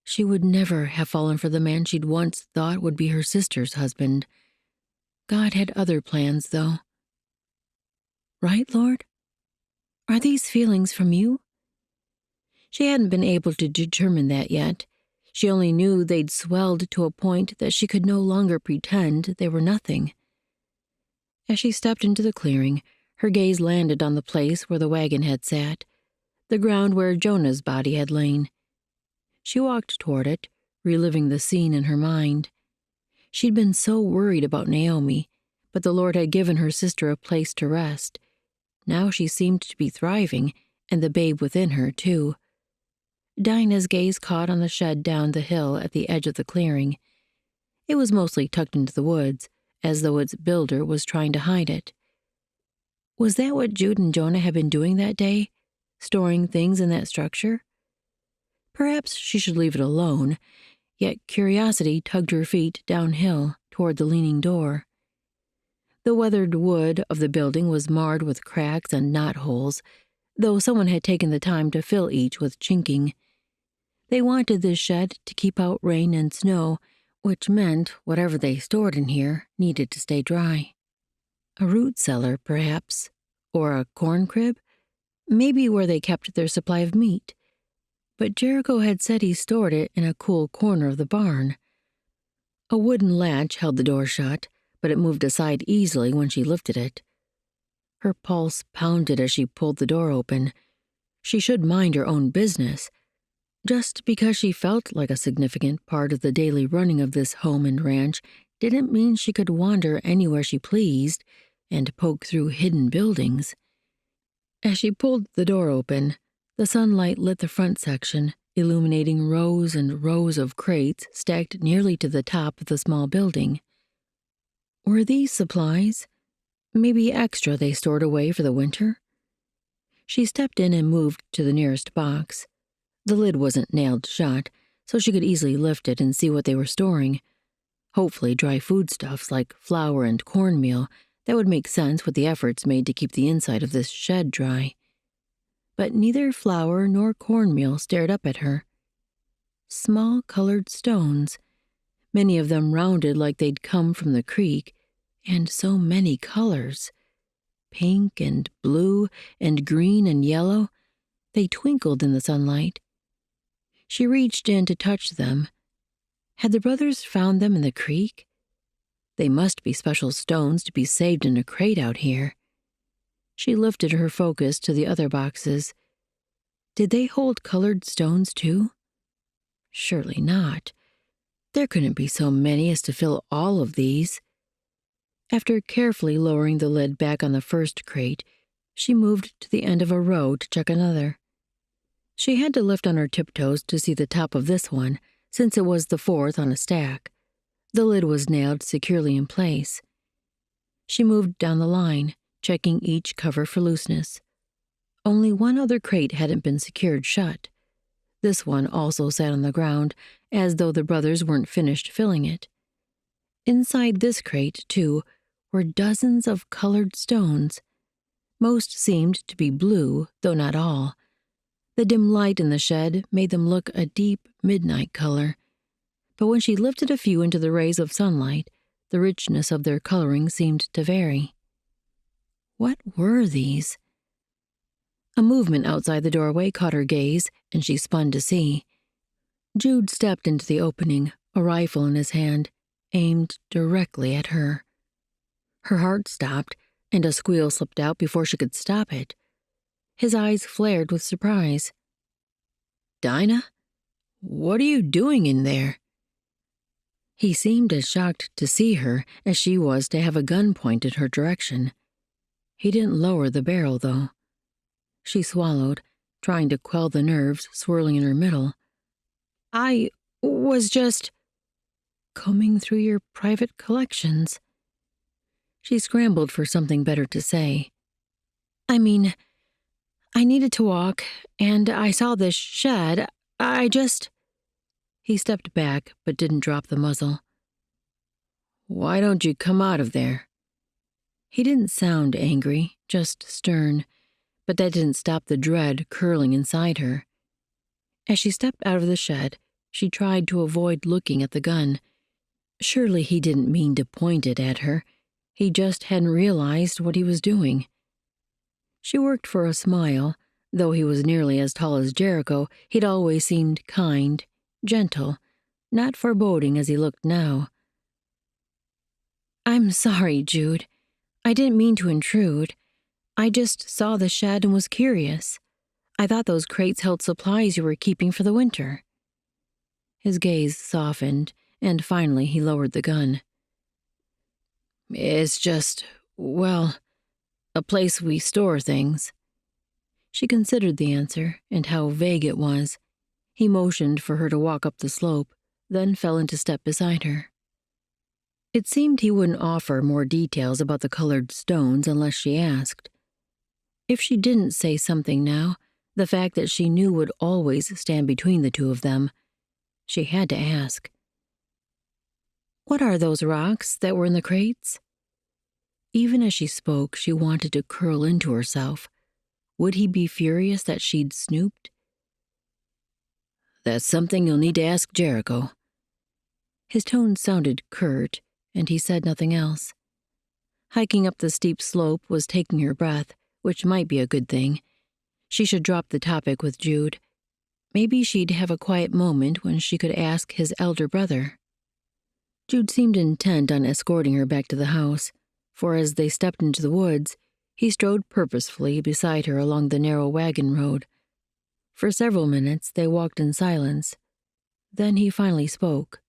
She would never have fallen for the man she'd once thought would be her sister's husband. God had other plans, though. Right, Lord? Are these feelings from you? She hadn't been able to determine that yet. She only knew they'd swelled to a point that she could no longer pretend they were nothing. As she stepped into the clearing, her gaze landed on the place where the wagon had sat, the ground where Jonah's body had lain. She walked toward it, reliving the scene in her mind. She'd been so worried about Naomi, but the Lord had given her sister a place to rest. Now she seemed to be thriving, and the babe within her, too. Dinah's gaze caught on the shed down the hill at the edge of the clearing. It was mostly tucked into the woods, as though its builder was trying to hide it. Was that what Jude and Jonah had been doing that day, storing things in that structure? Perhaps she should leave it alone, yet curiosity tugged her feet downhill toward the leaning door. The weathered wood of the building was marred with cracks and knotholes, though someone had taken the time to fill each with chinking. They wanted this shed to keep out rain and snow, which meant whatever they stored in here needed to stay dry. A root cellar, perhaps, or a corn crib, maybe where they kept their supply of meat. But Jericho had said he stored it in a cool corner of the barn. A wooden latch held the door shut, but it moved aside easily when she lifted it. Her pulse pounded as she pulled the door open. She should mind her own business. Just because she felt like a significant part of the daily running of this home and ranch didn't mean she could wander anywhere she pleased and poke through hidden buildings. As she pulled the door open, the sunlight lit the front section, illuminating rows and rows of crates stacked nearly to the top of the small building. Were these supplies? Maybe extra they stored away for the winter? She stepped in and moved to the nearest box. The lid wasn't nailed shut, so she could easily lift it and see what they were storing. Hopefully dry foodstuffs like flour and cornmeal that would make sense with the efforts made to keep the inside of this shed dry. But neither flour nor cornmeal stared up at her. Small colored stones, many of them rounded like they'd come from the creek, and so many colors. Pink and blue and green and yellow, they twinkled in the sunlight. She reached in to touch them. Had the brothers found them in the creek? They must be special stones to be saved in a crate out here. She lifted her focus to the other boxes. Did they hold colored stones too? Surely not. There couldn't be so many as to fill all of these. After carefully lowering the lid back on the first crate, she moved to the end of a row to check another. She had to lift on her tiptoes to see the top of this one, since it was the fourth on a stack. The lid was nailed securely in place. She moved down the line, checking each cover for looseness. Only one other crate hadn't been secured shut. This one also sat on the ground, as though the brothers weren't finished filling it. Inside this crate, too, were dozens of colored stones. Most seemed to be blue, though not all. The dim light in the shed made them look a deep midnight color. But when she lifted a few into the rays of sunlight, the richness of their coloring seemed to vary. What were these? A movement outside the doorway caught her gaze, and she spun to see. Jude stepped into the opening, a rifle in his hand, aimed directly at her. Her heart stopped, and a squeal slipped out before she could stop it. His eyes flared with surprise. "Dinah? What are you doing in there?" He seemed as shocked to see her as she was to have a gun pointed her direction. He didn't lower the barrel, though. She swallowed, trying to quell the nerves swirling in her middle. "I was just combing through your private collections." She scrambled for something better to say. "I mean, I needed to walk, and I saw this shed. I just—" He stepped back, but didn't drop the muzzle. "Why don't you come out of there?" He didn't sound angry, just stern, but that didn't stop the dread curling inside her. As she stepped out of the shed, she tried to avoid looking at the gun. Surely he didn't mean to point it at her. He just hadn't realized what he was doing. She worked for a smile. Though he was nearly as tall as Jericho, he'd always seemed kind, gentle, not foreboding as he looked now. "I'm sorry, Jude. I didn't mean to intrude. I just saw the shed and was curious. I thought those crates held supplies you were keeping for the winter." His gaze softened, and finally he lowered the gun. "It's just, well, a place we store things." She considered the answer and how vague it was. He motioned for her to walk up the slope, then fell into step beside her. It seemed he wouldn't offer more details about the colored stones unless she asked. If she didn't say something now, the fact that she knew would always stand between the two of them. She had to ask. "What are those rocks that were in the crates?" Even as she spoke, she wanted to curl into herself. Would he be furious that she'd snooped? "That's something you'll need to ask Jericho." His tone sounded curt, and he said nothing else. Hiking up the steep slope was taking her breath, which might be a good thing. She should drop the topic with Jude. Maybe she'd have a quiet moment when she could ask his elder brother. Jude seemed intent on escorting her back to the house, for as they stepped into the woods, he strode purposefully beside her along the narrow wagon road. For several minutes they walked in silence. Then he finally spoke.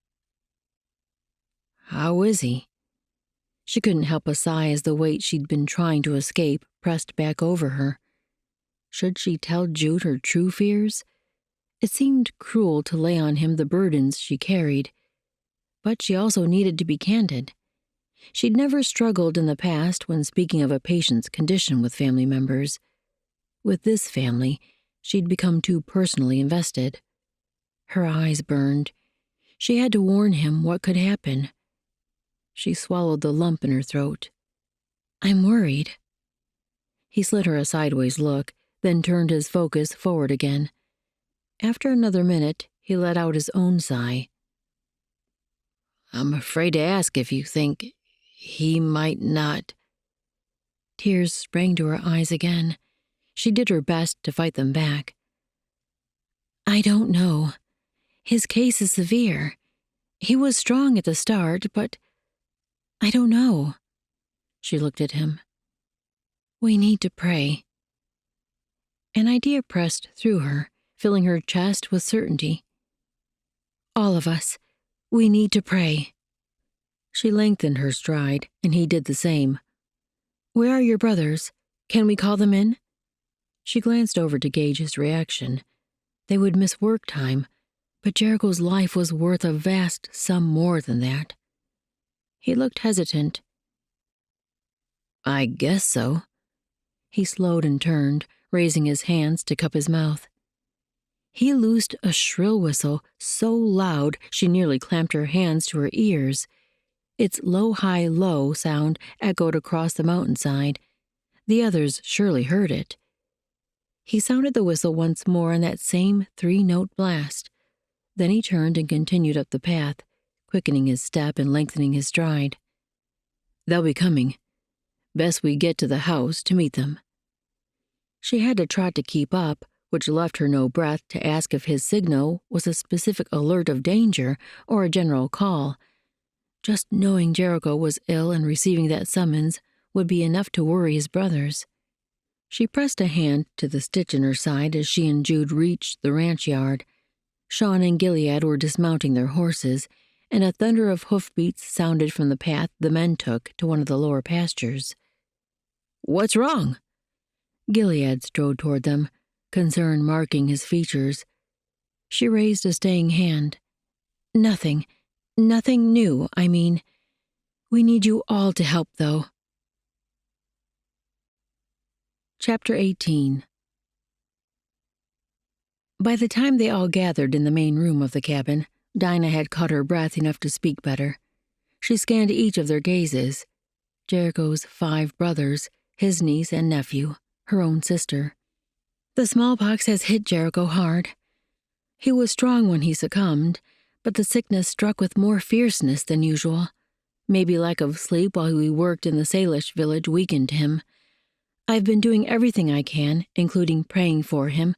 "How is he?" She couldn't help a sigh as the weight she'd been trying to escape pressed back over her. Should she tell Jude her true fears? It seemed cruel to lay on him the burdens she carried, but she also needed to be candid. She'd never struggled in the past when speaking of a patient's condition with family members. With this family, she'd become too personally invested. Her eyes burned. She had to warn him what could happen. She swallowed the lump in her throat. "I'm worried." He slid her a sideways look, then turned his focus forward again. After another minute, he let out his own sigh. "I'm afraid to ask if you think he might not—" Tears sprang to her eyes again. She did her best to fight them back. "I don't know. His case is severe. He was strong at the start, but I don't know. She looked at him. We need to pray. An idea pressed through her, filling her chest with certainty. All of us, we need to pray. She lengthened her stride, and he did the same. Where are your brothers? Can we call them in? She glanced over to gauge his reaction. They would miss work time, but Jericho's life was worth a vast sum more than that. He looked hesitant. I guess so. He slowed and turned, raising his hands to cup his mouth. He loosed a shrill whistle so loud she nearly clamped her hands to her ears. Its low-high-low sound echoed across the mountainside. The others surely heard it. He sounded the whistle once more in that same three-note blast. Then he turned and continued up the path, quickening his step and lengthening his stride. They'll be coming. Best we get to the house to meet them. She had to trot to keep up, which left her no breath to ask if his signal was a specific alert of danger or a general call. Just knowing Jericho was ill and receiving that summons would be enough to worry his brothers. She pressed a hand to the stitch in her side as she and Jude reached the ranch yard. Sean and Gilead were dismounting their horses, and a thunder of hoofbeats sounded from the path the men took to one of the lower pastures. What's wrong? Gilead strode toward them, concern marking his features. She raised a staying hand. Nothing new, I mean. We need you all to help, though. Chapter 18. By the time they all gathered in the main room of the cabin, Dinah had caught her breath enough to speak better. She scanned each of their gazes. Jericho's 5 brothers, his niece and nephew, her own sister. The smallpox has hit Jericho hard. He was strong when he succumbed, but the sickness struck with more fierceness than usual. Maybe lack of sleep while we worked in the Salish village weakened him. I've been doing everything I can, including praying for him,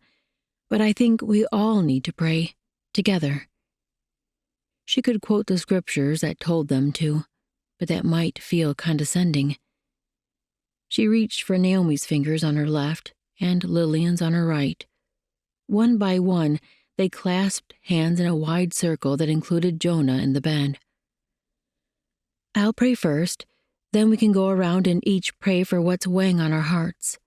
but I think we all need to pray, together. She could quote the scriptures that told them to, but that might feel condescending. She reached for Naomi's fingers on her left and Lillian's on her right. One by one, they clasped hands in a wide circle that included Jonah and the bed. I'll pray first, then we can go around and each pray for what's weighing on our hearts.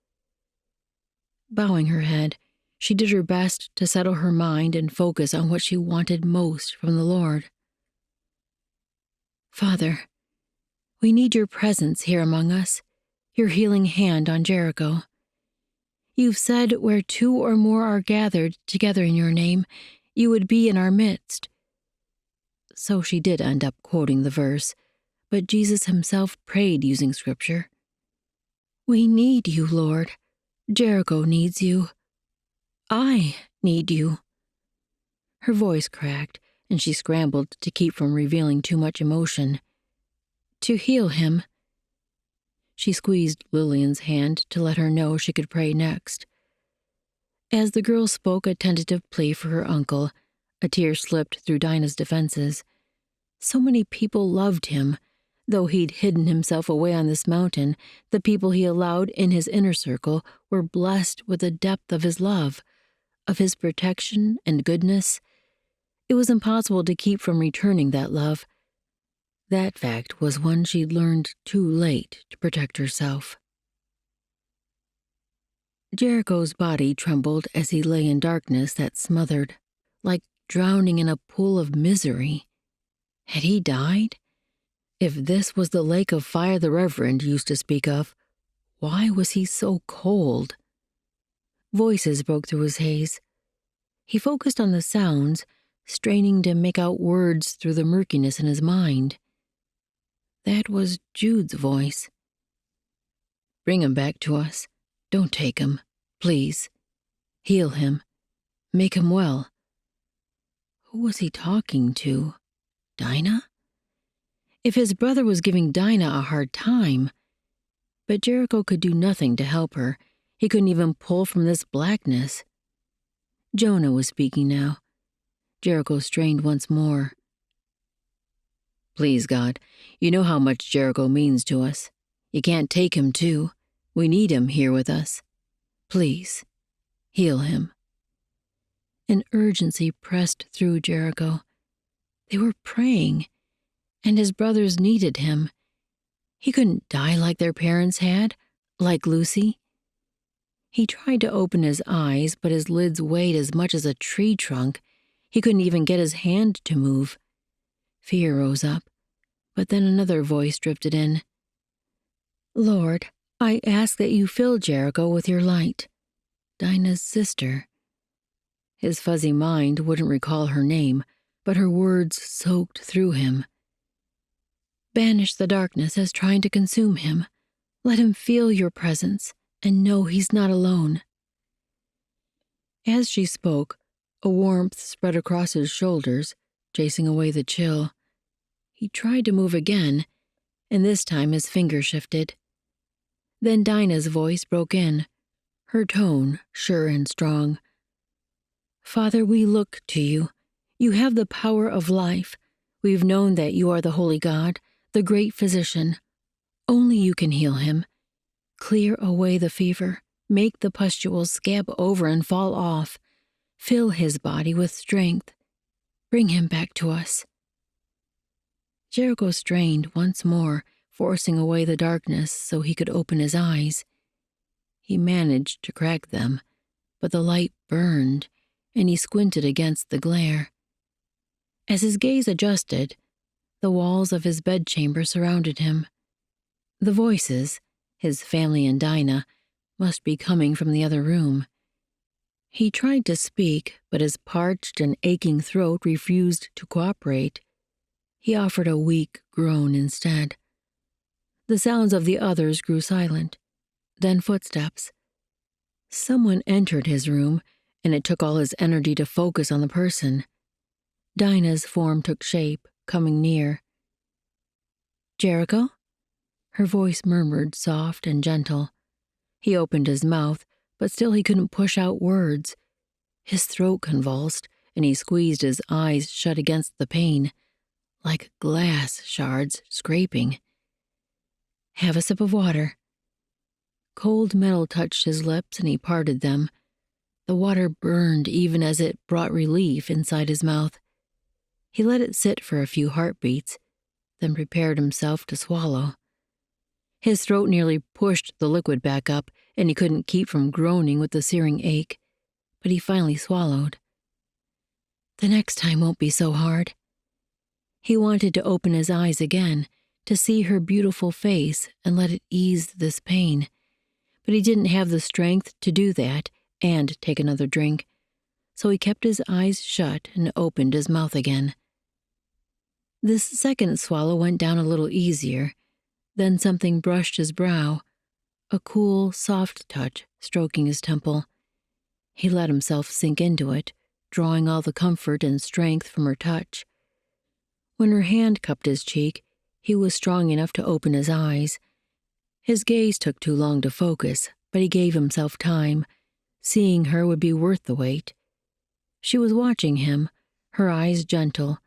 Bowing her head, she did her best to settle her mind and focus on what she wanted most from the Lord. Father, we need your presence here among us, your healing hand on Jericho. You've said where 2 or more are gathered together in your name, you would be in our midst. So she did end up quoting the verse, but Jesus himself prayed using scripture. We need you, Lord. Jericho needs you. I need you. Her voice cracked, and she scrambled to keep from revealing too much emotion. To heal him. She squeezed Lillian's hand to let her know she could pray next. As the girl spoke a tentative plea for her uncle, a tear slipped through Dinah's defenses. So many people loved him. Though he'd hidden himself away on this mountain, the people he allowed in his inner circle were blessed with the depth of his love, of his protection and goodness. It was impossible to keep from returning that love. That fact was one she'd learned too late to protect herself. Jericho's body trembled as he lay in darkness that smothered, like drowning in a pool of misery. Had he died? If this was the lake of fire the Reverend used to speak of, why was he so cold? Voices broke through his haze. He focused on the sounds, straining to make out words through the murkiness in his mind. That was Jude's voice. Bring him back to us. Don't take him, please. Heal him. Make him well. Who was he talking to? Dinah? If his brother was giving Dinah a hard time, but Jericho could do nothing to help her. He couldn't even pull from this blackness. Jonah was speaking now. Jericho strained once more. Please, God, you know how much Jericho means to us. You can't take him, too. We need him here with us. Please, heal him." An urgency pressed through Jericho. They were praying, and his brothers needed him. He couldn't die like their parents had, like Lucy. He tried to open his eyes, but his lids weighed as much as a tree trunk. He couldn't even get his hand to move. Fear rose up, but then another voice drifted in. "Lord, I ask that you fill Jericho with your light. Dinah's sister." His fuzzy mind wouldn't recall her name, but her words soaked through him. "Banish the darkness as trying to consume him. Let him feel your presence and know he's not alone." As she spoke, a warmth spread across his shoulders, chasing away the chill. He tried to move again, and this time his finger shifted. Then Dinah's voice broke in, her tone sure and strong. "Father, we look to you. You have the power of life. We've known that you are the Holy God, the great physician. Only you can heal him. Clear away the fever, make the pustules scab over and fall off. Fill his body with strength. Bring him back to us." Jericho strained once more, forcing away the darkness so he could open his eyes. He managed to crack them, but the light burned, and he squinted against the glare. As his gaze adjusted, the walls of his bedchamber surrounded him. The voices, his family and Dinah, must be coming from the other room. He tried to speak, but his parched and aching throat refused to cooperate. He offered a weak groan instead. The sounds of the others grew silent, then footsteps. Someone entered his room, and it took all his energy to focus on the person. Dinah's form took shape, coming near. "Jericho?" Her voice murmured, soft and gentle. He opened his mouth, but still he couldn't push out words. His throat convulsed, and he squeezed his eyes shut against the pain, like glass shards scraping. "Have a sip of water." Cold metal touched his lips, and he parted them. The water burned even as it brought relief inside his mouth. He let it sit for a few heartbeats, then prepared himself to swallow. His throat nearly pushed the liquid back up, and he couldn't keep from groaning with the searing ache, but he finally swallowed. The next time won't be so hard. He wanted to open his eyes again, to see her beautiful face and let it ease this pain, but he didn't have the strength to do that and take another drink, so he kept his eyes shut and opened his mouth again. This second swallow went down a little easier. Then something brushed his brow, a cool, soft touch stroking his temple. He let himself sink into it, drawing all the comfort and strength from her touch. When her hand cupped his cheek, he was strong enough to open his eyes. His gaze took too long to focus, but he gave himself time. Seeing her would be worth the wait. She was watching him, her eyes gentle.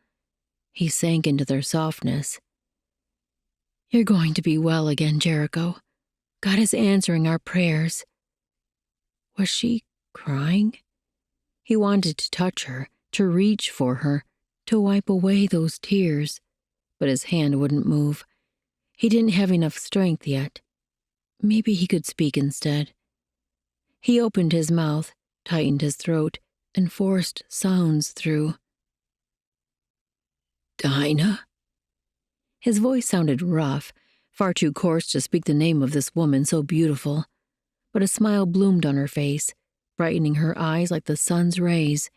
He sank into their softness. "You're going to be well again, Jericho. God is answering our prayers." Was she crying? He wanted to touch her, to reach for her, to wipe away those tears, but his hand wouldn't move. He didn't have enough strength yet. Maybe he could speak instead. He opened his mouth, tightened his throat, and forced sounds through. "Dinah?" His voice sounded rough, far too coarse to speak the name of this woman so beautiful, but a smile bloomed on her face, brightening her eyes like the sun's rays.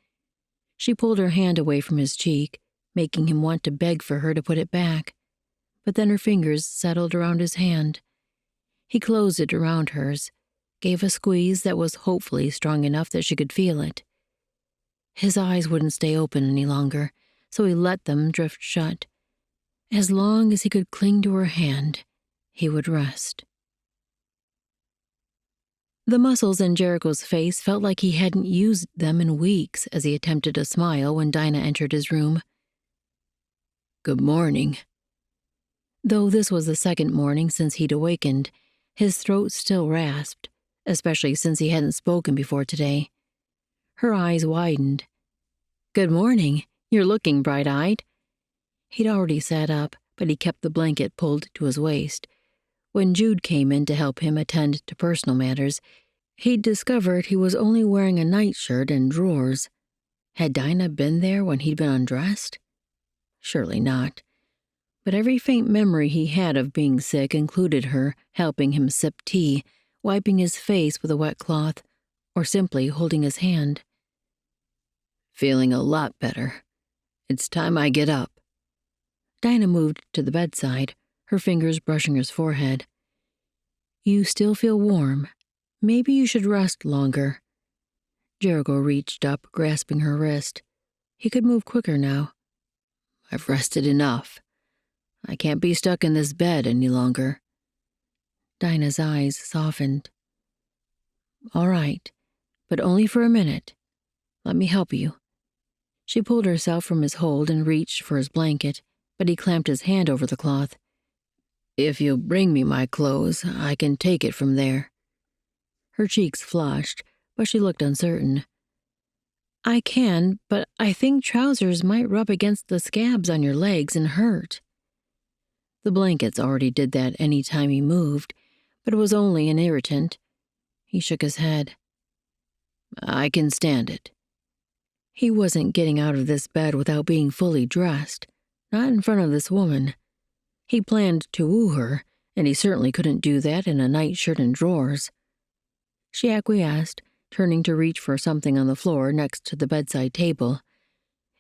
She pulled her hand away from his cheek, making him want to beg for her to put it back, but then her fingers settled around his hand. He closed it around hers, gave a squeeze that was hopefully strong enough that she could feel it. His eyes wouldn't stay open any longer, so he let them drift shut. As long as he could cling to her hand, he would rest. The muscles in Jericho's face felt like he hadn't used them in weeks as he attempted a smile when Dinah entered his room. "Good morning," Though this was the second morning since he'd awakened, his throat still rasped, especially since he hadn't spoken before today. Her eyes widened. "Good morning. You're looking bright-eyed." He'd already sat up, but he kept the blanket pulled to his waist. When Jude came in to help him attend to personal matters, he'd discovered he was only wearing a nightshirt and drawers. Had Dinah been there when he'd been undressed? Surely not. But every faint memory he had of being sick included her helping him sip tea, wiping his face with a wet cloth, or simply holding his hand. "Feeling a lot better. It's time I get up." Dinah moved to the bedside, her fingers brushing his forehead. "You still feel warm. Maybe you should rest longer." Jericho reached up, grasping her wrist. He could move quicker now. "I've rested enough. I can't be stuck in this bed any longer." Dinah's eyes softened. "All right, but only for a minute. Let me help you." She pulled herself from his hold and reached for his blanket, but he clamped his hand over the cloth. "If you'll bring me my clothes, I can take it from there." Her cheeks flushed, but she looked uncertain. "I can, but I think trousers might rub against the scabs on your legs and hurt." The blankets already did that any time he moved, but it was only an irritant. He shook his head. "I can stand it." He wasn't getting out of this bed without being fully dressed, not in front of this woman. He planned to woo her, and he certainly couldn't do that in a nightshirt and drawers. She acquiesced, turning to reach for something on the floor next to the bedside table.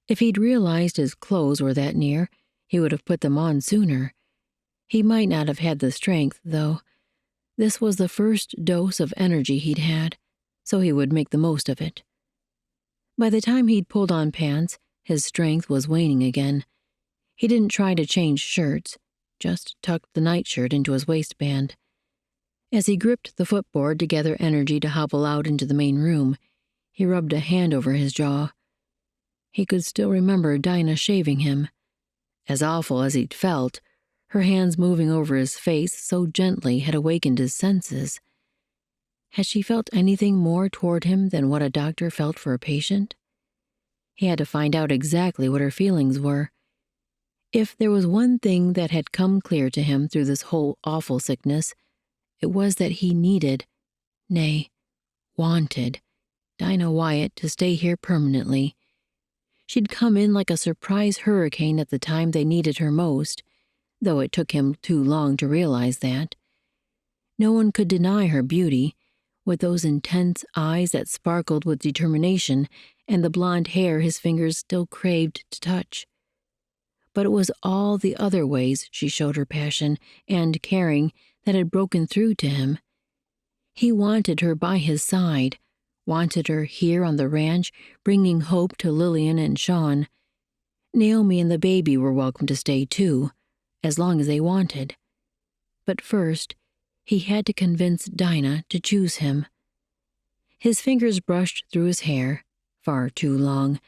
If he'd realized his clothes were that near, he would have put them on sooner. He might not have had the strength, though. This was the first dose of energy he'd had, so he would make the most of it. By the time he'd pulled on pants, his strength was waning again. He didn't try to change shirts, just tucked the nightshirt into his waistband. As he gripped the footboard to gather energy to hobble out into the main room, he rubbed a hand over his jaw. He could still remember Dinah shaving him. As awful as he'd felt, her hands moving over his face so gently had awakened his senses. Had she felt anything more toward him than what a doctor felt for a patient? He had to find out exactly what her feelings were. If there was one thing that had come clear to him through this whole awful sickness, it was that he needed, nay, wanted, Dinah Wyatt to stay here permanently. She'd come in like a surprise hurricane at the time they needed her most, though it took him too long to realize that. No one could deny her beauty, with those intense eyes that sparkled with determination and the blonde hair his fingers still craved to touch. But it was all the other ways she showed her passion and caring that had broken through to him. He wanted her by his side, wanted her here on the ranch, bringing hope to Lillian and Sean. Naomi and the baby were welcome to stay too, as long as they wanted. But first, he had to convince Dinah to choose him. His fingers brushed through his hair, far too long.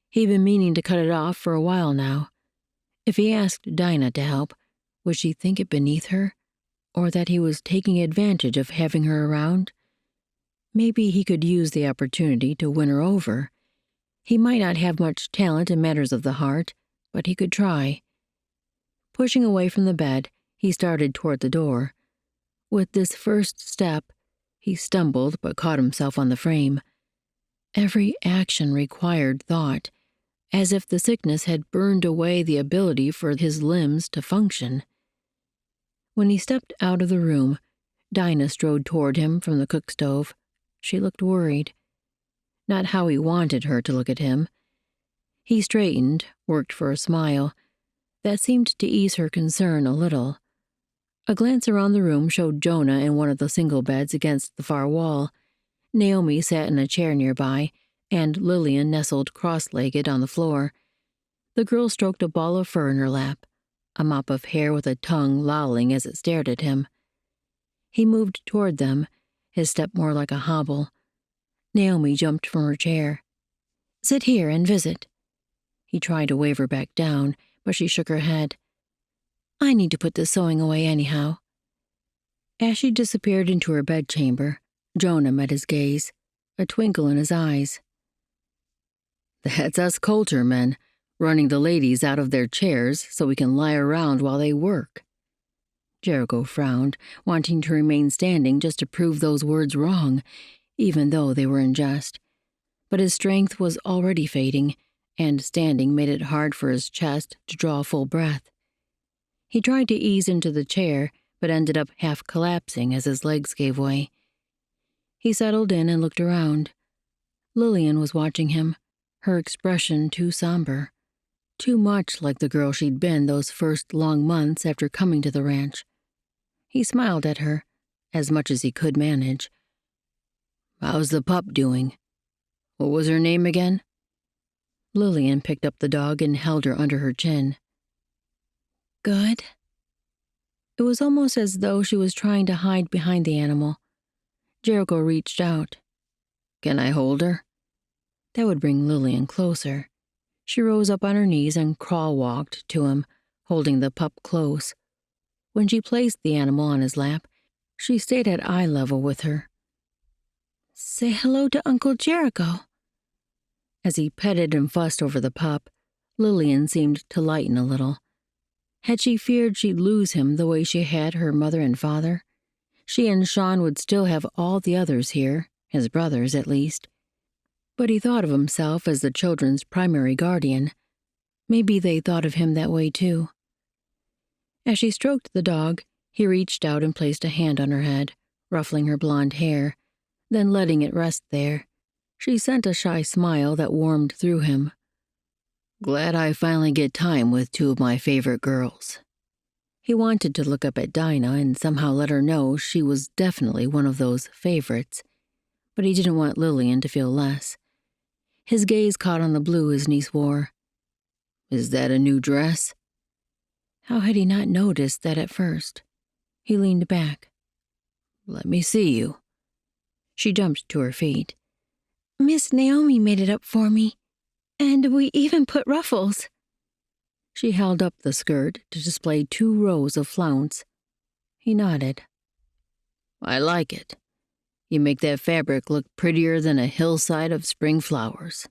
He'd been meaning to cut it off for a while now. If he asked Dinah to help, would she think it beneath her? Or that he was taking advantage of having her around? Maybe he could use the opportunity to win her over. He might not have much talent in matters of the heart, but he could try. Pushing away from the bed, he started toward the door. With this first step, he stumbled but caught himself on the frame. Every action required thought, as if the sickness had burned away the ability for his limbs to function. When he stepped out of the room, Dinah strode toward him from the cook stove. She looked worried. Not how he wanted her to look at him. He straightened, worked for a smile. That seemed to ease her concern a little. A glance around the room showed Jonah in one of the single beds against the far wall. Naomi sat in a chair nearby, and Lillian nestled cross-legged on the floor. The girl stroked a ball of fur in her lap, a mop of hair with a tongue lolling as it stared at him. He moved toward them, his step more like a hobble. Naomi jumped from her chair. "Sit here and visit." He tried to wave her back down, but she shook her head. I need to put the sewing away anyhow." As she disappeared into her bedchamber, Jonah met his gaze, a twinkle in his eyes. "That's us Coulter men, running the ladies out of their chairs so we can lie around while they work." Jericho frowned, wanting to remain standing just to prove those words wrong, even though they were in jest. But his strength was already fading, and standing made it hard for his chest to draw a full breath. He tried to ease into the chair, but ended up half collapsing as his legs gave way. He settled in and looked around. Lillian was watching him, her expression too somber, too much like the girl she'd been those first long months after coming to the ranch. He smiled at her, as much as he could manage. "How's the pup doing? What was her name again?" Lillian picked up the dog and held her under her chin. "Good." It was almost as though she was trying to hide behind the animal. Jericho reached out. "Can I hold her?" That would bring Lillian closer. She rose up on her knees and crawl-walked to him, holding the pup close. When she placed the animal on his lap, she stayed at eye level with her. "Say hello to Uncle Jericho." As he petted and fussed over the pup, Lillian seemed to lighten a little. Had she feared she'd lose him the way she had her mother and father? She and Sean would still have all the others here, his brothers at least. But he thought of himself as the children's primary guardian. Maybe they thought of him that way too. As she stroked the dog, he reached out and placed a hand on her head, ruffling her blonde hair, then letting it rest there. She sent a shy smile that warmed through him. "Glad I finally get time with two of my favorite girls." He wanted to look up at Dinah and somehow let her know she was definitely one of those favorites, but he didn't want Lillian to feel less. His gaze caught on the blue his niece wore. "Is that a new dress?" How had he not noticed that at first? He leaned back. "Let me see you." She jumped to her feet. "Miss Naomi made it up for me, and we even put ruffles." She held up the skirt to display 2 rows of flounce. He nodded. "I like it. You make that fabric look prettier than a hillside of spring flowers."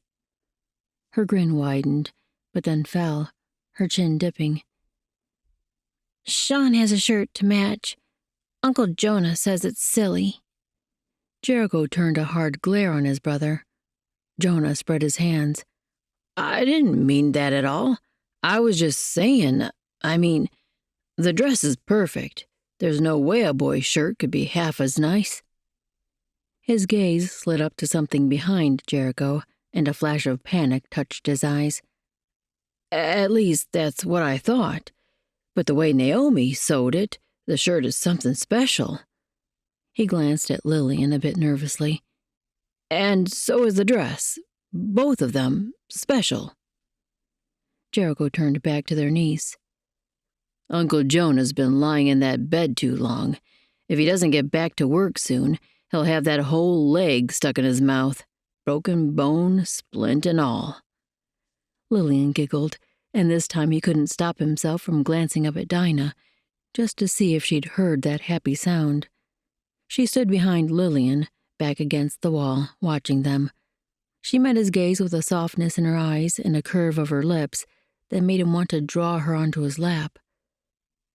Her grin widened, but then fell, her chin dipping. "Sean has a shirt to match. Uncle Jonah says it's silly." Jericho turned a hard glare on his brother. Jonah spread his hands. "I didn't mean that at all. I was just saying, the dress is perfect. There's no way a boy's shirt could be half as nice." His gaze slid up to something behind Jericho, and a flash of panic touched his eyes. "At least, that's what I thought. But the way Naomi sewed it, the shirt is something special." He glanced at Lillian a bit nervously. "And so is the dress. Both of them special." Jericho turned back to their niece. "Uncle Jonah's been lying in that bed too long. If he doesn't get back to work soon, he'll have that whole leg stuck in his mouth, broken bone, splint and all." Lillian giggled, and this time he couldn't stop himself from glancing up at Dinah, just to see if she'd heard that happy sound. She stood behind Lillian, back against the wall, watching them. She met his gaze with a softness in her eyes and a curve of her lips that made him want to draw her onto his lap.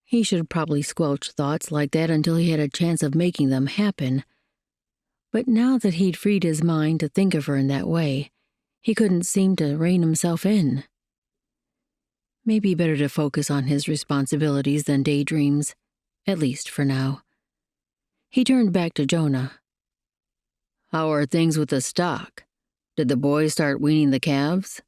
He should probably squelch thoughts like that until he had a chance of making them happen. But now that he'd freed his mind to think of her in that way, he couldn't seem to rein himself in. Maybe better to focus on his responsibilities than daydreams, at least for now. He turned back to Jonah. "How are things with the stock? Did the boys start weaning the calves?"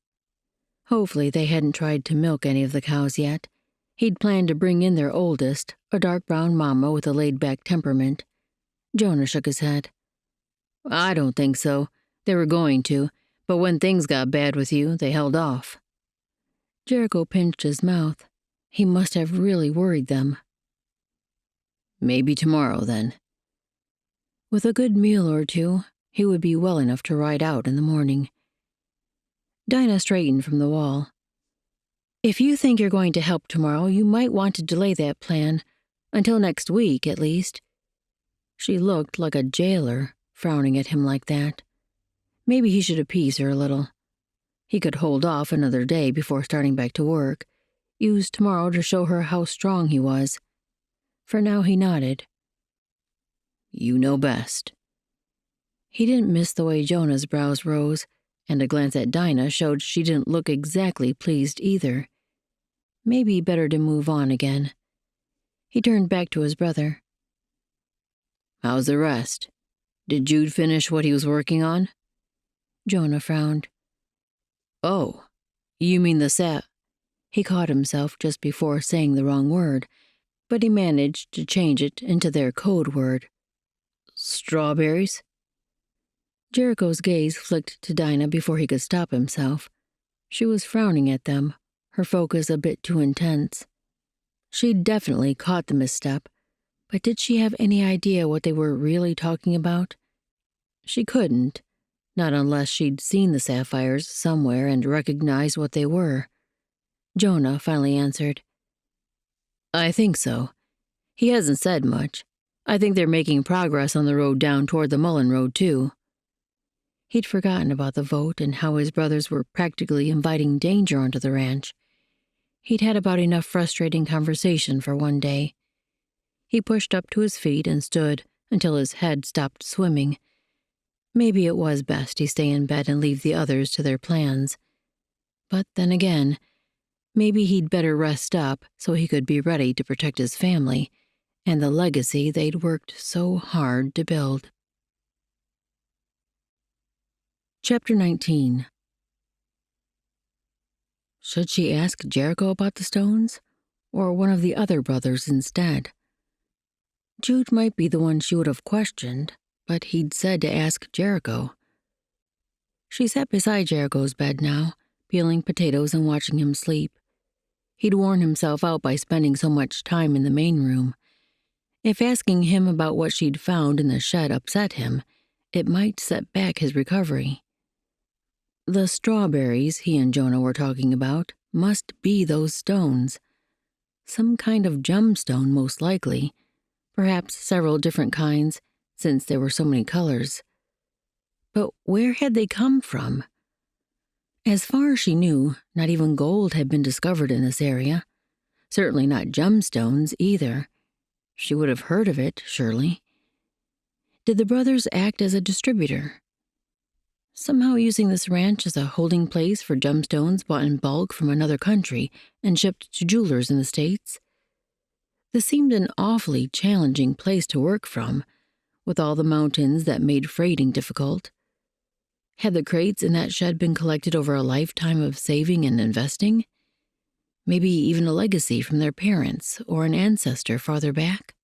Hopefully they hadn't tried to milk any of the cows yet. He'd planned to bring in their oldest, a dark brown mama with a laid-back temperament. Jonah shook his head. "I don't think so. They were going to, but when things got bad with you, they held off." Jericho pinched his mouth. He must have really worried them. "Maybe tomorrow, then." With a good meal or two, he would be well enough to ride out in the morning. Dinah straightened from the wall. If you think you're going to help tomorrow, you might want to delay that plan. Until next week, at least. She looked like a jailer, frowning at him like that. Maybe he should appease her a little. He could hold off another day before starting back to work, use tomorrow to show her how strong he was. For now he nodded. You know best. He didn't miss the way Jonah's brows rose, and a glance at Dinah showed she didn't look exactly pleased either. Maybe better to move on again. He turned back to his brother. How's the rest? Did Jude finish what he was working on? Jonah frowned. Oh, you mean the sap. He caught himself just before saying the wrong word, but he managed to change it into their code word. Strawberries? Jericho's gaze flicked to Dinah before he could stop himself. She was frowning at them, her focus a bit too intense. She'd definitely caught the misstep, but did she have any idea what they were really talking about? She couldn't, not unless she'd seen the sapphires somewhere and recognized what they were. Jonah finally answered. I think so. He hasn't said much. I think they're making progress on the road down toward the Mullen Road, too. He'd forgotten about the vote and how his brothers were practically inviting danger onto the ranch. He'd had about enough frustrating conversation for one day. He pushed up to his feet and stood until his head stopped swimming. Maybe it was best he stay in bed and leave the others to their plans. But then again, maybe he'd better rest up so he could be ready to protect his family and the legacy they'd worked so hard to build. Chapter 19. Should she ask Jericho about the stones, or one of the other brothers instead? Jude might be the one she would have questioned, but he'd said to ask Jericho. She sat beside Jericho's bed now, peeling potatoes and watching him sleep. He'd worn himself out by spending so much time in the main room. If asking him about what she'd found in the shed upset him, it might set back his recovery. The strawberries he and Jonah were talking about must be those stones. Some kind of gemstone, most likely. Perhaps several different kinds, since there were so many colors. But where had they come from? As far as she knew, not even gold had been discovered in this area. Certainly not gemstones, either. She would have heard of it, surely. Did the brothers act as a distributor? Somehow using this ranch as a holding place for gemstones bought in bulk from another country and shipped to jewelers in the States? This seemed an awfully challenging place to work from, with all the mountains that made freighting difficult. Had the crates in that shed been collected over a lifetime of saving and investing? Maybe even a legacy from their parents or an ancestor farther back?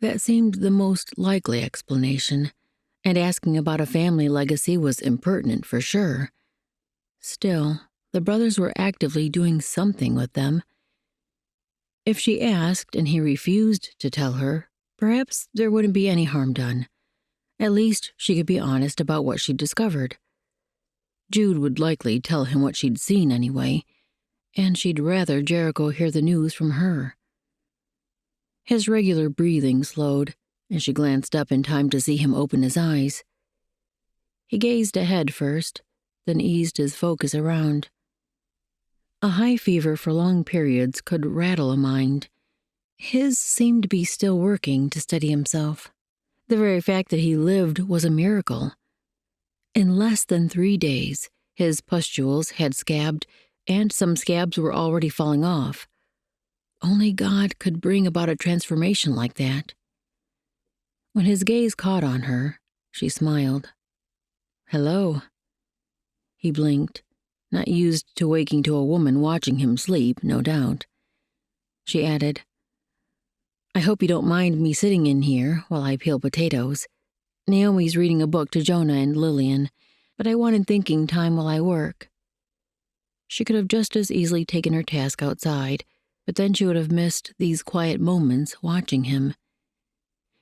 That seemed the most likely explanation, and asking about a family legacy was impertinent for sure. Still, the brothers were actively doing something with them. If she asked and he refused to tell her, perhaps there wouldn't be any harm done. At least she could be honest about what she'd discovered. Jude would likely tell him what she'd seen anyway, and she'd rather Jericho hear the news from her. His regular breathing slowed, and she glanced up in time to see him open his eyes. He gazed ahead first, then eased his focus around. A high fever for long periods could rattle a mind. His seemed to be still working to steady himself. The very fact that he lived was a miracle. In less than 3 days, his pustules had scabbed, and some scabs were already falling off. Only God could bring about a transformation like that. When his gaze caught on her, she smiled. Hello. He blinked, not used to waking to a woman watching him sleep, no doubt. She added, I hope you don't mind me sitting in here while I peel potatoes. Naomi's reading a book to Jonah and Lillian, but I wanted thinking time while I work. She could have just as easily taken her task outside, but then she would have missed these quiet moments watching him.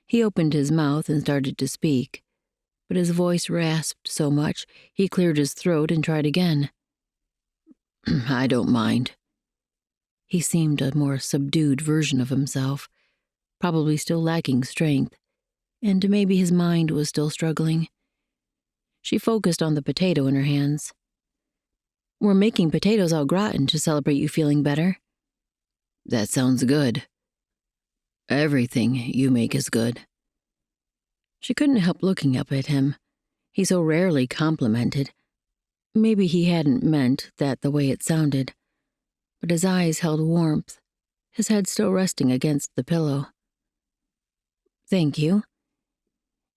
He opened his mouth and started to speak, but his voice rasped so much he cleared his throat and tried again. I don't mind. He seemed a more subdued version of himself, probably still lacking strength, and maybe his mind was still struggling. She focused on the potato in her hands. "We're making potatoes au gratin to celebrate you feeling better." "That sounds good. Everything you make is good." She couldn't help looking up at him. He so rarely complimented. Maybe he hadn't meant that the way it sounded, but his eyes held warmth, his head still resting against the pillow. "Thank you."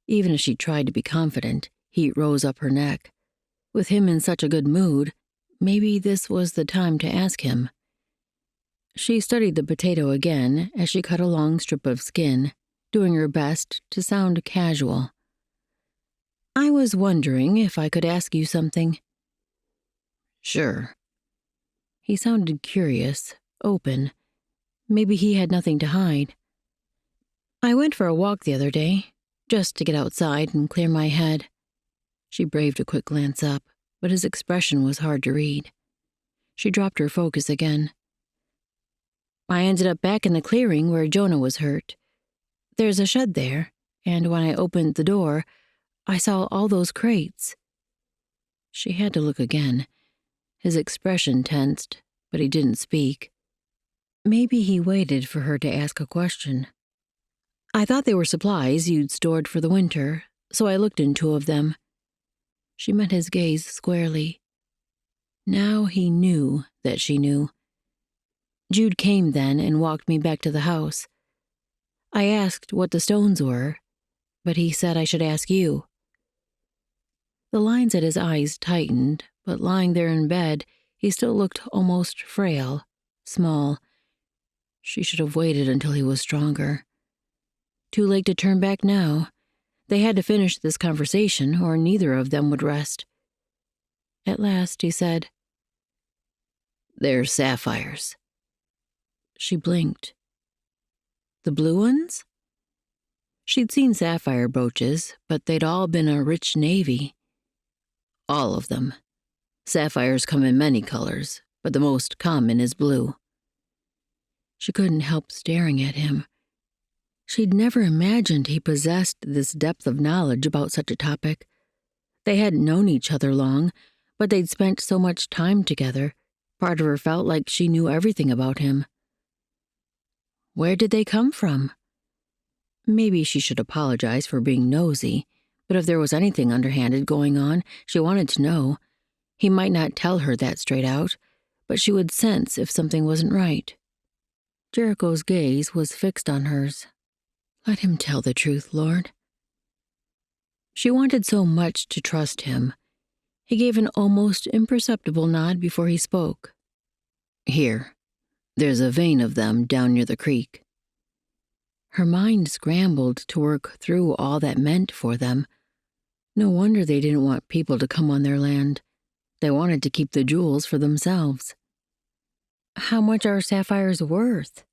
Even as she tried to be confident, heat rose up her neck. With him in such a good mood, maybe this was the time to ask him. She studied the potato again as she cut a long strip of skin, doing her best to sound casual. "I was wondering if I could ask you something." "Sure." He sounded curious, open. Maybe he had nothing to hide. "I went for a walk the other day, just to get outside and clear my head." She braved a quick glance up, but his expression was hard to read. She dropped her focus again. "I ended up back in the clearing where Jonah was hurt. There's a shed there, and when I opened the door, I saw all those crates." She had to look again. His expression tensed, but he didn't speak. Maybe he waited for her to ask a question. "I thought they were supplies you'd stored for the winter, so I looked in 2 of them." She met his gaze squarely. Now he knew that she knew. "Jude came then and walked me back to the house. I asked what the stones were, but he said I should ask you." The lines at his eyes tightened, but lying there in bed, he still looked almost frail, small. She should have waited until he was stronger. Too late to turn back now. They had to finish this conversation, or neither of them would rest. At last he said, "They're sapphires." She blinked. "The blue ones?" She'd seen sapphire brooches, but they'd all been a rich navy. "All of them. Sapphires come in many colors, but the most common is blue." She couldn't help staring at him. She'd never imagined he possessed this depth of knowledge about such a topic. They hadn't known each other long, but they'd spent so much time together, part of her felt like she knew everything about him. Where did they come from? Maybe she should apologize for being nosy, but if there was anything underhanded going on, she wanted to know. He might not tell her that straight out, but she would sense if something wasn't right. Jericho's gaze was fixed on hers. Let him tell the truth, Lord. She wanted so much to trust him. He gave an almost imperceptible nod before he spoke. "Here, there's a vein of them down near the creek." Her mind scrambled to work through all that meant for them. No wonder they didn't want people to come on their land. They wanted to keep the jewels for themselves. "How much are sapphires worth?"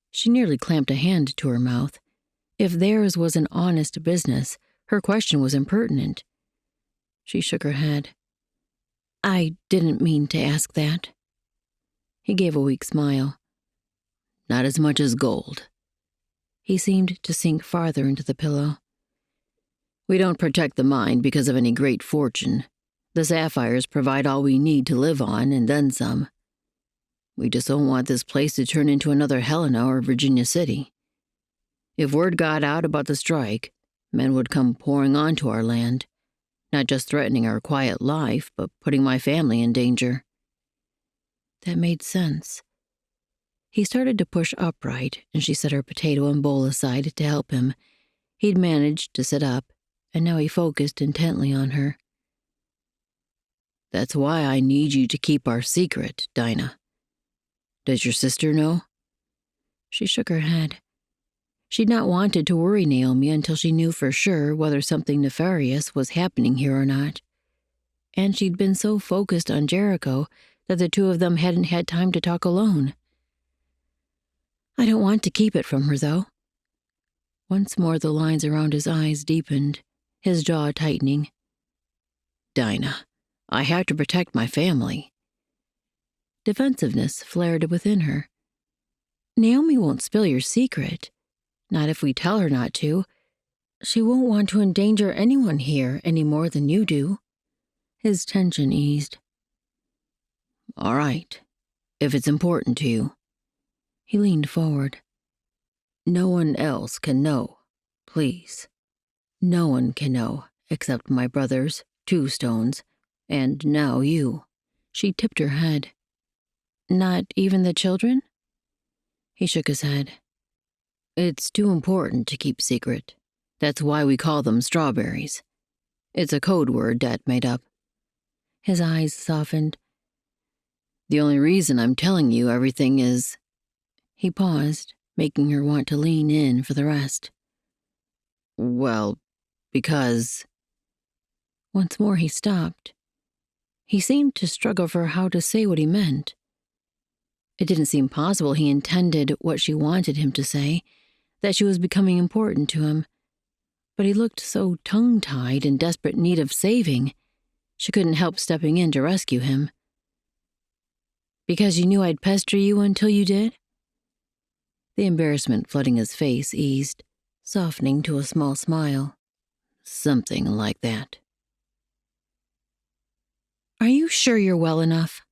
She nearly clamped a hand to her mouth. If theirs was an honest business, her question was impertinent. She shook her head. "I didn't mean to ask that." He gave a weak smile. "Not as much as gold." He seemed to sink farther into the pillow. "We don't protect the mine because of any great fortune. The sapphires provide all we need to live on and then some. We just don't want this place to turn into another Helena or Virginia City. If word got out about the strike, men would come pouring onto our land, not just threatening our quiet life, but putting my family in danger." That made sense. He started to push upright, and she set her potato and bowl aside to help him. He'd managed to sit up, and now he focused intently on her. "That's why I need you to keep our secret, Dinah. Does your sister know?" She shook her head. She'd not wanted to worry Naomi until she knew for sure whether something nefarious was happening here or not. And she'd been so focused on Jericho that the 2 of them hadn't had time to talk alone. "I don't want to keep it from her, though." Once more the lines around his eyes deepened, his jaw tightening. "Dinah, I have to protect my family." Defensiveness flared within her. Naomi won't spill your secret. Not if we tell her not to. She won't want to endanger anyone here any more than you do. His tension eased. All right, if it's important to you. He leaned forward. No one else can know, please. No one can know except my brothers, 2 stones, and now you. She tipped her head. Not even the children? He shook his head. It's too important to keep secret. That's why we call them strawberries. It's a code word Dad made up. His eyes softened. The only reason I'm telling you everything is... He paused, making her want to lean in for the rest. Well, because... Once more he stopped. He seemed to struggle for how to say what he meant. It didn't seem possible he intended what she wanted him to say, that she was becoming important to him. But he looked so tongue-tied, in desperate need of saving. She couldn't help stepping in to rescue him. Because you knew I'd pester you until you did? The embarrassment flooding his face eased, softening to a small smile. Something like that. Are you sure you're well enough?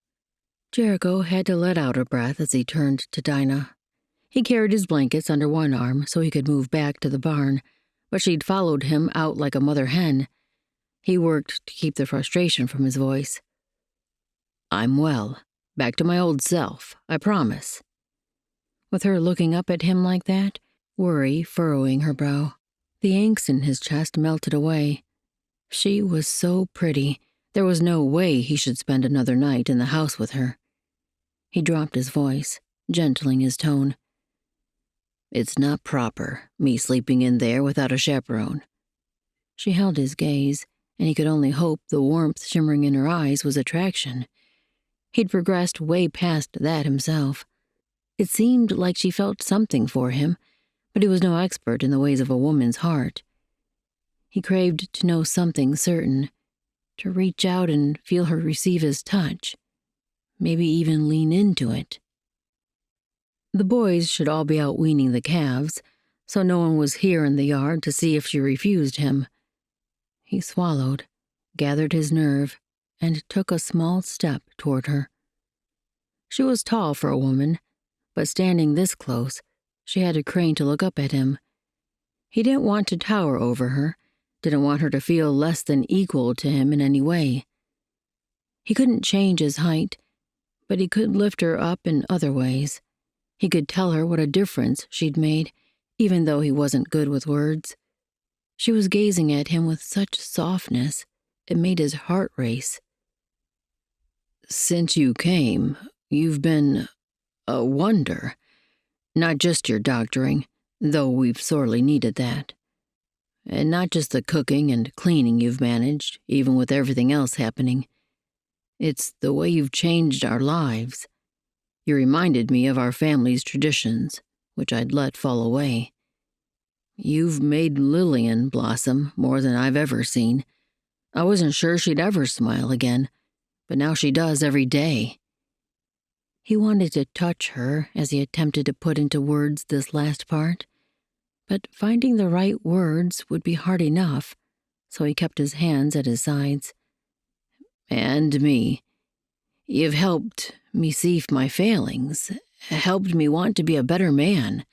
Jericho had to let out a breath as he turned to Dinah. He carried his blankets under one arm so he could move back to the barn, but she'd followed him out like a mother hen. He worked to keep the frustration from his voice. I'm well. Back to my old self, I promise. With her looking up at him like that, worry furrowing her brow, the angst in his chest melted away. She was so pretty, there was no way he should spend another night in the house with her. He dropped his voice, gentling his tone. It's not proper, me sleeping in there without a chaperone. She held his gaze, and he could only hope the warmth shimmering in her eyes was attraction. He'd progressed way past that himself. It seemed like she felt something for him, but he was no expert in the ways of a woman's heart. He craved to know something certain, to reach out and feel her receive his touch, maybe even lean into it. The boys should all be out weaning the calves, so no one was here in the yard to see if she refused him. He swallowed, gathered his nerve, and took a small step toward her. She was tall for a woman, but standing this close, she had to crane to look up at him. He didn't want to tower over her, didn't want her to feel less than equal to him in any way. He couldn't change his height, but he could lift her up in other ways. He could tell her what a difference she'd made, even though he wasn't good with words. She was gazing at him with such softness, it made his heart race. Since you came, you've been a wonder. Not just your doctoring, though we've sorely needed that. And not just the cooking and cleaning you've managed, even with everything else happening. It's the way you've changed our lives. You reminded me of our family's traditions, which I'd let fall away. You've made Lillian blossom more than I've ever seen. I wasn't sure she'd ever smile again, but now she does every day. He wanted to touch her as he attempted to put into words this last part, but finding the right words would be hard enough, so he kept his hands at his sides. And me. You've helped me see my failings, helped me want to be a better man.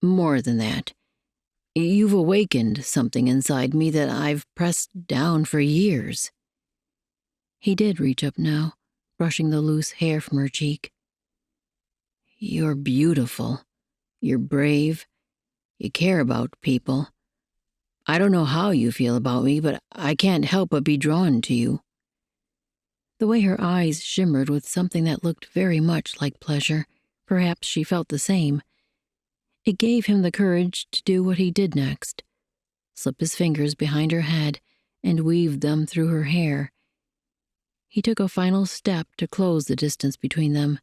More than that, you've awakened something inside me that I've pressed down for years. He did reach up now, brushing the loose hair from her cheek. You're beautiful. You're brave. You care about people. I don't know how you feel about me, but I can't help but be drawn to you. The way her eyes shimmered with something that looked very much like pleasure, perhaps she felt the same. It gave him the courage to do what he did next, slip his fingers behind her head and weave them through her hair. He took a final step to close the distance between them.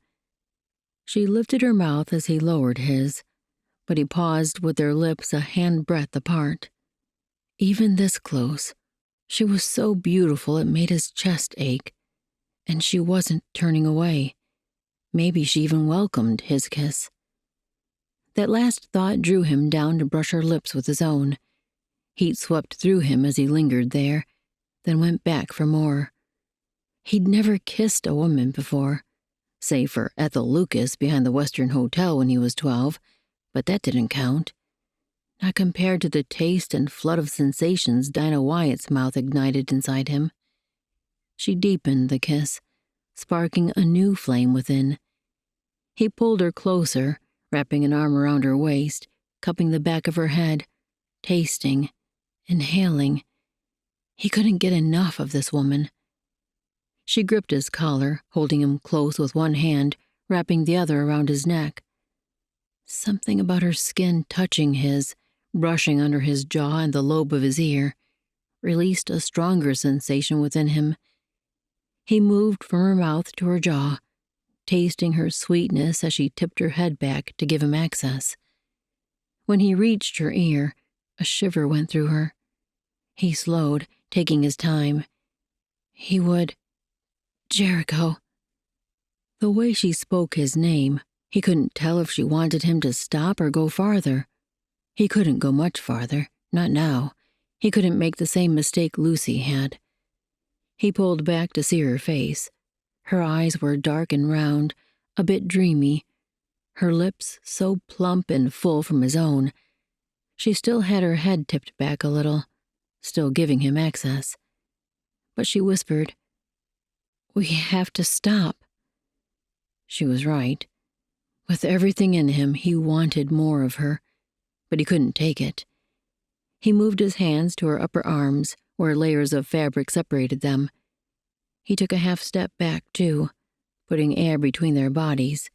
She lifted her mouth as he lowered his, but he paused with their lips a handbreadth apart. Even this close, she was so beautiful it made his chest ache, and she wasn't turning away. Maybe she even welcomed his kiss. That last thought drew him down to brush her lips with his own. Heat swept through him as he lingered there, then went back for more. He'd never kissed a woman before, save for Ethel Lucas behind the Western Hotel when he was 12, but that didn't count. Not compared to the taste and flood of sensations Dinah Wyatt's mouth ignited inside him. She deepened the kiss, sparking a new flame within. He pulled her closer, wrapping an arm around her waist, cupping the back of her head, tasting, inhaling. He couldn't get enough of this woman. She gripped his collar, holding him close with one hand, wrapping the other around his neck. Something about her skin touching his, brushing under his jaw and the lobe of his ear, released a stronger sensation within him. He moved from her mouth to her jaw, tasting her sweetness as she tipped her head back to give him access. When he reached her ear, a shiver went through her. He slowed, taking his time. He would... Jericho. The way she spoke his name, he couldn't tell if she wanted him to stop or go farther. He couldn't go much farther, not now. He couldn't make the same mistake Lucy had. He pulled back to see her face. Her eyes were dark and round, a bit dreamy, her lips so plump and full from his own. She still had her head tipped back a little, still giving him access. But she whispered, "We have to stop." She was right. With everything in him, he wanted more of her, but he couldn't take it. He moved his hands to her upper arms, where layers of fabric separated them. He took a half step back, too, putting air between their bodies,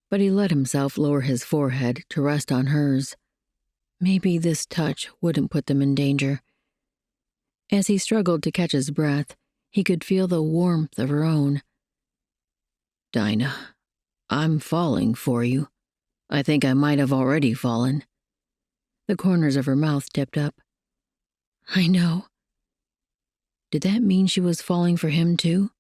but he let himself lower his forehead to rest on hers. Maybe this touch wouldn't put them in danger. As he struggled to catch his breath, he could feel the warmth of her own. "Dinah, I'm falling for you. I think I might have already fallen." The corners of her mouth tipped up. "I know." Did that mean she was falling for him, too?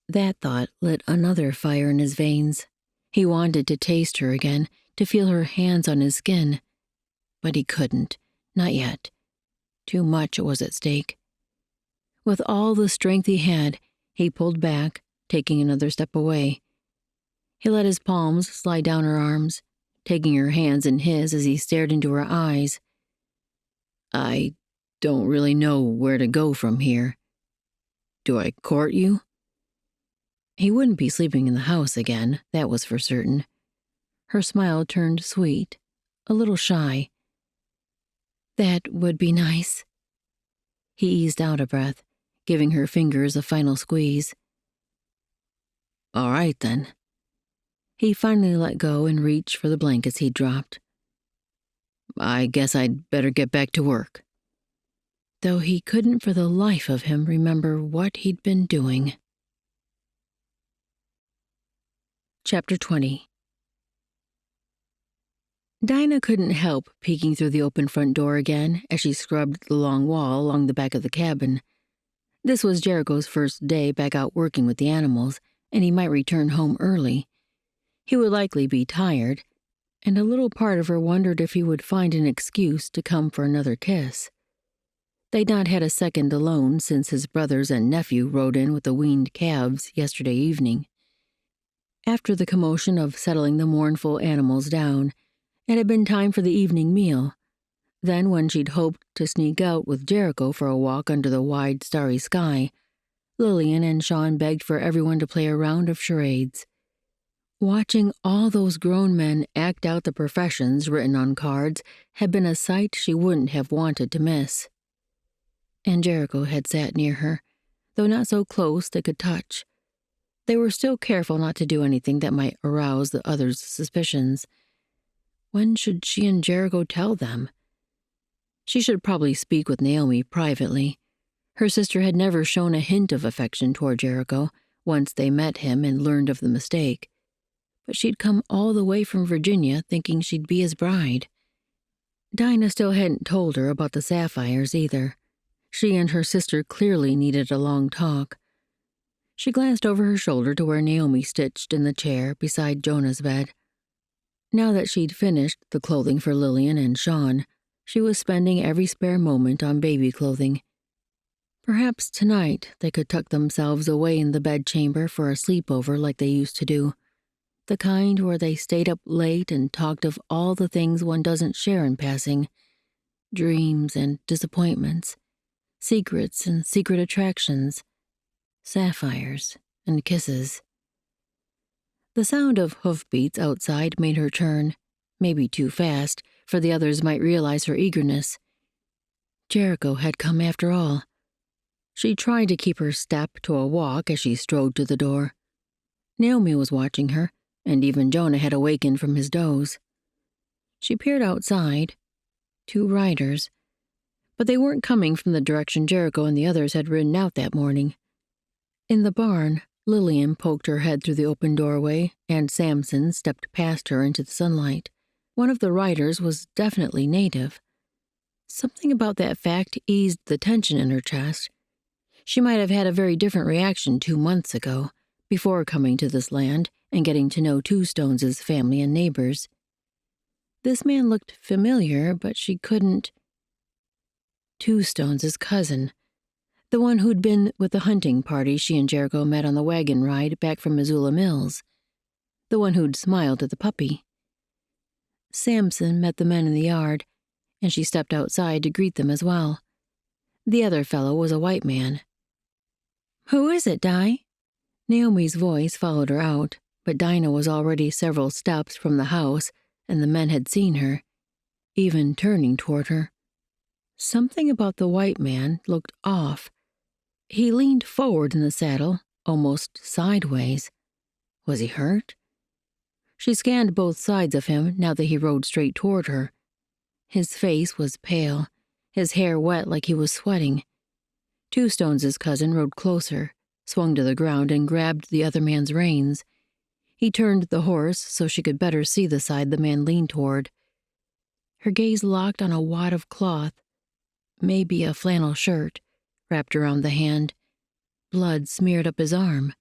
That thought lit another fire in his veins. He wanted to taste her again, to feel her hands on his skin. But he couldn't, not yet. Too much was at stake. With all the strength he had, he pulled back, taking another step away. He let his palms slide down her arms, taking her hands in his as he stared into her eyes. "I don't really know where to go from here. Do I court you?" He wouldn't be sleeping in the house again, that was for certain. Her smile turned sweet, a little shy. "That would be nice." He eased out a breath, giving her fingers a final squeeze. "All right, then." He finally let go and reached for the blankets he'd dropped. "I guess I'd better get back to work." Though he couldn't for the life of him remember what he'd been doing. Chapter 20. Dinah couldn't help peeking through the open front door again as she scrubbed the long wall along the back of the cabin. This was Jericho's first day back out working with the animals, and he might return home early. He would likely be tired, and a little part of her wondered if he would find an excuse to come for another kiss. They'd not had a second alone since his brothers and nephew rode in with the weaned calves yesterday evening. After the commotion of settling the mournful animals down, it had been time for the evening meal. Then, when she'd hoped to sneak out with Jericho for a walk under the wide, starry sky, Lillian and Sean begged for everyone to play a round of charades. Watching all those grown men act out the professions written on cards had been a sight she wouldn't have wanted to miss. And Jericho had sat near her, though not so close they could touch. They were still careful not to do anything that might arouse the others' suspicions. When should she and Jericho tell them? She should probably speak with Naomi privately. Her sister had never shown a hint of affection toward Jericho once they met him and learned of the mistake. But she'd come all the way from Virginia thinking she'd be his bride. Dinah still hadn't told her about the sapphires either. She and her sister clearly needed a long talk. She glanced over her shoulder to where Naomi stitched in the chair beside Jonah's bed. Now that she'd finished the clothing for Lillian and Sean, she was spending every spare moment on baby clothing. Perhaps tonight they could tuck themselves away in the bedchamber for a sleepover like they used to do, the kind where they stayed up late and talked of all the things one doesn't share in passing, dreams and disappointments, secrets and secret attractions, sapphires and kisses. The sound of hoofbeats outside made her turn, maybe too fast, for the others might realize her eagerness. Jericho had come after all. She tried to keep her step to a walk as she strode to the door. Naomi was watching her, and even Jonah had awakened from his doze. She peered outside. 2 riders. But they weren't coming from the direction Jericho and the others had ridden out that morning. In the barn, Lillian poked her head through the open doorway, and Samson stepped past her into the sunlight. One of the riders was definitely native. Something about that fact eased the tension in her chest. She might have had a very different reaction 2 months ago, before coming to this land and getting to know Two Stones' family and neighbors. This man looked familiar, but she couldn't. Two Stones' cousin, the one who'd been with the hunting party she and Jericho met on the wagon ride back from Missoula Mills, the one who'd smiled at the puppy. Samson met the men in the yard, and she stepped outside to greet them as well. The other fellow was a white man. "Who is it, Di?" Naomi's voice followed her out, but Dinah was already several steps from the house, and the men had seen her, even turning toward her. Something about the white man looked off. He leaned forward in the saddle, almost sideways. Was he hurt? She scanned both sides of him now that he rode straight toward her. His face was pale, his hair wet like he was sweating. Two Stones' cousin rode closer, swung to the ground, and grabbed the other man's reins. He turned the horse so she could better see the side the man leaned toward. Her gaze locked on a wad of cloth, maybe a flannel shirt, wrapped around the hand. Blood smeared up his arm.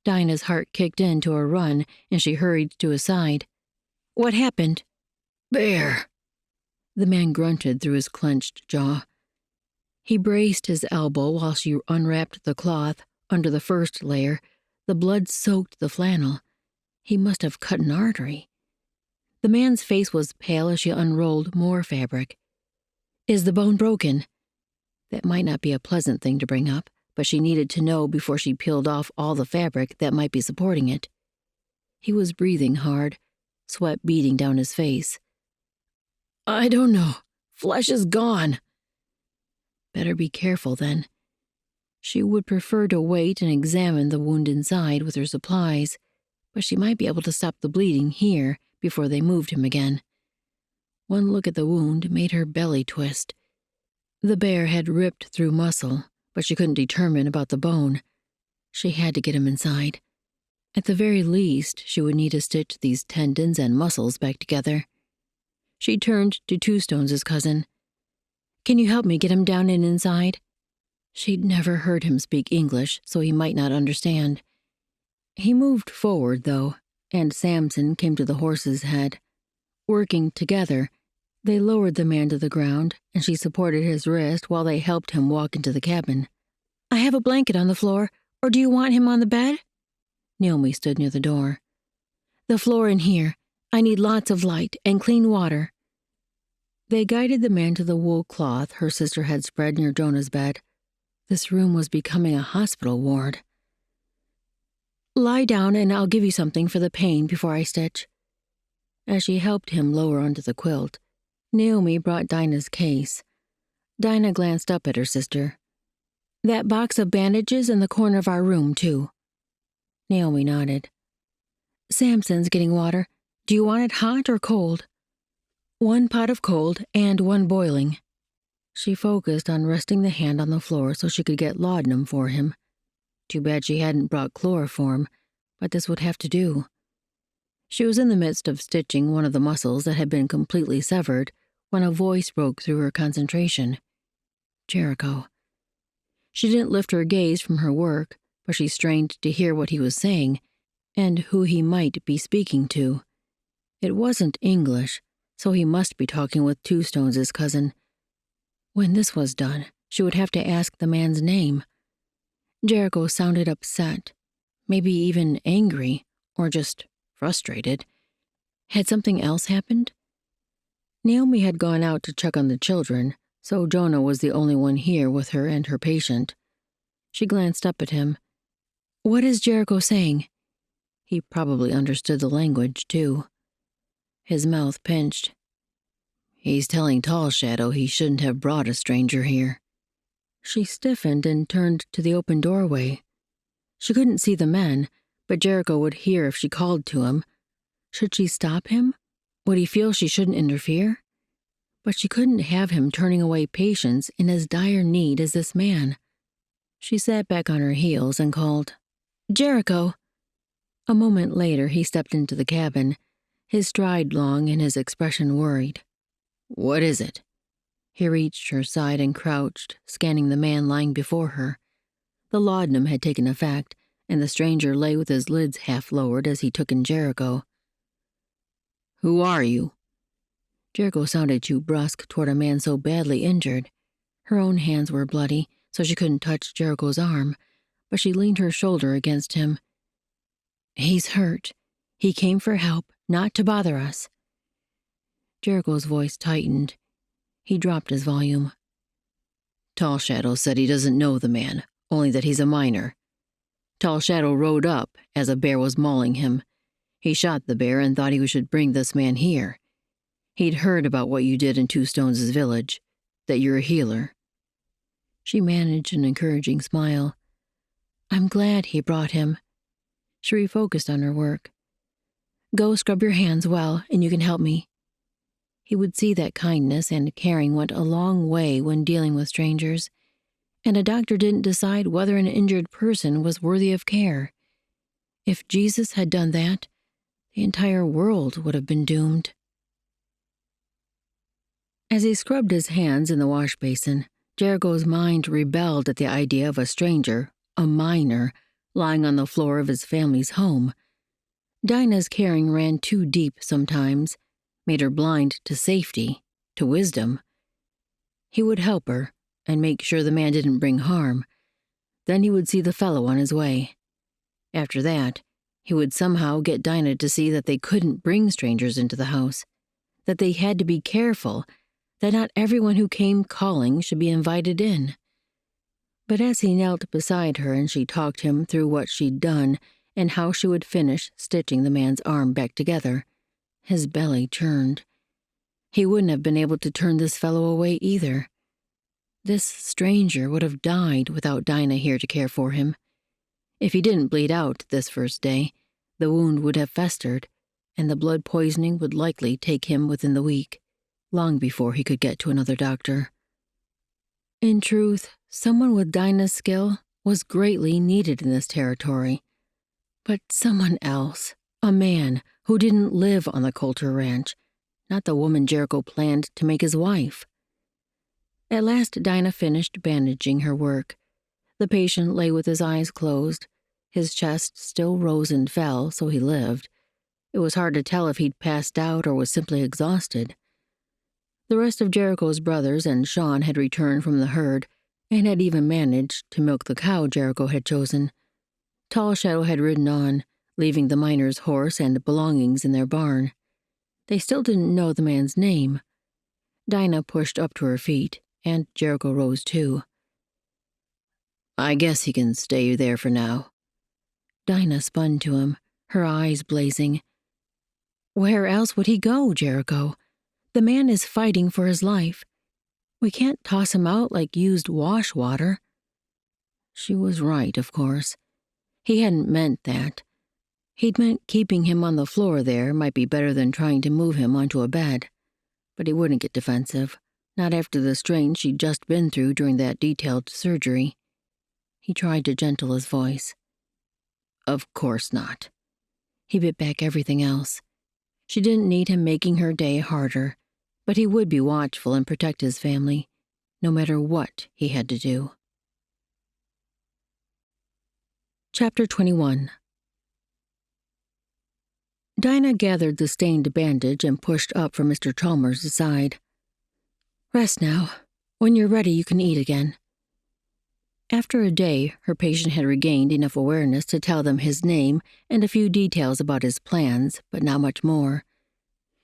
Dinah's heart kicked into a run, and she hurried to his side. "What happened?" "Bear." The man grunted through his clenched jaw. He braced his elbow while she unwrapped the cloth. Under the first layer, the blood soaked the flannel. He must have cut an artery. The man's face was pale as she unrolled more fabric. "Is the bone broken?" That might not be a pleasant thing to bring up, but she needed to know before she peeled off all the fabric that might be supporting it. He was breathing hard, sweat beading down his face. "I don't know. Flesh is gone." Better be careful, then. She would prefer to wait and examine the wound inside with her supplies, but she might be able to stop the bleeding here before they moved him again. One look at the wound made her belly twist. The bear had ripped through muscle, but she couldn't determine about the bone. She had to get him inside. At the very least, she would need to stitch these tendons and muscles back together. She turned to Two Stones' cousin. "Can you help me get him down and inside?" She'd never heard him speak English, so he might not understand. He moved forward, though, and Samson came to the horse's head. Working together, they lowered the man to the ground, and she supported his wrist while they helped him walk into the cabin. "I have a blanket on the floor, or do you want him on the bed?" Naomi stood near the door. "The floor in here. I need lots of light and clean water." They guided the man to the wool cloth her sister had spread near Jonah's bed. This room was becoming a hospital ward. "Lie down and I'll give you something for the pain before I stitch." As she helped him lower onto the quilt, Naomi brought Dinah's case. Dinah glanced up at her sister. "That box of bandages in the corner of our room, too." Naomi nodded. "Samson's getting water. Do you want it hot or cold?" "1 pot of cold and 1 boiling." She focused on resting the hand on the floor so she could get laudanum for him. Too bad she hadn't brought chloroform, but this would have to do. She was in the midst of stitching one of the muscles that had been completely severed when a voice broke through her concentration. Jericho. She didn't lift her gaze from her work, but she strained to hear what he was saying and who he might be speaking to. It wasn't English, so he must be talking with Two Stones' cousin. When this was done, she would have to ask the man's name. Jericho sounded upset, maybe even angry, or just frustrated. Had something else happened? Naomi had gone out to check on the children, so Jonah was the only one here with her and her patient. She glanced up at him. What is Jericho saying? He probably understood the language, too. His mouth pinched. He's telling Tall Shadow he shouldn't have brought a stranger here. She stiffened and turned to the open doorway. She couldn't see the men, but Jericho would hear if she called to him. Should she stop him? Would he feel she shouldn't interfere? But she couldn't have him turning away patients in as dire need as this man. She sat back on her heels and called, Jericho! A moment later, he stepped into the cabin, his stride long and his expression worried. What is it? He reached her side and crouched, scanning the man lying before her. The laudanum had taken effect, and the stranger lay with his lids half lowered as he took in Jericho. Who are you? Jericho sounded too brusque toward a man so badly injured. Her own hands were bloody, so she couldn't touch Jericho's arm, but she leaned her shoulder against him. He's hurt. He came for help, not to bother us. Jericho's voice tightened. He dropped his volume. Tall Shadow said he doesn't know the man, only that he's a miner. Tall Shadow rode up as a bear was mauling him. He shot the bear and thought he should bring this man here. He'd heard about what you did in Two Stones' village, that you're a healer. She managed an encouraging smile. I'm glad he brought him. She refocused on her work. Go scrub your hands well, and you can help me. He would see that kindness and caring went a long way when dealing with strangers, and a doctor didn't decide whether an injured person was worthy of care. If Jesus had done that, the entire world would have been doomed. As he scrubbed his hands in the wash basin, Jericho's mind rebelled at the idea of a stranger, a miner, lying on the floor of his family's home. Dinah's caring ran too deep sometimes, made her blind to safety, to wisdom. He would help her and make sure the man didn't bring harm. Then he would see the fellow on his way. After that, he would somehow get Dinah to see that they couldn't bring strangers into the house, that they had to be careful, that not everyone who came calling should be invited in. But as he knelt beside her and she talked him through what she'd done and how she would finish stitching the man's arm back together, his belly churned. He wouldn't have been able to turn this fellow away either. This stranger would have died without Dinah here to care for him. If he didn't bleed out this first day, the wound would have festered, and the blood poisoning would likely take him within the week, long before he could get to another doctor. In truth, someone with Dinah's skill was greatly needed in this territory. But someone else, a man who didn't live on the Coulter ranch, not the woman Jericho planned to make his wife. At last Dinah finished bandaging her work. The patient lay with his eyes closed. His chest still rose and fell, so he lived. It was hard to tell if he'd passed out or was simply exhausted. The rest of Jericho's brothers and Sean had returned from the herd and had even managed to milk the cow Jericho had chosen. Tall Shadow had ridden on, leaving the miner's horse and belongings in their barn. They still didn't know the man's name. Dinah pushed up to her feet, and Jericho rose too. I guess he can stay there for now. Dinah spun to him, her eyes blazing. Where else would he go, Jericho? The man is fighting for his life. We can't toss him out like used wash water. She was right, of course. He hadn't meant that. He'd meant keeping him on the floor there might be better than trying to move him onto a bed. But he wouldn't get defensive, not after the strain she'd just been through during that detailed surgery. He tried to gentle his voice. Of course not. He bit back everything else. She didn't need him making her day harder, but he would be watchful and protect his family, no matter what he had to do. Chapter 21. Dinah gathered the stained bandage and pushed up from Mr. Chalmers' side. "Rest now. When you're ready, you can eat again." After a day, her patient had regained enough awareness to tell them his name and a few details about his plans, but not much more.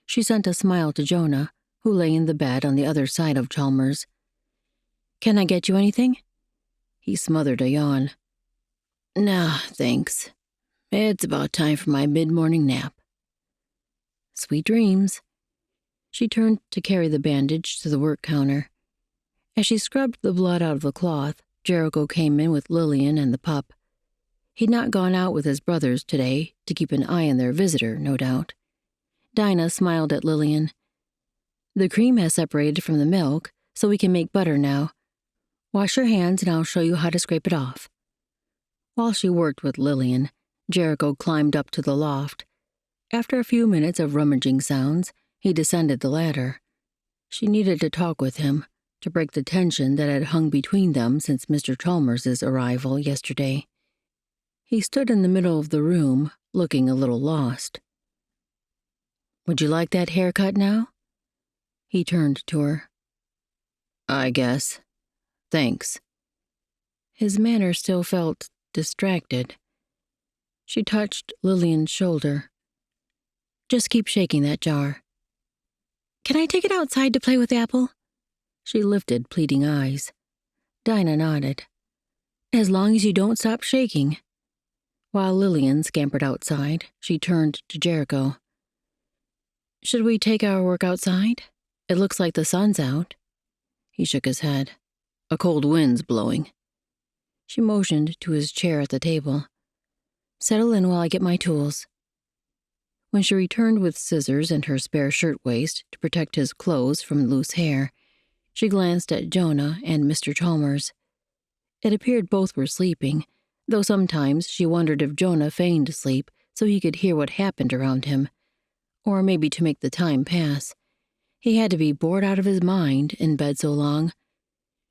She sent a smile to Jonah, who lay in the bed on the other side of Chalmers. "Can I get you anything?" He smothered a yawn. "Nah, thanks. It's about time for my mid-morning nap." "Sweet dreams." She turned to carry the bandage to the work counter. As she scrubbed the blood out of the cloth, Jericho came in with Lillian and the pup. He'd not gone out with his brothers today to keep an eye on their visitor, no doubt. Dinah smiled at Lillian. "The cream has separated from the milk, so we can make butter now. Wash your hands and I'll show you how to scrape it off." While she worked with Lillian, Jericho climbed up to the loft. After a few minutes of rummaging sounds, he descended the ladder. She needed to talk with him, to break the tension that had hung between them since Mr. Chalmers' arrival yesterday. He stood in the middle of the room, looking a little lost. "Would you like that haircut now?" He turned to her. "I guess. Thanks." His manner still felt distracted. She touched Lillian's shoulder. "Just keep shaking that jar." Can I take it outside to play with Apple? She lifted pleading eyes. Dinah nodded. "As long as you don't stop shaking." While Lillian scampered outside, she turned to Jericho. "Should we take our work outside? It looks like the sun's out." He shook his head. "A cold wind's blowing." She motioned to his chair at the table. "Settle in while I get my tools." When she returned with scissors and her spare shirtwaist to protect his clothes from loose hair, she glanced at Jonah and Mr. Chalmers. It appeared both were sleeping, though sometimes she wondered if Jonah feigned sleep so he could hear what happened around him, or maybe to make the time pass. He had to be bored out of his mind in bed so long.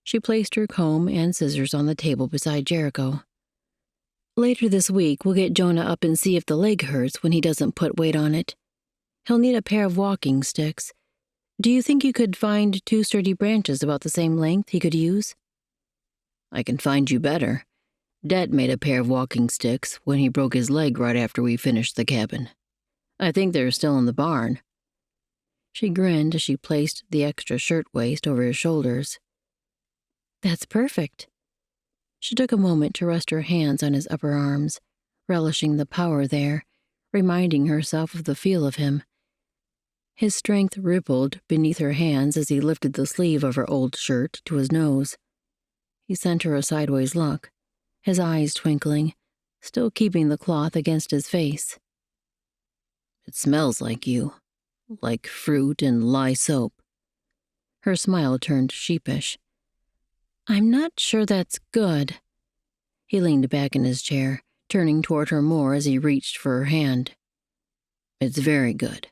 She placed her comb and scissors on the table beside Jericho. "Later this week, we'll get Jonah up and see if the leg hurts when he doesn't put weight on it. He'll need a pair of walking sticks. Do you think you could find 2 sturdy branches about the same length he could use?" "I can find you better. Dad made a pair of walking sticks when he broke his leg right after we finished the cabin. I think they're still in the barn." She grinned as she placed the extra shirtwaist over his shoulders. "That's perfect." She took a moment to rest her hands on his upper arms, relishing the power there, reminding herself of the feel of him. His strength rippled beneath her hands as he lifted the sleeve of her old shirt to his nose. He sent her a sideways look, his eyes twinkling, still keeping the cloth against his face. "It smells like you, like fruit and lye soap." Her smile turned sheepish. "I'm not sure that's good." He leaned back in his chair, turning toward her more as he reached for her hand. "It's very good."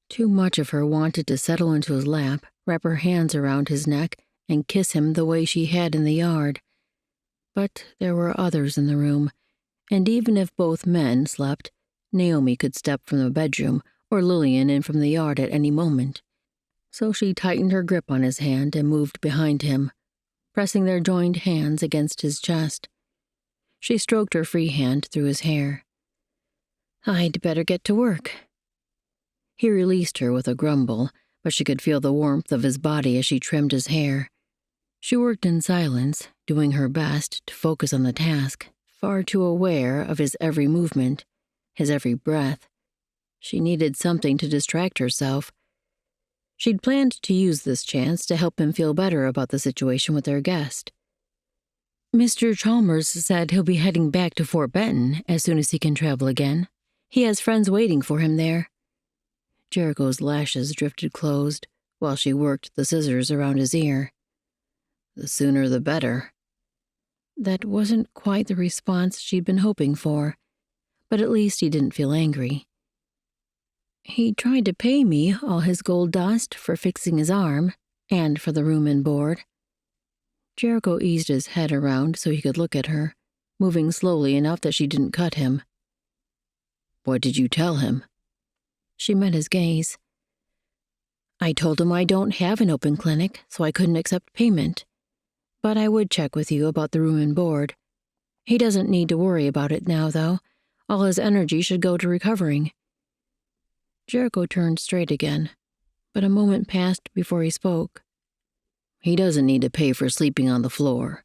Too much of her wanted to settle into his lap, wrap her hands around his neck, and kiss him the way she had in the yard. But there were others in the room, and even if both men slept, Naomi could step from the bedroom or Lillian in from the yard at any moment. So she tightened her grip on his hand and moved behind him, pressing their joined hands against his chest. She stroked her free hand through his hair. "I'd better get to work." He released her with a grumble, but she could feel the warmth of his body as she trimmed his hair. She worked in silence, doing her best to focus on the task, far too aware of his every movement, his every breath. She needed something to distract herself. She'd planned to use this chance to help him feel better about the situation with their guest. "Mr. Chalmers said he'll be heading back to Fort Benton as soon as he can travel again. He has friends waiting for him there." Jericho's lashes drifted closed while she worked the scissors around his ear. "The sooner the better." That wasn't quite the response she'd been hoping for, but at least he didn't feel angry. "He tried to pay me all his gold dust for fixing his arm, and for the room and board." Jericho eased his head around so he could look at her, moving slowly enough that she didn't cut him. "What did you tell him?" She met his gaze. "I told him I don't have an open clinic, so I couldn't accept payment. But I would check with you about the room and board. He doesn't need to worry about it now, though. All his energy should go to recovering." Jericho turned straight again, but a moment passed before he spoke. "He doesn't need to pay for sleeping on the floor,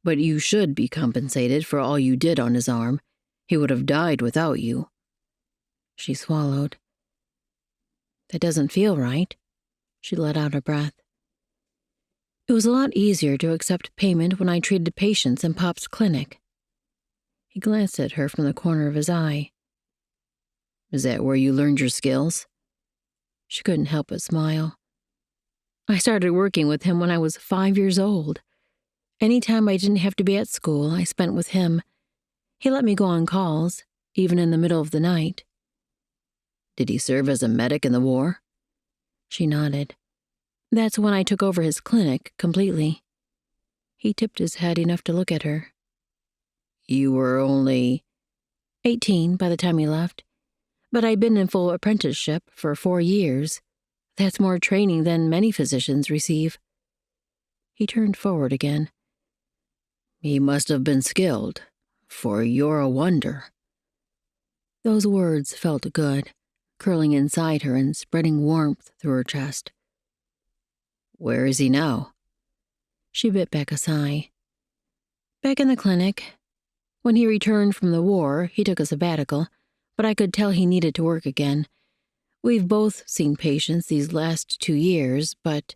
but you should be compensated for all you did on his arm. He would have died without you." She swallowed. "That doesn't feel right." She let out a breath. "It was a lot easier to accept payment when I treated patients in Pop's clinic." He glanced at her from the corner of his eye. "Is that where you learned your skills?" She couldn't help but smile. "I started working with him when I was 5 years old. Any time I didn't have to be at school, I spent with him. He let me go on calls, even in the middle of the night." "Did he serve as a medic in the war?" She nodded. "That's when I took over his clinic completely." He tipped his head enough to look at her. "You were only 18 by the time he left, but I'd been in full apprenticeship for 4 years. That's more training than many physicians receive." He turned forward again. "He must have been skilled, for you're a wonder." Those words felt good, curling inside her and spreading warmth through her chest. "Where is he now?" She bit back a sigh. "Back in the clinic. When he returned from the war, he took a sabbatical, but I could tell he needed to work again. We've both seen patients these last 2 years, but—"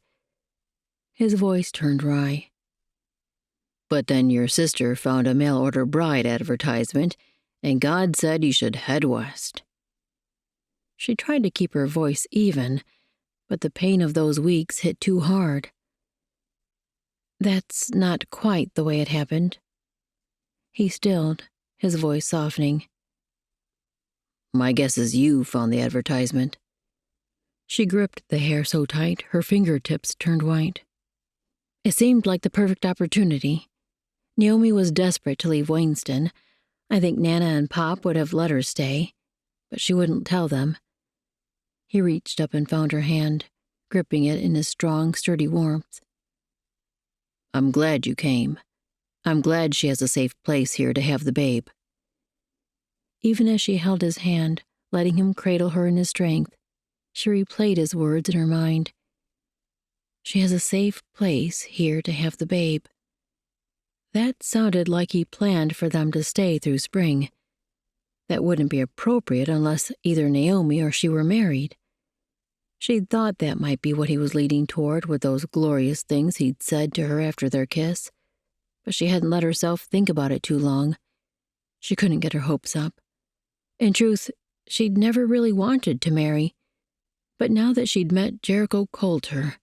His voice turned wry. "But then your sister found a mail-order bride advertisement, and God said you should head west." She tried to keep her voice even, but the pain of those weeks hit too hard. "That's not quite the way it happened." He stilled, his voice softening. "My guess is you found the advertisement." She gripped the hair so tight her fingertips turned white. "It seemed like the perfect opportunity. Naomi was desperate to leave Wayneston. I think Nana and Pop would have let her stay, but she wouldn't tell them." He reached up and found her hand, gripping it in his strong, sturdy warmth. "I'm glad you came. I'm glad she has a safe place here to have the babe." Even as she held his hand, letting him cradle her in his strength, she replayed his words in her mind. She has a safe place here to have the babe. That sounded like he planned for them to stay through spring. That wouldn't be appropriate unless either Naomi or she were married. She'd thought that might be what he was leading toward with those glorious things he'd said to her after their kiss, but she hadn't let herself think about it too long. She couldn't get her hopes up. In truth, she'd never really wanted to marry, but now that she'd met Jericho Coulter—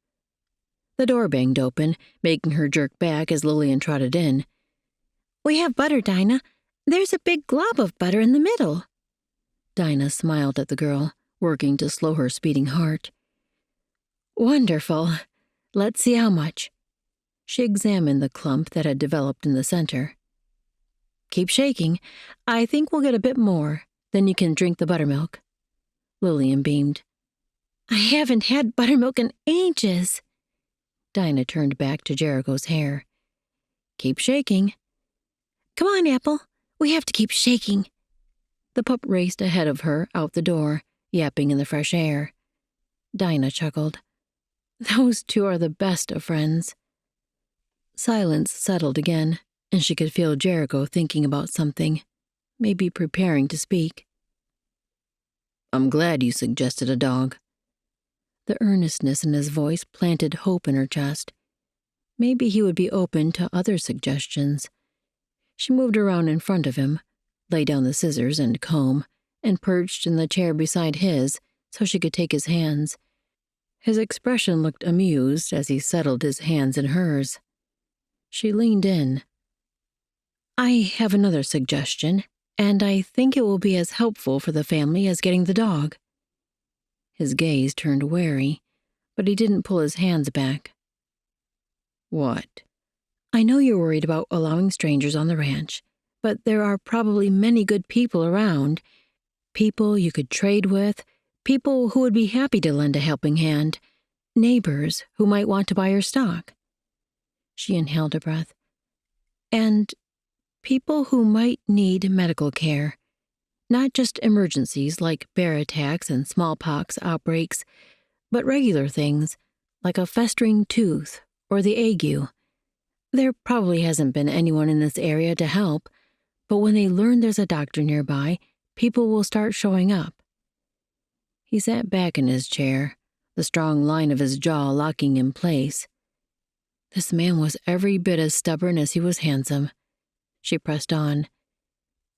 The door banged open, making her jerk back as Lillian trotted in. "We have butter, Dinah. There's a big glob of butter in the middle." Dinah smiled at the girl, working to slow her speeding heart. "Wonderful. Let's see how much." She examined the clump that had developed in the center. "Keep shaking. I think we'll get a bit more. Then you can drink the buttermilk." Lillian beamed. "I haven't had buttermilk in ages." Dinah turned back to Jericho's hair. "Keep shaking." "Come on, Apple. We have to keep shaking." The pup raced ahead of her out the door, yapping in the fresh air. Dinah chuckled. Those two are the best of friends. Silence settled again, and she could feel Jericho thinking about something, maybe preparing to speak. "I'm glad you suggested a dog." The earnestness in his voice planted hope in her chest. Maybe he would be open to other suggestions. She moved around in front of him, laid down the scissors and comb, and perched in the chair beside his so she could take his hands. His expression looked amused as he settled his hands in hers. She leaned in. "I have another suggestion, and I think it will be as helpful for the family as getting the dog." His gaze turned wary, but he didn't pull his hands back. "What?" "I know you're worried about allowing strangers on the ranch, But there are probably many good people around. People you could trade with, people who would be happy to lend a helping hand, neighbors who might want to buy your stock. She inhaled a breath. And people who might need medical care. Not just emergencies like bear attacks and smallpox outbreaks, but regular things like a festering tooth or the ague. There probably hasn't been anyone in this area to help, but when they learn there's a doctor nearby, people will start showing up. He sat back in his chair, the strong line of his jaw locking in place. This man was every bit as stubborn as he was handsome. She pressed on.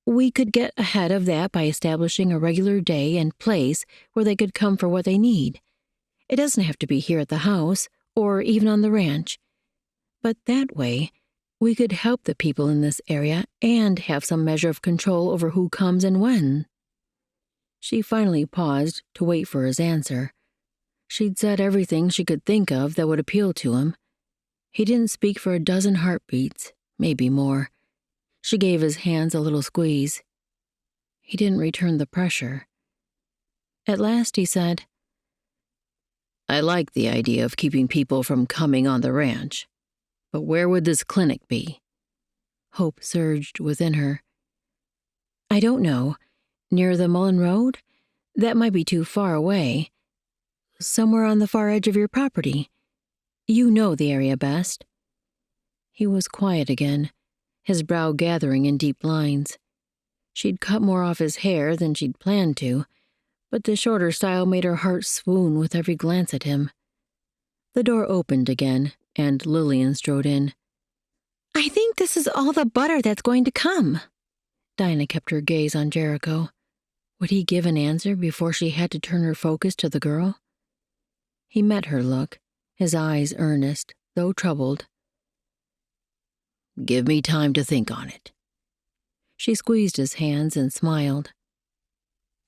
We could get ahead of that by establishing a regular day and place where they could come for what they need. It doesn't have to be here at the house or even on the ranch. But that way, we could help the people in this area and have some measure of control over who comes and when. She finally paused to wait for his answer. She'd said everything she could think of that would appeal to him. He didn't speak for a dozen heartbeats, maybe more. She gave his hands a little squeeze. He didn't return the pressure. At last he said, I like the idea of keeping people from coming on the ranch. But where would this clinic be? Hope surged within her. I don't know. Near the Mullen Road? That might be too far away. Somewhere on the far edge of your property. You know the area best. He was quiet again, his brow gathering in deep lines. She'd cut more off his hair than she'd planned to, but the shorter style made her heart swoon with every glance at him. The door opened again, and Lillian strode in. I think this is all the butter that's going to come. Dinah kept her gaze on Jericho. Would he give an answer before she had to turn her focus to the girl? He met her look, his eyes earnest, though troubled. Give me time to think on it. She squeezed his hands and smiled.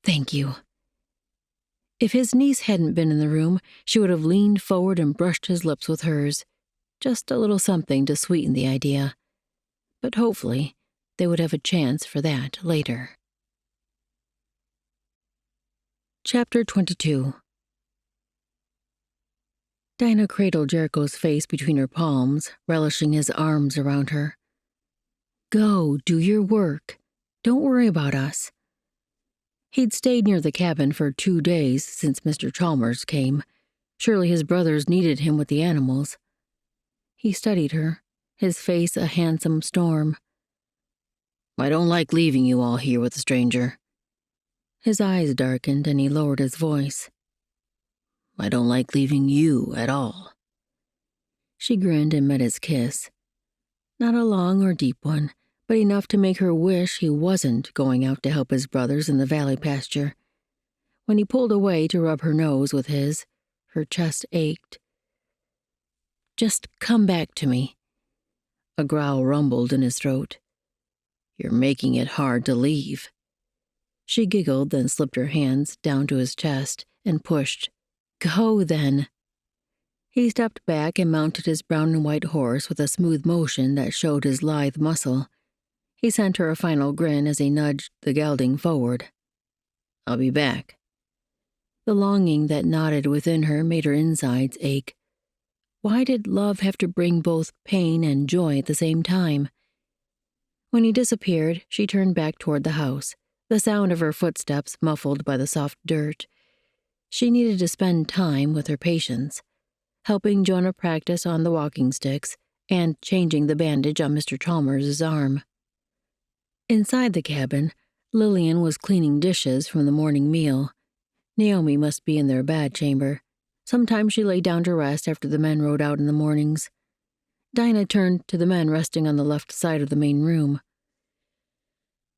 Thank you. If his niece hadn't been in the room, she would have leaned forward and brushed his lips with hers. Just a little something to sweeten the idea. But hopefully, they would have a chance for that later. Chapter 22. Dinah cradled Jericho's face between her palms, relishing his arms around her. Go, do your work. Don't worry about us. He'd stayed near the cabin for 2 days since Mr. Chalmers came. Surely his brothers needed him with the animals. He studied her, his face a handsome storm. I don't like leaving you all here with a stranger. His eyes darkened and he lowered his voice. I don't like leaving you at all. She grinned and met his kiss. Not a long or deep one, but enough to make her wish he wasn't going out to help his brothers in the valley pasture. When he pulled away to rub her nose with his, her chest ached. Just come back to me. A growl rumbled in his throat. You're making it hard to leave. She giggled, then slipped her hands down to his chest and pushed. Go, then. He stepped back and mounted his brown and white horse with a smooth motion that showed his lithe muscle. He sent her a final grin as he nudged the gelding forward. I'll be back. The longing that knotted within her made her insides ache. Why did love have to bring both pain and joy at the same time? When he disappeared, she turned back toward the house, the sound of her footsteps muffled by the soft dirt. She needed to spend time with her patients, helping Jonah practice on the walking sticks and changing the bandage on Mr. Chalmers' arm. Inside the cabin, Lillian was cleaning dishes from the morning meal. Naomi must be in their bed chamber. Sometimes she lay down to rest after the men rode out in the mornings. Dinah turned to the men resting on the left side of the main room.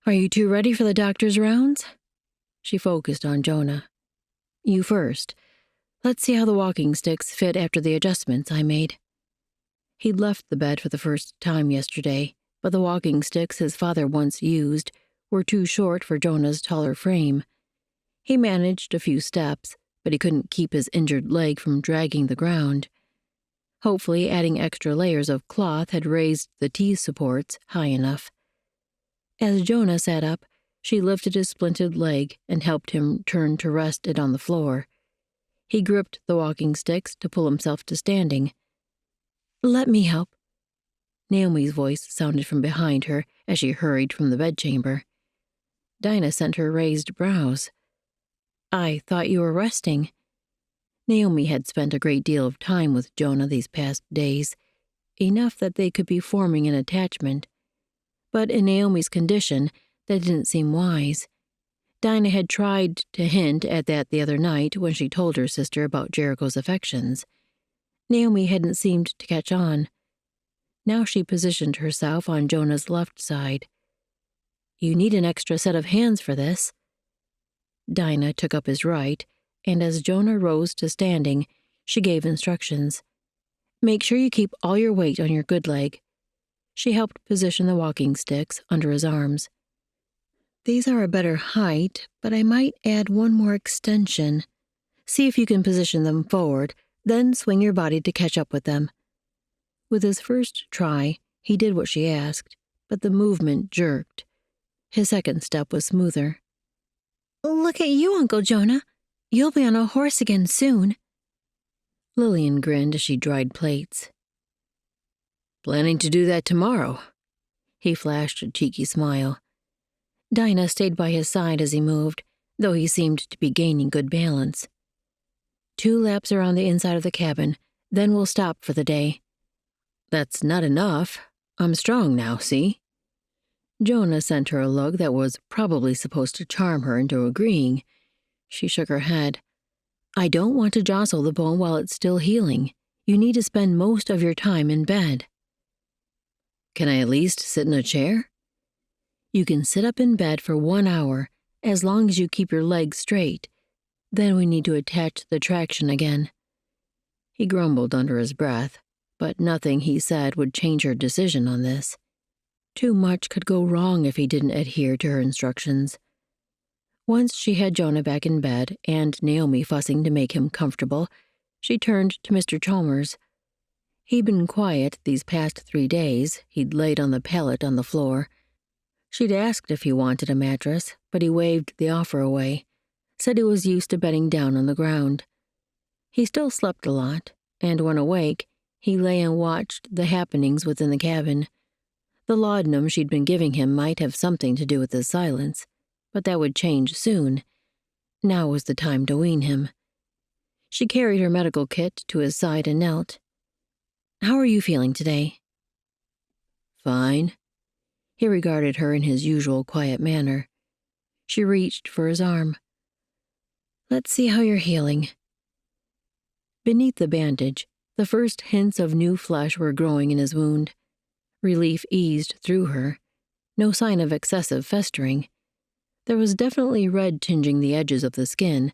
Are you two ready for the doctor's rounds? She focused on Jonah. You first. Let's see how the walking sticks fit after the adjustments I made. He'd left the bed for the first time yesterday, but the walking sticks his father once used were too short for Jonah's taller frame. He managed a few steps, but he couldn't keep his injured leg from dragging the ground. Hopefully, adding extra layers of cloth had raised the T supports high enough. As Jonah sat up, she lifted his splinted leg and helped him turn to rest it on the floor. He gripped the walking sticks to pull himself to standing. Let me help. Naomi's voice sounded from behind her as she hurried from the bedchamber. Dinah sent her raised brows. I thought you were resting. Naomi had spent a great deal of time with Jonah these past days, enough that they could be forming an attachment. But in Naomi's condition, that didn't seem wise. Dinah had tried to hint at that the other night when she told her sister about Jericho's affections. Naomi hadn't seemed to catch on. Now she positioned herself on Jonah's left side. You need an extra set of hands for this. Dinah took up his right, and as Jonah rose to standing, she gave instructions. Make sure you keep all your weight on your good leg. She helped position the walking sticks under his arms. These are a better height, but I might add one more extension. See if you can position them forward, then swing your body to catch up with them. With his first try, he did what she asked, but the movement jerked. His second step was smoother. Look at you, Uncle Jonah. You'll be on a horse again soon. Lillian grinned as she dried plates. Planning to do that tomorrow? He flashed a cheeky smile. Dinah stayed by his side as he moved, though he seemed to be gaining good balance. 2 laps around the inside of the cabin, then we'll stop for the day. That's not enough. I'm strong now, see? Jonah sent her a look that was probably supposed to charm her into agreeing. She shook her head. I don't want to jostle the bone while it's still healing. You need to spend most of your time in bed. Can I at least sit in a chair? You can sit up in bed for 1 hour, as long as you keep your legs straight. Then we need to attach the traction again. He grumbled under his breath, but nothing he said would change her decision on this. Too much could go wrong if he didn't adhere to her instructions. Once she had Jonah back in bed and Naomi fussing to make him comfortable, she turned to Mr. Chalmers. He'd been quiet these past 3 days. He'd laid on the pallet on the floor. She'd asked if he wanted a mattress, but he waved the offer away, said he was used to bedding down on the ground. He still slept a lot, and when awake, he lay and watched the happenings within the cabin. The laudanum she'd been giving him might have something to do with his silence, but that would change soon. Now was the time to wean him. She carried her medical kit to his side and knelt. How are you feeling today? Fine. He regarded her in his usual quiet manner. She reached for his arm. Let's see how you're healing. Beneath the bandage, the first hints of new flesh were growing in his wound. Relief eased through her. No sign of excessive festering. There was definitely red tinging the edges of the skin,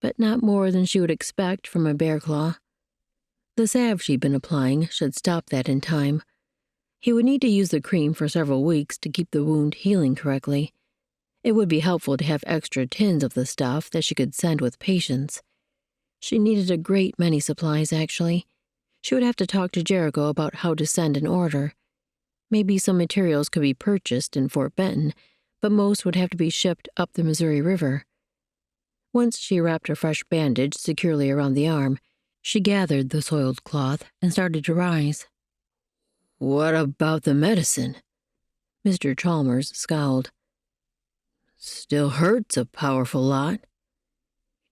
but not more than she would expect from a bear claw. The salve she'd been applying should stop that in time. He would need to use the cream for several weeks to keep the wound healing correctly. It would be helpful to have extra tins of the stuff that she could send with patients. She needed a great many supplies, actually. She would have to talk to Jericho about how to send an order. Maybe some materials could be purchased in Fort Benton, but most would have to be shipped up the Missouri River. Once she wrapped a fresh bandage securely around the arm, she gathered the soiled cloth and started to rise. What about the medicine? Mr. Chalmers scowled. Still hurts a powerful lot.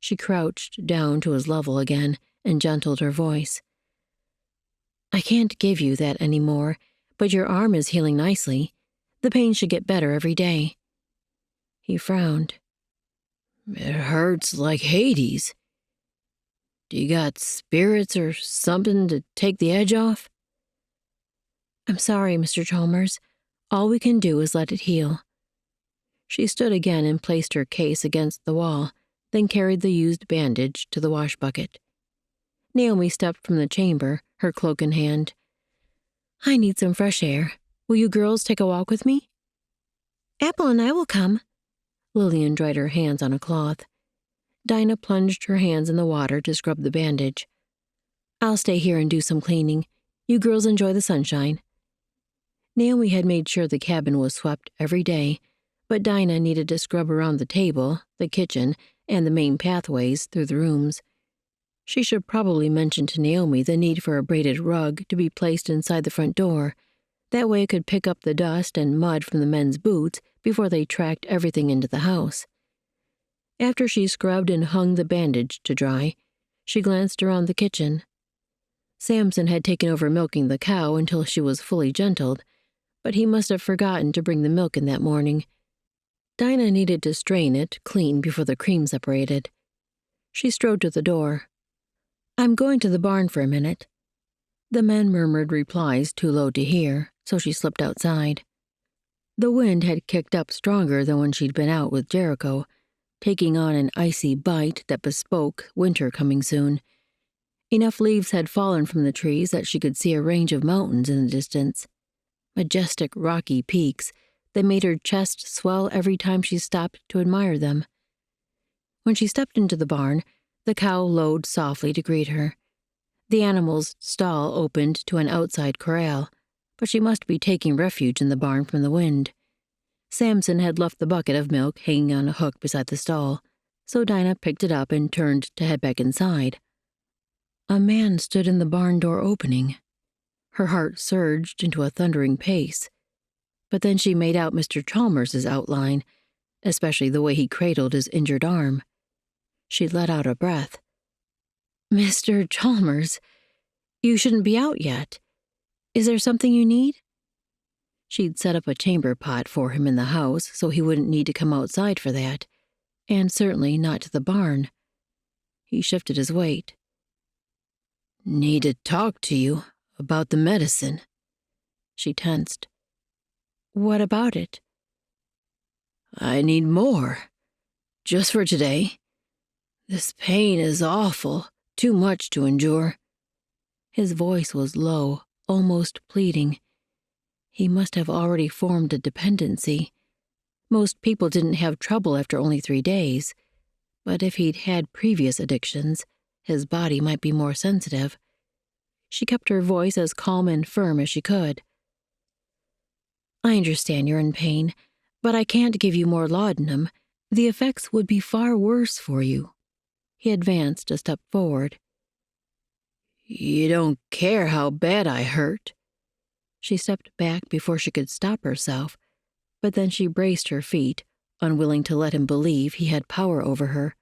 She crouched down to his level again and gentled her voice. I can't give you that anymore, but your arm is healing nicely. The pain should get better every day. He frowned. It hurts like Hades. Do you got spirits or something to take the edge off? I'm sorry, Mr. Chalmers. All we can do is let it heal. She stood again and placed her case against the wall, then carried the used bandage to the wash bucket. Naomi stepped from the chamber, her cloak in hand. I need some fresh air. Will you girls take a walk with me? Apple and I will come. Lillian dried her hands on a cloth. Dinah plunged her hands in the water to scrub the bandage. I'll stay here and do some cleaning. You girls enjoy the sunshine. Naomi had made sure the cabin was swept every day, but Dinah needed to scrub around the table, the kitchen, and the main pathways through the rooms. She should probably mention to Naomi the need for a braided rug to be placed inside the front door. That way it could pick up the dust and mud from the men's boots before they tracked everything into the house. After she scrubbed and hung the bandage to dry, she glanced around the kitchen. Samson had taken over milking the cow until she was fully gentled, but he must have forgotten to bring the milk in that morning. Dinah needed to strain it clean before the cream separated. She strode to the door. "I'm going to the barn for a minute." The men murmured replies too low to hear, so she slipped outside. The wind had kicked up stronger than when she'd been out with Jericho, taking on an icy bite that bespoke winter coming soon. Enough leaves had fallen from the trees that she could see a range of mountains in the distance, majestic rocky peaks that made her chest swell every time she stopped to admire them. When she stepped into the barn, the cow lowed softly to greet her. The animal's stall opened to an outside corral, but she must be taking refuge in the barn from the wind. Samson had left the bucket of milk hanging on a hook beside the stall, so Dinah picked it up and turned to head back inside. A man stood in the barn door opening. Her heart surged into a thundering pace, but then she made out Mr. Chalmers's outline, especially the way he cradled his injured arm. She let out a breath. "Mr. Chalmers, you shouldn't be out yet. Is there something you need?" She'd set up a chamber pot for him in the house so he wouldn't need to come outside for that, and certainly not to the barn. He shifted his weight. "Need to talk to you about the medicine." She tensed. "What about it?" "I need more. Just for today. This pain is awful, too much to endure." His voice was low, almost pleading. He must have already formed a dependency. Most people didn't have trouble after only 3 days, but if he'd had previous addictions, his body might be more sensitive. She kept her voice as calm and firm as she could. "I understand you're in pain, but I can't give you more laudanum. The effects would be far worse for you." He advanced a step forward. "You don't care how bad I hurt." She stepped back before she could stop herself, but then she braced her feet, unwilling to let him believe he had power over her.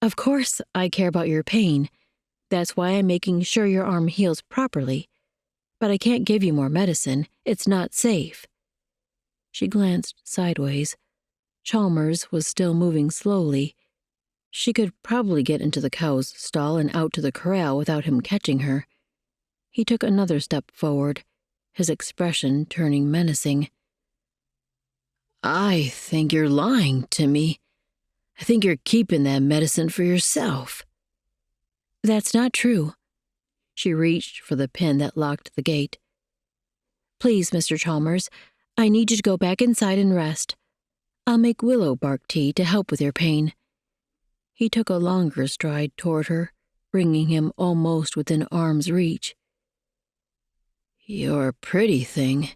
"Of course I care about your pain. That's why I'm making sure your arm heals properly. But I can't give you more medicine. It's not safe." She glanced sideways. Chalmers was still moving slowly. She could probably get into the cow's stall and out to the corral without him catching her. He took another step forward, his expression turning menacing. "I think you're lying to me. I think you're keeping that medicine for yourself." "That's not true." She reached for the pin that locked the gate. "Please, Mr. Chalmers, I need you to go back inside and rest. I'll make willow bark tea to help with your pain." He took a longer stride toward her, bringing him almost within arm's reach. "You're a pretty thing.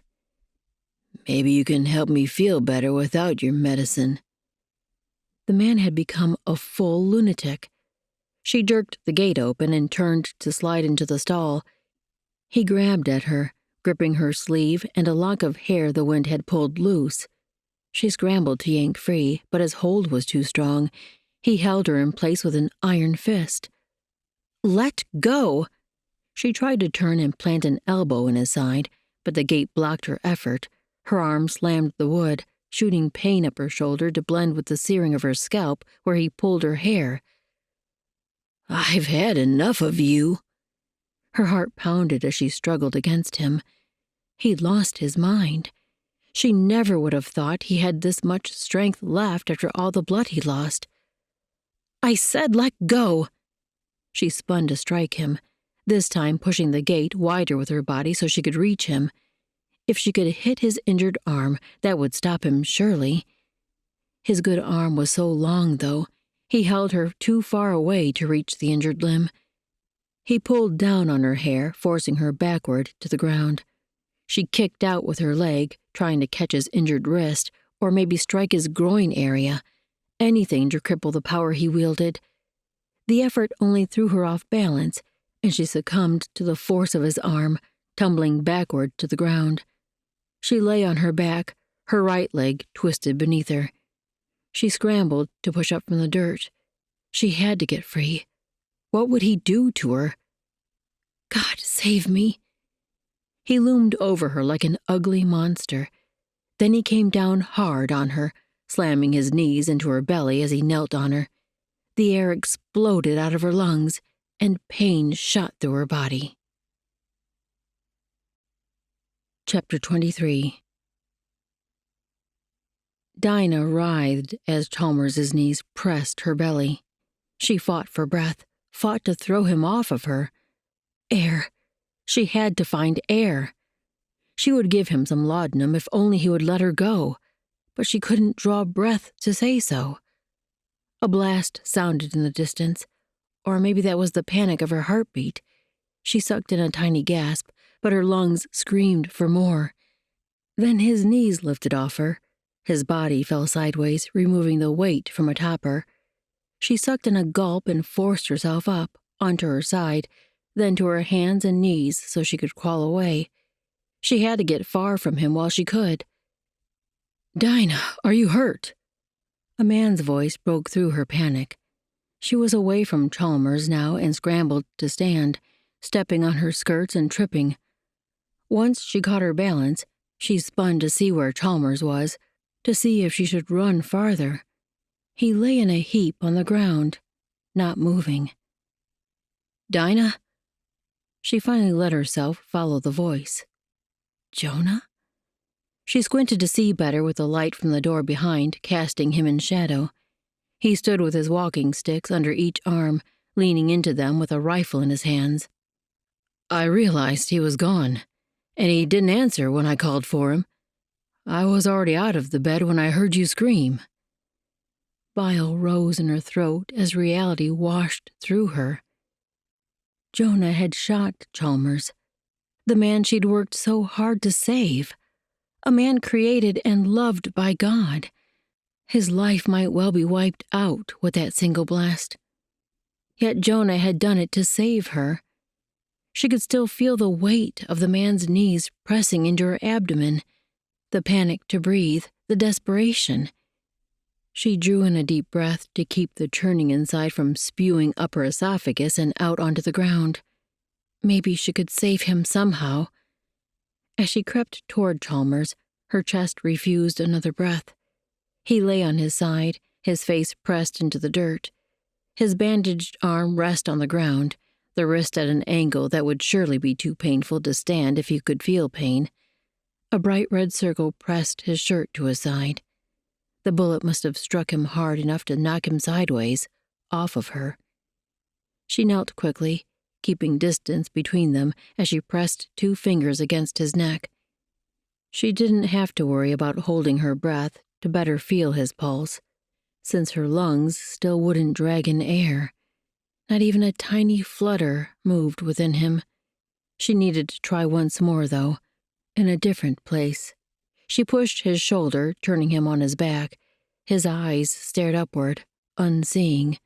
Maybe you can help me feel better without your medicine." The man had become a full lunatic. She jerked the gate open and turned to slide into the stall. He grabbed at her, gripping her sleeve and a lock of hair the wind had pulled loose. She scrambled to yank free, but his hold was too strong. He held her in place with an iron fist. "Let go!" She tried to turn and plant an elbow in his side, but the gate blocked her effort. Her arm slammed the wood, shooting pain up her shoulder to blend with the searing of her scalp where he pulled her hair. "I've had enough of you." Her heart pounded as she struggled against him. He'd lost his mind. She never would have thought he had this much strength left after all the blood he lost. "I said let go!" She spun to strike him, this time pushing the gate wider with her body so she could reach him. If she could hit his injured arm, that would stop him surely. His good arm was so long, though. He held her too far away to reach the injured limb. He pulled down on her hair, forcing her backward to the ground. She kicked out with her leg, trying to catch his injured wrist or maybe strike his groin area, anything to cripple the power he wielded. The effort only threw her off balance, and she succumbed to the force of his arm, tumbling backward to the ground. She lay on her back, her right leg twisted beneath her. She scrambled to push up from the dirt. She had to get free. What would he do to her? God, save me. He loomed over her like an ugly monster. Then he came down hard on her, slamming his knees into her belly as he knelt on her. The air exploded out of her lungs, and pain shot through her body. Chapter 23. Dinah writhed as Chalmers's knees pressed her belly. She fought for breath, fought to throw him off of her. Air. She had to find air. She would give him some laudanum if only he would let her go, but she couldn't draw breath to say so. A blast sounded in the distance, or maybe that was the panic of her heartbeat. She sucked in a tiny gasp, but her lungs screamed for more. Then his knees lifted off her. His body fell sideways, removing the weight from atop her. She sucked in a gulp and forced herself up, onto her side, then to her hands and knees so she could crawl away. She had to get far from him while she could. "Dinah, are you hurt?" A man's voice broke through her panic. She was away from Chalmers now and scrambled to stand, stepping on her skirts and tripping. Once she caught her balance, she spun to see where Chalmers was, to see if she should run farther. He lay in a heap on the ground, not moving. "Dinah?" She finally let herself follow the voice. Jonah? She squinted to see better with the light from the door behind, casting him in shadow. He stood with his walking sticks under each arm, leaning into them with a rifle in his hands. "I realized he was gone, and he didn't answer when I called for him. I was already out of the bed when I heard you scream." Bile rose in her throat as reality washed through her. Jonah had shot Chalmers, the man she'd worked so hard to save, a man created and loved by God. His life might well be wiped out with that single blast. Yet Jonah had done it to save her. She could still feel the weight of the man's knees pressing into her abdomen, the panic to breathe, the desperation. She drew in a deep breath to keep the churning inside from spewing up her esophagus and out onto the ground. Maybe she could save him somehow. As she crept toward Chalmers, her chest refused another breath. He lay on his side, his face pressed into the dirt. His bandaged arm rested on the ground, the wrist at an angle that would surely be too painful to stand if he could feel pain. A bright red circle pressed his shirt to his side. The bullet must have struck him hard enough to knock him sideways, off of her. She knelt quickly, keeping distance between them as she pressed 2 fingers against his neck. She didn't have to worry about holding her breath to better feel his pulse, since her lungs still wouldn't drag in air. Not even a tiny flutter moved within him. She needed to try once more, though, in a different place. She pushed his shoulder, turning him on his back. His eyes stared upward, unseeing.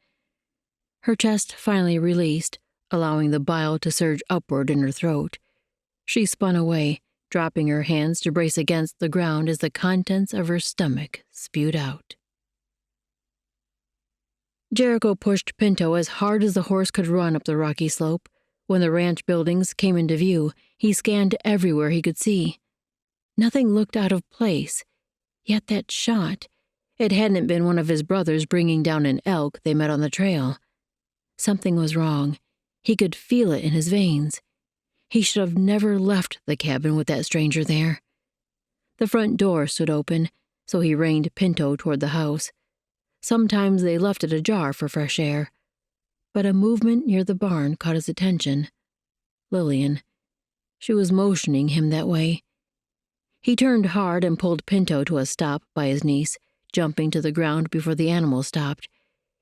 Her chest finally released, allowing the bile to surge upward in her throat. She spun away, dropping her hands to brace against the ground as the contents of her stomach spewed out. Jericho pushed Pinto as hard as the horse could run up the rocky slope. When the ranch buildings came into view, he scanned everywhere he could see. Nothing looked out of place. Yet that shot, it hadn't been one of his brothers bringing down an elk they met on the trail. Something was wrong. He could feel it in his veins. He should have never left the cabin with that stranger there. The front door stood open, so he reined Pinto toward the house. Sometimes they left it ajar for fresh air. But a movement near the barn caught his attention. Lillian. She was motioning him that way. He turned hard and pulled Pinto to a stop by his niece, jumping to the ground before the animal stopped.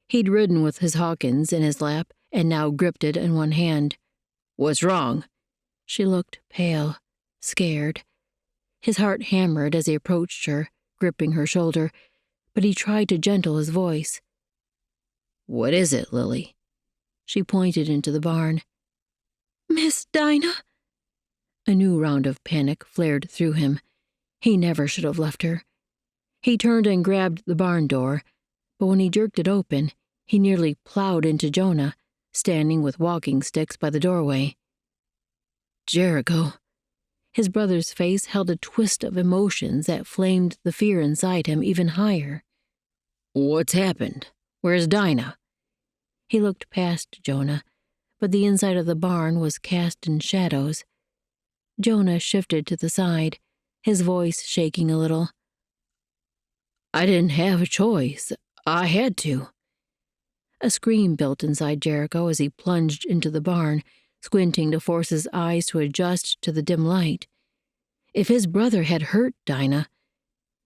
He'd ridden with his Hawkins in his lap and now gripped it in one hand. "What's wrong?" She looked pale, scared. His heart hammered as he approached her, gripping her shoulder, but he tried to gentle his voice. "What is it, Lily?" She pointed into the barn. Miss Dinah? A new round of panic flared through him. He never should have left her. He turned and grabbed the barn door, but when he jerked it open, he nearly plowed into Jonah, standing with walking sticks by the doorway. Jericho. His brother's face held a twist of emotions that flamed the fear inside him even higher. "What's happened? Where's Dinah?" He looked past Jonah, but the inside of the barn was cast in shadows. Jonah shifted to the side, his voice shaking a little. "I didn't have a choice. I had to." A scream built inside Jericho as he plunged into the barn, squinting to force his eyes to adjust to the dim light. If his brother had hurt Dinah—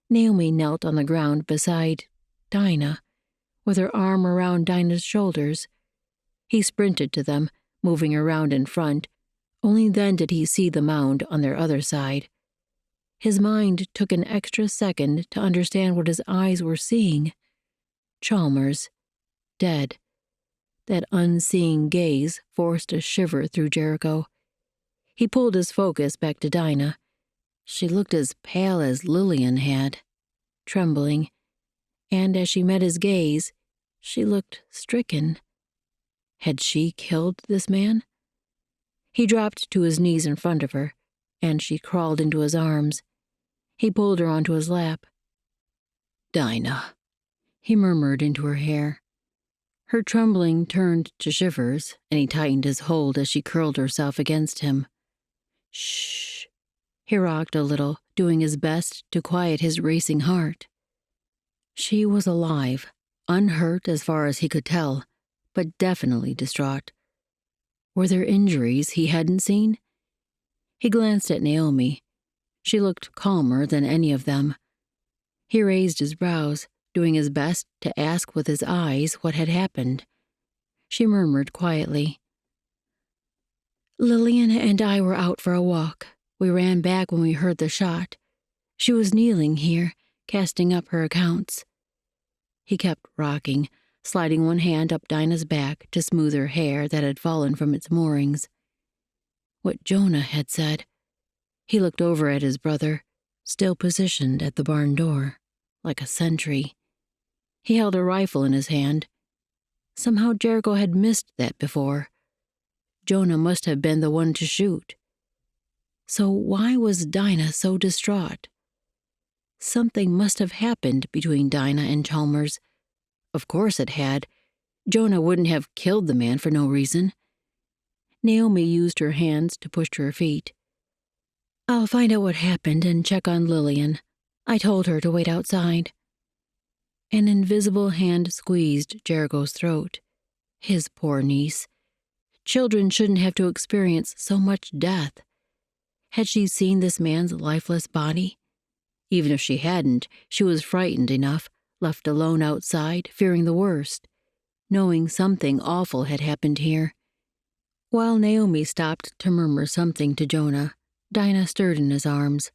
Naomi knelt on the ground beside Dinah, with her arm around Dinah's shoulders. He sprinted to them, moving around in front. Only then did he see the mound on their other side. His mind took an extra second to understand what his eyes were seeing. Chalmers, dead. That unseeing gaze forced a shiver through Jericho. He pulled his focus back to Dinah. She looked as pale as Lillian had, trembling, and as she met his gaze, she looked stricken. Had she killed this man? He dropped to his knees in front of her, and she crawled into his arms. He pulled her onto his lap. "Dinah," he murmured into her hair. Her trembling turned to shivers, and he tightened his hold as she curled herself against him. Shh. He rocked a little, doing his best to quiet his racing heart. She was alive, unhurt as far as he could tell, but definitely distraught. Were there injuries he hadn't seen? He glanced at Naomi. She looked calmer than any of them. He raised his brows, doing his best to ask with his eyes what had happened. She murmured quietly. "Lillian and I were out for a walk. We ran back when we heard the shot. She was kneeling here, casting up her accounts." He kept rocking, sliding one hand up Dinah's back to smooth her hair that had fallen from its moorings. What Jonah had said. He looked over at his brother, still positioned at the barn door, like a sentry. He held a rifle in his hand. Somehow Jericho had missed that before. Jonah must have been the one to shoot. So why was Dinah so distraught? Something must have happened between Dinah and Chalmers. Of course it had. Jonah wouldn't have killed the man for no reason. Naomi used her hands to push to her feet. "I'll find out what happened and check on Lillian. I told her to wait outside." An invisible hand squeezed Jericho's throat. His poor niece. Children shouldn't have to experience so much death. Had she seen this man's lifeless body? Even if she hadn't, she was frightened enough, left alone outside, fearing the worst, knowing something awful had happened here. While Naomi stopped to murmur something to Jonah, Dinah stirred in his arms.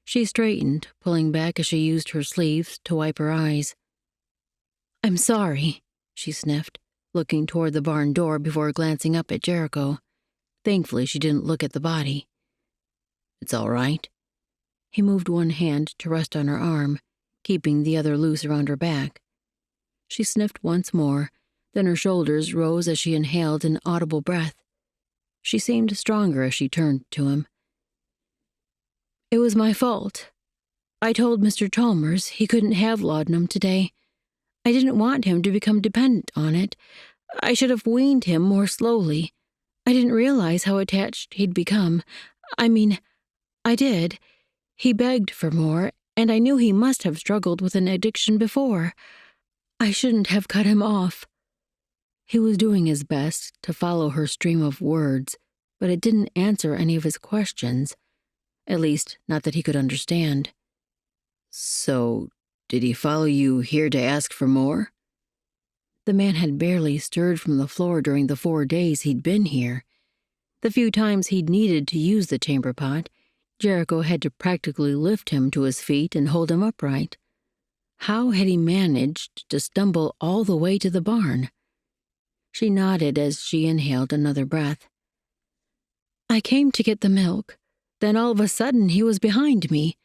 She straightened, pulling back as she used her sleeves to wipe her eyes. "I'm sorry," she sniffed, looking toward the barn door before glancing up at Jericho. Thankfully, she didn't look at the body. "It's all right." He moved one hand to rest on her arm, keeping the other loose around her back. She sniffed once more, then her shoulders rose as she inhaled an audible breath. She seemed stronger as she turned to him. "It was my fault. I told Mr. Chalmers he couldn't have laudanum today. I didn't want him to become dependent on it. I should have weaned him more slowly. I didn't realize how attached he'd become. I did. He begged for more, and I knew he must have struggled with an addiction before. I shouldn't have cut him off." He was doing his best to follow her stream of words, but it didn't answer any of his questions. At least, not that he could understand. "So, did he follow you here to ask for more?" The man had barely stirred from the floor during the 4 days he'd been here. The few times he'd needed to use the chamber pot, Jericho had to practically lift him to his feet and hold him upright. How had he managed to stumble all the way to the barn? She nodded as she inhaled another breath. I came to get the milk. Then all of a sudden he was behind me.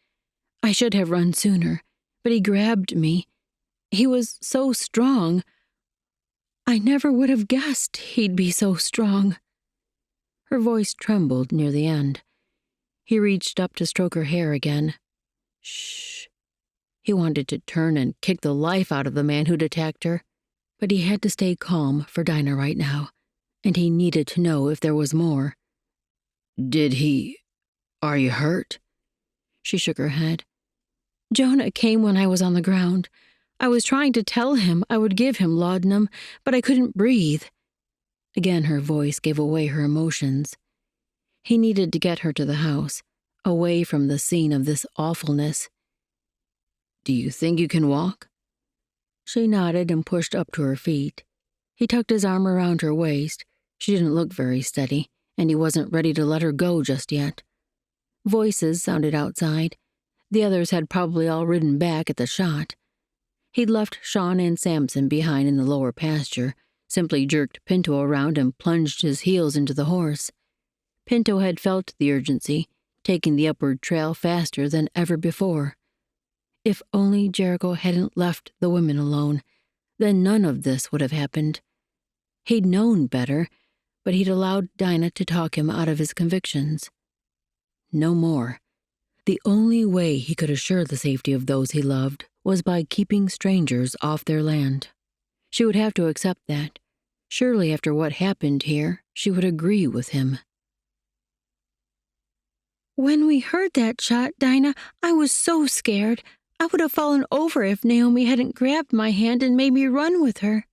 I should have run sooner, but he grabbed me. He was so strong. I never would have guessed he'd be so strong. Her voice trembled near the end. He reached up to stroke her hair again. Shh. He wanted to turn and kick the life out of the man who'd attacked her, but he had to stay calm for Dinah right now, and he needed to know if there was more. Are you hurt? She shook her head. Jonah came when I was on the ground. I was trying to tell him I would give him laudanum, but I couldn't breathe. Again her voice gave away her emotions. He needed to get her to the house, away from the scene of this awfulness. Do you think you can walk? She nodded and pushed up to her feet. He tucked his arm around her waist. She didn't look very steady, and he wasn't ready to let her go just yet. Voices sounded outside. The others had probably all ridden back at the shot. He'd left Sean and Samson behind in the lower pasture, simply jerked Pinto around and plunged his heels into the horse. Pinto had felt the urgency, taking the upward trail faster than ever before. If only Jericho hadn't left the women alone, then none of this would have happened. He'd known better, but he'd allowed Dinah to talk him out of his convictions. No more. The only way he could assure the safety of those he loved was by keeping strangers off their land. She would have to accept that. Surely after what happened here, she would agree with him. When we heard that shot, Dinah, I was so scared. I would have fallen over if Naomi hadn't grabbed my hand and made me run with her.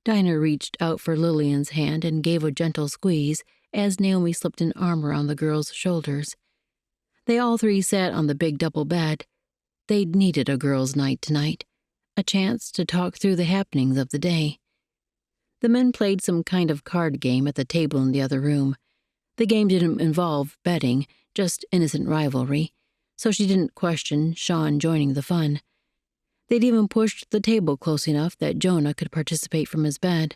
Dinah reached out for Lillian's hand and gave a gentle squeeze as Naomi slipped an arm around the girl's shoulders. They all three sat on the big double bed. They'd needed a girls' night tonight, a chance to talk through the happenings of the day. The men played some kind of card game at the table in the other room. The game didn't involve betting, just innocent rivalry, so she didn't question Sean joining the fun. They'd even pushed the table close enough that Jonah could participate from his bed.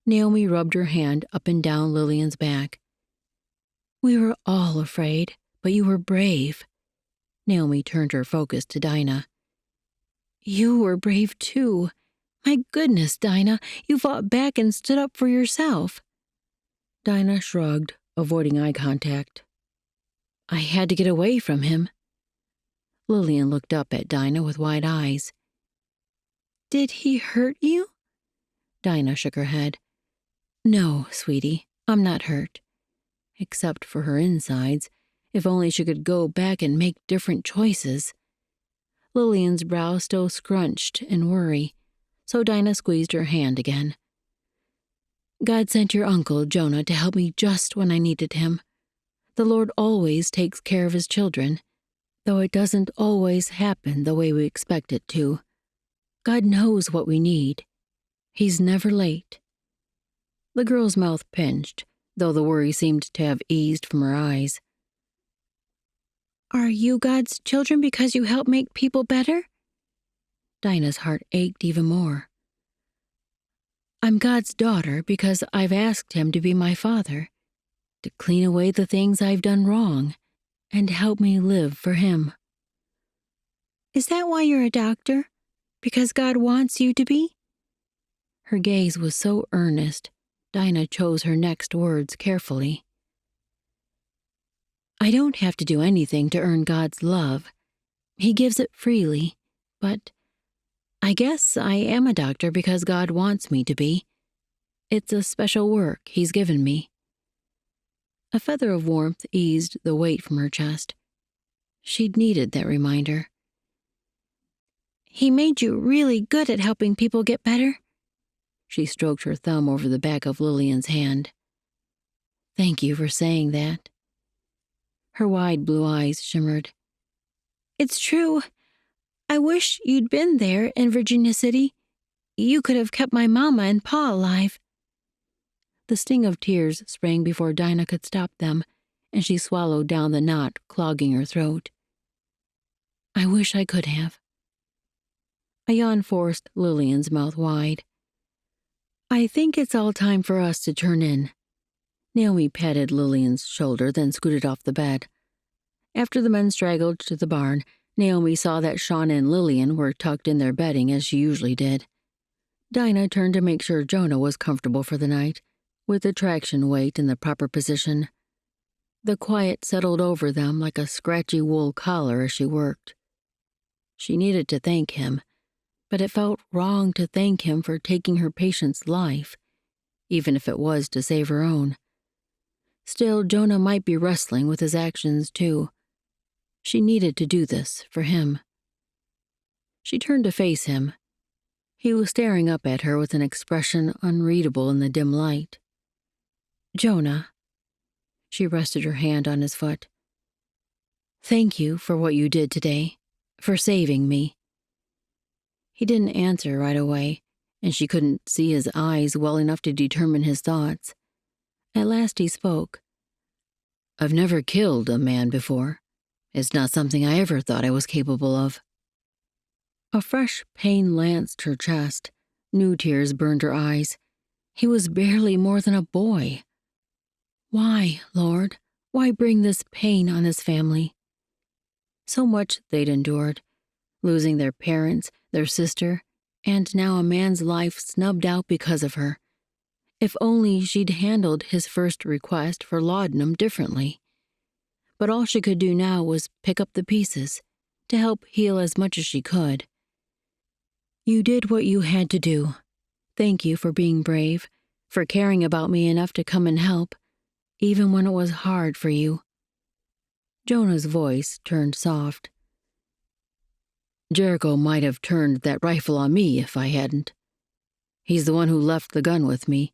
Naomi rubbed her hand up and down Lillian's back. We were all afraid, but you were brave. Naomi turned her focus to Dinah. You were brave too. My goodness, Dinah, you fought back and stood up for yourself. Dinah shrugged, avoiding eye contact. I had to get away from him. Lillian looked up at Dinah with wide eyes. Did he hurt you? Dinah shook her head. No, sweetie, I'm not hurt. Except for her insides. If only she could go back and make different choices. Lillian's brow still scrunched in worry, so Dinah squeezed her hand again. God sent your uncle, Jonah, to help me just when I needed him. The Lord always takes care of his children, though it doesn't always happen the way we expect it to. God knows what we need. He's never late. The girl's mouth pinched, though the worry seemed to have eased from her eyes. Are you God's children because you help make people better? Dinah's heart ached even more. I'm God's daughter because I've asked him to be my father, to clean away the things I've done wrong, and help me live for him. Is that why you're a doctor? Because God wants you to be? Her gaze was so earnest, Dinah chose her next words carefully. I don't have to do anything to earn God's love. He gives it freely, but I guess I am a doctor because God wants me to be. It's a special work he's given me. A feather of warmth eased the weight from her chest. She'd needed that reminder. He made you really good at helping people get better. She stroked her thumb over the back of Lillian's hand. Thank you for saying that. Her wide blue eyes shimmered. It's true. I wish you'd been there in Virginia City. You could have kept my mama and pa alive. The sting of tears sprang before Dinah could stop them, and she swallowed down the knot clogging her throat. I wish I could have. A yawn forced Lillian's mouth wide. I think it's all time for us to turn in. Naomi patted Lillian's shoulder, then scooted off the bed. After the men straggled to the barn, Naomi saw that Shauna and Lillian were tucked in their bedding as she usually did. Dinah turned to make sure Jonah was comfortable for the night, with the traction weight in the proper position. The quiet settled over them like a scratchy wool collar as she worked. She needed to thank him, but it felt wrong to thank him for taking her patient's life, even if it was to save her own. Still, Jonah might be wrestling with his actions, too. She needed to do this for him. She turned to face him. He was staring up at her with an expression unreadable in the dim light. Jonah. She rested her hand on his foot. Thank you for what you did today, for saving me. He didn't answer right away, and she couldn't see his eyes well enough to determine his thoughts. At last he spoke. I've never killed a man before. It's not something I ever thought I was capable of. A fresh pain lanced her chest. New tears burned her eyes. He was barely more than a boy. Why, Lord? Why bring this pain on this family? So much they'd endured, losing their parents, their sister, and now a man's life snubbed out because of her. If only she'd handled his first request for laudanum differently. But all she could do now was pick up the pieces, to help heal as much as she could. You did what you had to do. Thank you for being brave, for caring about me enough to come and help, even when it was hard for you. Jonah's voice turned soft. Jericho might have turned that rifle on me if I hadn't. He's the one who left the gun with me,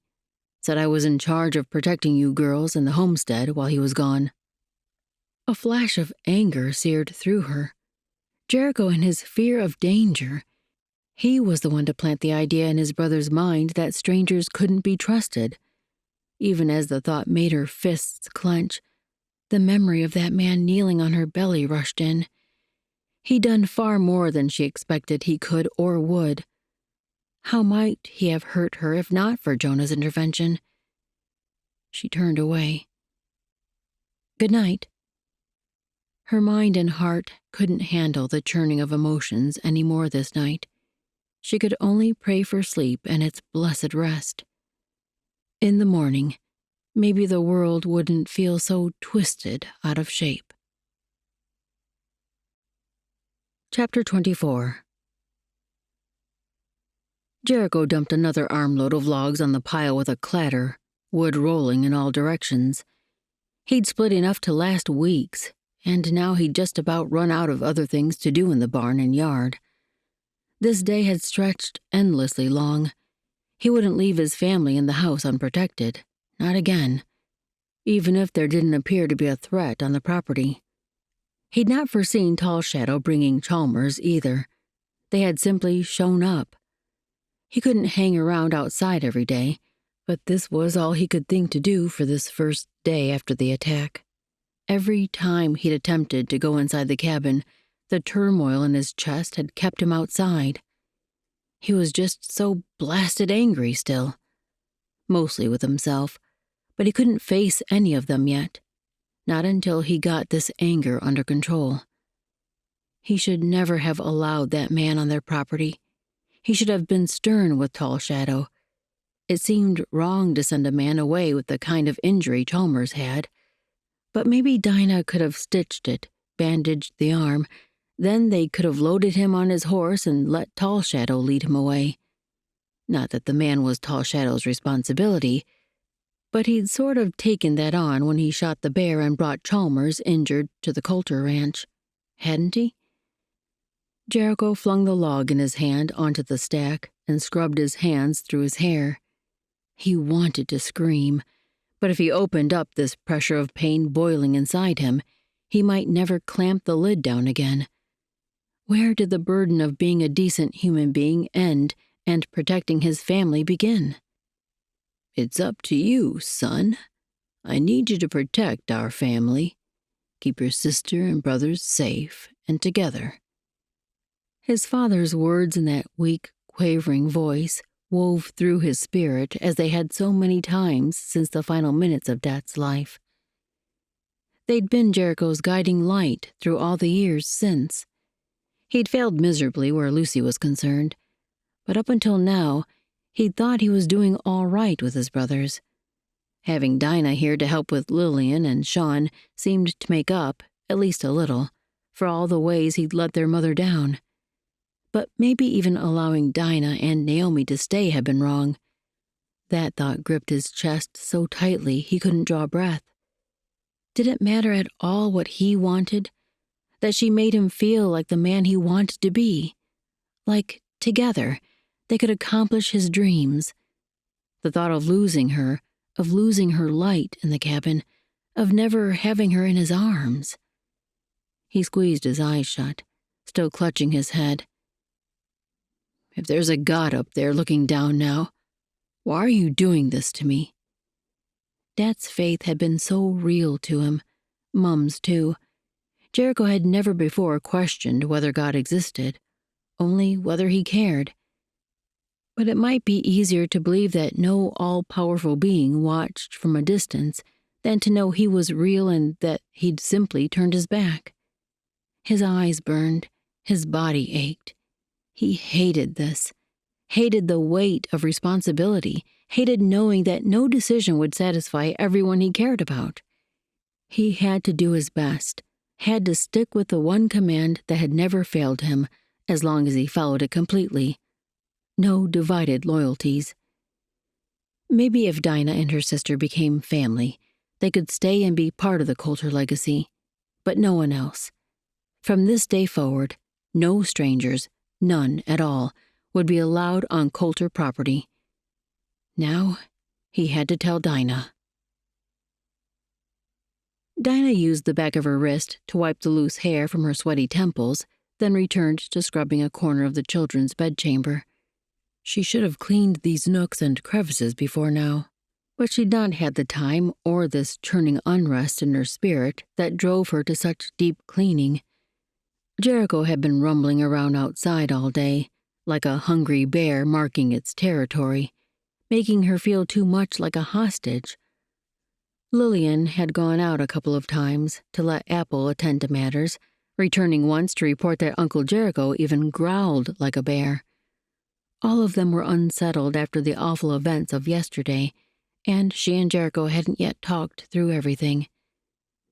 said I was in charge of protecting you girls and the homestead while he was gone. A flash of anger seared through her. Jericho and his fear of danger. He was the one to plant the idea in his brother's mind that strangers couldn't be trusted. Even as the thought made her fists clench, the memory of that man kneeling on her belly rushed in. He'd done far more than she expected he could or would. How might he have hurt her if not for Jonah's intervention? She turned away. Good night. Her mind and heart couldn't handle the churning of emotions any more this night. She could only pray for sleep and its blessed rest. In the morning, maybe the world wouldn't feel so twisted out of shape. Chapter 24. Jericho dumped another armload of logs on the pile with a clatter, wood rolling in all directions. He'd split enough to last weeks, and now he'd just about run out of other things to do in the barn and yard. This day had stretched endlessly long. He wouldn't leave his family in the house unprotected. Not again. Even if there didn't appear to be a threat on the property. He'd not foreseen Tall Shadow bringing Chalmers either. They had simply shown up. He couldn't hang around outside every day, but this was all he could think to do for this first day after the attack. Every time he'd attempted to go inside the cabin, the turmoil in his chest had kept him outside. He was just so blasted angry still. Mostly with himself, but he couldn't face any of them yet. Not until he got this anger under control. He should never have allowed that man on their property. He should have been stern with Tall Shadow. It seemed wrong to send a man away with the kind of injury Chalmers had. But maybe Dinah could have stitched it, bandaged the arm. Then they could have loaded him on his horse and let Tall Shadow lead him away. Not that the man was Tall Shadow's responsibility, but he'd sort of taken that on when he shot the bear and brought Chalmers injured to the Coulter ranch. Hadn't he? Jericho flung the log in his hand onto the stack and scrubbed his hands through his hair. He wanted to scream, but if he opened up this pressure of pain boiling inside him, he might never clamp the lid down again. Where did the burden of being a decent human being end and protecting his family begin? It's up to you, son. I need you to protect our family. Keep your sister and brothers safe and together." His father's words in that weak, quavering voice wove through his spirit as they had so many times since the final minutes of Dad's life. They'd been Jericho's guiding light through all the years since. He'd failed miserably where Lucy was concerned, but up until now, he'd thought he was doing all right with his brothers. Having Dinah here to help with Lillian and Sean seemed to make up, at least a little, for all the ways he'd let their mother down. But maybe even allowing Dinah and Naomi to stay had been wrong. That thought gripped his chest so tightly he couldn't draw breath. Did it matter at all what he wanted? That she made him feel like the man he wanted to be? Like, together, they could accomplish his dreams. The thought of losing her light in the cabin, of never having her in his arms. He squeezed his eyes shut, still clutching his head. If there's a God up there looking down now, why are you doing this to me? Dad's faith had been so real to him, Mum's too. Jericho had never before questioned whether God existed, only whether he cared. But it might be easier to believe that no all-powerful being watched from a distance than to know he was real and that he'd simply turned his back. His eyes burned, his body ached. He hated this, hated the weight of responsibility, hated knowing that no decision would satisfy everyone he cared about. He had to do his best, had to stick with the one command that had never failed him, as long as he followed it completely. No divided loyalties. Maybe if Dinah and her sister became family, they could stay and be part of the Coulter legacy, but no one else. From this day forward, no strangers, none at all, would be allowed on Coulter property. Now, he had to tell Dinah. Dinah used the back of her wrist to wipe the loose hair from her sweaty temples, then returned to scrubbing a corner of the children's bedchamber. She should have cleaned these nooks and crevices before now, but she'd not had the time or this churning unrest in her spirit that drove her to such deep cleaning. Jericho had been rumbling around outside all day, like a hungry bear marking its territory, making her feel too much like a hostage. Lillian had gone out a couple of times to let Apple attend to matters, returning once to report that Uncle Jericho even growled like a bear. All of them were unsettled after the awful events of yesterday, and she and Jericho hadn't yet talked through everything.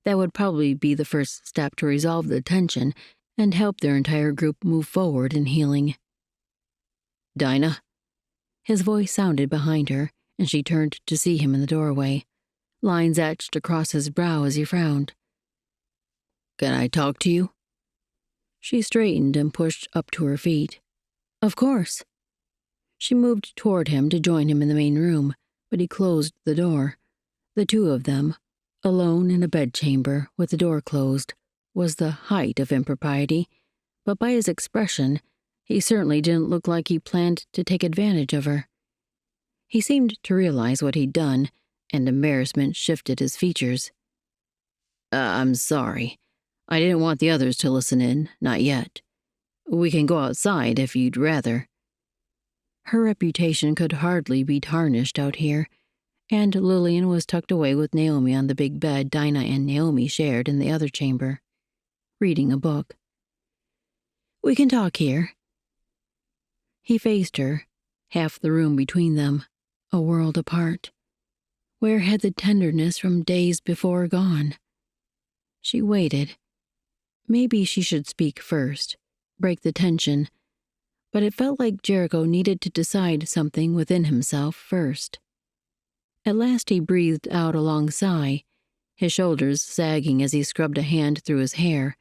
That would probably be the first step to resolve the tension and help their entire group move forward in healing. "Dinah?" His voice sounded behind her, and she turned to see him in the doorway, lines etched across his brow as he frowned. "Can I talk to you?" She straightened and pushed up to her feet. "Of course." She moved toward him to join him in the main room, but he closed the door. The two of them, alone in a bedchamber with the door closed, was the height of impropriety, but by his expression, he certainly didn't look like he planned to take advantage of her. He seemed to realize what he'd done, and embarrassment shifted his features. I'm sorry. I didn't want the others to listen in, not yet. We can go outside if you'd rather." Her reputation could hardly be tarnished out here, and Lillian was tucked away with Naomi on the big bed Dinah and Naomi shared in the other chamber, reading a book. "We can talk here." He faced her, half the room between them, a world apart. Where had the tenderness from days before gone? She waited. Maybe she should speak first, break the tension, but it felt like Jericho needed to decide something within himself first. At last he breathed out a long sigh, his shoulders sagging as he scrubbed a hand through his hair.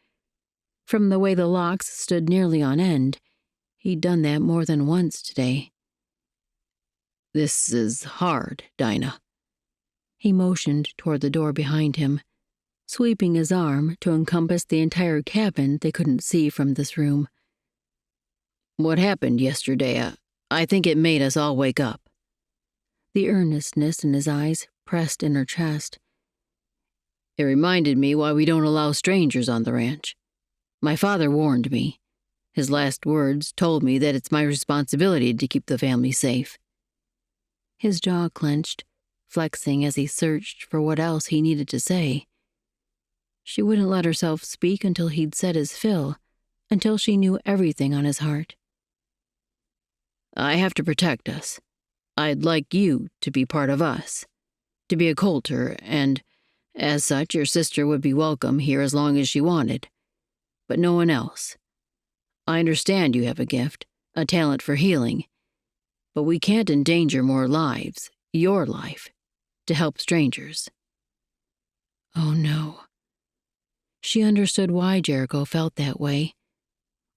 From the way the locks stood nearly on end, he'd done that more than once today. "This is hard, Dinah." He motioned toward the door behind him, sweeping his arm to encompass the entire cabin they couldn't see from this room. "What happened yesterday, I think it made us all wake up." The earnestness in his eyes pressed in her chest, It reminded me why we don't allow strangers on the ranch. My father warned me. His last words told me that it's my responsibility to keep the family safe." His jaw clenched, flexing as he searched for what else he needed to say. She wouldn't let herself speak until he'd said his fill, until she knew everything on his heart. "I have to protect us. I'd like you to be part of us, to be a Coulter, and, as such, your sister would be welcome here as long as she wanted. But no one else. I understand you have a gift, a talent for healing, but we can't endanger more lives, your life, to help strangers." Oh no. She understood why Jericho felt that way.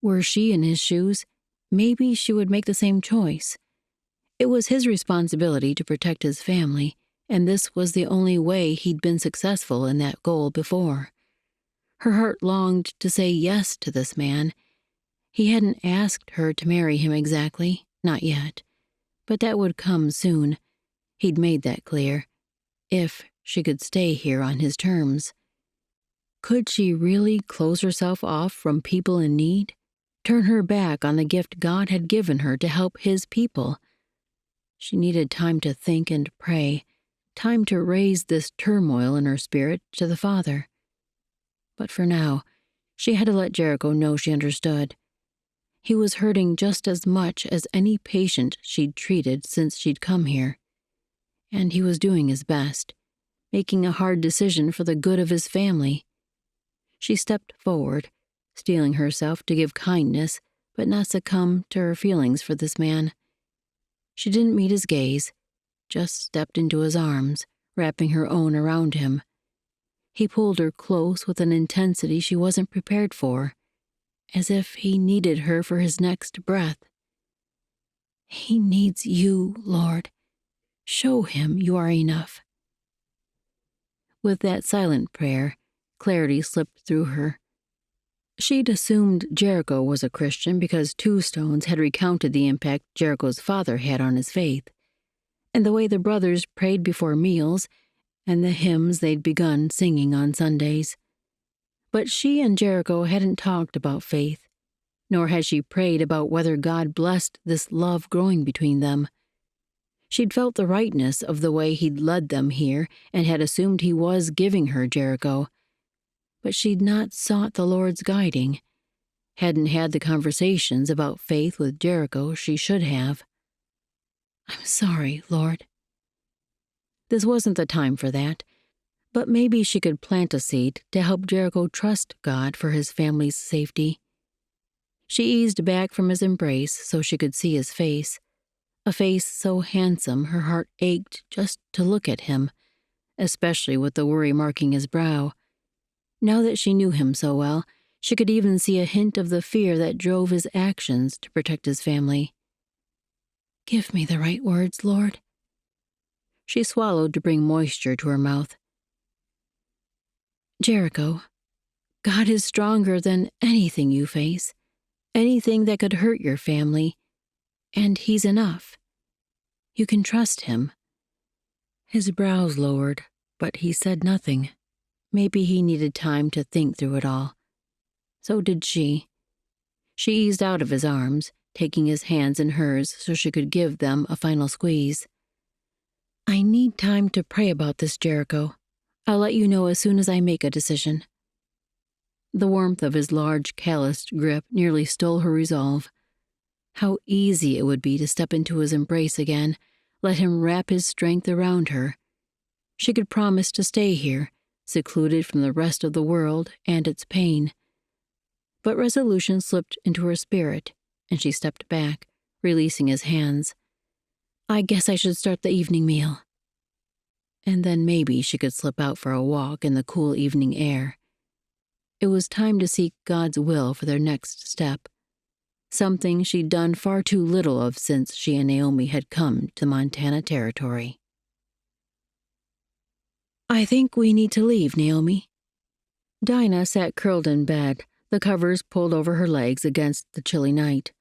Were she in his shoes, maybe she would make the same choice. It was his responsibility to protect his family, and this was the only way he'd been successful in that goal before. Her heart longed to say yes to this man. He hadn't asked her to marry him exactly, not yet. But that would come soon. He'd made that clear. If she could stay here on his terms. Could she really close herself off from people in need? Turn her back on the gift God had given her to help his people? She needed time to think and pray, time to raise this turmoil in her spirit to the Father. But for now, she had to let Jericho know she understood. He was hurting just as much as any patient she'd treated since she'd come here. And he was doing his best, making a hard decision for the good of his family. She stepped forward, steeling herself to give kindness but not succumb to her feelings for this man. She didn't meet his gaze, just stepped into his arms, wrapping her own around him. He pulled her close with an intensity she wasn't prepared for, as if he needed her for his next breath. "He needs you, Lord. Show him you are enough." With that silent prayer, clarity slipped through her. She'd assumed Jericho was a Christian because Two Stones had recounted the impact Jericho's father had on his faith, and the way the brothers prayed before meals, and the hymns they'd begun singing on Sundays. But she and Jericho hadn't talked about faith, nor had she prayed about whether God blessed this love growing between them. She'd felt the rightness of the way he'd led them here and had assumed he was giving her Jericho. But she'd not sought the Lord's guiding, hadn't had the conversations about faith with Jericho she should have. "I'm sorry, Lord." This wasn't the time for that, but maybe she could plant a seed to help Jericho trust God for his family's safety. She eased back from his embrace so she could see his face, a face so handsome her heart ached just to look at him, especially with the worry marking his brow. Now that she knew him so well, she could even see a hint of the fear that drove his actions to protect his family. "Give me the right words, Lord." She swallowed to bring moisture to her mouth. "Jericho, God is stronger than anything you face, anything that could hurt your family, and He's enough. You can trust Him." His brows lowered, but he said nothing. Maybe he needed time to think through it all. So did she. She eased out of his arms, taking his hands in hers so she could give them a final squeeze. "I need time to pray about this, Jericho. I'll let you know as soon as I make a decision." The warmth of his large, calloused grip nearly stole her resolve. How easy it would be to step into his embrace again, let him wrap his strength around her. She could promise to stay here, secluded from the rest of the world and its pain. But resolution slipped into her spirit, and she stepped back, releasing his hands. "I guess I should start the evening meal." And then maybe she could slip out for a walk in the cool evening air. It was time to seek God's will for their next step, something she'd done far too little of since she and Naomi had come to Montana territory. "I think we need to leave, Naomi." Dinah sat curled in bed, the covers pulled over her legs against the chilly night.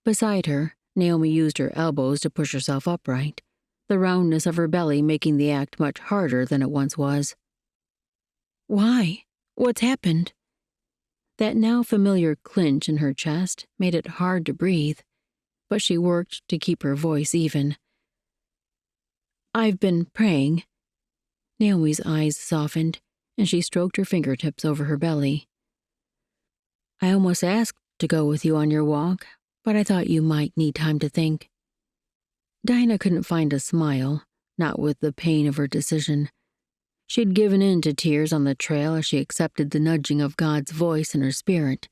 Beside her, Naomi used her elbows to push herself upright, the roundness of her belly making the act much harder than it once was. Why? What's happened? That now familiar clinch in her chest made it hard to breathe, but she worked to keep her voice even. I've been praying. Naomi's eyes softened, and she stroked her fingertips over her belly. I almost asked to go with you on your walk, but I thought you might need time to think. Dinah couldn't find a smile, not with the pain of her decision. She'd given in to tears on the trail as she accepted the nudging of God's voice in her spirit.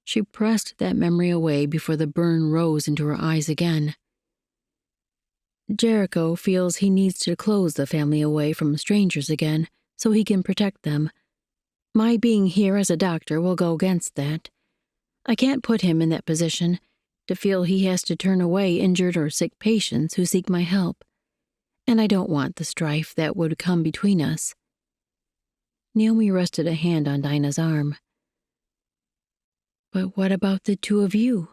She pressed that memory away before the burn rose into her eyes again. Jericho feels he needs to close the family away from strangers again so he can protect them. My being here as a doctor will go against that. I can't put him in that position to feel he has to turn away injured or sick patients who seek my help. And I don't want the strife that would come between us. Naomi rested a hand on Dinah's arm. But what about the two of you?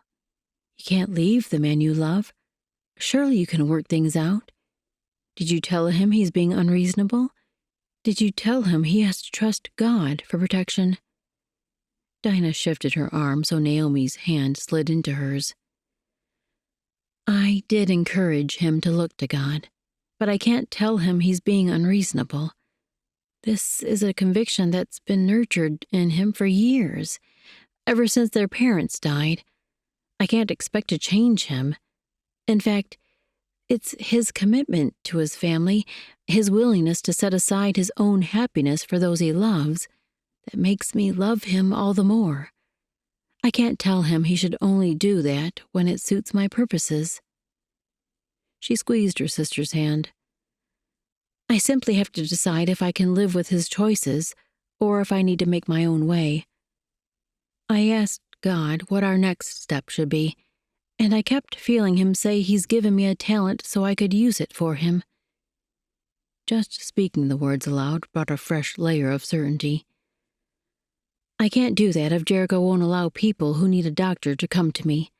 You can't leave the man you love. Surely you can work things out. Did you tell him he's being unreasonable? Did you tell him he has to trust God for protection? Dinah shifted her arm so Naomi's hand slid into hers. I did encourage him to look to God, but I can't tell him he's being unreasonable. This is a conviction that's been nurtured in him for years, ever since their parents died. I can't expect to change him. In fact, it's his commitment to his family, his willingness to set aside his own happiness for those he loves, that makes me love him all the more. I can't tell him he should only do that when it suits my purposes. She squeezed her sister's hand. I simply have to decide if I can live with his choices or if I need to make my own way. I asked God what our next step should be, and I kept feeling him say he's given me a talent so I could use it for him. Just speaking the words aloud brought a fresh layer of certainty. I can't do that if Jericho won't allow people who need a doctor to come to me.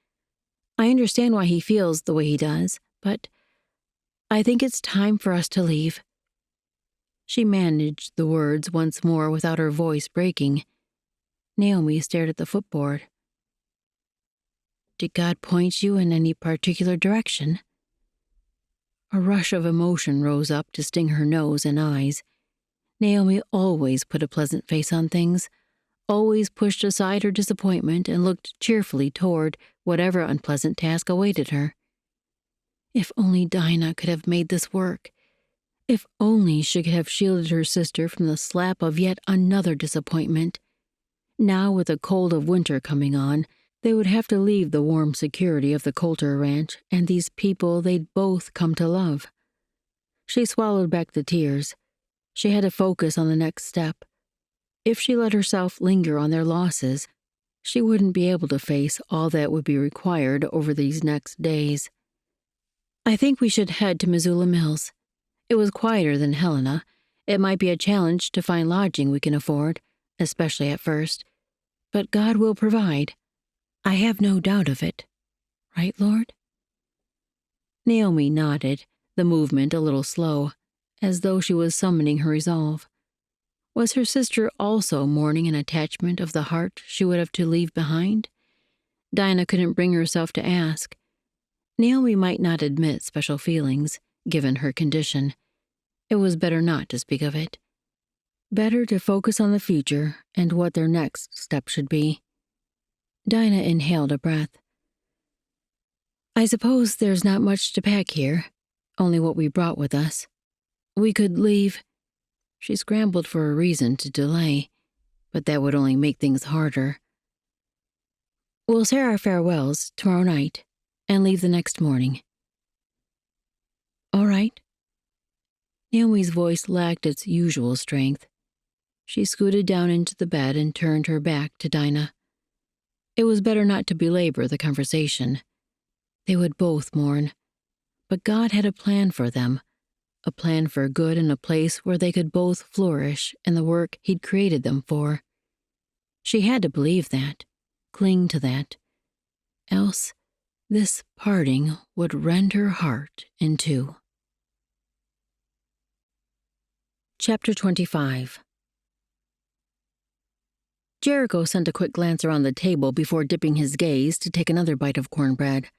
I understand why he feels the way he does, but I think it's time for us to leave. She managed the words once more without her voice breaking. Naomi stared at the footboard. Did God point you in any particular direction? A rush of emotion rose up to sting her nose and eyes. Naomi always put a pleasant face on things, always pushed aside her disappointment and looked cheerfully toward whatever unpleasant task awaited her. If only Dinah could have made this work. If only she could have shielded her sister from the slap of yet another disappointment. Now, with the cold of winter coming on, they would have to leave the warm security of the Coulter ranch and these people they'd both come to love. She swallowed back the tears. She had to focus on the next step. If she let herself linger on their losses, she wouldn't be able to face all that would be required over these next days. I think we should head to Missoula Mills. It was quieter than Helena. It might be a challenge to find lodging we can afford, especially at first. But God will provide. I have no doubt of it. Right, Lord? Naomi nodded, the movement a little slow, as though she was summoning her resolve. Was her sister also mourning an attachment of the heart she would have to leave behind? Dinah couldn't bring herself to ask. Naomi might not admit special feelings, given her condition. It was better not to speak of it. Better to focus on the future and what their next step should be. Dinah inhaled a breath. I suppose there's not much to pack here, only what we brought with us. We could leave. She scrambled for a reason to delay, but that would only make things harder. We'll say our farewells tomorrow night and leave the next morning. All right. Naomi's voice lacked its usual strength. She scooted down into the bed and turned her back to Dinah. It was better not to belabor the conversation. They would both mourn, but God had a plan for them, a plan for good in a place where they could both flourish in the work he'd created them for. She had to believe that, cling to that. Else, this parting would rend her heart in two. Chapter 25. Jericho sent a quick glance around the table before dipping his gaze to take another bite of cornbread.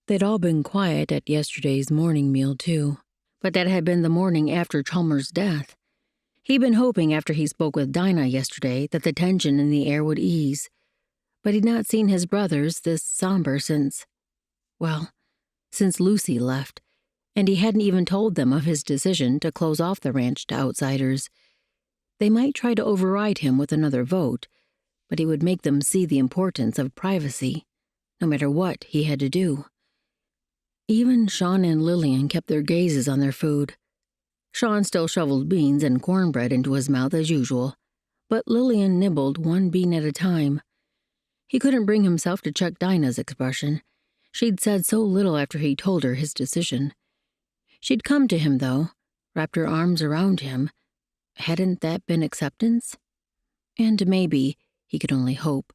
They'd all been quiet at yesterday's morning meal, too, but that had been the morning after Chalmers' death. He'd been hoping after he spoke with Dinah yesterday that the tension in the air would ease, but he'd not seen his brothers this somber since Lucy left, and he hadn't even told them of his decision to close off the ranch to outsiders. They might try to override him with another vote, but he would make them see the importance of privacy, no matter what he had to do. Even Sean and Lillian kept their gazes on their food. Sean still shoveled beans and cornbread into his mouth as usual, but Lillian nibbled one bean at a time. He couldn't bring himself to check Dinah's expression. She'd said so little after he told her his decision. She'd come to him, though, wrapped her arms around him. Hadn't that been acceptance? And maybe, he could only hope,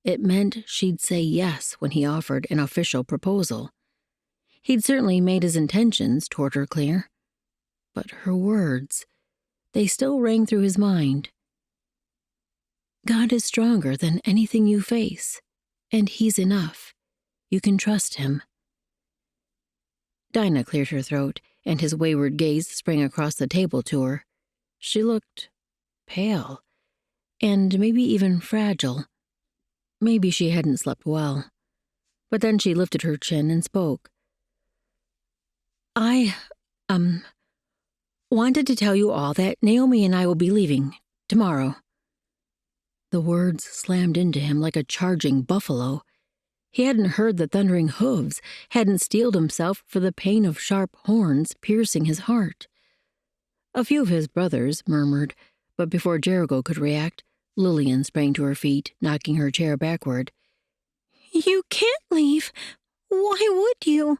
it meant she'd say yes when he offered an official proposal. He'd certainly made his intentions toward her clear. But her words, they still rang through his mind. God is stronger than anything you face, and he's enough. You can trust him. Dinah cleared her throat, and his wayward gaze sprang across the table to her. She looked pale, and maybe even fragile. Maybe she hadn't slept well. But then she lifted her chin and spoke. I, wanted to tell you all that Naomi and I will be leaving tomorrow. The words slammed into him like a charging buffalo. He hadn't heard the thundering hooves, hadn't steeled himself for the pain of sharp horns piercing his heart. A few of his brothers murmured, but before Jericho could react, Lillian sprang to her feet, knocking her chair backward. You can't leave. Why would you?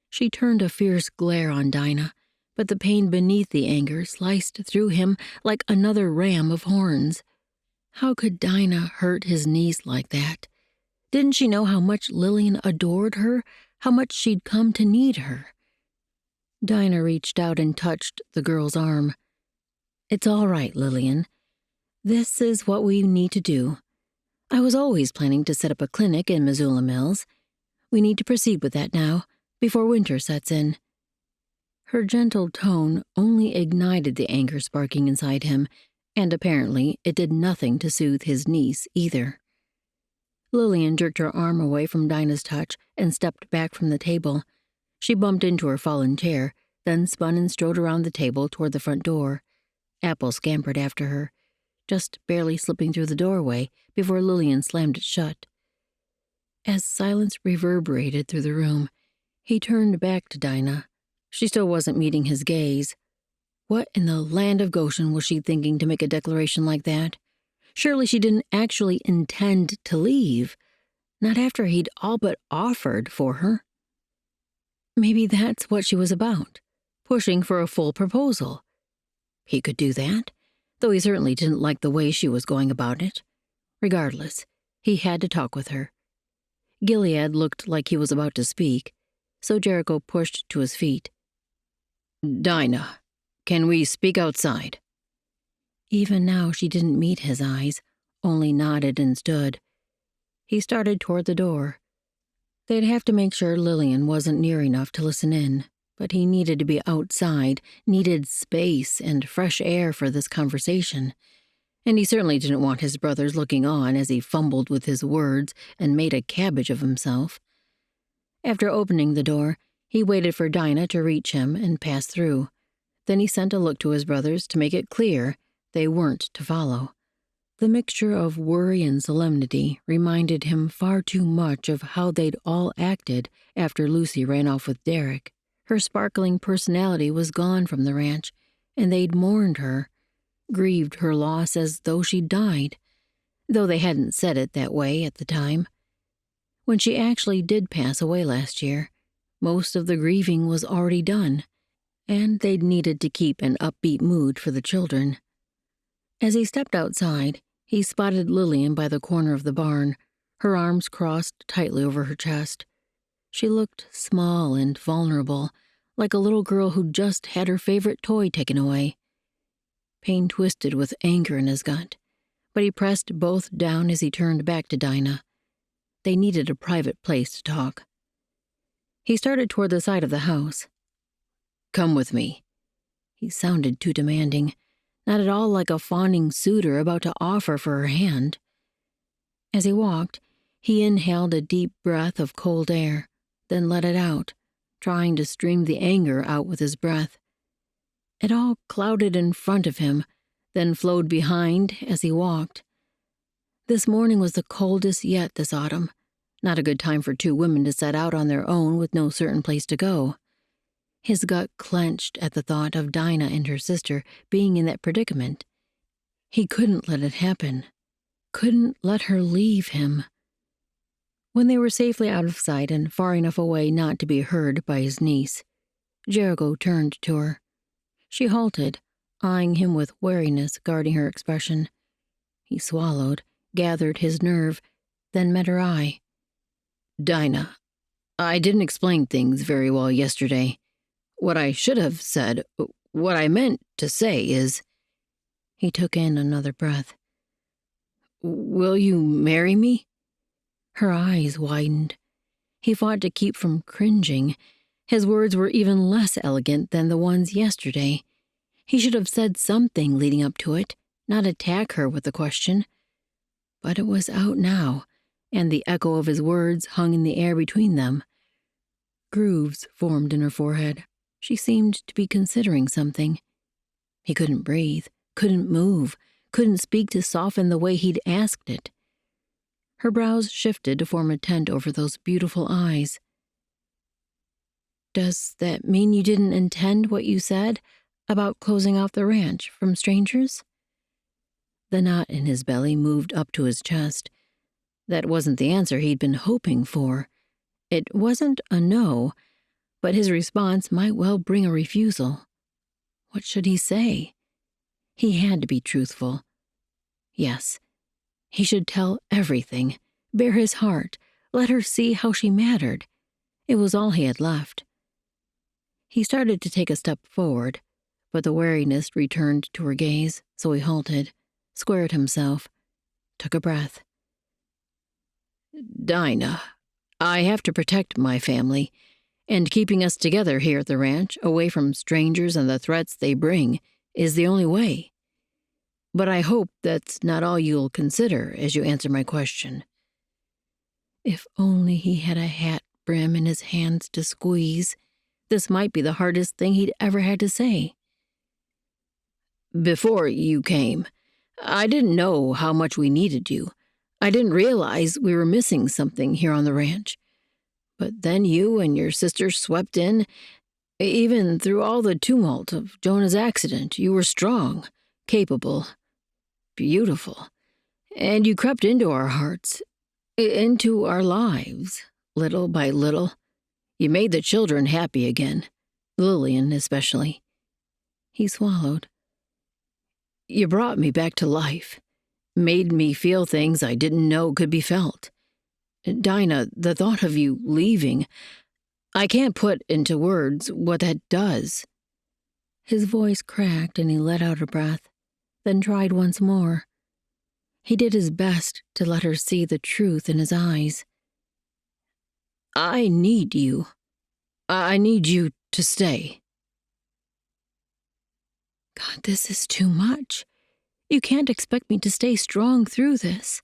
She turned a fierce glare on Dinah, but the pain beneath the anger sliced through him like another ram of horns. How could Dinah hurt his niece like that? Didn't she know how much Lillian adored her, how much she'd come to need her? Dinah reached out and touched the girl's arm. It's all right, Lillian. This is what we need to do. I was always planning to set up a clinic in Missoula Mills. We need to proceed with that now, before winter sets in. Her gentle tone only ignited the anger sparking inside him, and apparently it did nothing to soothe his niece either. Lillian jerked her arm away from Dinah's touch and stepped back from the table. She bumped into her fallen chair, then spun and strode around the table toward the front door. Apple scampered after her, just barely slipping through the doorway before Lillian slammed it shut. As silence reverberated through the room, he turned back to Dinah. She still wasn't meeting his gaze. What in the land of Goshen was she thinking to make a declaration like that? Surely she didn't actually intend to leave, not after he'd all but offered for her. Maybe that's what she was about, pushing for a full proposal. He could do that, though he certainly didn't like the way she was going about it. Regardless, he had to talk with her. Gilead looked like he was about to speak, so Jericho pushed to his feet. Dinah, can we speak outside? Even now she didn't meet his eyes, only nodded and stood. He started toward the door. They'd have to make sure Lillian wasn't near enough to listen in, but he needed to be outside, needed space and fresh air for this conversation. And he certainly didn't want his brothers looking on as he fumbled with his words and made a cabbage of himself. After opening the door, he waited for Dinah to reach him and pass through. Then he sent a look to his brothers to make it clear they weren't to follow. The mixture of worry and solemnity reminded him far too much of how they'd all acted after Lucy ran off with Derek. Her sparkling personality was gone from the ranch, and they'd mourned her, grieved her loss as though she'd died, though they hadn't said it that way at the time. When she actually did pass away last year, most of the grieving was already done, and they'd needed to keep an upbeat mood for the children. As he stepped outside, he spotted Lillian by the corner of the barn, her arms crossed tightly over her chest. She looked small and vulnerable, like a little girl who'd just had her favorite toy taken away. Pain twisted with anger in his gut, but he pressed both down as he turned back to Dinah. They needed a private place to talk. He started toward the side of the house. "Come with me." He sounded too demanding, not at all like a fawning suitor about to offer for her hand. As he walked, he inhaled a deep breath of cold air, then let it out, trying to stream the anger out with his breath. It all clouded in front of him, then flowed behind as he walked. This morning was the coldest yet this autumn. Not a good time for two women to set out on their own with no certain place to go. His gut clenched at the thought of Dinah and her sister being in that predicament. He couldn't let it happen. Couldn't let her leave him. When they were safely out of sight and far enough away not to be heard by his niece, Jericho turned to her. She halted, eyeing him with wariness guarding her expression. He swallowed, gathered his nerve, then met her eye. "Dinah, I didn't explain things very well yesterday. What I should have said, what I meant to say is..." He took in another breath. "Will you marry me?" Her eyes widened. He fought to keep from cringing. His words were even less elegant than the ones yesterday. He should have said something leading up to it, not attack her with the question. But it was out now, and the echo of his words hung in the air between them. Grooves formed in her forehead. She seemed to be considering something. He couldn't breathe, couldn't move, couldn't speak to soften the way he'd asked it. Her brows shifted to form a tent over those beautiful eyes. "Does that mean you didn't intend what you said about closing off the ranch from strangers?" The knot in his belly moved up to his chest. That wasn't the answer he'd been hoping for. It wasn't a no, but his response might well bring a refusal. What should he say? He had to be truthful. Yes, he should tell everything, bare his heart, let her see how she mattered. It was all he had left. He started to take a step forward, but the wariness returned to her gaze, so he halted, squared himself, took a breath. "Dinah, I have to protect my family, and keeping us together here at the ranch, away from strangers and the threats they bring, is the only way. But I hope that's not all you'll consider as you answer my question." If only he had a hat brim in his hands to squeeze. This might be the hardest thing he'd ever had to say. "Before you came, I didn't know how much we needed you. I didn't realize we were missing something here on the ranch. But then you and your sister swept in. Even through all the tumult of Jonah's accident, you were strong, capable, beautiful. And you crept into our hearts, into our lives, little by little. You made the children happy again, Lillian especially." He swallowed. "You brought me back to life, made me feel things I didn't know could be felt. Dinah, the thought of you leaving, I can't put into words what that does." His voice cracked and he let out a breath, then tried once more. He did his best to let her see the truth in his eyes. "I need you. I need you to stay." God, this is too much. You can't expect me to stay strong through this.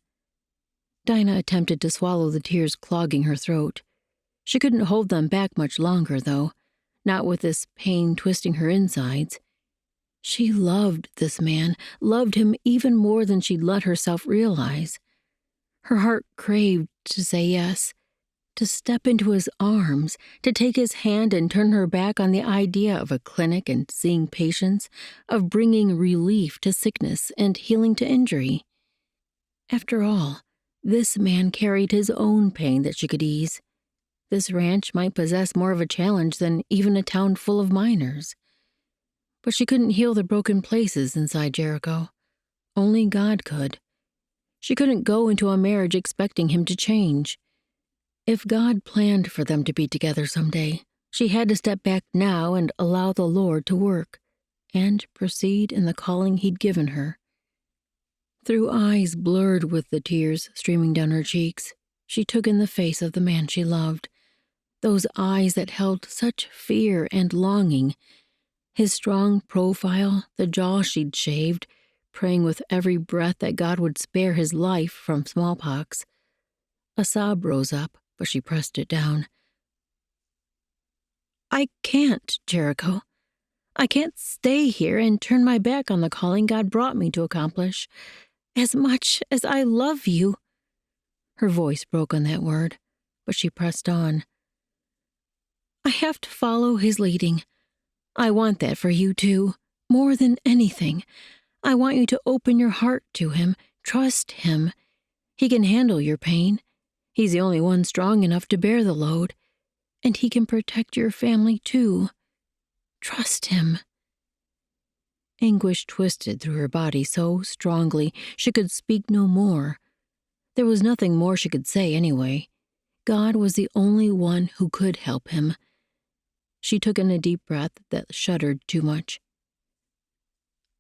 Dinah attempted to swallow the tears clogging her throat. She couldn't hold them back much longer, though, not with this pain twisting her insides. She loved this man, loved him even more than she'd let herself realize. Her heart craved to say yes, to step into his arms, to take his hand and turn her back on the idea of a clinic and seeing patients, of bringing relief to sickness and healing to injury. After all, this man carried his own pain that she could ease. This ranch might possess more of a challenge than even a town full of miners. But she couldn't heal the broken places inside Jericho. Only God could. She couldn't go into a marriage expecting him to change. If God planned for them to be together someday, she had to step back now and allow the Lord to work, and proceed in the calling he'd given her. Through eyes blurred with the tears streaming down her cheeks, she took in the face of the man she loved, those eyes that held such fear and longing, his strong profile, the jaw she'd shaved, praying with every breath that God would spare his life from smallpox. A sob rose up, but she pressed it down. I can't, Jericho. I can't stay here and turn my back on the calling God brought me to accomplish. As much as I love you. Her voice broke on that word, but she pressed on. I have to follow his leading. I want that for you too, more than anything. I want you to open your heart to him, trust him. He can handle your pain. He's the only one strong enough to bear the load. And he can protect your family too. Trust him. Anguish twisted through her body so strongly she could speak no more. There was nothing more she could say anyway. God was the only one who could help him. She took in a deep breath that shuddered too much.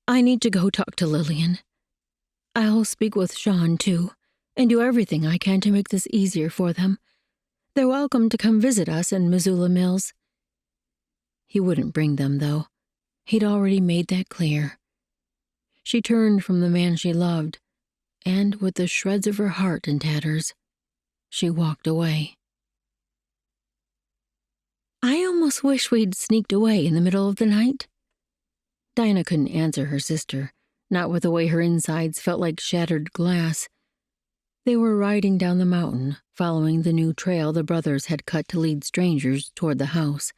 I need to go talk to Lillian. I'll speak with Sean, too, and do everything I can to make this easier for them. They're welcome to come visit us in Missoula Mills. He wouldn't bring them, though. He'd already made that clear. She turned from the man she loved, and with the shreds of her heart in tatters, she walked away. I almost wish we'd sneaked away in the middle of the night. Dinah couldn't answer her sister, not with the way her insides felt like shattered glass. They were riding down the mountain, following the new trail the brothers had cut to lead strangers toward the house,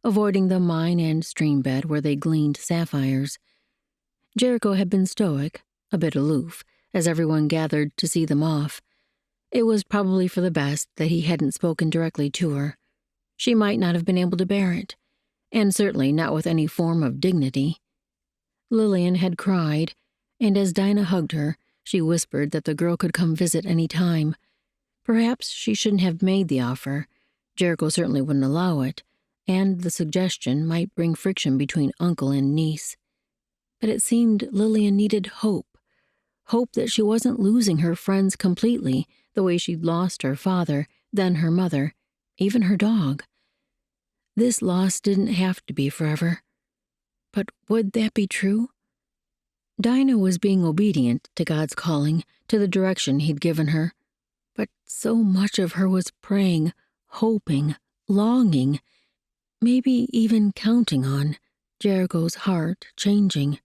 avoiding the mine and stream bed where they gleaned sapphires. Jericho had been stoic, a bit aloof, as everyone gathered to see them off. It was probably for the best that he hadn't spoken directly to her. She might not have been able to bear it, and certainly not with any form of dignity. Lillian had cried, and as Dinah hugged her, she whispered that the girl could come visit any time. Perhaps she shouldn't have made the offer. Jericho certainly wouldn't allow it, and the suggestion might bring friction between uncle and niece. But it seemed Lillian needed hope that she wasn't losing her friends completely, the way she'd lost her father, then her mother, even her dog. This loss didn't have to be forever. But would that be true? Dinah was being obedient to God's calling, to the direction he'd given her. But so much of her was praying, hoping, longing, maybe even counting on Jericho's heart changing.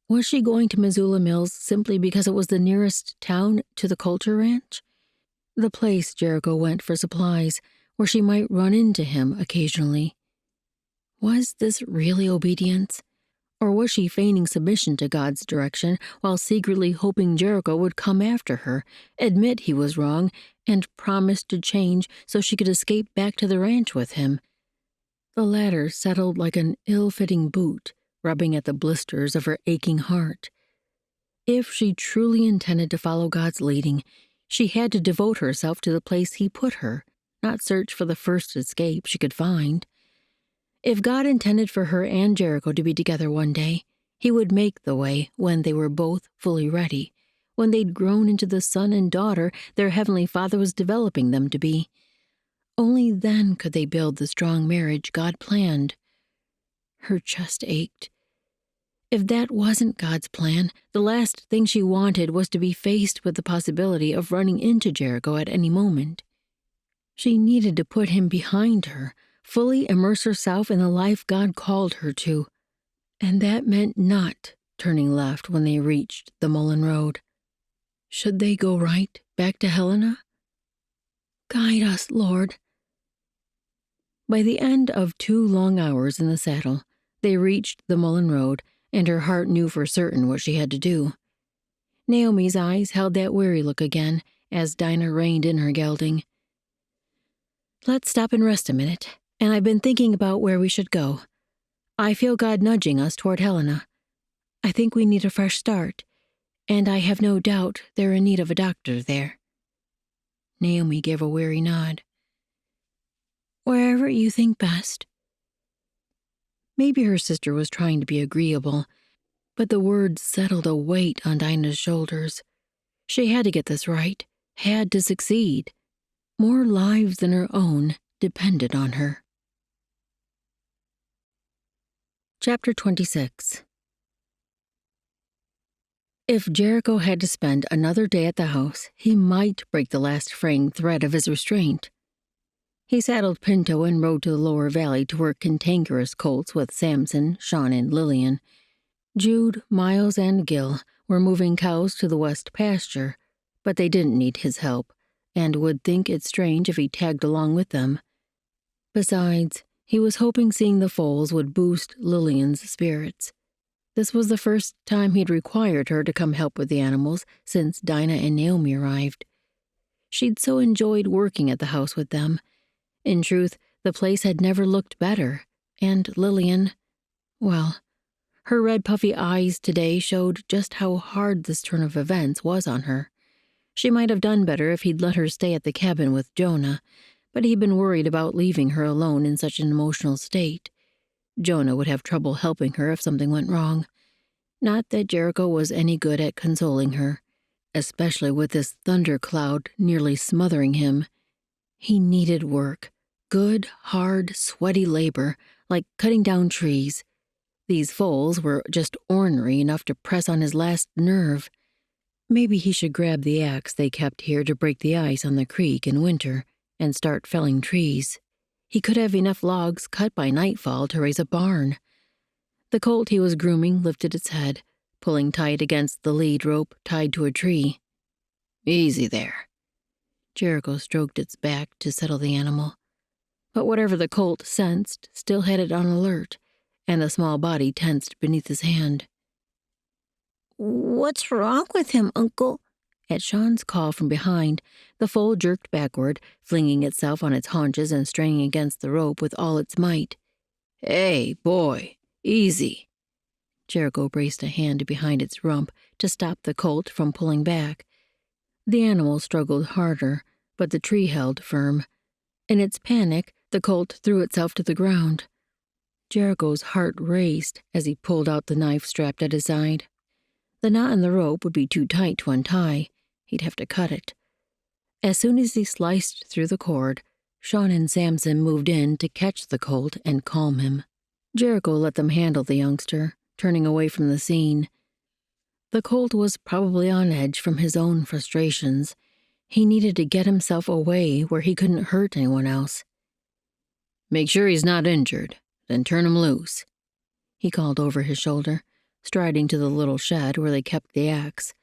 Was she going to Missoula Mills simply because it was the nearest town to the Coulter ranch? The place Jericho went for supplies, where she might run into him occasionally. Was this really obedience? Or was she feigning submission to God's direction while secretly hoping Jericho would come after her, admit he was wrong, and promise to change so she could escape back to the ranch with him? The latter settled like an ill-fitting boot, rubbing at the blisters of her aching heart. If she truly intended to follow God's leading, she had to devote herself to the place he put her, not search for the first escape she could find. If God intended for her and Jericho to be together one day, he would make the way when they were both fully ready, when they'd grown into the son and daughter their Heavenly Father was developing them to be. Only then could they build the strong marriage God planned. Her chest ached. If that wasn't God's plan, the last thing she wanted was to be faced with the possibility of running into Jericho at any moment. She needed to put him behind her, fully immerse herself in the life God called her to, and that meant not turning left when they reached the Mullen Road. Should they go right back to Helena? Guide us, Lord. By the end of 2 long hours in the saddle, they reached the Mullen Road, and her heart knew for certain what she had to do. Naomi's eyes held that weary look again as Dinah reined in her gelding. Let's stop and rest a minute, and I've been thinking about where we should go. I feel God nudging us toward Helena. I think we need a fresh start, and I have no doubt they're in need of a doctor there. Naomi gave a weary nod. Wherever you think best. Maybe her sister was trying to be agreeable, But the words settled a weight on Dinah's shoulders. She had to get this right, had to succeed. More lives than her own depended on her. Chapter 26. If Jericho had to spend another day at the house, he might break the last fraying thread of his restraint. He saddled Pinto and rode to the lower valley to work cantankerous colts with Samson, Sean, and Lillian. Jude, Miles, and Gil were moving cows to the west pasture, but they didn't need his help, and would think it strange if he tagged along with them. Besides, he was hoping seeing the foals would boost Lillian's spirits. This was the first time he'd required her to come help with the animals since Dinah and Naomi arrived. She'd so enjoyed working at the house with them. In truth, the place had never looked better, and Lillian, well, her red puffy eyes today showed just how hard this turn of events was on her. She might have done better if he'd let her stay at the cabin with Jonah, but he'd been worried about leaving her alone in such an emotional state. Jonah would have trouble helping her if something went wrong. Not that Jericho was any good at consoling her, especially with this thundercloud nearly smothering him. He needed work, good, hard, sweaty labor, like cutting down trees. These foals were just ornery enough to press on his last nerve. Maybe he should grab the axe they kept here to break the ice on the creek in winter and start felling trees. He could have enough logs cut by nightfall to raise a barn. The colt he was grooming lifted its head, pulling tight against the lead rope tied to a tree. "Easy there." Jericho stroked its back to settle the animal. But whatever the colt sensed still had it on alert, and the small body tensed beneath his hand. "What's wrong with him, Uncle?" At Sean's call from behind, the foal jerked backward, flinging itself on its haunches and straining against the rope with all its might. "Hey, boy, easy." Jericho braced a hand behind its rump to stop the colt from pulling back. The animal struggled harder, but the tree held firm. In its panic, the colt threw itself to the ground. Jericho's heart raced as he pulled out the knife strapped at his side. The knot in the rope would be too tight to untie. He'd have to cut it. As soon as he sliced through the cord, Sean and Samson moved in to catch the colt and calm him. Jericho let them handle the youngster, turning away from the scene. The colt was probably on edge from his own frustrations. He needed to get himself away where he couldn't hurt anyone else. "Make sure he's not injured, then turn him loose," he called over his shoulder, striding to the little shed where they kept the axe.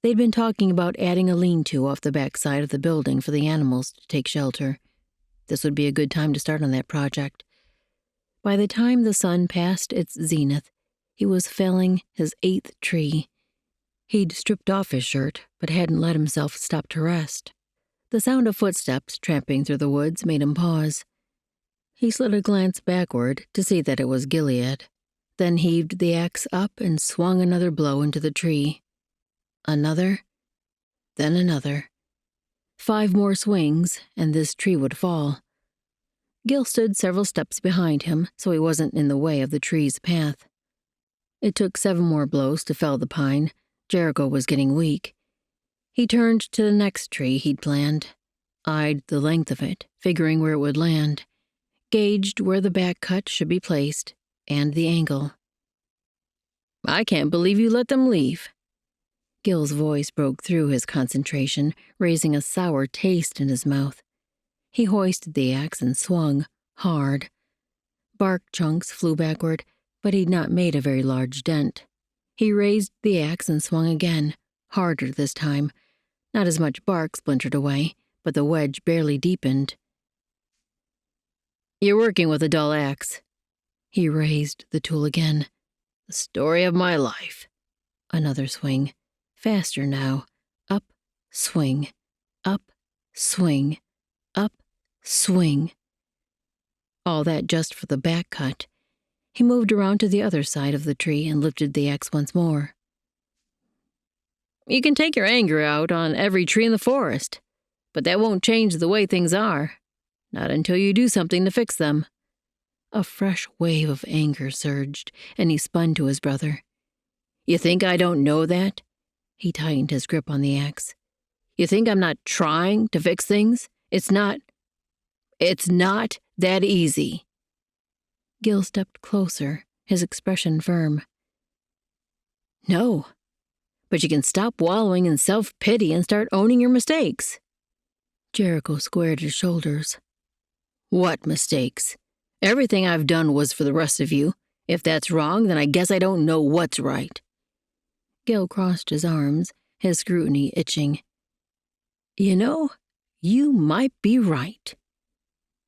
They'd been talking about adding a lean-to off the back side of the building for the animals to take shelter. This would be a good time to start on that project. By the time the sun passed its zenith, he was felling his 8th tree. He'd stripped off his shirt, but hadn't let himself stop to rest. The sound of footsteps tramping through the woods made him pause. He slid a glance backward to see that it was Gilead, then heaved the axe up and swung another blow into the tree. Another, then another. 5 more swings, and this tree would fall. Gil stood several steps behind him, so he wasn't in the way of the tree's path. It took 7 more blows to fell the pine. Jericho was getting weak. He turned to the next tree he'd planned, eyed the length of it, figuring where it would land, gauged where the back cut should be placed, and the angle. "I can't believe you let them leave." Gil's voice broke through his concentration, raising a sour taste in his mouth. He hoisted the axe and swung, hard. Bark chunks flew backward, but he'd not made a very large dent. He raised the axe and swung again, harder this time. Not as much bark splintered away, but the wedge barely deepened. "You're working with a dull axe." He raised the tool again. "The story of my life." Another swing. Faster now. Up, swing. Up, swing. Up, swing. All that just for the back cut. He moved around to the other side of the tree and lifted the axe once more. "You can take your anger out on every tree in the forest, but that won't change the way things are. Not until you do something to fix them." A fresh wave of anger surged, and he spun to his brother. You think I don't know that? He tightened his grip on the axe. You think I'm not trying to fix things? It's not that easy. Gil stepped closer, his expression firm. No, but you can stop wallowing in self-pity and start owning your mistakes. Jericho squared his shoulders. What mistakes? Everything I've done was for the rest of you. If that's wrong, then I guess I don't know what's right. Gil crossed his arms, his scrutiny itching. You know, you might be right.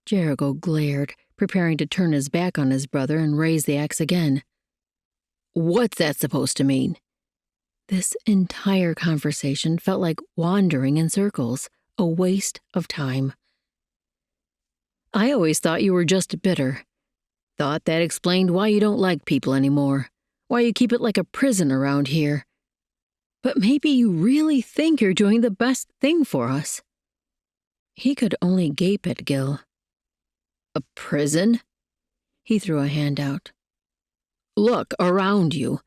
Jericho glared, preparing to turn his back on his brother and raise the axe again. What's that supposed to mean? This entire conversation felt like wandering in circles, a waste of time. I always thought you were just bitter. Thought that explained why you don't like people anymore, why you keep it like a prison around here. But maybe you really think you're doing the best thing for us. He could only gape at Gil. A prison? He threw a hand out. Look around you.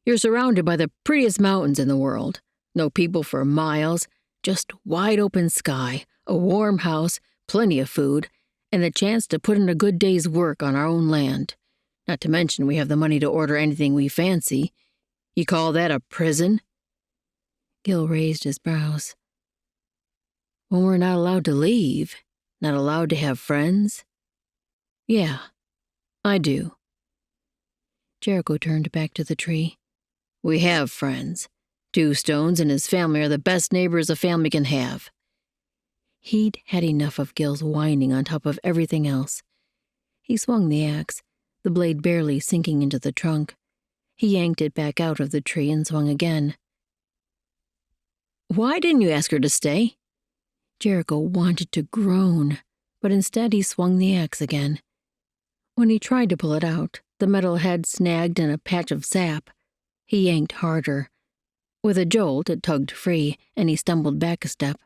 You're surrounded by the prettiest mountains in the world. No people for miles, just wide open sky, a warm house, plenty of food, and the chance to put in a good day's work on our own land. Not to mention we have the money to order anything we fancy. You call that a prison? Gil raised his brows. When we're not allowed to leave, not allowed to have friends? Yeah, I do. Jericho turned back to the tree. We have friends. 2 Stones and his family are the best neighbors a family can have. He'd had enough of Gil's whining on top of everything else. He swung the axe, the blade barely sinking into the trunk. He yanked it back out of the tree and swung again. Why didn't you ask her to stay? Jericho wanted to groan, but instead he swung the axe again. When he tried to pull it out, the metal head snagged in a patch of sap. He yanked harder. With a jolt, it tugged free, and he stumbled back a step.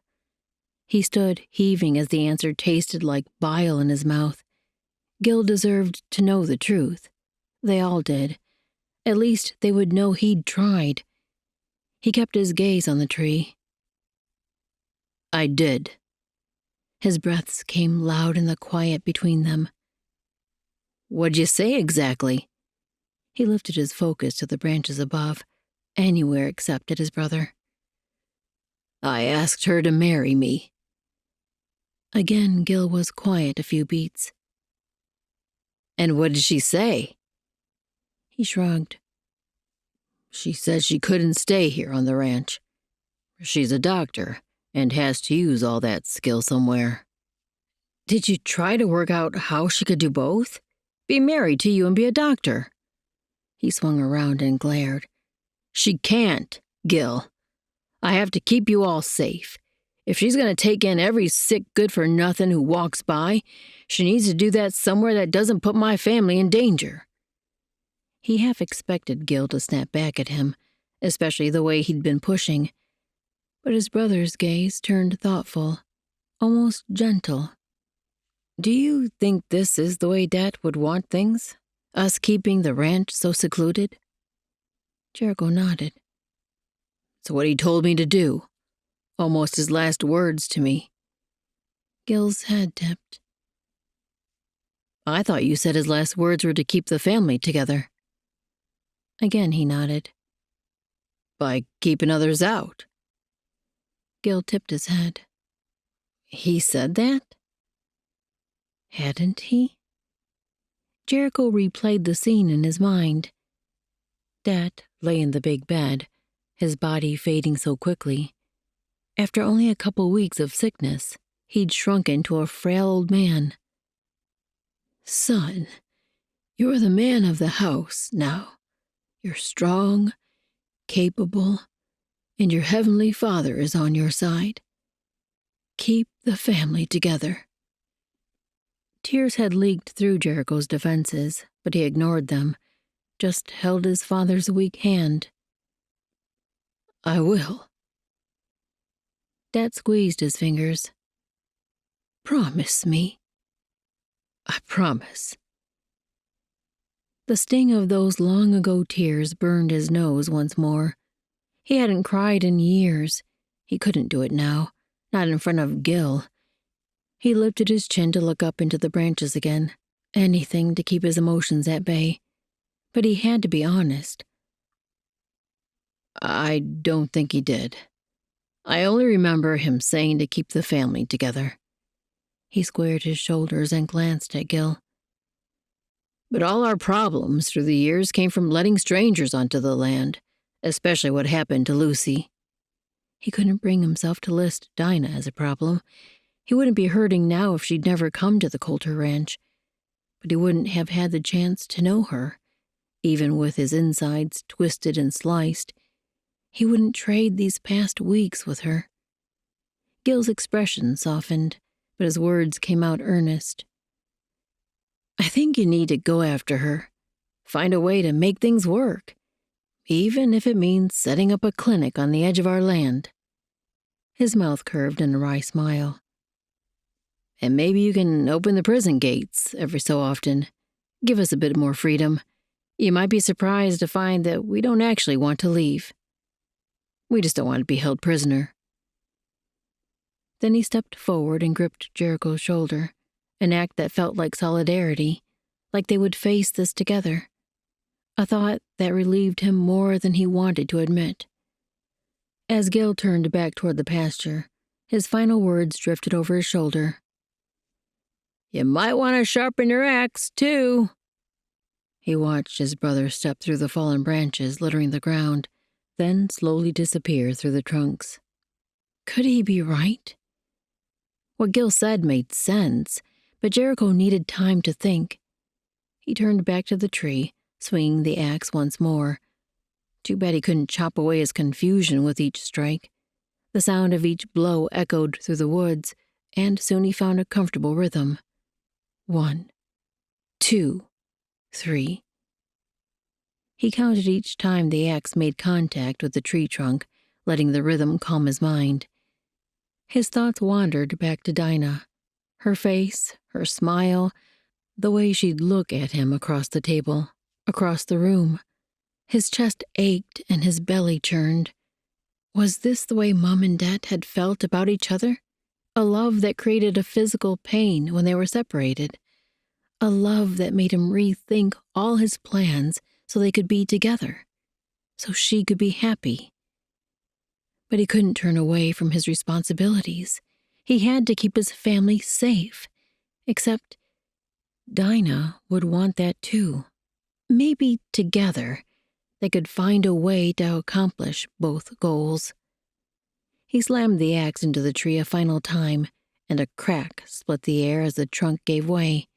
He stood, heaving as the answer tasted like bile in his mouth. Gil deserved to know the truth. They all did. At least they would know he'd tried. He kept his gaze on the tree. I did. His breaths came loud in the quiet between them. What'd you say exactly? He lifted his focus to the branches above, anywhere except at his brother. I asked her to marry me. Again, Gil was quiet a few beats. And what did she say? He shrugged. She said she couldn't stay here on the ranch. She's a doctor and has to use all that skill somewhere. Did you try to work out how she could do both? Be married to you and be a doctor? He swung around and glared. She can't, Gil. I have to keep you all safe. If she's going to take in every sick good-for-nothing who walks by, she needs to do that somewhere that doesn't put my family in danger. He half expected Gil to snap back at him, especially the way he'd been pushing. But his brother's gaze turned thoughtful, almost gentle. Do you think this is the way Dad would want things? Us keeping the ranch so secluded? Jericho nodded. It's what he told me to do. Almost his last words to me. Gil's head tipped. I thought you said his last words were to keep the family together. Again he nodded. By keeping others out. Gil tipped his head. He said that? Hadn't he? Jericho replayed the scene in his mind. Dad lay in the big bed, his body fading so quickly. After only a couple weeks of sickness, he'd shrunk into a frail old man. Son, you're the man of the house now. You're strong, capable, and your heavenly Father is on your side. Keep the family together. Tears had leaked through Jericho's defenses, but he ignored them, just held his father's weak hand. I will. Dad squeezed his fingers. Promise me. I promise. The sting of those long-ago tears burned his nose once more. He hadn't cried in years. He couldn't do it now, not in front of Gil. He lifted his chin to look up into the branches again, anything to keep his emotions at bay. But he had to be honest. I don't think he did. I only remember him saying to keep the family together. He squared his shoulders and glanced at Gil. But all our problems through the years came from letting strangers onto the land, especially what happened to Lucy. He couldn't bring himself to list Dinah as a problem. He wouldn't be hurting now if she'd never come to the Coulter ranch. But he wouldn't have had the chance to know her. Even with his insides twisted and sliced, he wouldn't trade these past weeks with her. Gil's expression softened, but his words came out earnest. I think you need to go after her. Find a way to make things work, even if it means setting up a clinic on the edge of our land. His mouth curved in a wry smile. And maybe you can open the prison gates every so often. Give us a bit more freedom. You might be surprised to find that we don't actually want to leave. We just don't want to be held prisoner. Then he stepped forward and gripped Jericho's shoulder, an act that felt like solidarity, like they would face this together. A thought that relieved him more than he wanted to admit. As Gil turned back toward the pasture, his final words drifted over his shoulder. You might want to sharpen your axe, too. He watched his brother step through the fallen branches littering the ground, then slowly disappear through the trunks. Could he be right? What Gil said made sense, but Jericho needed time to think. He turned back to the tree, swinging the axe once more. Too bad he couldn't chop away his confusion with each strike. The sound of each blow echoed through the woods, and soon he found a comfortable rhythm. 1, 2, 3. He counted each time the axe made contact with the tree trunk, letting the rhythm calm his mind. His thoughts wandered back to Dinah. Her face, her smile, the way she'd look at him across the table, across the room. His chest ached and his belly churned. Was this the way Mom and Dad had felt about each other? A love that created a physical pain when they were separated. A love that made him rethink all his plans so they could be together, so she could be happy. But he couldn't turn away from his responsibilities. He had to keep his family safe. Except Dinah would want that too. Maybe together they could find a way to accomplish both goals. He slammed the axe into the tree a final time, and a crack split the air as the trunk gave way.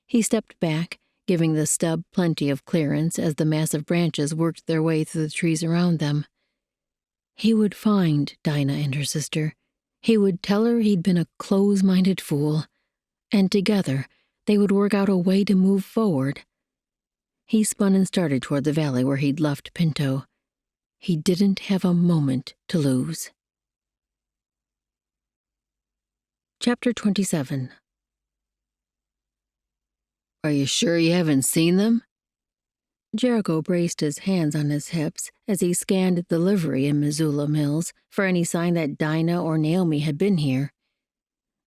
He stepped back, giving the stub plenty of clearance as the massive branches worked their way through the trees around them. He would find Dinah and her sister. He would tell her he'd been a close-minded fool, and together they would work out a way to move forward. He spun and started toward the valley where he'd left Pinto. He didn't have a moment to lose. Chapter 27. Are you sure you haven't seen them? Jericho braced his hands on his hips as he scanned the livery in Missoula Mills for any sign that Dinah or Naomi had been here.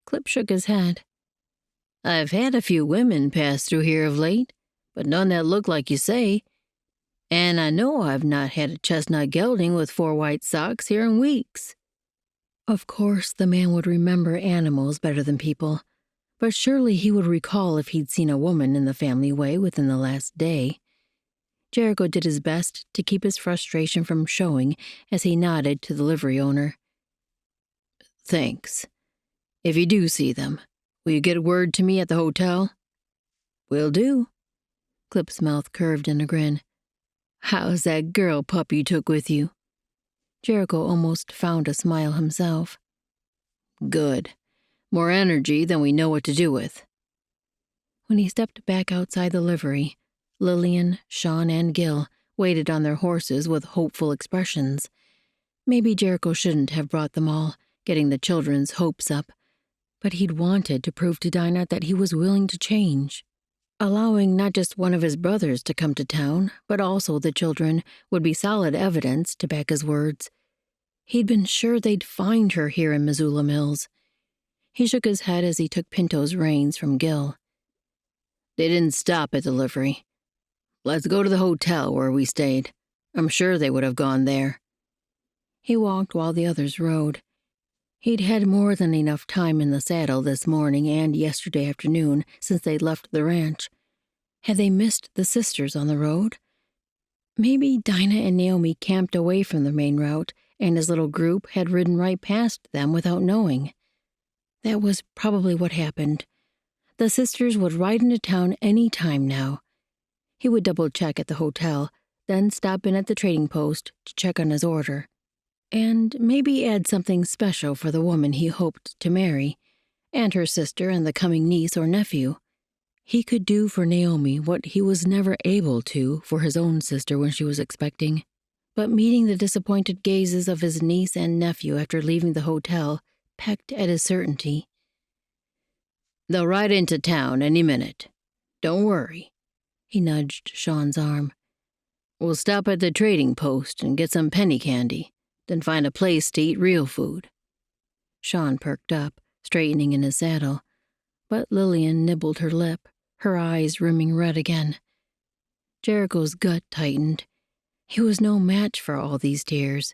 Clip shook his head. I've had a few women pass through here of late, but none that look like you say. And I know I've not had a chestnut gelding with 4 white socks here in weeks. Of course, the man would remember animals better than people, but surely he would recall if he'd seen a woman in the family way within the last day. Jericho did his best to keep his frustration from showing as he nodded to the livery owner. Thanks. If you do see them, will you get word to me at the hotel? Will do. Clip's mouth curved in a grin. How's that girl pup you took with you? Jericho almost found a smile himself. Good. More energy than we know what to do with. When he stepped back outside the livery, Lillian, Sean, and Gil waited on their horses with hopeful expressions. Maybe Jericho shouldn't have brought them all, getting the children's hopes up, but he'd wanted to prove to Dinah that he was willing to change. Allowing not just one of his brothers to come to town, but also the children, would be solid evidence to back his words. He'd been sure they'd find her here in Missoula Mills. He shook his head as he took Pinto's reins from Gil. They didn't stop at delivery. Let's go to the hotel where we stayed. I'm sure they would have gone there. He walked while the others rode. He'd had more than enough time in the saddle this morning and yesterday afternoon since they'd left the ranch. Had they missed the sisters on the road? Maybe Dinah and Naomi camped away from the main route, and his little group had ridden right past them without knowing. That was probably what happened. The sisters would ride into town any time now. He would double-check at the hotel, then stop in at the trading post to check on his order. And maybe add something special for the woman he hoped to marry, and her sister and the coming niece or nephew. He could do for Naomi what he was never able to for his own sister when she was expecting. But meeting the disappointed gazes of his niece and nephew after leaving the hotel pecked at his certainty. They'll ride into town any minute. Don't worry. He nudged Sean's arm. We'll stop at the trading post and get some penny candy. Then find a place to eat real food. Sean perked up, straightening in his saddle, but Lillian nibbled her lip, her eyes rimming red again. Jericho's gut tightened. He was no match for all these tears.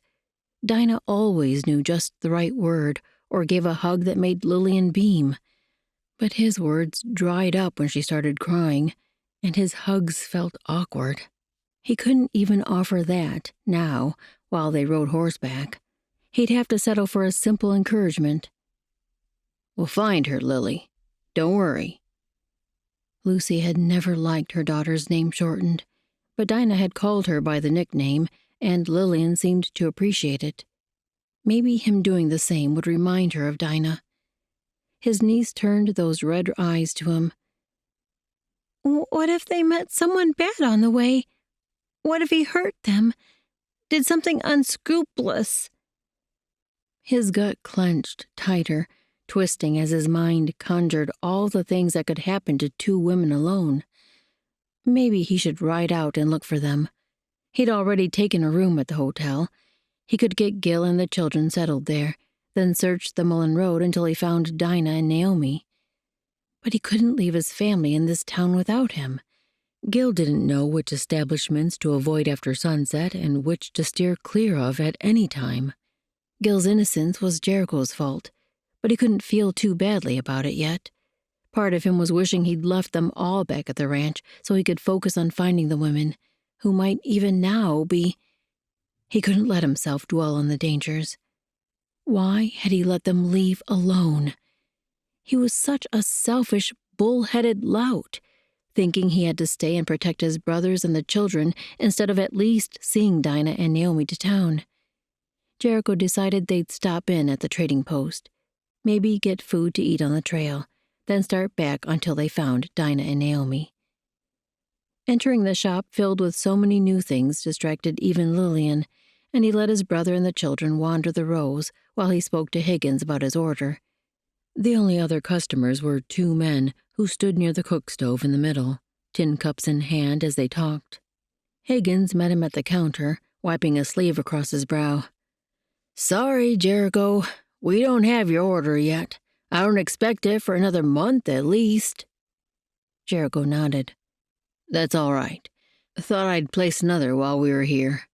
Dinah always knew just the right word or gave a hug that made Lillian beam. But his words dried up when she started crying, and his hugs felt awkward. He couldn't even offer that, now, while they rode horseback. He'd have to settle for a simple encouragement. We'll find her, Lily. Don't worry. Lucy had never liked her daughter's name shortened, but Dinah had called her by the nickname, and Lillian seemed to appreciate it. Maybe him doing the same would remind her of Dinah. His niece turned those red eyes to him. What if they met someone bad on the way? What if he hurt them? Did something unscrupulous? His gut clenched tighter, twisting as his mind conjured all the things that could happen to two women alone. Maybe he should ride out and look for them. He'd already taken a room at the hotel. He could get Gil and the children settled there, then search the Mullen Road until he found Dinah and Naomi. But he couldn't leave his family in this town without him. Gil didn't know which establishments to avoid after sunset and which to steer clear of at any time. Gil's innocence was Jericho's fault, but he couldn't feel too badly about it yet. Part of him was wishing he'd left them all back at the ranch so he could focus on finding the women, who might even now be... He couldn't let himself dwell on the dangers. Why had he let them leave alone? He was such a selfish, bull-headed lout, thinking he had to stay and protect his brothers and the children instead of at least seeing Dinah and Naomi to town. Jericho decided they'd stop in at the trading post, maybe get food to eat on the trail, then start back until they found Dinah and Naomi. Entering the shop filled with so many new things distracted even Lillian, and he let his brother and the children wander the rows while he spoke to Higgins about his order. The only other customers were two men who stood near the cook stove in the middle, tin cups in hand as they talked. Higgins met him at the counter, wiping a sleeve across his brow. Sorry, Jericho, we don't have your order yet. I don't expect it for another month at least. Jericho nodded. That's all right. Thought I'd place another while we were here.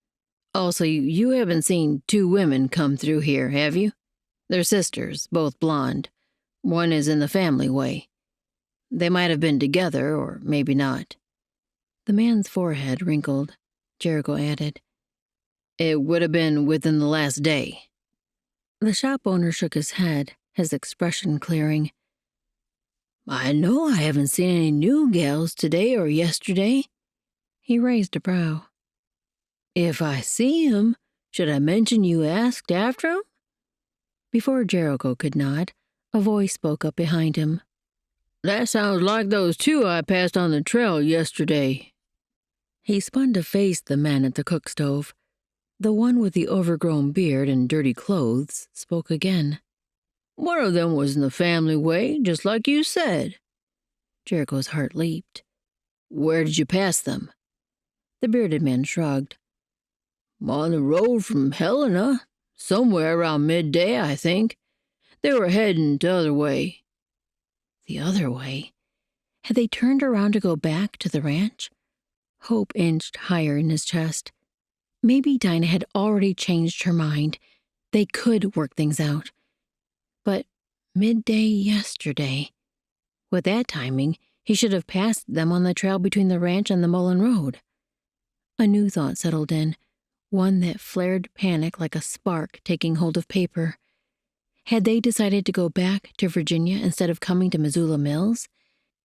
Also, you haven't seen two women come through here, have you? They're sisters, both blonde. One is in the family way. They might have been together, or maybe not. The man's forehead wrinkled. Jericho added, It would have been within the last day. The shop owner shook his head, his expression clearing. I know I haven't seen any new gals today or yesterday. He raised a brow. If I see 'em, should I mention you asked after 'em? Before Jericho could nod, a voice spoke up behind him. That sounds like those two I passed on the trail yesterday. He spun to face the men at the cook stove. The one with the overgrown beard and dirty clothes spoke again. One of them was in the family way, just like you said. Jericho's heart leaped. Where did you pass them?" The bearded man shrugged. "On the road from Helena, somewhere around midday, I think. They were heading t'other way." The other way? Had they turned around to go back to the ranch? Hope inched higher in his chest. Maybe Dinah had already changed her mind. They could work things out. But midday yesterday. With that timing, he should have passed them on the trail between the ranch and the Mullen Road. A new thought settled in, one that flared panic like a spark taking hold of paper. Had they decided to go back to Virginia instead of coming to Missoula Mills?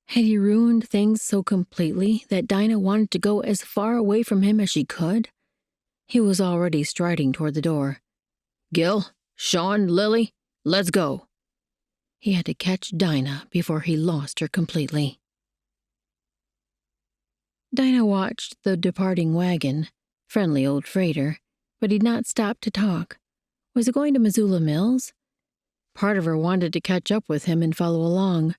Had he ruined things so completely that Dinah wanted to go as far away from him as she could? He was already striding toward the door. "Gil, Sean, Lily, let's go." He had to catch Dinah before he lost her completely. Dinah watched the departing wagon, friendly old freighter, but he'd not stopped to talk. Was it going to Missoula Mills? Part of her wanted to catch up with him and follow along.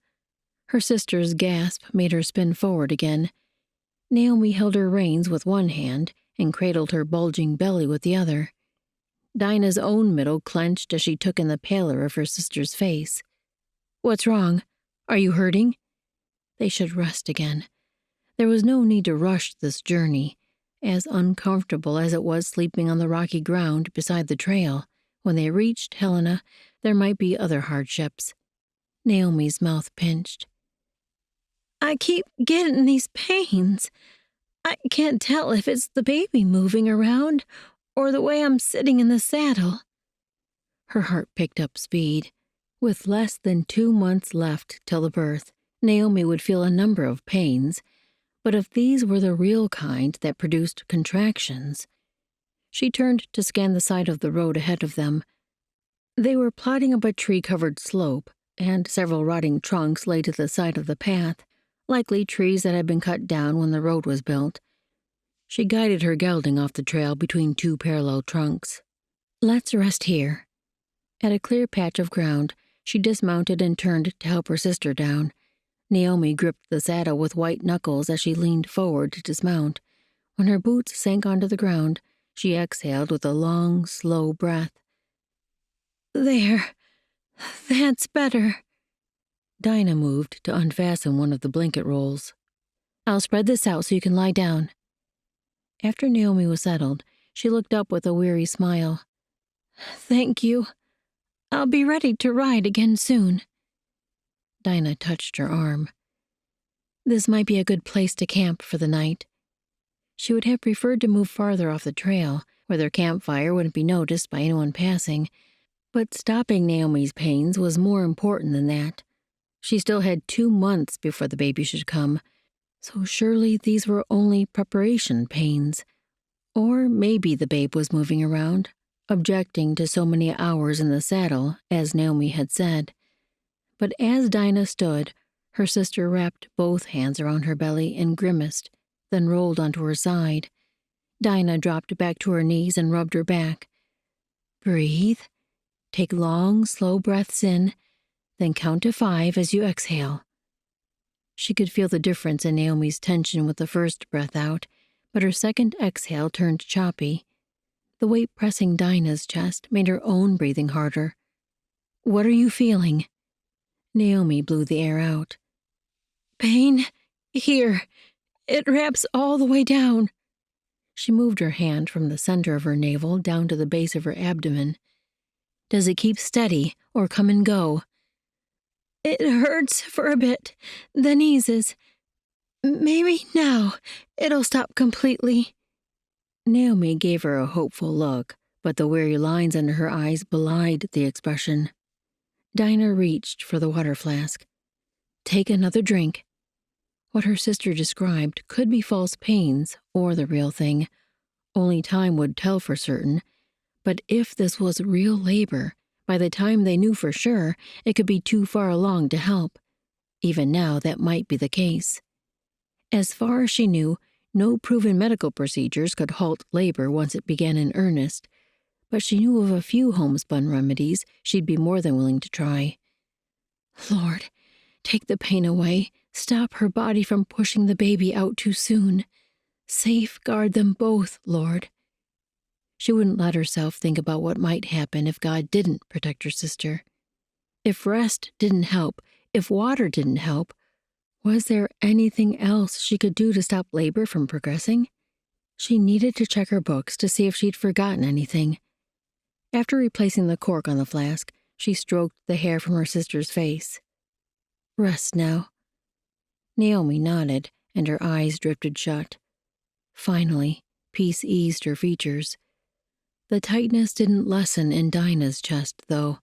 Her sister's gasp made her spin forward again. Naomi held her reins with one hand and cradled her bulging belly with the other. Dinah's own middle clenched as she took in the pallor of her sister's face. "What's wrong? Are you hurting?" They should rest again. There was no need to rush this journey, as uncomfortable as it was sleeping on the rocky ground beside the trail. When they reached Helena, there might be other hardships. Naomi's mouth pinched. "I keep getting these pains. I can't tell if it's the baby moving around or the way I'm sitting in the saddle." Her heart picked up speed. With less than 2 months left till the birth, Naomi would feel a number of pains, but if these were the real kind that produced contractions. She turned to scan the side of the road ahead of them. They were plodding up a tree-covered slope, and several rotting trunks lay to the side of the path, likely trees that had been cut down when the road was built. She guided her gelding off the trail between 2 parallel trunks. "Let's rest here." At a clear patch of ground, she dismounted and turned to help her sister down. Naomi gripped the saddle with white knuckles as she leaned forward to dismount. When her boots sank onto the ground, she exhaled with a long, slow breath. "There. That's better." Dinah moved to unfasten one of the blanket rolls. "I'll spread this out so you can lie down." After Naomi was settled, she looked up with a weary smile. "Thank you. I'll be ready to ride again soon." Dinah touched her arm. This might be a good place to camp for the night. She would have preferred to move farther off the trail, where their campfire wouldn't be noticed by anyone passing, but stopping Naomi's pains was more important than that. She still had 2 months before the baby should come, so surely these were only preparation pains. Or maybe the babe was moving around, objecting to so many hours in the saddle, as Naomi had said. But as Dinah stood, her sister wrapped both hands around her belly and grimaced, then rolled onto her side. Dinah dropped back to her knees and rubbed her back. "Breathe. Take long, slow breaths in, then count to 5 as you exhale." She could feel the difference in Naomi's tension with the first breath out, but her second exhale turned choppy. The weight pressing Dinah's chest made her own breathing harder. "What are you feeling?" Naomi blew the air out. "Pain? Here. It wraps all the way down." She moved her hand from the center of her navel down to the base of her abdomen. "Does it keep steady or come and go?" "It hurts for a bit, then eases. Maybe now it'll stop completely." Naomi gave her a hopeful look, but the weary lines under her eyes belied the expression. Dinah reached for the water flask. "Take another drink." What her sister described could be false pains or the real thing. Only time would tell for certain. But if this was real labor, by the time they knew for sure, it could be too far along to help. Even now, that might be the case. As far as she knew, no proven medical procedures could halt labor once it began in earnest, but she knew of a few homespun remedies she'd be more than willing to try. "Lord, take the pain away, Stop her body from pushing the baby out too soon. Safeguard them both, Lord. She wouldn't let herself think about what might happen if God didn't protect her sister. If rest didn't help, if water didn't help, was there anything else she could do to stop labor from progressing? She needed to check her books to see if she'd forgotten anything. After replacing the cork on the flask, she stroked the hair from her sister's face. Rest now. Naomi nodded, and her eyes drifted shut. Finally, peace eased her features. The tightness didn't lessen in Dinah's chest, though.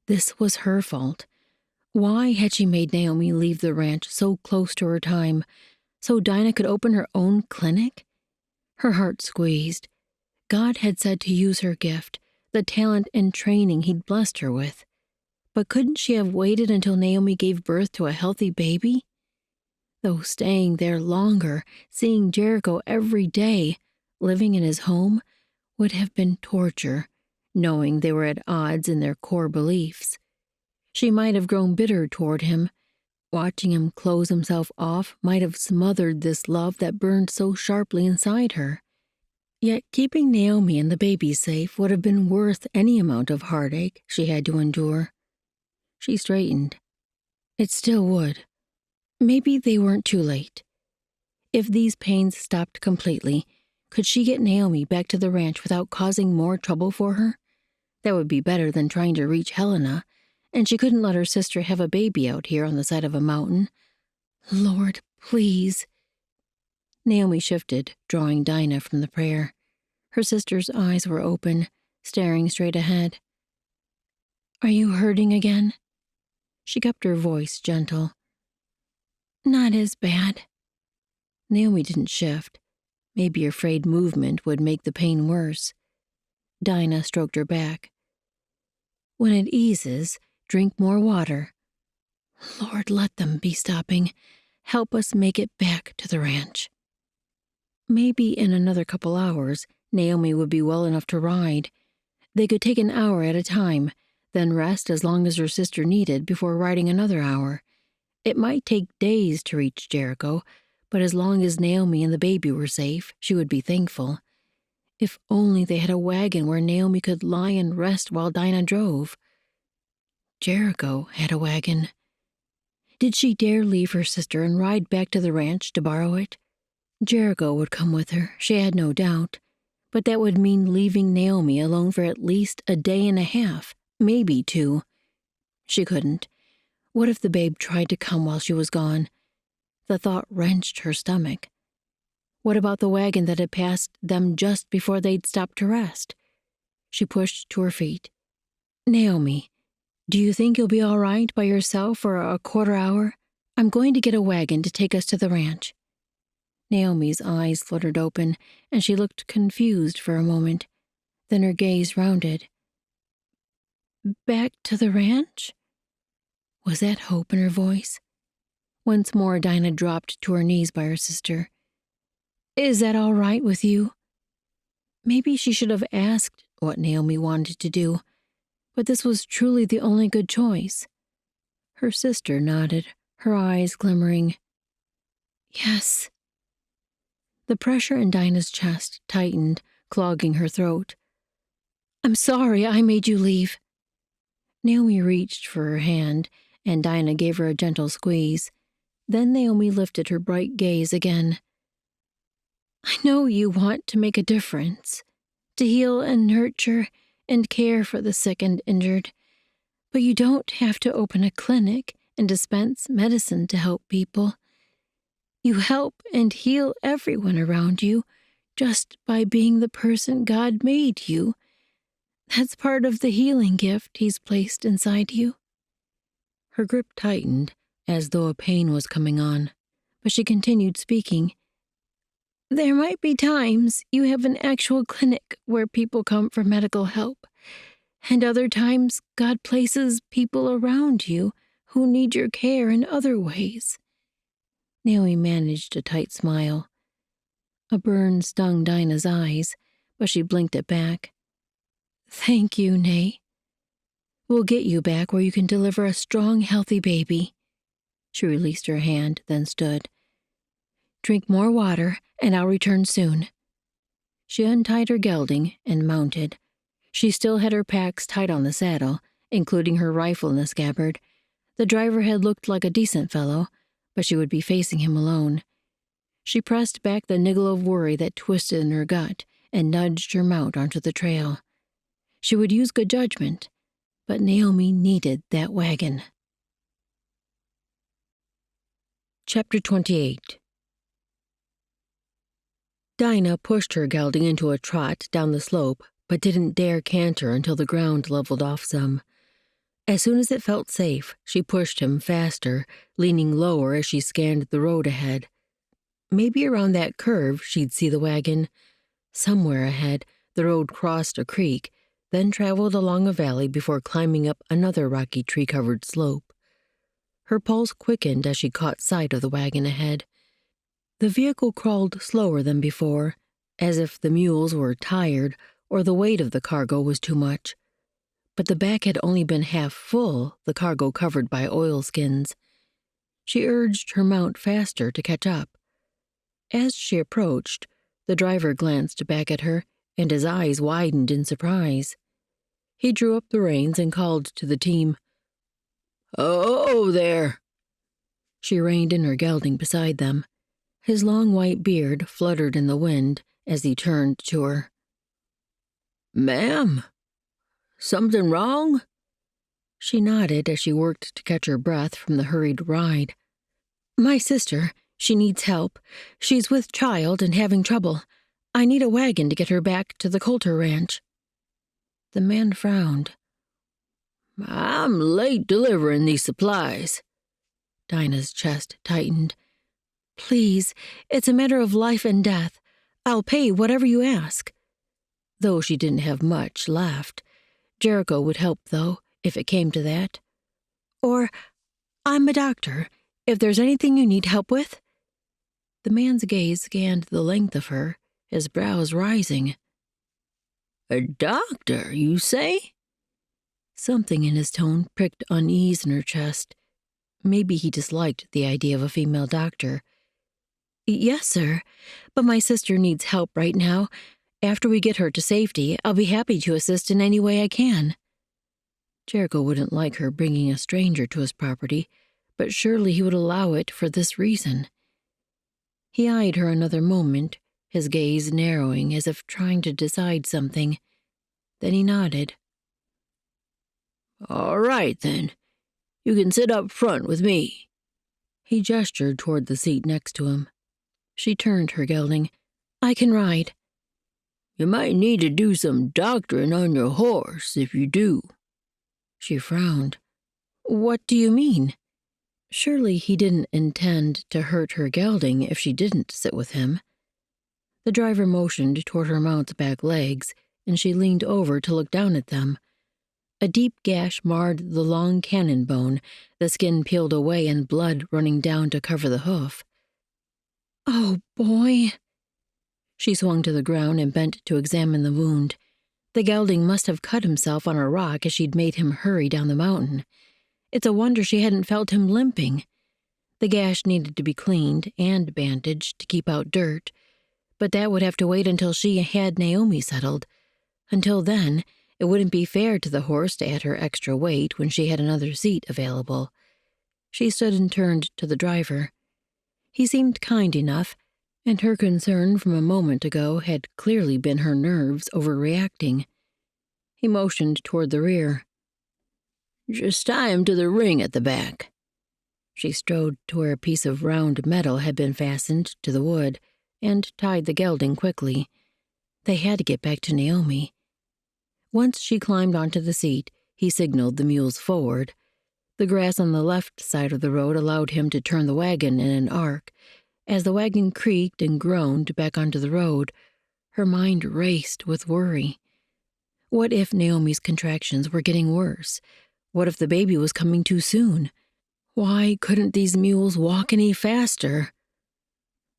This was her fault. Why had she made Naomi leave the ranch so close to her time, so Dinah could open her own clinic? Her heart squeezed. God had said to use her gift, the talent and training he'd blessed her with. But couldn't she have waited until Naomi gave birth to a healthy baby? Though staying there longer, seeing Jericho every day, living in his home, would have been torture, knowing they were at odds in their core beliefs. She might have grown bitter toward him. Watching him close himself off might have smothered this love that burned so sharply inside her. Yet keeping Naomi and the baby safe would have been worth any amount of heartache she had to endure. She straightened. It still would. Maybe they weren't too late. If these pains stopped completely, could she get Naomi back to the ranch without causing more trouble for her? That would be better than trying to reach Helena, and she couldn't let her sister have a baby out here on the side of a mountain. Lord, please. Naomi shifted, drawing Dinah from the prayer. Her sister's eyes were open, staring straight ahead. Are you hurting again? She kept her voice gentle. Not as bad. Naomi didn't shift. Maybe afraid movement would make the pain worse. Dinah stroked her back. When it eases, drink more water. Lord, let them be stopping. Help us make it back to the ranch. Maybe in another couple hours, Naomi would be well enough to ride. They could take an hour at a time, then rest as long as her sister needed before riding another hour. It might take days to reach Jericho, but as long as Naomi and the baby were safe, she would be thankful. If only they had a wagon where Naomi could lie and rest while Dinah drove. Jericho had a wagon. Did she dare leave her sister and ride back to the ranch to borrow it? Jericho would come with her, she had no doubt, but that would mean leaving Naomi alone for at least a day and a half, maybe 2. She couldn't. What if the babe tried to come while she was gone? The thought wrenched her stomach. What about the wagon that had passed them just before they'd stopped to rest? She pushed to her feet. Naomi, do you think you'll be all right by yourself for a quarter hour? I'm going to get a wagon to take us to the ranch. Naomi's eyes fluttered open, and she looked confused for a moment. Then her gaze rounded. Back to the ranch? Was that hope in her voice? Once more, Dinah dropped to her knees by her sister. Is that all right with you? Maybe she should have asked what Naomi wanted to do, but this was truly the only good choice. Her sister nodded, her eyes glimmering. Yes. The pressure in Dinah's chest tightened, clogging her throat. I'm sorry I made you leave. Naomi reached for her hand, and Dinah gave her a gentle squeeze. Then Naomi lifted her bright gaze again. I know you want to make a difference, to heal and nurture and care for the sick and injured, but you don't have to open a clinic and dispense medicine to help people. You help and heal everyone around you just by being the person God made you. That's part of the healing gift He's placed inside you. Her grip tightened, as though a pain was coming on, but she continued speaking. There might be times you have an actual clinic where people come for medical help, and other times God places people around you who need your care in other ways. Naomi managed a tight smile. A burn stung Dinah's eyes, but she blinked it back. Thank you, Nay. We'll get you back where you can deliver a strong, healthy baby. She released her hand, then stood. "Drink more water, and I'll return soon." She untied her gelding and mounted. She still had her packs tight on the saddle, including her rifle in the scabbard. The driver had looked like a decent fellow, but she would be facing him alone. She pressed back the niggle of worry that twisted in her gut and nudged her mount onto the trail. She would use good judgment, but Naomi needed that wagon. Chapter 28. Dinah pushed her gelding into a trot down the slope, but didn't dare canter until the ground leveled off some. As soon as it felt safe, she pushed him faster, leaning lower as she scanned the road ahead. Maybe around that curve she'd see the wagon. Somewhere ahead, the road crossed a creek, then traveled along a valley before climbing up another rocky tree-covered slope. Her pulse quickened as she caught sight of the wagon ahead. The vehicle crawled slower than before, as if the mules were tired or the weight of the cargo was too much. But the back had only been half full, the cargo covered by oilskins. She urged her mount faster to catch up. As she approached, the driver glanced back at her, and his eyes widened in surprise. He drew up the reins and called to the team, "Oh, there!" She reined in her gelding beside them. His long white beard fluttered in the wind as he turned to her. "Ma'am, something wrong?" She nodded as she worked to catch her breath from the hurried ride. "My sister, she needs help. She's with child and having trouble. I need a wagon to get her back to the Coulter ranch." The man frowned. "I'm late delivering these supplies." Dinah's chest tightened. "Please, it's a matter of life and death. I'll pay whatever you ask." Though she didn't have much left. Jericho would help, though, if it came to that. "Or, I'm a doctor. If there's anything you need help with." The man's gaze scanned the length of her, his brows rising. "A doctor, you say?" Something in his tone pricked unease in her chest. Maybe he disliked the idea of a female doctor. "Yes, sir, but my sister needs help right now. After we get her to safety, I'll be happy to assist in any way I can." Jericho wouldn't like her bringing a stranger to his property, but surely he would allow it for this reason. He eyed her another moment, his gaze narrowing as if trying to decide something. Then he nodded. "All right, then. You can sit up front with me." He gestured toward the seat next to him. She turned her gelding. "I can ride." "You might need to do some doctoring on your horse if you do." She frowned. "What do you mean?" Surely he didn't intend to hurt her gelding if she didn't sit with him. The driver motioned toward her mount's back legs, and she leaned over to look down at them. A deep gash marred the long cannon bone, the skin peeled away and blood running down to cover the hoof. "Oh, boy." She swung to the ground and bent to examine the wound. The gelding must have cut himself on a rock as she'd made him hurry down the mountain. It's a wonder she hadn't felt him limping. The gash needed to be cleaned and bandaged to keep out dirt, but that would have to wait until she had Naomi settled. Until then, it wouldn't be fair to the horse to add her extra weight when she had another seat available. She stood and turned to the driver. He seemed kind enough, and her concern from a moment ago had clearly been her nerves overreacting. He motioned toward the rear. "Just tie him to the ring at the back." She strode to where a piece of round metal had been fastened to the wood and tied the gelding quickly. They had to get back to Naomi. Once she climbed onto the seat, he signaled the mules forward. The grass on the left side of the road allowed him to turn the wagon in an arc. As the wagon creaked and groaned back onto the road, her mind raced with worry. What if Naomi's contractions were getting worse? What if the baby was coming too soon? Why couldn't these mules walk any faster?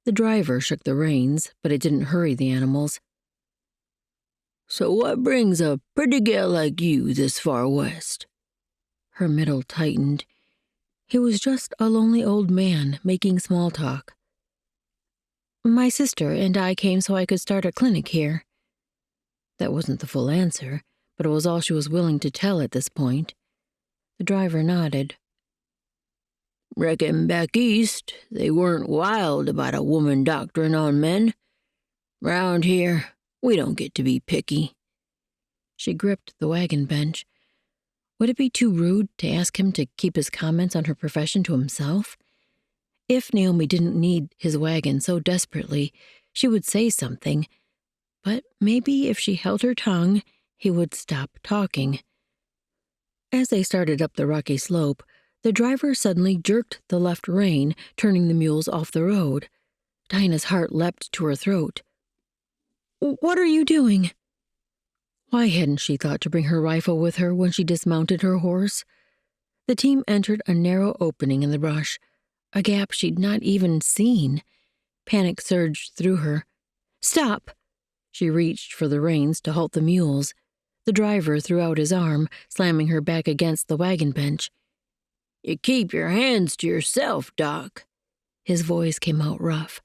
The driver shook the reins, but it didn't hurry the animals. "So what brings a pretty gal like you this far west?" Her middle tightened. He was just a lonely old man making small talk. My sister and I came so I could start a clinic here. That wasn't the full answer, but it was all she was willing to tell at this point. The driver nodded. Reckon back east they weren't wild about a woman doctoring on men. Round here, we don't get to be picky. She gripped the wagon bench. Would it be too rude to ask him to keep his comments on her profession to himself? If Naomi didn't need his wagon so desperately, she would say something, but maybe if she held her tongue, he would stop talking. As they started up the rocky slope, the driver suddenly jerked the left rein, turning the mules off the road. Dinah's heart leapt to her throat. "What are you doing?" Why hadn't she thought to bring her rifle with her when she dismounted her horse? The team entered a narrow opening in the brush, a gap she'd not even seen. Panic surged through her. "Stop!" She reached for the reins to halt the mules. The driver threw out his arm, slamming her back against the wagon bench. "You keep your hands to yourself, Doc." His voice came out rough.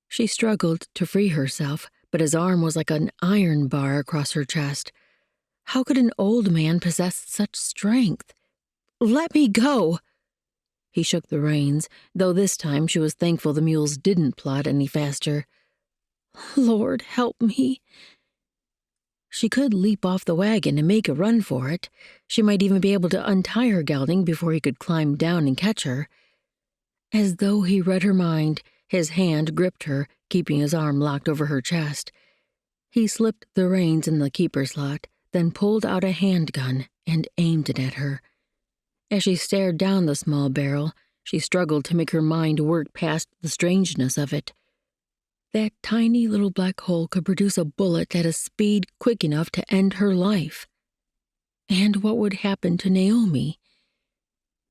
She struggled to free herself, but his arm was like an iron bar across her chest. How could an old man possess such strength? "Let me go!" He shook the reins, though this time she was thankful the mules didn't plod any faster. "Lord, help me." She could leap off the wagon and make a run for it. She might even be able to untie her gelding before he could climb down and catch her. As though he read her mind, his hand gripped her, keeping his arm locked over her chest. He slipped the reins in the keeper slot, then pulled out a handgun and aimed it at her. As she stared down the small barrel, she struggled to make her mind work past the strangeness of it. That tiny little black hole could produce a bullet at a speed quick enough to end her life. And what would happen to Naomi?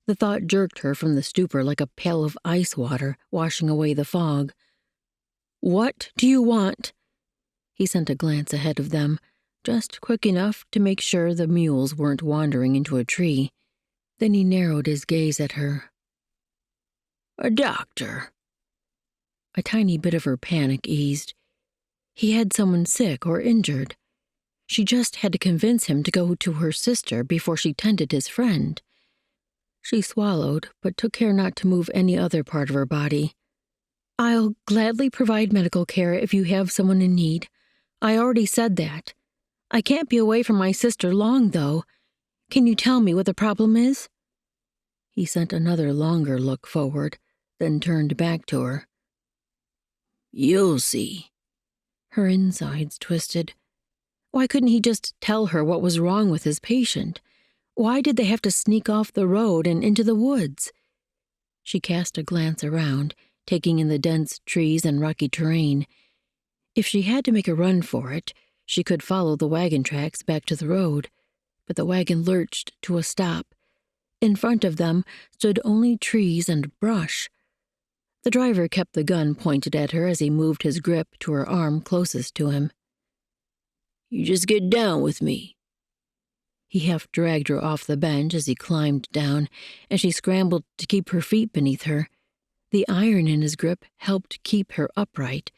The thought jerked her from the stupor like a pail of ice water, washing away the fog. "What do you want?" He sent a glance ahead of them, just quick enough to make sure the mules weren't wandering into a tree. Then he narrowed his gaze at her. "A doctor." A tiny bit of her panic eased. He had someone sick or injured. She just had to convince him to go to her sister before she tended his friend. She swallowed, but took care not to move any other part of her body. "I'll gladly provide medical care if you have someone in need. I already said that. I can't be away from my sister long, though. Can you tell me what the problem is?" He sent another longer look forward, then turned back to her. "You'll see." Her insides twisted. Why couldn't he just tell her what was wrong with his patient? Why did they have to sneak off the road and into the woods? She cast a glance around, taking in the dense trees and rocky terrain. If she had to make a run for it, she could follow the wagon tracks back to the road, but the wagon lurched to a stop. In front of them stood only trees and brush. The driver kept the gun pointed at her as he moved his grip to her arm closest to him. "You just get down with me." He half dragged her off the bench as he climbed down, and she scrambled to keep her feet beneath her. The iron in his grip helped keep her upright.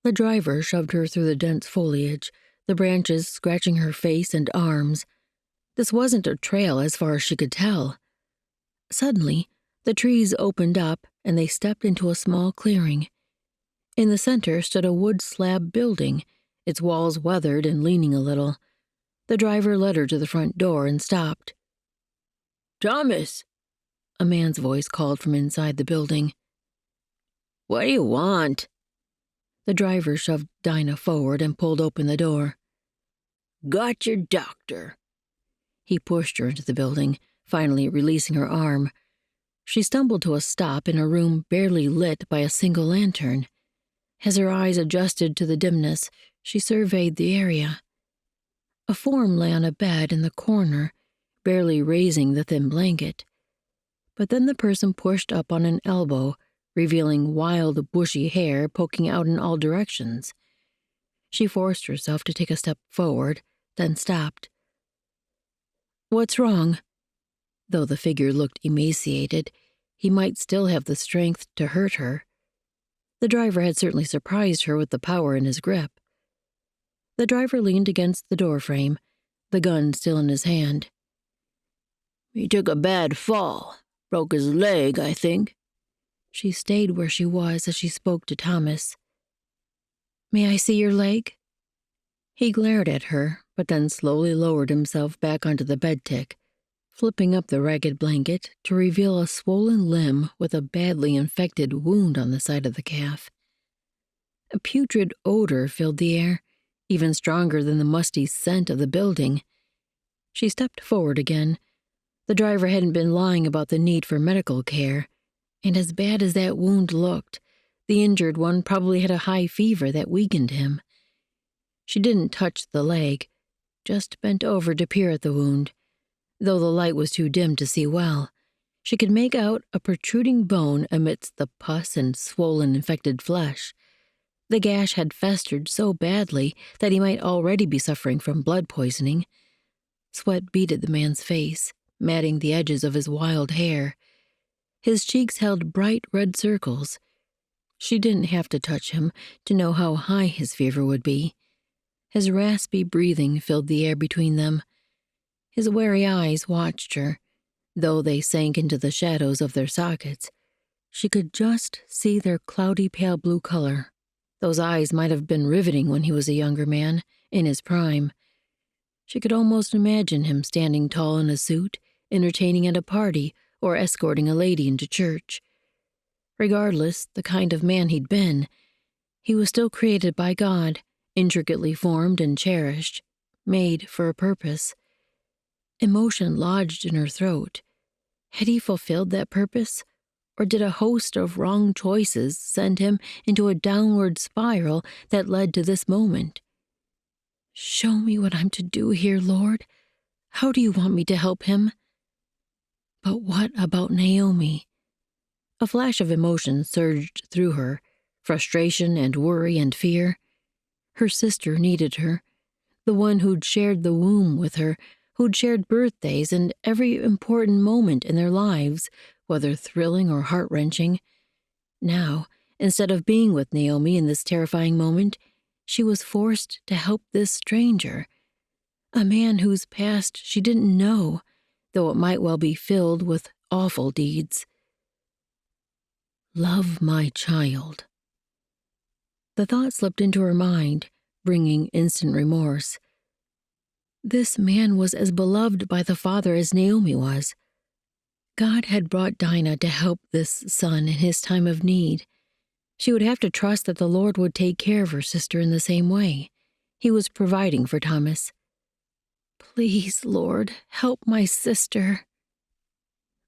The driver shoved her through the dense foliage, the branches scratching her face and arms. This wasn't a trail as far as she could tell. Suddenly, the trees opened up and they stepped into a small clearing. In the center stood a wood slab building, its walls weathered and leaning a little. The driver led her to the front door and stopped. "Thomas," a man's voice called from inside the building. "What do you want?" The driver shoved Dinah forward and pulled open the door. "Got your doctor." He pushed her into the building, finally releasing her arm. She stumbled to a stop in a room barely lit by a single lantern. As her eyes adjusted to the dimness, she surveyed the area. A form lay on a bed in the corner, barely raising the thin blanket. But then the person pushed up on an elbow, revealing wild, bushy hair poking out in all directions. She forced herself to take a step forward, then stopped. "What's wrong?" Though the figure looked emaciated, he might still have the strength to hurt her. The driver had certainly surprised her with the power in his grip. The driver leaned against the doorframe, the gun still in his hand. "He took a bad fall. Broke his leg, I think." She stayed where she was as she spoke to Thomas. "May I see your leg?" He glared at her, but then slowly lowered himself back onto the bed tick, flipping up the ragged blanket to reveal a swollen limb with a badly infected wound on the side of the calf. A putrid odor filled the air, even stronger than the musty scent of the building. She stepped forward again. The driver hadn't been lying about the need for medical care, and as bad as that wound looked, the injured one probably had a high fever that weakened him. She didn't touch the leg, just bent over to peer at the wound. Though the light was too dim to see well, she could make out a protruding bone amidst the pus and swollen infected flesh. The gash had festered so badly that he might already be suffering from blood poisoning. Sweat beaded the man's face, matting the edges of his wild hair. His cheeks held bright red circles. She didn't have to touch him to know how high his fever would be. His raspy breathing filled the air between them. His wary eyes watched her. Though they sank into the shadows of their sockets, she could just see their cloudy pale blue color. Those eyes might have been riveting when he was a younger man, in his prime. She could almost imagine him standing tall in a suit, entertaining at a party, or escorting a lady into church. Regardless the kind of man he'd been, he was still created by God, intricately formed and cherished, made for a purpose. Emotion lodged in her throat. Had he fulfilled that purpose? Or did a host of wrong choices send him into a downward spiral that led to this moment? "Show me what I'm to do here, Lord. How do you want me to help him?" But what about Naomi? A flash of emotion surged through her, frustration and worry and fear. Her sister needed her, the one who'd shared the womb with her, who'd shared birthdays and every important moment in their lives, whether thrilling or heart-wrenching. Now, instead of being with Naomi in this terrifying moment, she was forced to help this stranger, a man whose past she didn't know, though it might well be filled with awful deeds. Love my child. The thought slipped into her mind, bringing instant remorse. This man was as beloved by the father as Naomi was. God had brought Dinah to help this son in his time of need. She would have to trust that the Lord would take care of her sister in the same way. He was providing for Thomas. Please, Lord, help my sister.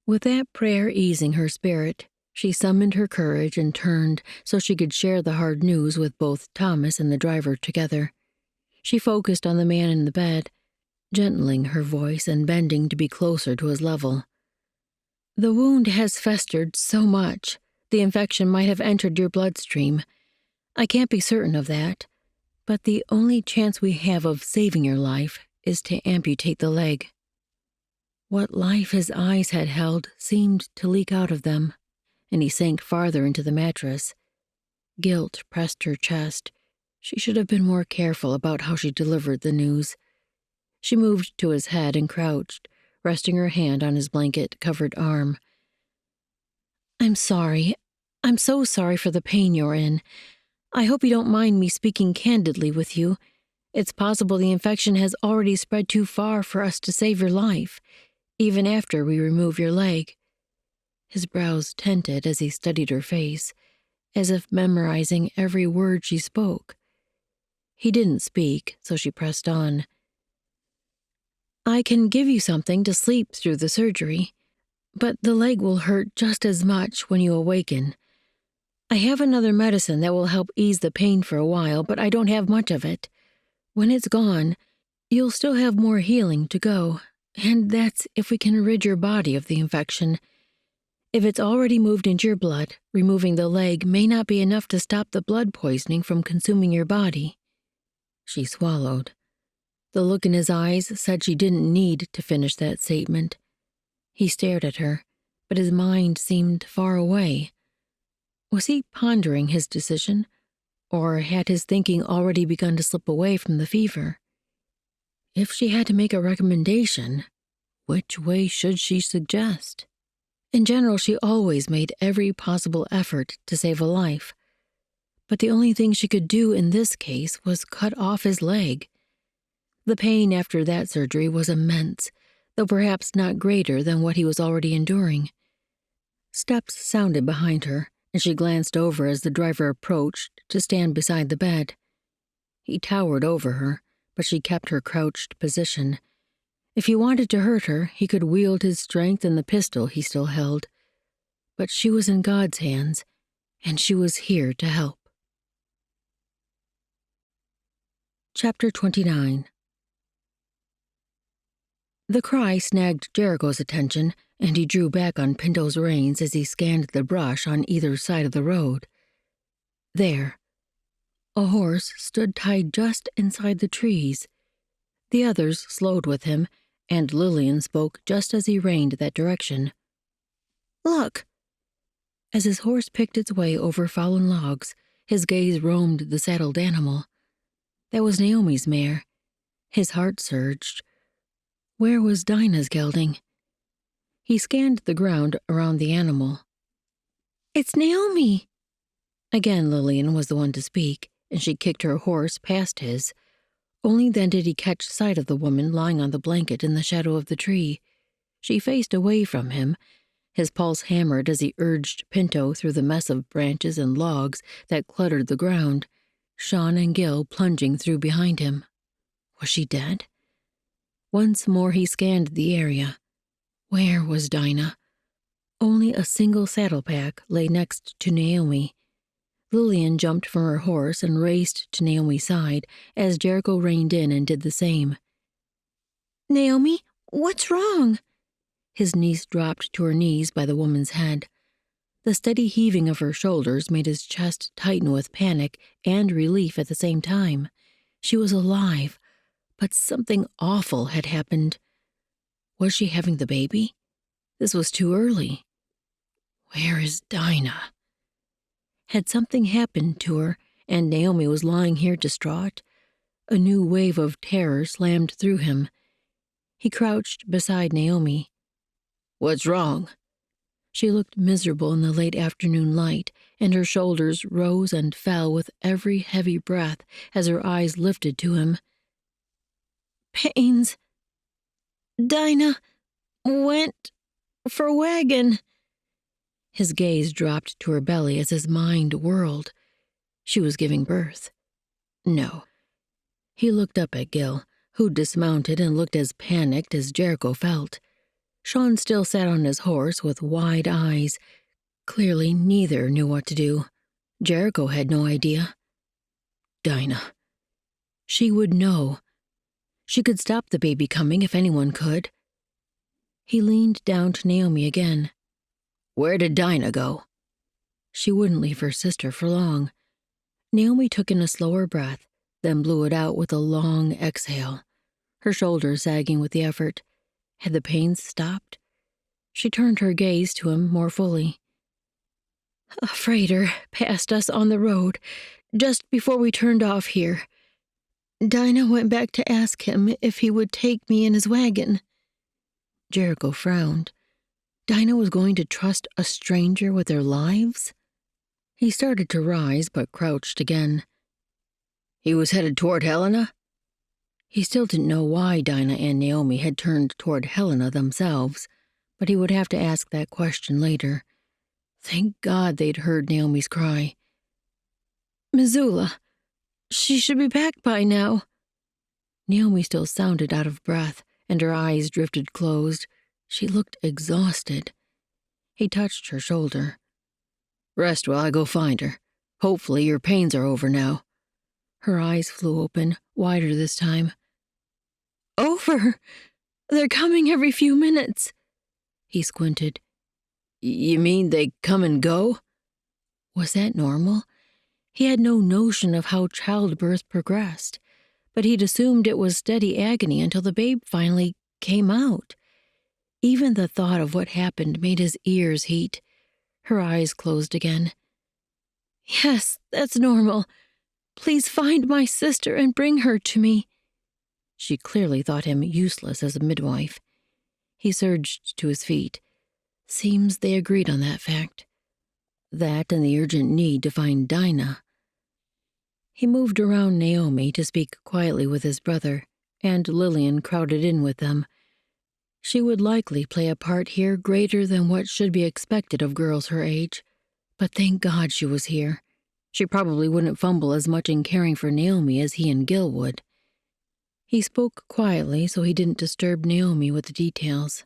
With that prayer easing her spirit, she summoned her courage and turned so she could share the hard news with both Thomas and the driver together. She focused on the man in the bed, gentling her voice and bending to be closer to his level. The wound has festered so much, the infection might have entered your bloodstream. I can't be certain of that, but the only chance we have of saving your life is to amputate the leg. What life his eyes had held seemed to leak out of them, and he sank farther into the mattress. Guilt pressed her chest. She should have been more careful about how she delivered the news. She moved to his head and crouched, resting her hand on his blanket-covered arm. I'm sorry. I'm so sorry for the pain you're in. I hope you don't mind me speaking candidly with you. It's possible the infection has already spread too far for us to save your life, even after we remove your leg. His brows tented as he studied her face, as if memorizing every word she spoke. He didn't speak, so she pressed on. I can give you something to sleep through the surgery, but the leg will hurt just as much when you awaken. I have another medicine that will help ease the pain for a while, but I don't have much of it. When it's gone, you'll still have more healing to go, and that's if we can rid your body of the infection. If it's already moved into your blood, removing the leg may not be enough to stop the blood poisoning from consuming your body. She swallowed. The look in his eyes said she didn't need to finish that statement. He stared at her, but his mind seemed far away. Was he pondering his decision, or had his thinking already begun to slip away from the fever? If she had to make a recommendation, which way should she suggest? In general, she always made every possible effort to save a life, but the only thing she could do in this case was cut off his leg. The pain after that surgery was immense, though perhaps not greater than what he was already enduring. Steps sounded behind her, and she glanced over as the driver approached to stand beside the bed. He towered over her, but she kept her crouched position. If he wanted to hurt her, he could wield his strength and the pistol he still held. But she was in God's hands, and she was here to help. Chapter 29. The cry snagged Jericho's attention, and he drew back on Pinto's reins as he scanned the brush on either side of the road. There, a horse stood tied just inside the trees. The others slowed with him, and Lillian spoke just as he reined that direction. Look! As his horse picked its way over fallen logs, his gaze roamed the saddled animal. That was Naomi's mare. His heart surged. Where was Dinah's gelding? He scanned the ground around the animal. It's Naomi! Again Lillian was the one to speak, and she kicked her horse past his. Only then did he catch sight of the woman lying on the blanket in the shadow of the tree. She faced away from him. His pulse hammered as he urged Pinto through the mess of branches and logs that cluttered the ground, Sean and Gil plunging through behind him. Was she dead? Once more he scanned the area. Where was Dinah? Only a single saddle-pack lay next to Naomi. Lillian jumped from her horse and raced to Naomi's side as Jericho reined in and did the same. Naomi, what's wrong? His niece dropped to her knees by the woman's head. The steady heaving of her shoulders made his chest tighten with panic and relief at the same time. She was alive, but something awful had happened. Was she having the baby? This was too early. Where is Dinah? Had something happened to her, and Naomi was lying here distraught? A new wave of terror slammed through him. He crouched beside Naomi. "What's wrong?" She looked miserable in the late afternoon light, and her shoulders rose and fell with every heavy breath as her eyes lifted to him. Pains. Dinah went for wagon. His gaze dropped to her belly as his mind whirled. She was giving birth. No. He looked up at Gil, who dismounted and looked as panicked as Jericho felt. Sean still sat on his horse with wide eyes. Clearly, neither knew what to do. Jericho had no idea. Dinah. She would know. She could stop the baby coming if anyone could. He leaned down to Naomi again. Where did Dinah go? She wouldn't leave her sister for long. Naomi took in a slower breath, then blew it out with a long exhale, her shoulders sagging with the effort. Had the pains stopped? She turned her gaze to him more fully. A freighter passed us on the road just before we turned off here. Dinah went back to ask him if he would take me in his wagon. Jericho frowned. Dinah was going to trust a stranger with their lives? He started to rise, but crouched again. He was headed toward Helena? He still didn't know why Dinah and Naomi had turned toward Helena themselves, but he would have to ask that question later. Thank God they'd heard Naomi's cry. Missoula. She should be back by now. Naomi still sounded out of breath, and her eyes drifted closed. She looked exhausted. He touched her shoulder. Rest while I go find her. Hopefully your pains are over now. Her eyes flew open, wider this time. Over? They're coming every few minutes. He squinted. You mean they come and go? Was that normal? He had no notion of how childbirth progressed, but he'd assumed it was steady agony until the babe finally came out. Even the thought of what happened made his ears heat. Her eyes closed again. "Yes, that's normal. Please find my sister and bring her to me." She clearly thought him useless as a midwife. He surged to his feet. Seems they agreed on that fact. That and the urgent need to find Dinah. He moved around Naomi to speak quietly with his brother, and Lillian crowded in with them. She would likely play a part here greater than what should be expected of girls her age, but thank God she was here. She probably wouldn't fumble as much in caring for Naomi as he and Gil would. He spoke quietly so he didn't disturb Naomi with the details.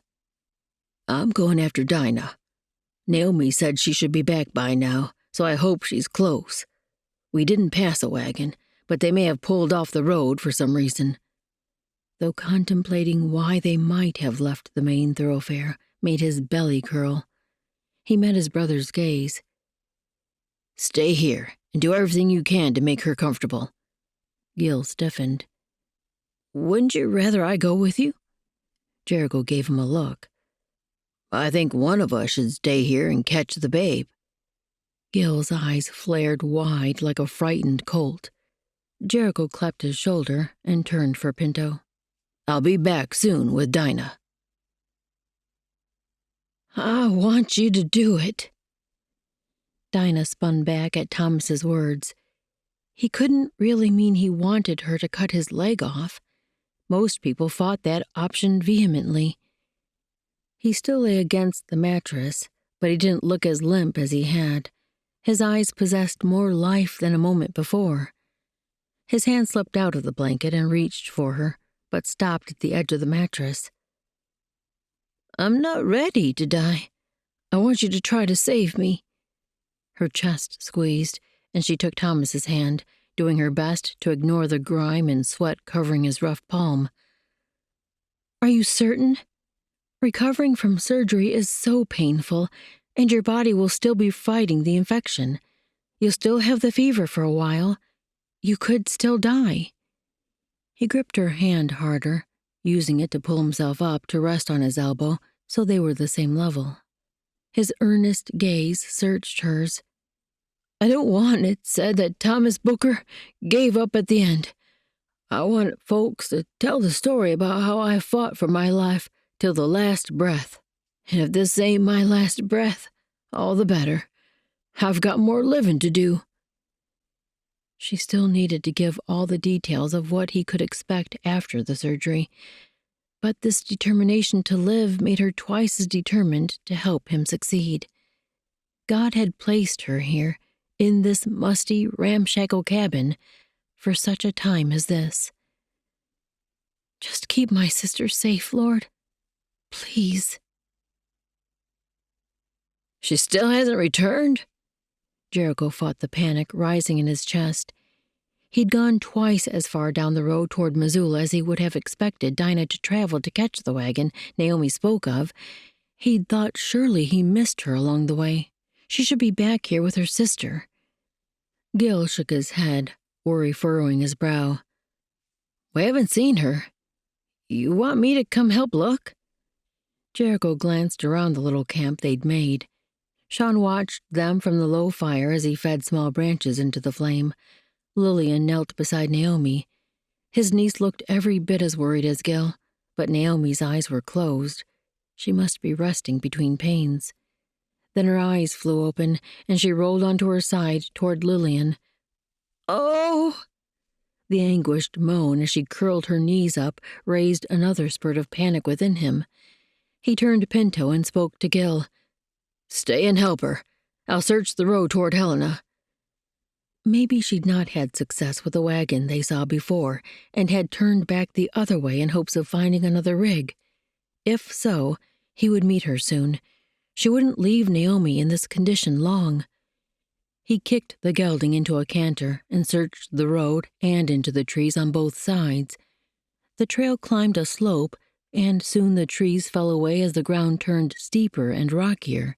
"I'm going after Dinah. Naomi said she should be back by now, so I hope she's close. We didn't pass a wagon, but they may have pulled off the road for some reason." Though contemplating why they might have left the main thoroughfare made his belly curl. He met his brother's gaze. "Stay here and do everything you can to make her comfortable." Gil stiffened. "Wouldn't you rather I go with you?" Jericho gave him a look. "I think one of us should stay here and catch the babe." Gil's eyes flared wide like a frightened colt. Jericho clapped his shoulder and turned for Pinto. "I'll be back soon with Dinah." "I want you to do it." Dinah spun back at Thomas's words. He couldn't really mean he wanted her to cut his leg off. Most people fought that option vehemently. He still lay against the mattress, but he didn't look as limp as he had. His eyes possessed more life than a moment before. His hand slipped out of the blanket and reached for her, but stopped at the edge of the mattress. "I'm not ready to die. I want you to try to save me." Her chest squeezed, and she took Thomas's hand, doing her best to ignore the grime and sweat covering his rough palm. "Are you certain? Recovering from surgery is so painful, and your body will still be fighting the infection. You'll still have the fever for a while. You could still die." He gripped her hand harder, using it to pull himself up to rest on his elbow so they were the same level. His earnest gaze searched hers. "I don't want it said that Thomas Booker gave up at the end. I want folks to tell the story about how I fought for my life till the last breath. And if this ain't my last breath, all the better. I've got more living to do." She still needed to give all the details of what he could expect after the surgery, but this determination to live made her twice as determined to help him succeed. God had placed her here, in this musty, ramshackle cabin, for such a time as this. "Just keep my sister safe, Lord. Please." "She still hasn't returned?" Jericho fought the panic rising in his chest. He'd gone twice as far down the road toward Missoula as he would have expected Dinah to travel to catch the wagon Naomi spoke of. He'd thought surely he missed her along the way. She should be back here with her sister. Gil shook his head, worry furrowing his brow. "We haven't seen her. You want me to come help look?" Jericho glanced around the little camp they'd made. Sean watched them from the low fire as he fed small branches into the flame. Lillian knelt beside Naomi. His niece looked every bit as worried as Gil, but Naomi's eyes were closed. She must be resting between pains. Then her eyes flew open, and she rolled onto her side toward Lillian. "Oh!" The anguished moan as she curled her knees up raised another spurt of panic within him. He turned to Pinto and spoke to Gil. "Stay and help her. I'll search the road toward Helena." Maybe she'd not had success with the wagon they saw before and had turned back the other way in hopes of finding another rig. If so, he would meet her soon. She wouldn't leave Naomi in this condition long. He kicked the gelding into a canter and searched the road and into the trees on both sides. The trail climbed a slope, and soon the trees fell away as the ground turned steeper and rockier.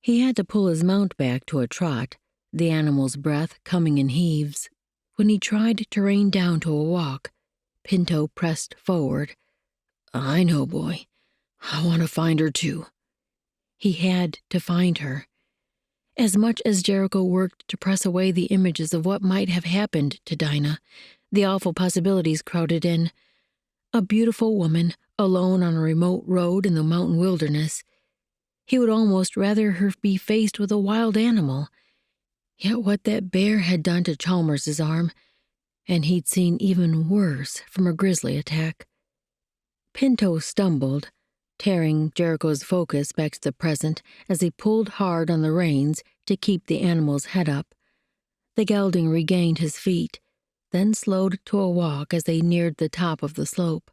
He had to pull his mount back to a trot, the animal's breath coming in heaves. When he tried to rein down to a walk, Pinto pressed forward. "I know, boy. I want to find her too. He had to find her. As much as Jericho worked to press away the images of what might have happened to Dinah, the awful possibilities crowded in. A beautiful woman, alone on a remote road in the mountain wilderness. He would almost rather her be faced with a wild animal. Yet what that bear had done to Chalmers's arm, and he'd seen even worse from a grizzly attack. Pinto stumbled, tearing Jericho's focus back to the present as he pulled hard on the reins to keep the animal's head up. The gelding regained his feet, then slowed to a walk as they neared the top of the slope.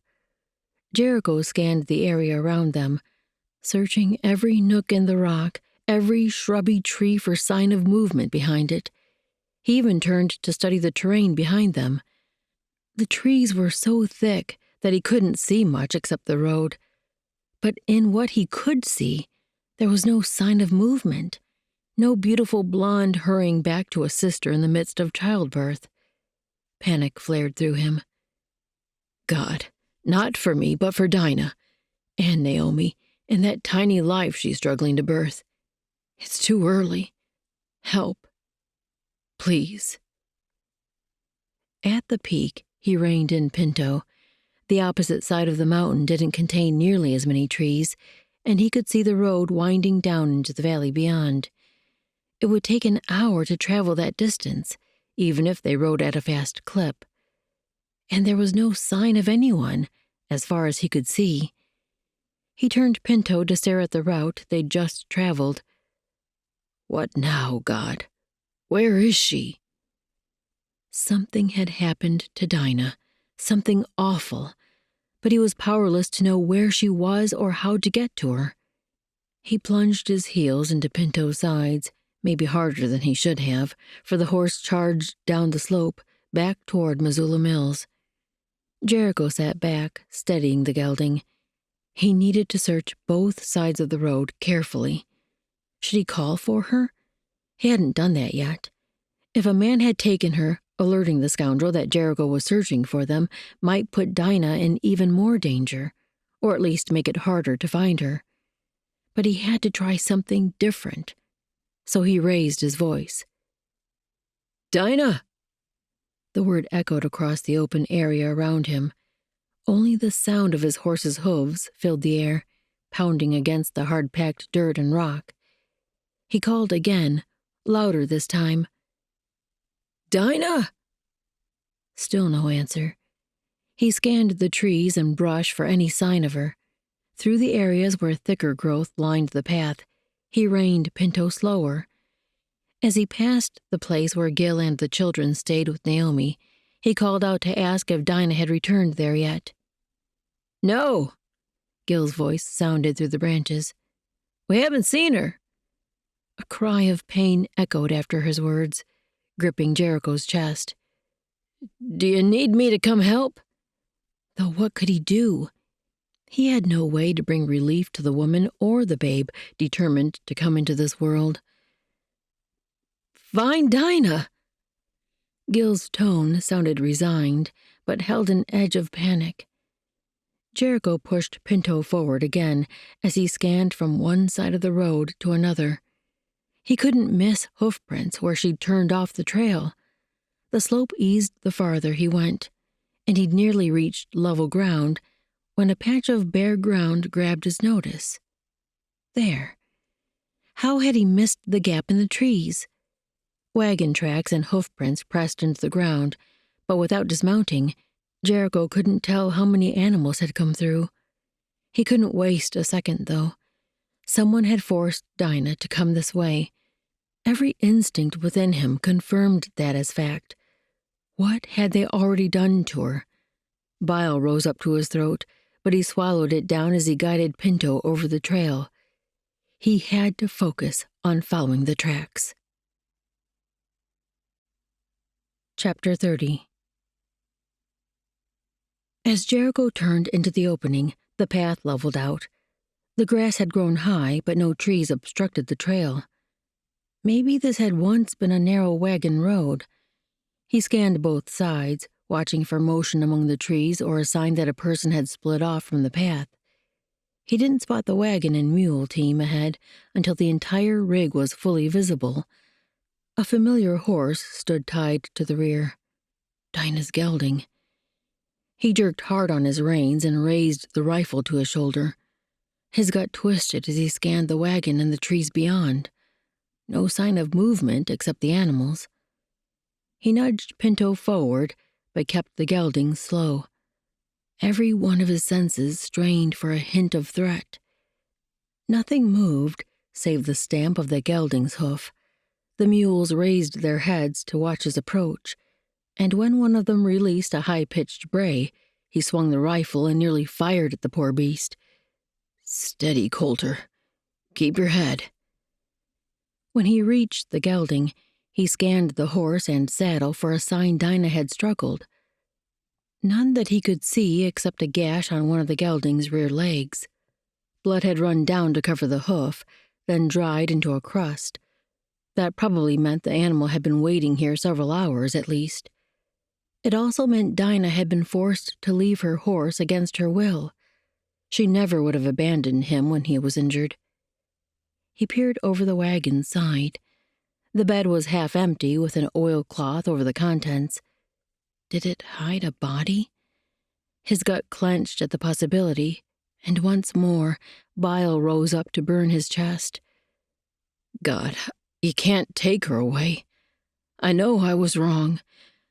Jericho scanned the area around them, searching every nook in the rock, every shrubby tree for sign of movement behind it. He even turned to study the terrain behind them. The trees were so thick that he couldn't see much except the road. But in what he could see, there was no sign of movement, no beautiful blonde hurrying back to assist her in the midst of childbirth. Panic flared through him. God, not for me, but for Dinah and Naomi and that tiny life she's struggling to birth. It's too early. Help. Please. At the peak, he reined in Pinto. The opposite side of the mountain didn't contain nearly as many trees, and he could see the road winding down into the valley beyond. It would take an hour to travel that distance, even if they rode at a fast clip. And there was no sign of anyone, as far as he could see. He turned Pinto to stare at the route they'd just traveled. What now, God? Where is she? Something had happened to Dinah, something awful, but he was powerless to know where she was or how to get to her. He plunged his heels into Pinto's sides, maybe harder than he should have, for the horse charged down the slope, back toward Missoula Mills. Jericho sat back, steadying the gelding. He needed to search both sides of the road carefully. Should he call for her? He hadn't done that yet. If a man had taken her, alerting the scoundrel that Jericho was searching for them might put Dinah in even more danger, or at least make it harder to find her. But he had to try something different, so he raised his voice. Dinah! The word echoed across the open area around him. Only the sound of his horse's hooves filled the air, pounding against the hard-packed dirt and rock. He called again, louder this time. Dinah! Still no answer. He scanned the trees and brush for any sign of her. Through the areas where thicker growth lined the path, he reined Pinto slower. As he passed the place where Gil and the children stayed with Naomi, he called out to ask if Dinah had returned there yet. No, Gil's voice sounded through the branches. We haven't seen her. A cry of pain echoed after his words, gripping Jericho's chest. Do you need me to come help? Though what could he do? He had no way to bring relief to the woman or the babe determined to come into this world. Find Dinah! Gil's tone sounded resigned, but held an edge of panic. Jericho pushed Pinto forward again as he scanned from one side of the road to another. He couldn't miss hoofprints where she'd turned off the trail. The slope eased the farther he went, and he'd nearly reached level ground when a patch of bare ground grabbed his notice. There. How had he missed the gap in the trees? Wagon tracks and hoofprints pressed into the ground, but without dismounting, Jericho couldn't tell how many animals had come through. He couldn't waste a second, though. Someone had forced Dinah to come this way. Every instinct within him confirmed that as fact. What had they already done to her? Bile rose up to his throat, but he swallowed it down as he guided Pinto over the trail. He had to focus on following the tracks. Chapter 30. As Jericho turned into the opening, the path leveled out. The grass had grown high, but no trees obstructed the trail. Maybe this had once been a narrow wagon road. He scanned both sides, watching for motion among the trees or a sign that a person had split off from the path. He didn't spot the wagon and mule team ahead until the entire rig was fully visible. A familiar horse stood tied to the rear. Dinah's gelding. He jerked hard on his reins and raised the rifle to his shoulder. His gut twisted as he scanned the wagon and the trees beyond. No sign of movement except the animals. He nudged Pinto forward, but kept the gelding slow. Every one of his senses strained for a hint of threat. Nothing moved, save the stamp of the gelding's hoof. The mules raised their heads to watch his approach, and when one of them released a high-pitched bray, he swung the rifle and nearly fired at the poor beast. "Steady, Coulter. Keep your head." When he reached the gelding, he scanned the horse and saddle for a sign Dinah had struggled. None that he could see except a gash on one of the gelding's rear legs. Blood had run down to cover the hoof, then dried into a crust. That probably meant the animal had been waiting here several hours at least. It also meant Dinah had been forced to leave her horse against her will. She never would have abandoned him when he was injured. He peered over the wagon's side. The bed was half empty with an oilcloth over the contents. Did it hide a body? His gut clenched at the possibility, and once more, bile rose up to burn his chest. God, you can't take her away. I know I was wrong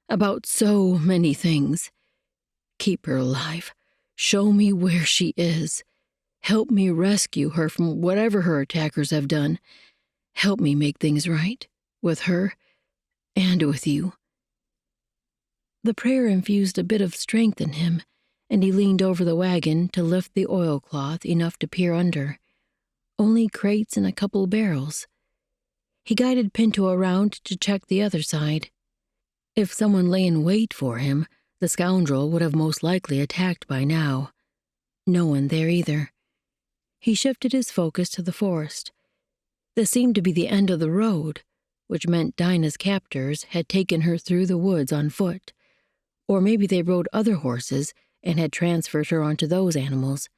about so many things. Keep her alive. Show me where she is. Help me rescue her from whatever her attackers have done. Help me make things right, with her and with you. The prayer infused a bit of strength in him, and he leaned over the wagon to lift the oilcloth enough to peer under. Only crates and a couple barrels. He guided Pinto around to check the other side. If someone lay in wait for him, the scoundrel would have most likely attacked by now. No one there either. He shifted his focus to the forest. This seemed to be the end of the road, which meant Dinah's captors had taken her through the woods on foot. Or maybe they rode other horses and had transferred her onto those animals.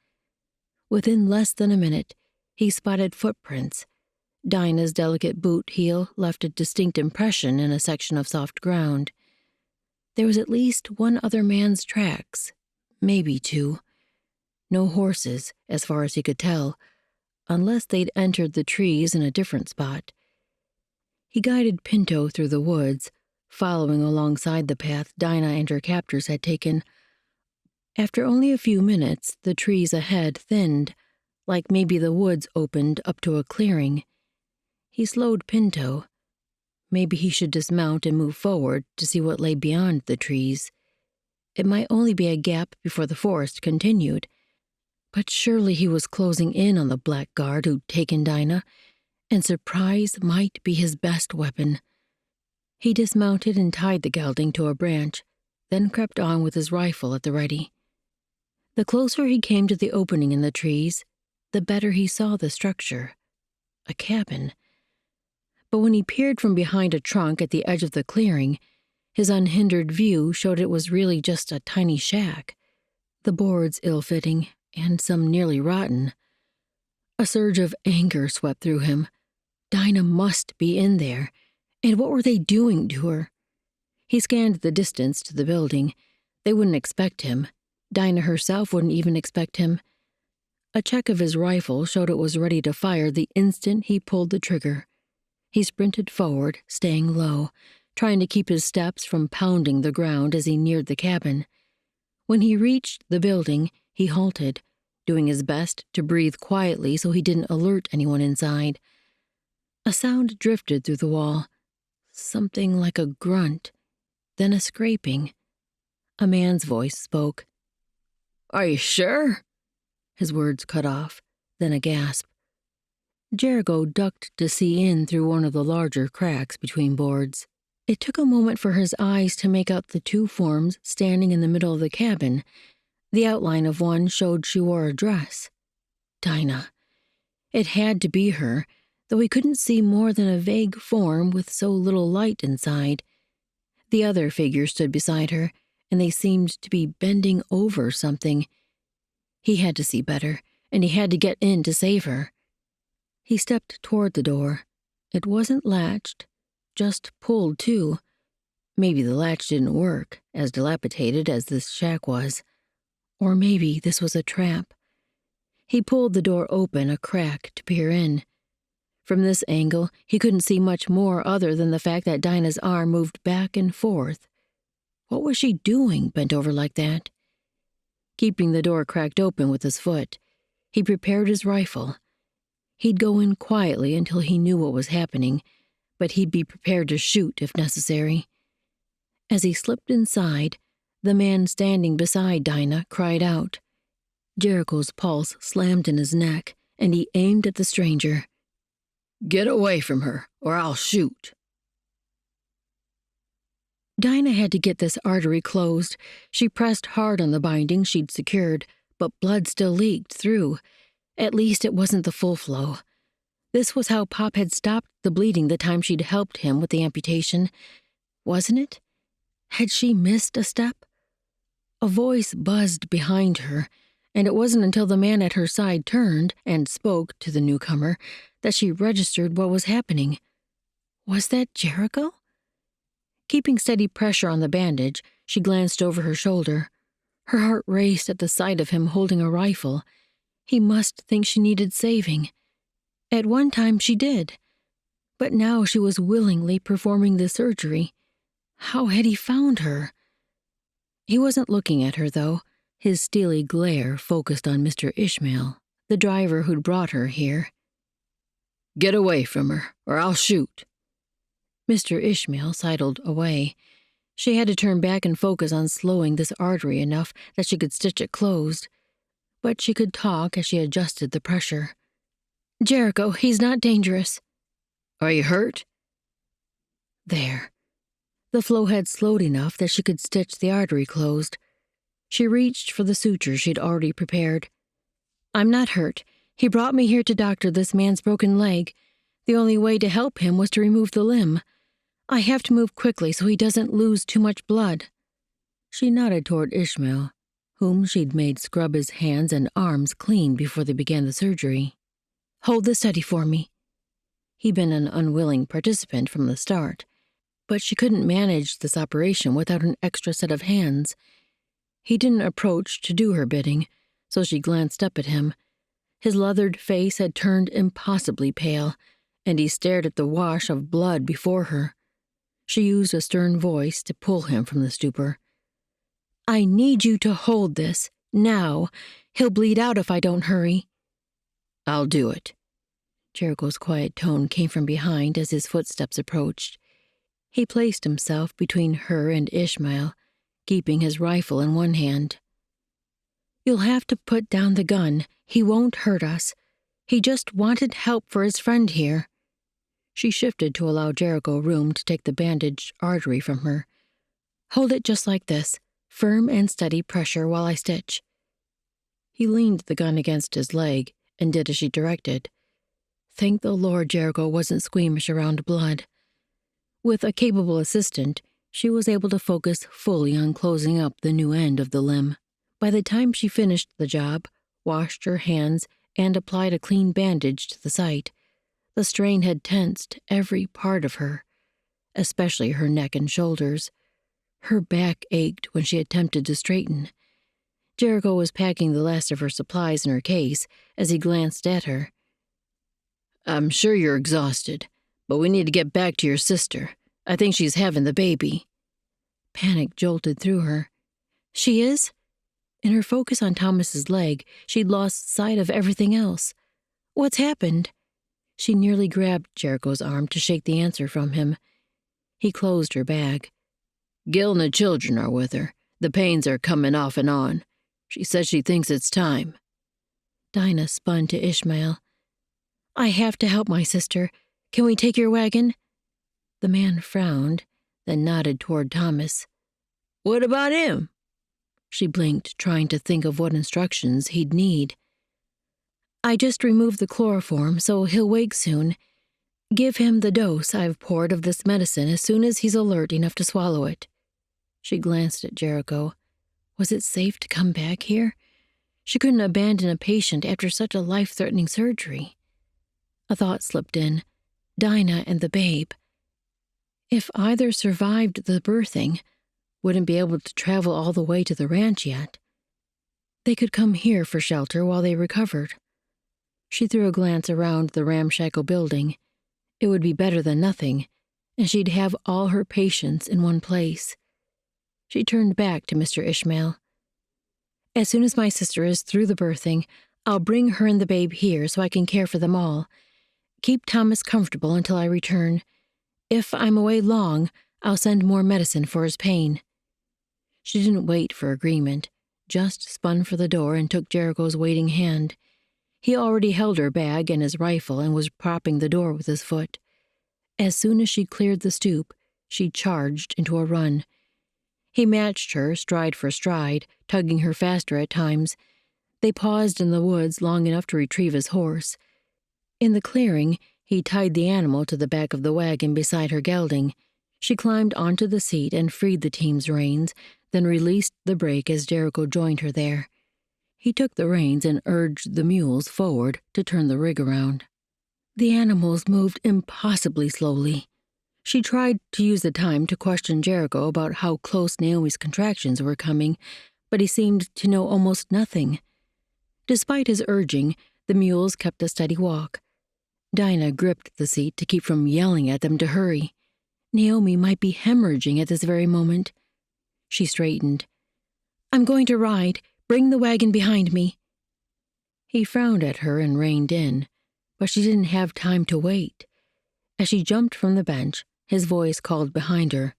Within less than a minute, he spotted footprints. Dinah's delicate boot heel left a distinct impression in a section of soft ground. There was at least one other man's tracks, maybe two. No horses, as far as he could tell, unless they'd entered the trees in a different spot. He guided Pinto through the woods, following alongside the path Dinah and her captors had taken. After only a few minutes, the trees ahead thinned, like maybe the woods opened up to a clearing. He slowed Pinto. Maybe he should dismount and move forward to see what lay beyond the trees. It might only be a gap before the forest continued, but surely he was closing in on the blackguard who'd taken Dinah, and surprise might be his best weapon. He dismounted and tied the gelding to a branch, then crept on with his rifle at the ready. The closer he came to the opening in the trees, the better he saw the structure. A cabin. But when he peered from behind a trunk at the edge of the clearing, his unhindered view showed it was really just a tiny shack, the boards ill-fitting and some nearly rotten. A surge of anger swept through him. Dinah must be in there, and what were they doing to her? He scanned the distance to the building. They wouldn't expect him. Dinah herself wouldn't even expect him. A check of his rifle showed it was ready to fire the instant he pulled the trigger. He sprinted forward, staying low, trying to keep his steps from pounding the ground as he neared the cabin. When he reached the building, he halted, doing his best to breathe quietly so he didn't alert anyone inside. A sound drifted through the wall, something like a grunt, then a scraping. A man's voice spoke. "Are you sure?" His words cut off, then a gasp. Jericho ducked to see in through one of the larger cracks between boards. It took a moment for his eyes to make out the two forms standing in the middle of the cabin. The outline of one showed she wore a dress. Dinah. It had to be her, though he couldn't see more than a vague form with so little light inside. The other figure stood beside her, and they seemed to be bending over something. He had to see better, and he had to get in to save her. He stepped toward the door. It wasn't latched, just pulled too. Maybe the latch didn't work, as dilapidated as this shack was. Or maybe this was a trap. He pulled the door open a crack to peer in. From this angle, he couldn't see much more other than the fact that Dinah's arm moved back and forth. What was she doing, bent over like that? Keeping the door cracked open with his foot, he prepared his rifle. He'd go in quietly until he knew what was happening, but he'd be prepared to shoot if necessary. As he slipped inside, the man standing beside Dinah cried out. Jericho's pulse slammed in his neck, and he aimed at the stranger. "Get away from her, or I'll shoot." Dinah had to get this artery closed. She pressed hard on the binding she'd secured, but blood still leaked through. At least it wasn't the full flow. This was how Pop had stopped the bleeding the time she'd helped him with the amputation. Wasn't it? Had she missed a step? A voice buzzed behind her, and it wasn't until the man at her side turned and spoke to the newcomer that she registered what was happening. Was that Jericho? Keeping steady pressure on the bandage, she glanced over her shoulder. Her heart raced at the sight of him holding a rifle. He must think she needed saving. At one time she did. But now she was willingly performing the surgery. How had he found her? He wasn't looking at her, though. His steely glare focused on Mr. Ishmael, the driver who'd brought her here. "Get away from her, or I'll shoot." Mr. Ishmael sidled away. She had to turn back and focus on slowing this artery enough that she could stitch it closed. But she could talk as she adjusted the pressure. "Jericho, he's not dangerous." "Are you hurt?" There. The flow had slowed enough that she could stitch the artery closed. She reached for the suture she'd already prepared. "I'm not hurt. He brought me here to doctor this man's broken leg. The only way to help him was to remove the limb. I have to move quickly so he doesn't lose too much blood." She nodded toward Ishmael, whom she'd made scrub his hands and arms clean before they began the surgery. "Hold this steady for me." He'd been an unwilling participant from the start, but she couldn't manage this operation without an extra set of hands. He didn't approach to do her bidding, so she glanced up at him. His leathered face had turned impossibly pale, and he stared at the wash of blood before her. She used a stern voice to pull him from the stupor. "I need you to hold this, now. He'll bleed out if I don't hurry." "I'll do it." Jericho's quiet tone came from behind as his footsteps approached. He placed himself between her and Ishmael, keeping his rifle in one hand. "You'll have to put down the gun. He won't hurt us. He just wanted help for his friend here." She shifted to allow Jericho room to take the bandaged artery from her. "Hold it just like this, firm and steady pressure while I stitch." He leaned the gun against his leg and did as she directed. Thank the Lord Jericho wasn't squeamish around blood. With a capable assistant, she was able to focus fully on closing up the new end of the limb. By the time she finished the job, washed her hands, and applied a clean bandage to the site, the strain had tensed every part of her, especially her neck and shoulders. Her back ached when she attempted to straighten. Jericho was packing the last of her supplies in her case as he glanced at her. "I'm sure you're exhausted, but we need to get back to your sister. I think she's having the baby." Panic jolted through her. "She is?" In her focus on Thomas's leg, she'd lost sight of everything else. "What's happened?" She nearly grabbed Jericho's arm to shake the answer from him. He closed her bag. "Gil and the children are with her. The pains are coming off and on. She says she thinks it's time." Dinah spun to Ishmael. "I have to help my sister. Can we take your wagon?" The man frowned, then nodded toward Thomas. "What about him?" She blinked, trying to think of what instructions he'd need. "I just removed the chloroform, so he'll wake soon. Give him the dose I've poured of this medicine as soon as he's alert enough to swallow it." She glanced at Jericho. Was it safe to come back here? She couldn't abandon a patient after such a life-threatening surgery. A thought slipped in. Dinah and the babe. If either survived the birthing, wouldn't be able to travel all the way to the ranch yet. They could come here for shelter while they recovered. She threw a glance around the ramshackle building. It would be better than nothing, and she'd have all her patients in one place. She turned back to Mr. Ishmael. As soon as my sister is through the birthing, I'll bring her and the babe here so I can care for them all. Keep Thomas comfortable until I return. If I'm away long, I'll send more medicine for his pain. She didn't wait for agreement, just spun for the door and took Jericho's waiting hand. He already held her bag and his rifle and was propping the door with his foot. As soon as she cleared the stoop, she charged into a run. He matched her stride for stride, tugging her faster at times. They paused in the woods long enough to retrieve his horse. In the clearing, he tied the animal to the back of the wagon beside her gelding. She climbed onto the seat and freed the team's reins, then released the brake as Jericho joined her there. He took the reins and urged the mules forward to turn the rig around. The animals moved impossibly slowly. She tried to use the time to question Jericho about how close Naomi's contractions were coming, but he seemed to know almost nothing. Despite his urging, the mules kept a steady walk. Dinah gripped the seat to keep from yelling at them to hurry. Naomi might be hemorrhaging at this very moment. She straightened. "I'm going to ride. Bring the wagon behind me." He frowned at her and reined in, but she didn't have time to wait. As she jumped from the bench, his voice called behind her.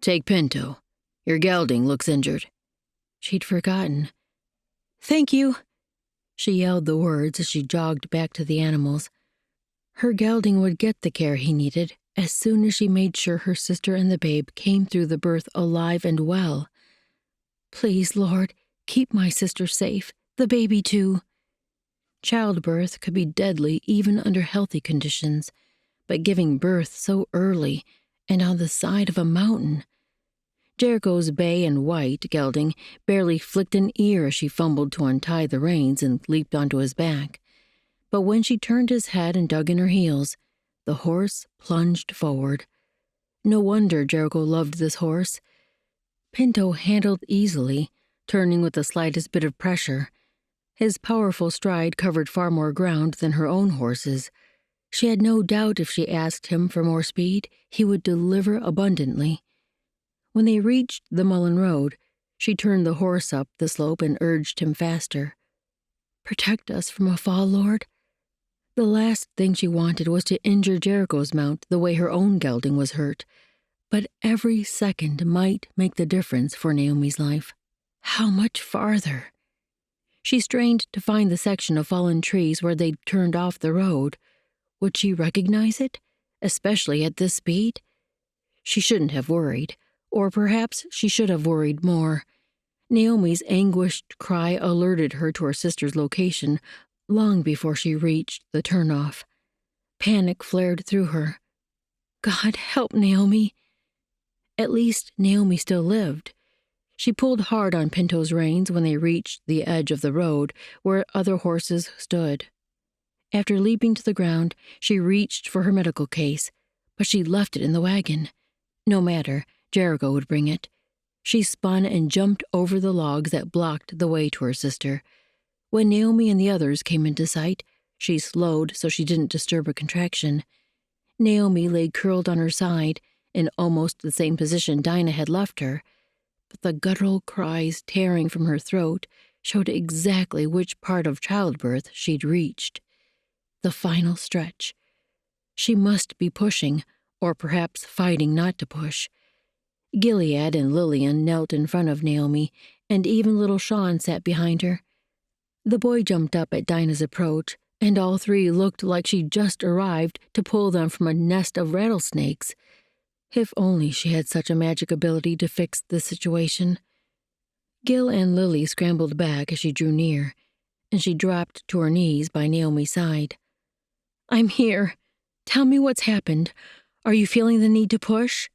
"Take Pinto. Your gelding looks injured." She'd forgotten. "Thank you." She yelled the words as she jogged back to the animals. Her gelding would get the care he needed as soon as she made sure her sister and the babe came through the birth alive and well. Please, Lord, keep my sister safe, the baby too. Childbirth could be deadly even under healthy conditions, but giving birth so early and on the side of a mountain. Jericho's bay and white gelding barely flicked an ear as she fumbled to untie the reins and leaped onto his back. But when she turned his head and dug in her heels, the horse plunged forward. No wonder Jericho loved this horse. Pinto handled easily, turning with the slightest bit of pressure. His powerful stride covered far more ground than her own horse's. She had no doubt if she asked him for more speed, he would deliver abundantly. When they reached the Mullen Road, she turned the horse up the slope and urged him faster. "Protect us from a fall, Lord." The last thing she wanted was to injure Jericho's mount the way her own gelding was hurt, but every second might make the difference for Naomi's life. How much farther? She strained to find the section of fallen trees where they'd turned off the road. Would she recognize it, especially at this speed? She shouldn't have worried, or perhaps she should have worried more. Naomi's anguished cry alerted her to her sister's location long before she reached the turnoff. Panic flared through her. God help Naomi. At least Naomi still lived. She pulled hard on Pinto's reins when they reached the edge of the road where other horses stood. After leaping to the ground, she reached for her medical case, but she left it in the wagon. No matter, Jericho would bring it. She spun and jumped over the logs that blocked the way to her sister. When Naomi and the others came into sight, she slowed so she didn't disturb a contraction. Naomi lay curled on her side, in almost the same position Dinah had left her, but the guttural cries tearing from her throat showed exactly which part of childbirth she'd reached. The final stretch. She must be pushing, or perhaps fighting not to push. Gilead and Lillian knelt in front of Naomi, and even little Sean sat behind her. The boy jumped up at Dinah's approach, and all three looked like she'd just arrived to pull them from a nest of rattlesnakes. If only she had such a magic ability to fix the situation. Gil and Lily scrambled back as she drew near, and she dropped to her knees by Naomi's side. "I'm here. Tell me what's happened. Are you feeling the need to push?"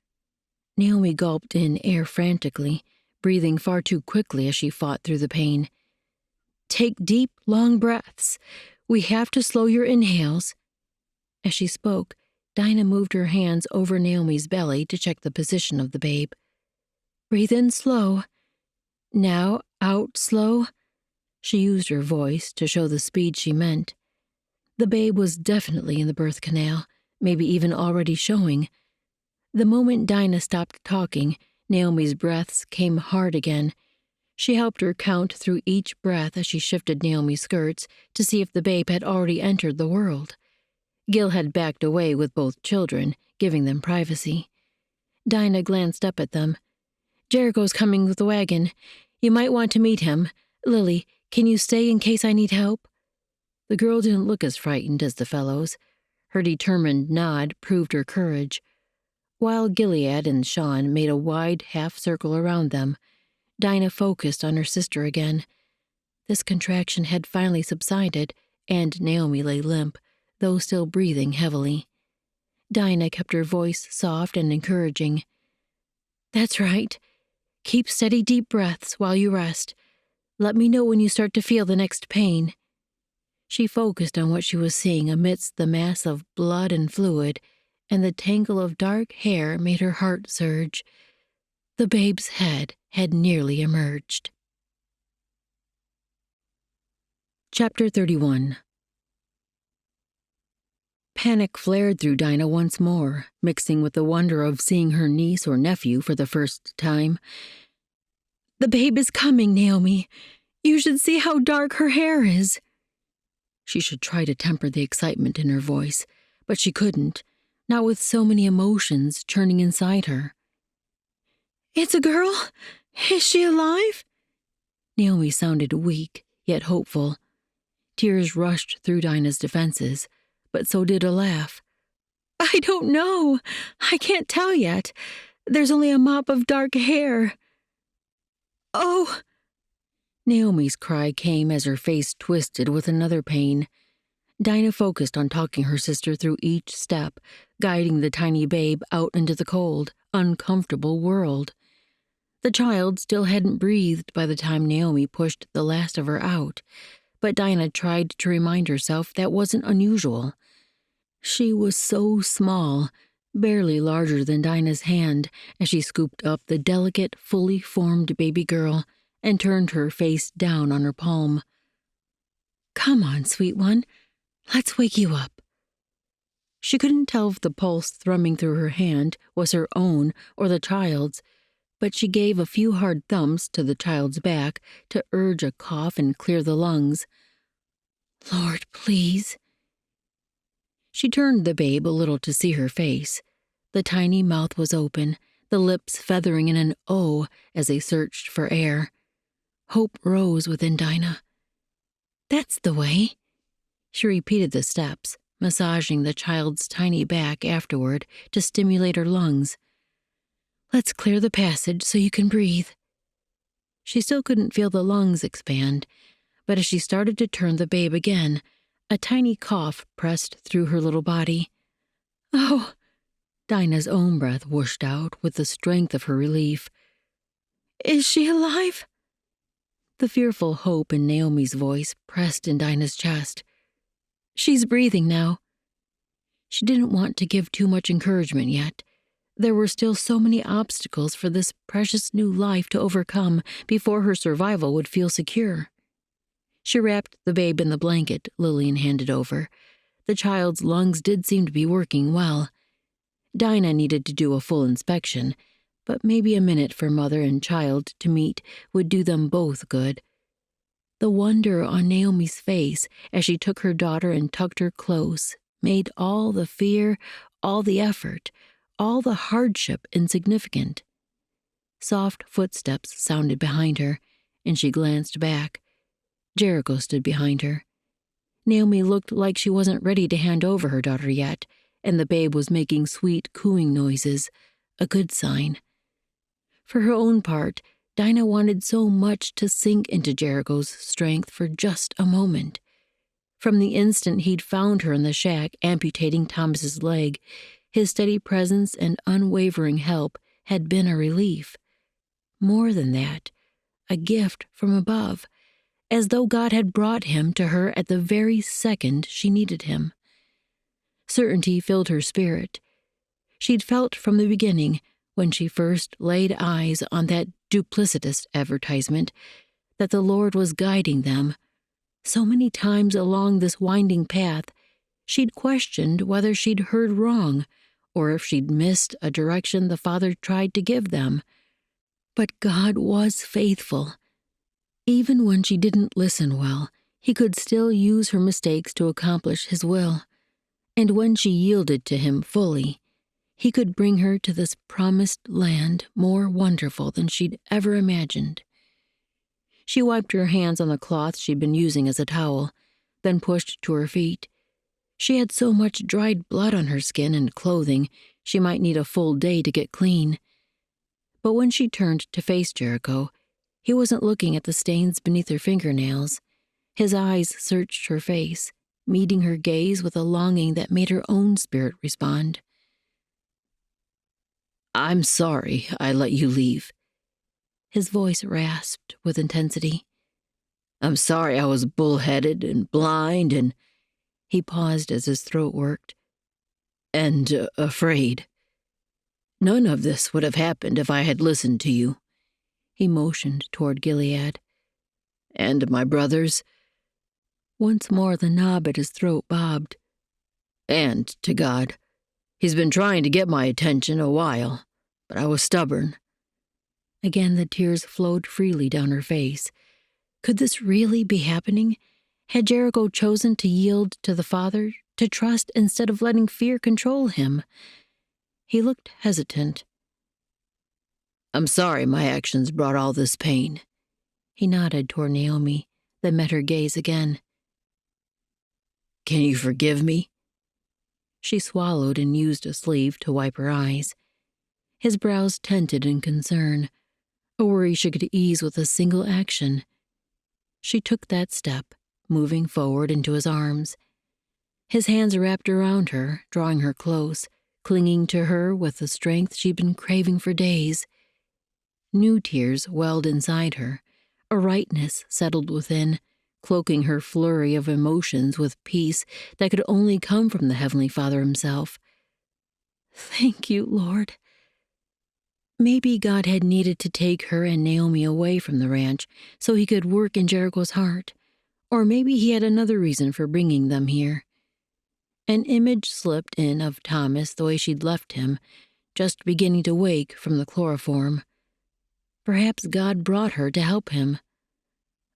Naomi gulped in air frantically, breathing far too quickly as she fought through the pain. Take deep, long breaths. We have to slow your inhales." As she spoke, Dinah moved her hands over Naomi's belly to check the position of the babe. "Breathe in slow. Now out slow." She used her voice to show the speed she meant. The babe was definitely in the birth canal, maybe even already showing. The moment Dinah stopped talking, Naomi's breaths came hard again. She helped her count through each breath as she shifted Naomi's skirts to see if the babe had already entered the world. Gil had backed away with both children, giving them privacy. Dinah glanced up at them. "Jericho's coming with the wagon. You might want to meet him. Lily, can you stay in case I need help?" The girl didn't look as frightened as the fellows. Her determined nod proved her courage. While Gilead and Sean made a wide half-circle around them, Dinah focused on her sister again. This contraction had finally subsided, and Naomi lay limp, though still breathing heavily. Dinah kept her voice soft and encouraging. "That's right. Keep steady, deep breaths while you rest. Let me know when you start to feel the next pain." She focused on what she was seeing amidst the mass of blood and fluid, and the tangle of dark hair made her heart surge. The babe's head had nearly emerged. Chapter 31. Panic flared through Dinah once more, mixing with the wonder of seeing her niece or nephew for the first time. "The babe is coming, Naomi. You should see how dark her hair is." She should try to temper the excitement in her voice, but she couldn't, not with so many emotions churning inside her. "It's a girl? Is she alive?" Naomi sounded weak, yet hopeful. Tears rushed through Dinah's defenses, but so did a laugh. "I don't know. I can't tell yet. There's only a mop of dark hair." "Oh!" Naomi's cry came as her face twisted with another pain. Dinah focused on talking her sister through each step, guiding the tiny babe out into the cold, uncomfortable world. The child still hadn't breathed by the time Naomi pushed the last of her out, but Dinah tried to remind herself that wasn't unusual. She was so small, barely larger than Dinah's hand, as she scooped up the delicate, fully formed baby girl and turned her face down on her palm. "Come on, sweet one. Let's wake you up." She couldn't tell if the pulse thrumming through her hand was her own or the child's, but she gave a few hard thumps to the child's back to urge a cough and clear the lungs. "Lord, please." She turned the babe a little to see her face. The tiny mouth was open, the lips feathering in an O as they searched for air. Hope rose within Dinah. "That's the way." She repeated the steps, massaging the child's tiny back afterward to stimulate her lungs. "Let's clear the passage so you can breathe." She still couldn't feel the lungs expand, but as she started to turn the babe again, a tiny cough pressed through her little body. "Oh!" Dinah's own breath whooshed out with the strength of her relief. "Is she alive?" The fearful hope in Naomi's voice pressed in Dinah's chest. "She's breathing now." She didn't want to give too much encouragement yet. There were still so many obstacles for this precious new life to overcome before her survival would feel secure. She wrapped the babe in the blanket Lillian handed over. The child's lungs did seem to be working well. Dinah needed to do a full inspection, but maybe a minute for mother and child to meet would do them both good. The wonder on Naomi's face as she took her daughter and tucked her close made all the fear, all the effort, all the hardship insignificant. Soft footsteps sounded behind her, and she glanced back. Jericho stood behind her. Naomi looked like she wasn't ready to hand over her daughter yet, and the babe was making sweet cooing noises, a good sign. For her own part, Dinah wanted so much to sink into Jericho's strength for just a moment. From the instant he'd found her in the shack amputating Thomas's leg, his steady presence and unwavering help had been a relief. More than that, a gift from above. as though God had brought him to her at the very second she needed him. Certainty filled her spirit. She'd felt from the beginning, when she first laid eyes on that duplicitous advertisement, that the Lord was guiding them. So many times along this winding path, she'd questioned whether she'd heard wrong, or if she'd missed a direction the Father tried to give them. But God was faithful. Even when she didn't listen well, He could still use her mistakes to accomplish His will. And when she yielded to Him fully, He could bring her to this promised land more wonderful than she'd ever imagined. She wiped her hands on the cloth she'd been using as a towel, then pushed to her feet. She had so much dried blood on her skin and clothing, she might need a full day to get clean. But when she turned to face Jericho, he wasn't looking at the stains beneath her fingernails. His eyes searched her face, meeting her gaze with a longing that made her own spirit respond. "I'm sorry I let you leave." His voice rasped with intensity. "I'm sorry I was bullheaded and blind and—" He paused as his throat worked. "And afraid. None of this would have happened if I had listened to you." He motioned toward Gilead. "And my brothers." Once more the knob at his throat bobbed. "And to God. He's been trying to get my attention a while, but I was stubborn." Again the tears flowed freely down her face. Could this really be happening? Had Jericho chosen to yield to the Father, to trust instead of letting fear control him? He looked hesitant. "I'm sorry my actions brought all this pain." He nodded toward Naomi, then met her gaze again. "Can you forgive me?" She swallowed and used a sleeve to wipe her eyes. His brows tented in concern, a worry she could ease with a single action. She took that step, moving forward into his arms. His hands wrapped around her, drawing her close, clinging to her with the strength she'd been craving for days. New tears welled inside her. A rightness settled within, cloaking her flurry of emotions with peace that could only come from the Heavenly Father Himself. Thank you, Lord. Maybe God had needed to take her and Naomi away from the ranch so He could work in Jericho's heart. Or maybe He had another reason for bringing them here. An image slipped in of Thomas the way she'd left him, just beginning to wake from the chloroform. Perhaps God brought her to help him.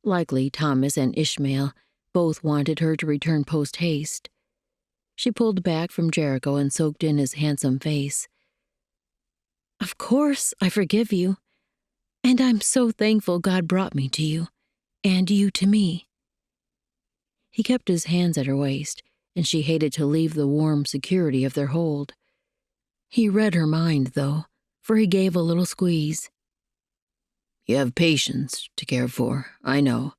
Likely Thomas and Ishmael both wanted her to return post-haste. She pulled back from Jericho and soaked in his handsome face. Of course I forgive you, and I'm so thankful God brought me to you, and you to me. He kept his hands at her waist, and she hated to leave the warm security of their hold. He read her mind, though, for he gave a little squeeze. "You have patients to care for, I know.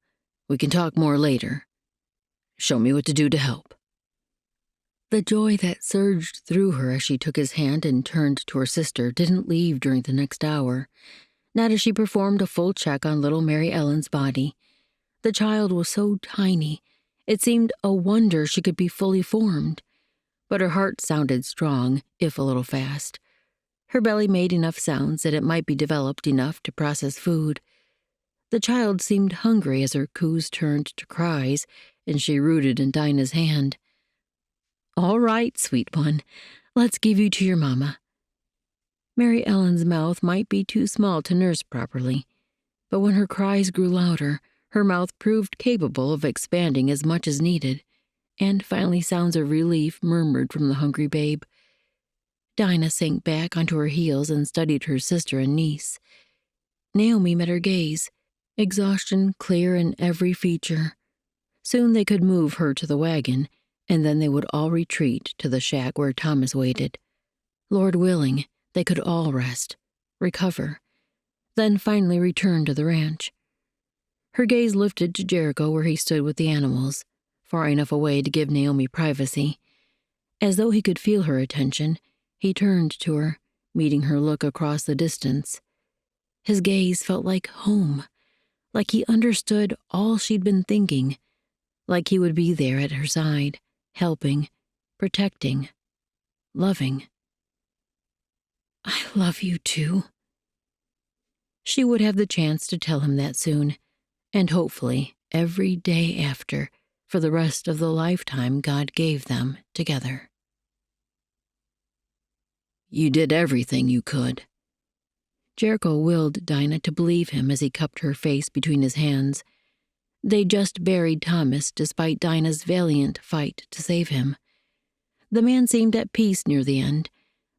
We can talk more later. Show me what to do to help." The joy that surged through her as she took his hand and turned to her sister didn't leave during the next hour, not as she performed a full check on little Mary Ellen's body. The child was so tiny, it seemed a wonder she could be fully formed. But her heart sounded strong, if a little fast. Her belly made enough sounds that it might be developed enough to process food. The child seemed hungry as her coos turned to cries, and she rooted in Dinah's hand. All right, sweet one, let's give you to your mama. Mary Ellen's mouth might be too small to nurse properly, but when her cries grew louder, her mouth proved capable of expanding as much as needed, and finally sounds of relief murmured from the hungry babe. Dinah sank back onto her heels and studied her sister and niece. Naomi met her gaze, exhaustion clear in every feature. Soon they could move her to the wagon, and then they would all retreat to the shack where Thomas waited. Lord willing, they could all rest, recover, then finally return to the ranch. Her gaze lifted to Jericho where he stood with the animals, far enough away to give Naomi privacy. As though he could feel her attention, he turned to her, meeting her look across the distance. His gaze felt like home, like he understood all she'd been thinking, like he would be there at her side, helping, protecting, loving. I love you too. She would have the chance to tell him that soon, and hopefully every day after, for the rest of the lifetime God gave them together. You did everything you could. Jericho willed Dinah to believe him as he cupped her face between his hands. They just buried Thomas despite Dinah's valiant fight to save him. The man seemed at peace near the end,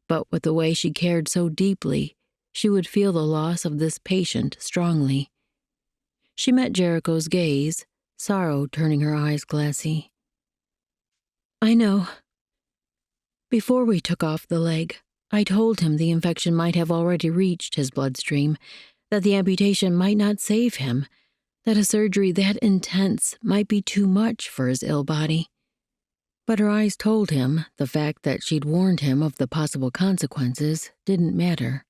but with the way she cared so deeply, she would feel the loss of this patient strongly. She met Jericho's gaze, sorrow turning her eyes glassy. I know. Before we took off the leg, I told him the infection might have already reached his bloodstream, that the amputation might not save him, that a surgery that intense might be too much for his ill body. But her eyes told him the fact that she'd warned him of the possible consequences didn't matter.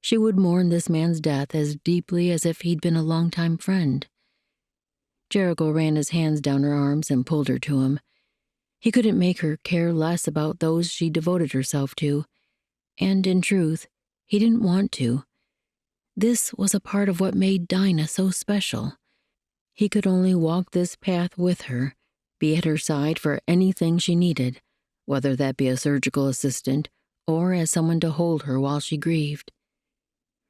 She would mourn this man's death as deeply as if he'd been a longtime friend. Jericho ran his hands down her arms and pulled her to him. He couldn't make her care less about those she devoted herself to, and in truth, he didn't want to. This was a part of what made Dinah so special. He could only walk this path with her, be at her side for anything she needed, whether that be a surgical assistant or as someone to hold her while she grieved.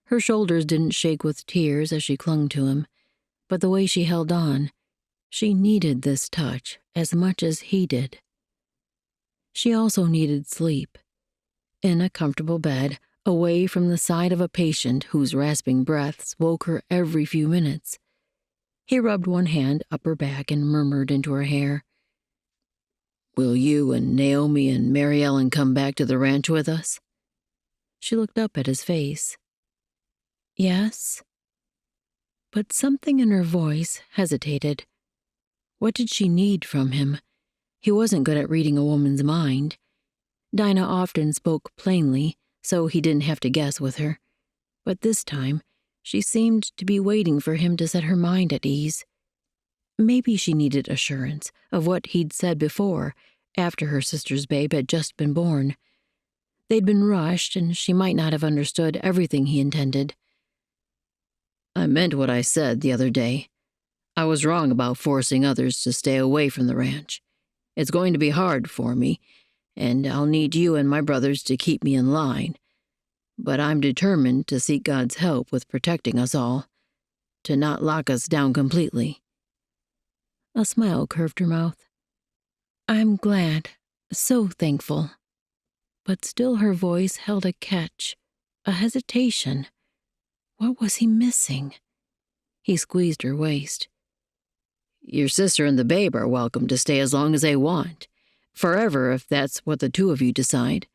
Her shoulders didn't shake with tears as she clung to him, but the way she held on, she needed this touch as much as he did. She also needed sleep. In a comfortable bed, away from the side of a patient whose rasping breaths woke her every few minutes. He rubbed one hand up her back and murmured into her hair, "Will you and Naomi and Mary Ellen come back to the ranch with us?" She looked up at his face. Yes. But something in her voice hesitated. What did she need from him? He wasn't good at reading a woman's mind. Dinah often spoke plainly, so he didn't have to guess with her. But this time, she seemed to be waiting for him to set her mind at ease. Maybe she needed assurance of what he'd said before, after her sister's babe had just been born. They'd been rushed, and she might not have understood everything he intended. I meant what I said the other day. I was wrong about forcing others to stay away from the ranch. It's going to be hard for me, and I'll need you and my brothers to keep me in line. But I'm determined to seek God's help with protecting us all, to not lock us down completely. A smile curved her mouth. I'm glad, so thankful. But still her voice held a catch, a hesitation. What was he missing? He squeezed her waist. Your sister and the babe are welcome to stay as long as they want. Forever, if that's what the two of you decide.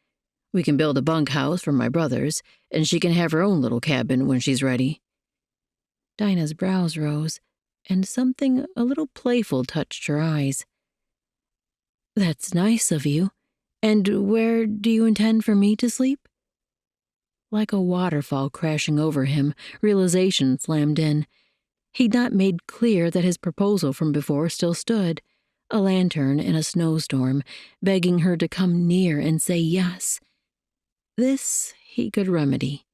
We can build a bunkhouse for my brothers, and she can have her own little cabin when she's ready. Dinah's brows rose, and something a little playful touched her eyes. That's nice of you. And where do you intend for me to sleep? Like a waterfall crashing over him, realization slammed in. He'd not made clear that his proposal from before still stood, a lantern in a snowstorm, begging her to come near and say yes. This he could remedy.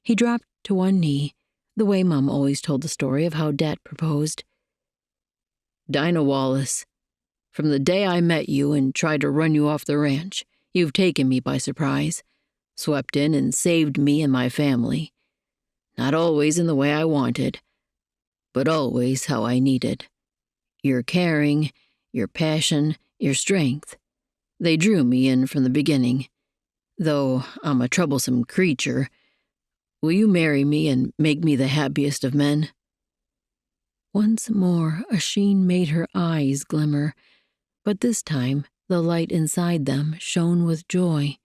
He dropped to one knee, the way Mom always told the story of how Dad proposed. Dinah Wallace, from the day I met you and tried to run you off the ranch, you've taken me by surprise, swept in and saved me and my family. Not always in the way I wanted, but always how I needed. Your caring, your passion, your strength, they drew me in from the beginning. Though I'm a troublesome creature, will you marry me and make me the happiest of men? Once more a sheen made her eyes glimmer, but this time the light inside them shone with joy.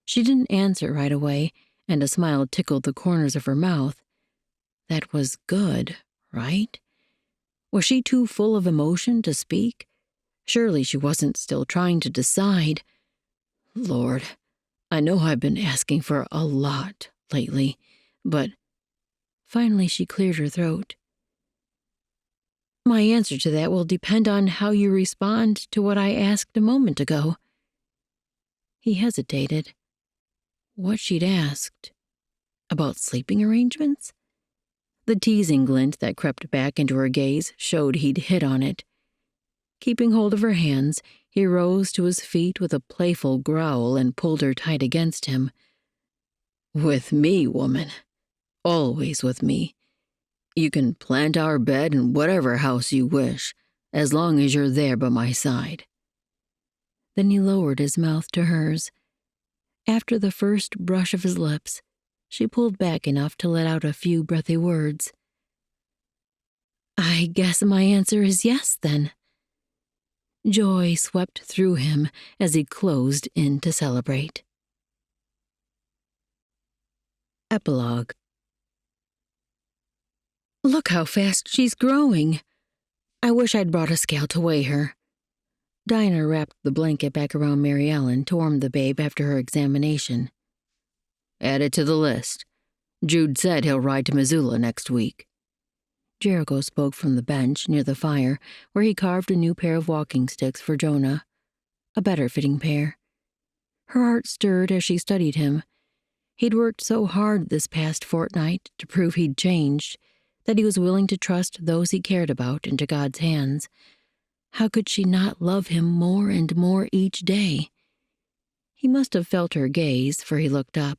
She didn't answer right away, and a smile tickled the corners of her mouth. That was good, right? Was she too full of emotion to speak? Surely she wasn't still trying to decide. Lord, I know I've been asking for a lot lately, but Finally, she cleared her throat. My answer to that will depend on how you respond to what I asked a moment ago. He hesitated. What she'd asked? About sleeping arrangements? The teasing glint that crept back into her gaze showed he'd hit on it. Keeping hold of her hands, he rose to his feet with a playful growl and pulled her tight against him. With me, woman. Always with me. You can plant our bed in whatever house you wish, as long as you're there by my side. Then he lowered his mouth to hers. After the first brush of his lips, she pulled back enough to let out a few breathy words. I guess my answer is yes, then. Joy swept through him as he closed in to celebrate. Epilogue. Look how fast she's growing. I wish I'd brought a scale to weigh her. Dinah wrapped the blanket back around Mary Ellen to warm the babe after her examination. Add it to the list. Jude said he'll ride to Missoula next week. Jericho spoke from the bench near the fire, where he carved a new pair of walking sticks for Jonah. A better-fitting pair. Her heart stirred as she studied him. He'd worked so hard this past fortnight to prove he'd changed, that he was willing to trust those he cared about into God's hands. How could she not love him more and more each day? He must have felt her gaze, for he looked up.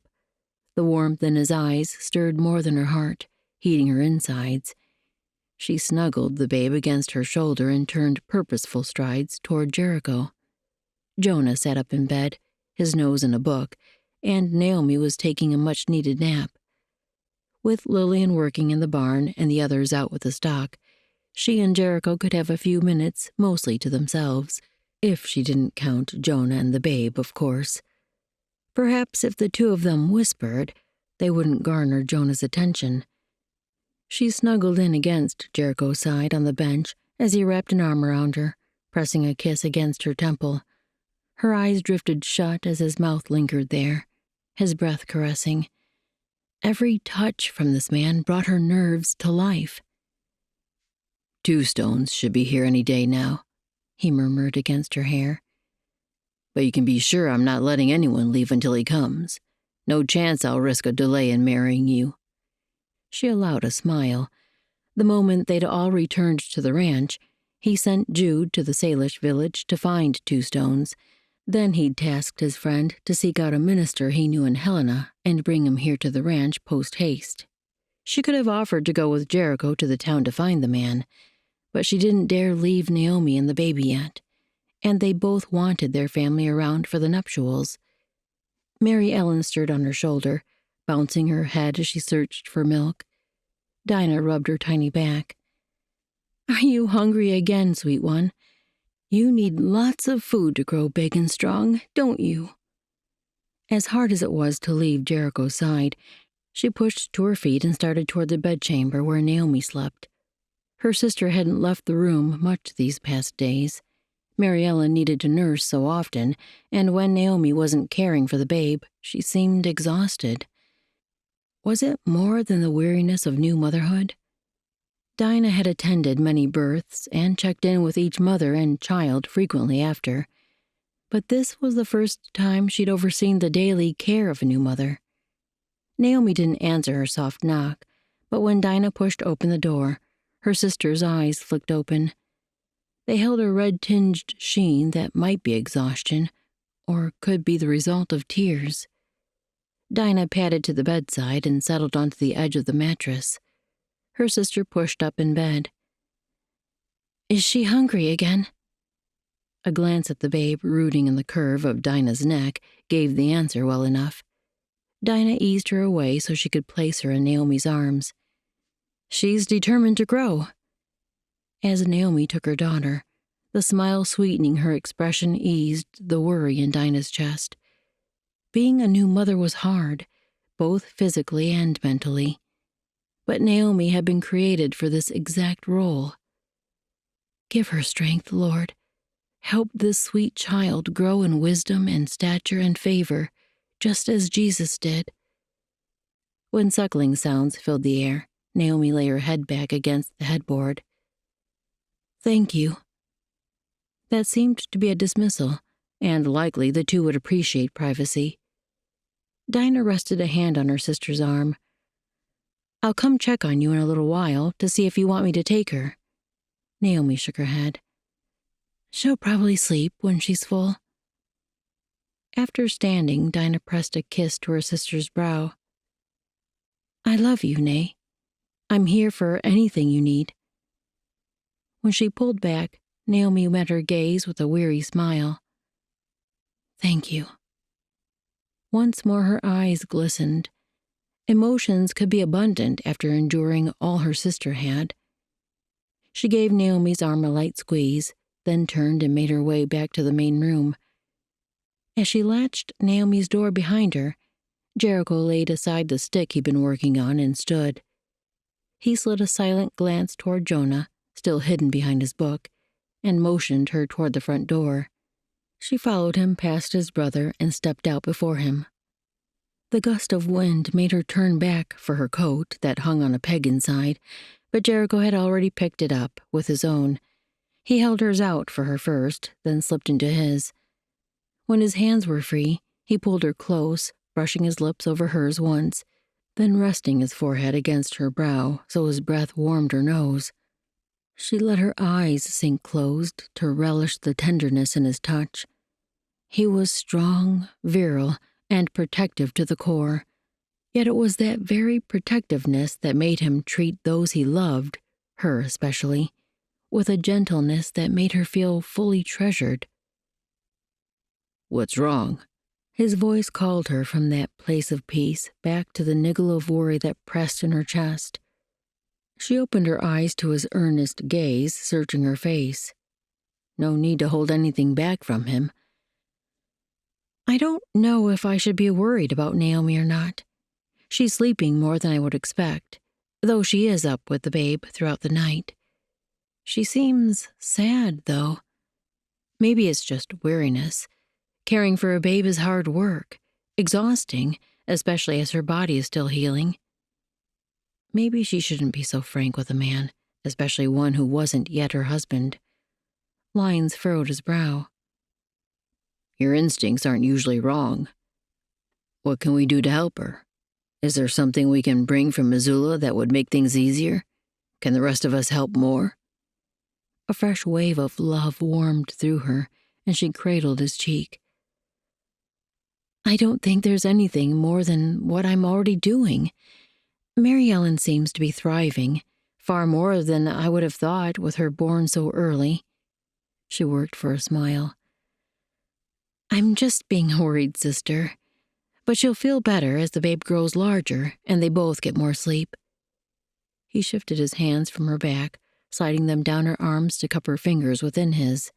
The warmth in his eyes stirred more than her heart, heating her insides. She snuggled the babe against her shoulder and turned purposeful strides toward Jericho. Jonah sat up in bed, his nose in a book, and Naomi was taking a much-needed nap. With Lillian working in the barn and the others out with the stock, she and Jericho could have a few minutes mostly to themselves, if she didn't count Jonah and the babe, of course. Perhaps if the two of them whispered, they wouldn't garner Jonah's attention. She snuggled in against Jericho's side on the bench as he wrapped an arm around her, pressing a kiss against her temple. Her eyes drifted shut as his mouth lingered there, his breath caressing. Every touch from this man brought her nerves to life. 2 stones should be here any day now, he murmured against her hair. But you can be sure I'm not letting anyone leave until he comes. No chance I'll risk a delay in marrying you. She allowed a smile. The moment they'd all returned to the ranch, he sent Jude to the Salish village to find 2 stones. Then he'd tasked his friend to seek out a minister he knew in Helena and bring him here to the ranch post-haste. She could have offered to go with Jericho to the town to find the man, but she didn't dare leave Naomi and the baby yet, and they both wanted their family around for the nuptials. Mary Ellen stirred on her shoulder, bouncing her head as she searched for milk. Dinah rubbed her tiny back. Are you hungry again, sweet one? You need lots of food to grow big and strong, don't you? As hard as it was to leave Jericho's side, she pushed to her feet and started toward the bedchamber where Naomi slept. Her sister hadn't left the room much these past days. Mary Ellen needed to nurse so often, and when Naomi wasn't caring for the babe, she seemed exhausted. Was it more than the weariness of new motherhood? Dinah had attended many births and checked in with each mother and child frequently after, but this was the first time she'd overseen the daily care of a new mother. Naomi didn't answer her soft knock, but when Dinah pushed open the door, her sister's eyes flicked open. They held a red-tinged sheen that might be exhaustion, or could be the result of tears. Dinah padded to the bedside and settled onto the edge of the mattress. Her sister pushed up in bed. Is she hungry again? A glance at the babe rooting in the curve of Dinah's neck gave the answer well enough. Dinah eased her away so she could place her in Naomi's arms. She's determined to grow. As Naomi took her daughter, the smile sweetening her expression eased the worry in Dinah's chest. Being a new mother was hard, both physically and mentally. But Naomi had been created for this exact role. Give her strength, Lord. Help this sweet child grow in wisdom and stature and favor, just as Jesus did. When suckling sounds filled the air, Naomi lay her head back against the headboard. "Thank you." That seemed to be a dismissal, and likely the two would appreciate privacy. Dinah rested a hand on her sister's arm. "I'll come check on you in a little while to see if you want me to take her." Naomi shook her head. "She'll probably sleep when she's full." After standing, Dinah pressed a kiss to her sister's brow. "I love you, Nay. I'm here for anything you need." When she pulled back, Naomi met her gaze with a weary smile. "Thank you." Once more her eyes glistened. Emotions could be abundant after enduring all her sister had. She gave Naomi's arm a light squeeze, then turned and made her way back to the main room. As she latched Naomi's door behind her, Jericho laid aside the stick he'd been working on and stood. He slid a silent glance toward Jonah, still hidden behind his book, and motioned her toward the front door. She followed him past his brother and stepped out before him. The gust of wind made her turn back for her coat that hung on a peg inside, but Jericho had already picked it up with his own. He held hers out for her first, then slipped into his. When his hands were free, he pulled her close, brushing his lips over hers once, then resting his forehead against her brow so his breath warmed her nose. She let her eyes sink closed to relish the tenderness in his touch. He was strong, virile, and protective to the core, yet it was that very protectiveness that made him treat those he loved, her especially, with a gentleness that made her feel fully treasured. "What's wrong?" His voice called her from that place of peace back to the niggle of worry that pressed in her chest. She opened her eyes to his earnest gaze searching her face. No need to hold anything back from him. "I don't know if I should be worried about Naomi or not. She's sleeping more than I would expect, though she is up with the babe throughout the night. She seems sad, though. Maybe it's just weariness. Caring for a babe is hard work, exhausting, especially as her body is still healing. Maybe she shouldn't be so frank with a man, especially one who wasn't yet her husband." Lines furrowed his brow. "Your instincts aren't usually wrong. What can we do to help her? Is there something we can bring from Missoula that would make things easier? Can the rest of us help more?" A fresh wave of love warmed through her, and she cradled his cheek. "I don't think there's anything more than what I'm already doing. Mary Ellen seems to be thriving, far more than I would have thought with her born so early." She worked for a smile. "I'm just being a worried sister. But she'll feel better as the babe grows larger and they both get more sleep." He shifted his hands from her back, sliding them down her arms to cup her fingers within his.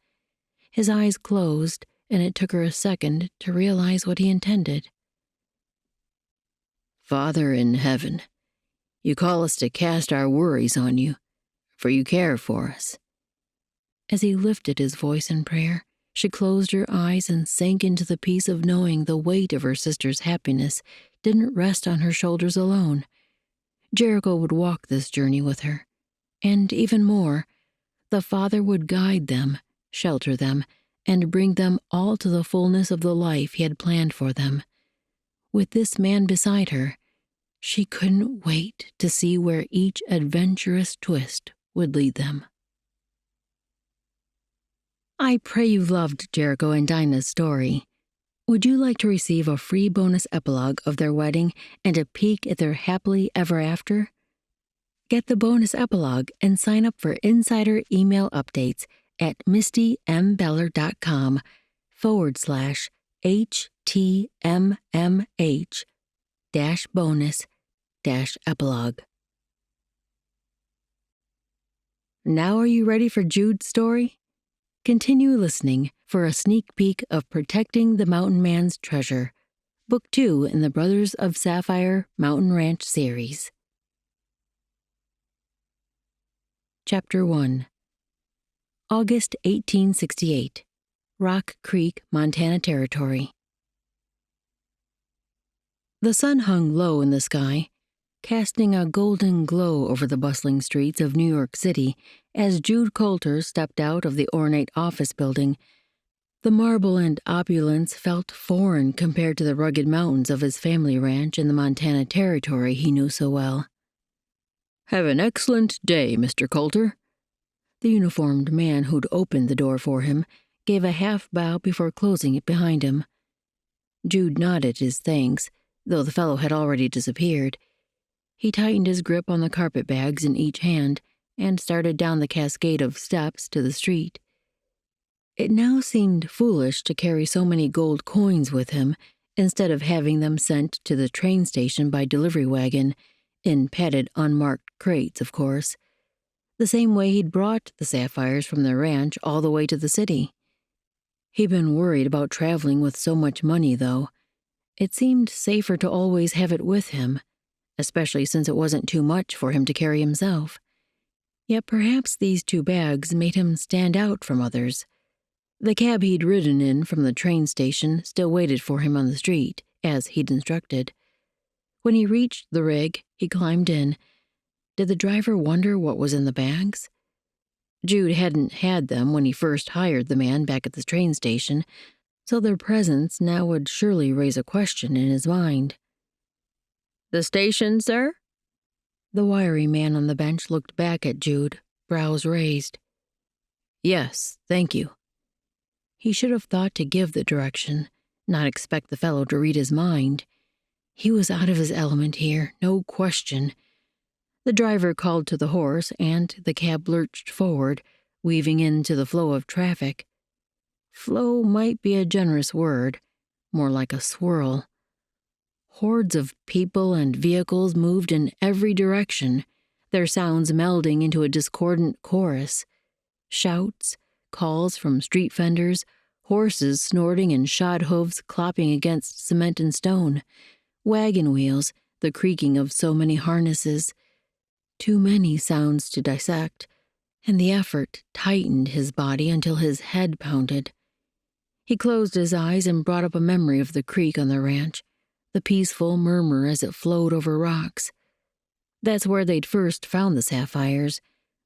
His eyes closed, and it took her a second to realize what he intended. "Father in heaven, you call us to cast our worries on you, for you care for us." As he lifted his voice in prayer, she closed her eyes and sank into the peace of knowing the weight of her sister's happiness didn't rest on her shoulders alone. Jericho would walk this journey with her. And even more, the Father would guide them, shelter them, and bring them all to the fullness of the life he had planned for them. With this man beside her, she couldn't wait to see where each adventurous twist would lead them. I pray you loved Jericho and Dinah's story. Would you like to receive a free bonus epilogue of their wedding and a peek at their happily ever after? Get the bonus epilogue and sign up for insider email updates at mistymbellar.com/HTMMH-bonus-epilogue. Now are you ready for Jude's story? Continue listening for a sneak peek of Protecting the Mountain Man's Treasure, Book 2 in the Brothers of Sapphire Mountain Ranch series. Chapter 1. August 1868. Rock Creek, Montana Territory. The sun hung low in the sky, casting a golden glow over the bustling streets of New York City as Jude Coulter stepped out of the ornate office building. The marble and opulence felt foreign compared to the rugged mountains of his family ranch in the Montana Territory he knew so well. "Have an excellent day, Mr. Coulter." The uniformed man who'd opened the door for him gave a half bow before closing it behind him. Jude nodded his thanks, though the fellow had already disappeared. He tightened his grip on the carpet bags in each hand and started down the cascade of steps to the street. It now seemed foolish to carry so many gold coins with him instead of having them sent to the train station by delivery wagon, in padded unmarked crates, of course, the same way he'd brought the sapphires from the ranch all the way to the city. He'd been worried about traveling with so much money, though. It seemed safer to always have it with him, especially since it wasn't too much for him to carry himself. Yet perhaps these 2 bags made him stand out from others. The cab he'd ridden in from the train station still waited for him on the street, as he'd instructed. When he reached the rig, he climbed in. Did the driver wonder what was in the bags? Jude hadn't had them when he first hired the man back at the train station, so their presence now would surely raise a question in his mind. "The station, sir?" The wiry man on the bench looked back at Jude, brows raised. "Yes, thank you." He should have thought to give the direction, not expect the fellow to read his mind. He was out of his element here, no question. The driver called to the horse, and the cab lurched forward, weaving into the flow of traffic. Flow might be a generous word, more like a swirl. Hordes of people and vehicles moved in every direction, their sounds melding into a discordant chorus. Shouts, calls from street vendors, horses snorting and shod hooves clopping against cement and stone, wagon wheels, the creaking of so many harnesses. Too many sounds to dissect, and the effort tightened his body until his head pounded. He closed his eyes and brought up a memory of the creek on the ranch, the peaceful murmur as it flowed over rocks. That's where they'd first found the sapphires,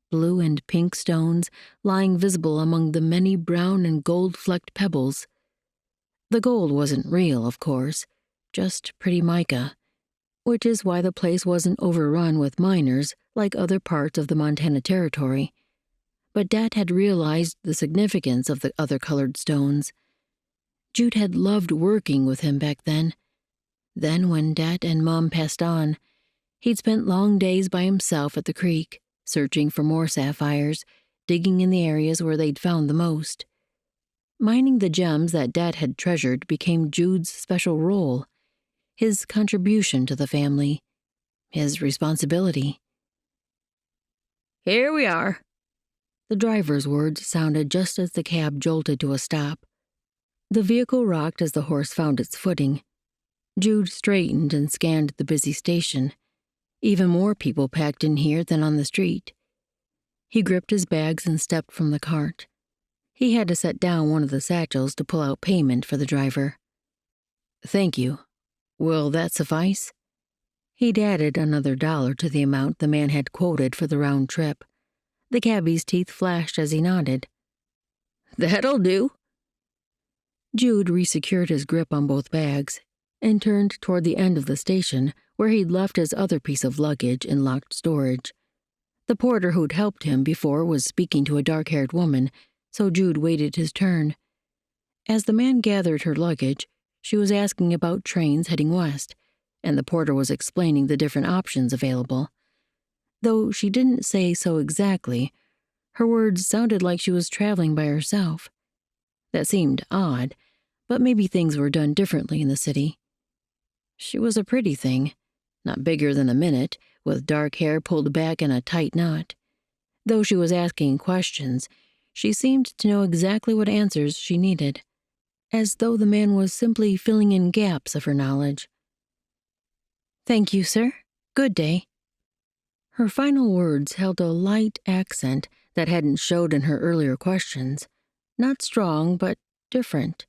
blue and pink stones lying visible among the many brown and gold-flecked pebbles. The gold wasn't real, of course, just pretty mica, which is why the place wasn't overrun with miners like other parts of the Montana Territory. But Dad had realized the significance of the other colored stones. Jude had loved working with him back then. Then, when Dad and Mom passed on, he'd spent long days by himself at the creek, searching for more sapphires, digging in the areas where they'd found the most. Mining the gems that Dad had treasured became Jude's special role, his contribution to the family, his responsibility. "Here we are." The driver's words sounded just as the cab jolted to a stop. The vehicle rocked as the horse found its footing. Jude straightened and scanned the busy station. Even more people packed in here than on the street. He gripped his bags and stepped from the cart. He had to set down one of the satchels to pull out payment for the driver. "Thank you. Will that suffice?" He'd added another $1 to the amount the man had quoted for the round trip. The cabbie's teeth flashed as he nodded. "That'll do." Jude resecured his grip on both bags and turned toward the end of the station where he'd left his other piece of luggage in locked storage. The porter who'd helped him before was speaking to a dark-haired woman, so Jude waited his turn. As the man gathered her luggage, she was asking about trains heading west, and the porter was explaining the different options available. Though she didn't say so exactly, her words sounded like she was traveling by herself. That seemed odd, but maybe things were done differently in the city. She was a pretty thing, not bigger than a minute, with dark hair pulled back in a tight knot. Though she was asking questions, she seemed to know exactly what answers she needed, as though the man was simply filling in gaps of her knowledge. "Thank you, sir. Good day." Her final words held a light accent that hadn't showed in her earlier questions. Not strong, but different.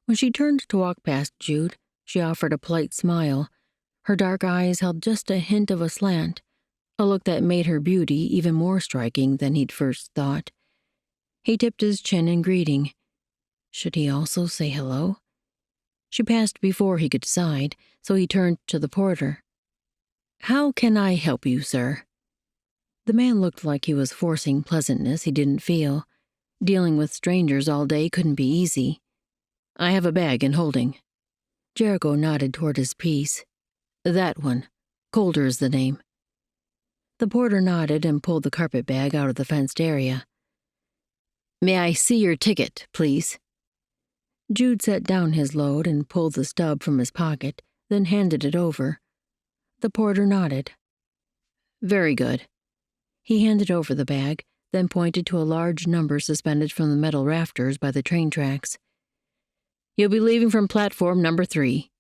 When she turned to walk past Jude, she offered a polite smile, Her dark eyes held just a hint of a slant, a look that made her beauty even more striking than he'd first thought. He tipped his chin in greeting. Should he also say hello? She passed before he could decide, so he turned to the porter. "How can I help you, sir?" The man looked like he was forcing pleasantness he didn't feel. Dealing with strangers all day couldn't be easy. "I have a bag in holding." Jericho nodded toward his piece. "That one. Coulter is the name." The porter nodded and pulled the carpet bag out of the fenced area. "May I see your ticket, please?" Jude set down his load and pulled the stub from his pocket, then handed it over. The porter nodded. "Very good." He handed over the bag, then pointed to a large number suspended from the metal rafters by the train tracks. "You'll be leaving from platform number 3.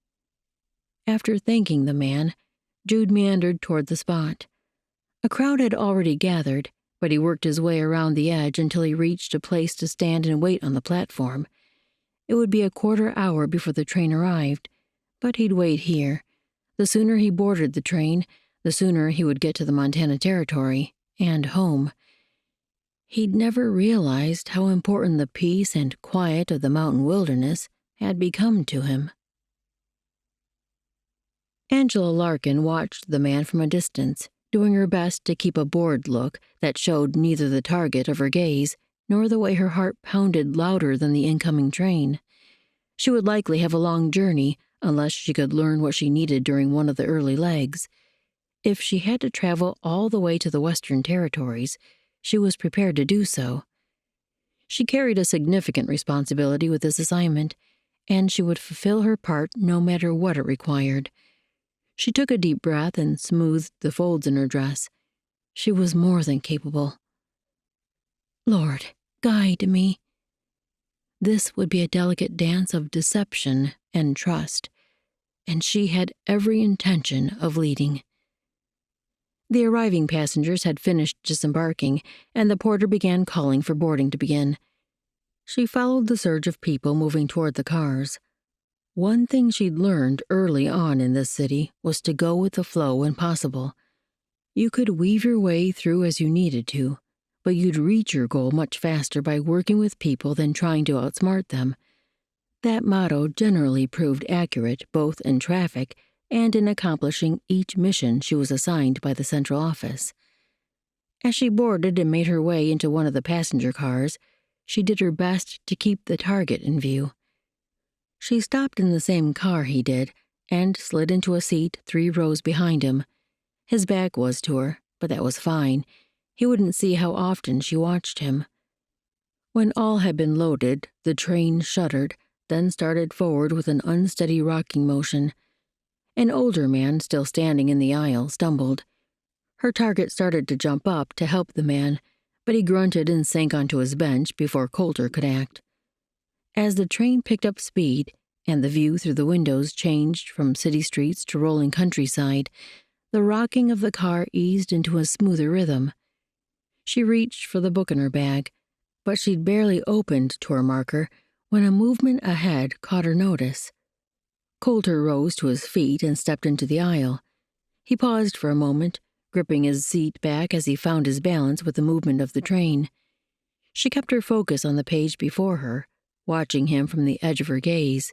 After thanking the man, Jude meandered toward the spot. A crowd had already gathered, but he worked his way around the edge until he reached a place to stand and wait on the platform. It would be a quarter hour before the train arrived, but he'd wait here. The sooner he boarded the train, the sooner he would get to the Montana Territory and home. He'd never realized how important the peace and quiet of the mountain wilderness had become to him. Angela Larkin watched the man from a distance, doing her best to keep a bored look that showed neither the target of her gaze nor the way her heart pounded louder than the incoming train. She would likely have a long journey unless she could learn what she needed during one of the early legs. If she had to travel all the way to the Western Territories, she was prepared to do so. She carried a significant responsibility with this assignment, and she would fulfill her part no matter what it required. She took a deep breath and smoothed the folds in her dress. She was more than capable. Lord, guide me. This would be a delicate dance of deception and trust, and she had every intention of leading. The arriving passengers had finished disembarking, and the porter began calling for boarding to begin. She followed the surge of people moving toward the cars. One thing she'd learned early on in this city was to go with the flow when possible. You could weave your way through as you needed to, but you'd reach your goal much faster by working with people than trying to outsmart them. That motto generally proved accurate both in traffic and in accomplishing each mission she was assigned by the central office. As she boarded and made her way into one of the passenger cars, she did her best to keep the target in view. She stopped in the same car he did and slid into a seat 3 rows behind him. His back was to her, but that was fine. He wouldn't see how often she watched him. When all had been loaded, the train shuddered, then started forward with an unsteady rocking motion. An older man, still standing in the aisle, stumbled. Her target started to jump up to help the man, but he grunted and sank onto his bench before Coulter could act. As the train picked up speed and the view through the windows changed from city streets to rolling countryside, the rocking of the car eased into a smoother rhythm. She reached for the book in her bag, but she'd barely opened to her marker when a movement ahead caught her notice. Coulter rose to his feet and stepped into the aisle. He paused for a moment, gripping his seat back as he found his balance with the movement of the train. She kept her focus on the page before her, watching him from the edge of her gaze.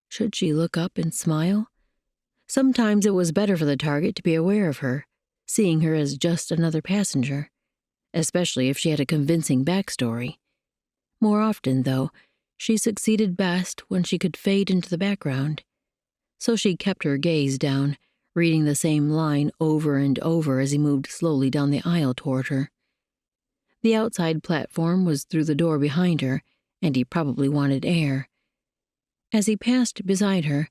Should she look up and smile? Sometimes it was better for the target to be aware of her, seeing her as just another passenger, especially if she had a convincing backstory. More often, though, she succeeded best when she could fade into the background. So she kept her gaze down, reading the same line over and over as he moved slowly down the aisle toward her. The outside platform was through the door behind her, and he probably wanted air. As he passed beside her,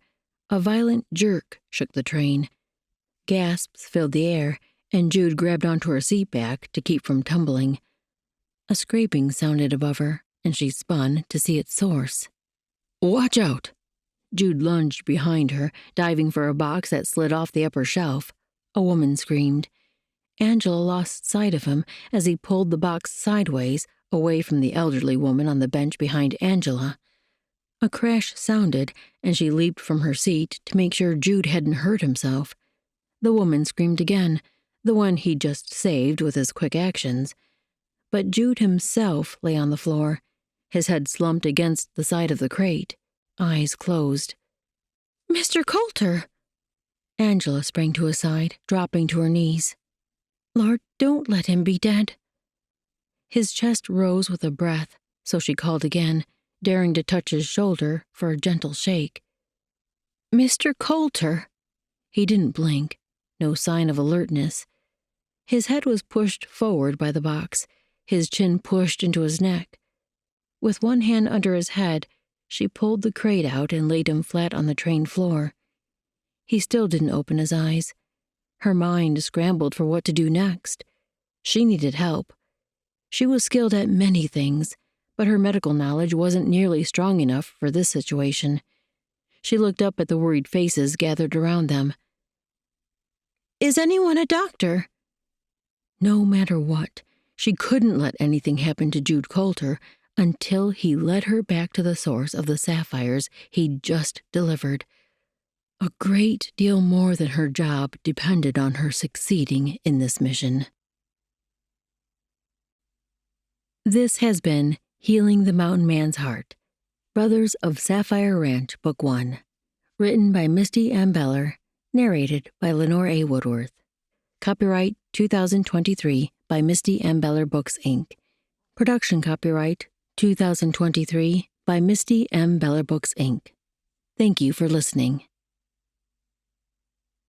a violent jerk shook the train. Gasps filled the air, and Jude grabbed onto her seat back to keep from tumbling. A scraping sounded above her, and she spun to see its source. "Watch out!" Jude lunged behind her, diving for a box that slid off the upper shelf. A woman screamed. Angela lost sight of him as he pulled the box sideways, away from the elderly woman on the bench behind Angela. A crash sounded, and she leaped from her seat to make sure Jude hadn't hurt himself. The woman screamed again, the one he'd just saved with his quick actions. But Jude himself lay on the floor, his head slumped against the side of the crate, eyes closed. Mr. Coulter! Angela sprang to his side, dropping to her knees. Lord, don't let him be dead. His chest rose with a breath, so she called again, daring to touch his shoulder for a gentle shake. Mr. Coulter! He didn't blink, no sign of alertness. His head was pushed forward by the box, his chin pushed into his neck. With one hand under his head, she pulled the crate out and laid him flat on the train floor. He still didn't open his eyes. Her mind scrambled for what to do next. She needed help. She was skilled at many things, but her medical knowledge wasn't nearly strong enough for this situation. She looked up at the worried faces gathered around them. Is anyone a doctor? No matter what, she couldn't let anything happen to Jude Coulter until he led her back to the source of the sapphires he'd just delivered. A great deal more than her job depended on her succeeding in this mission. This has been Healing the Mountain Man's Heart, Brothers of Sapphire Ranch, Book 1. Written by Misty M. Narrated by Leonor Woodworth. Copyright 2023 by Misty M. Books, Inc. Production copyright 2023 by Misty M. Books, Inc. Thank you for listening.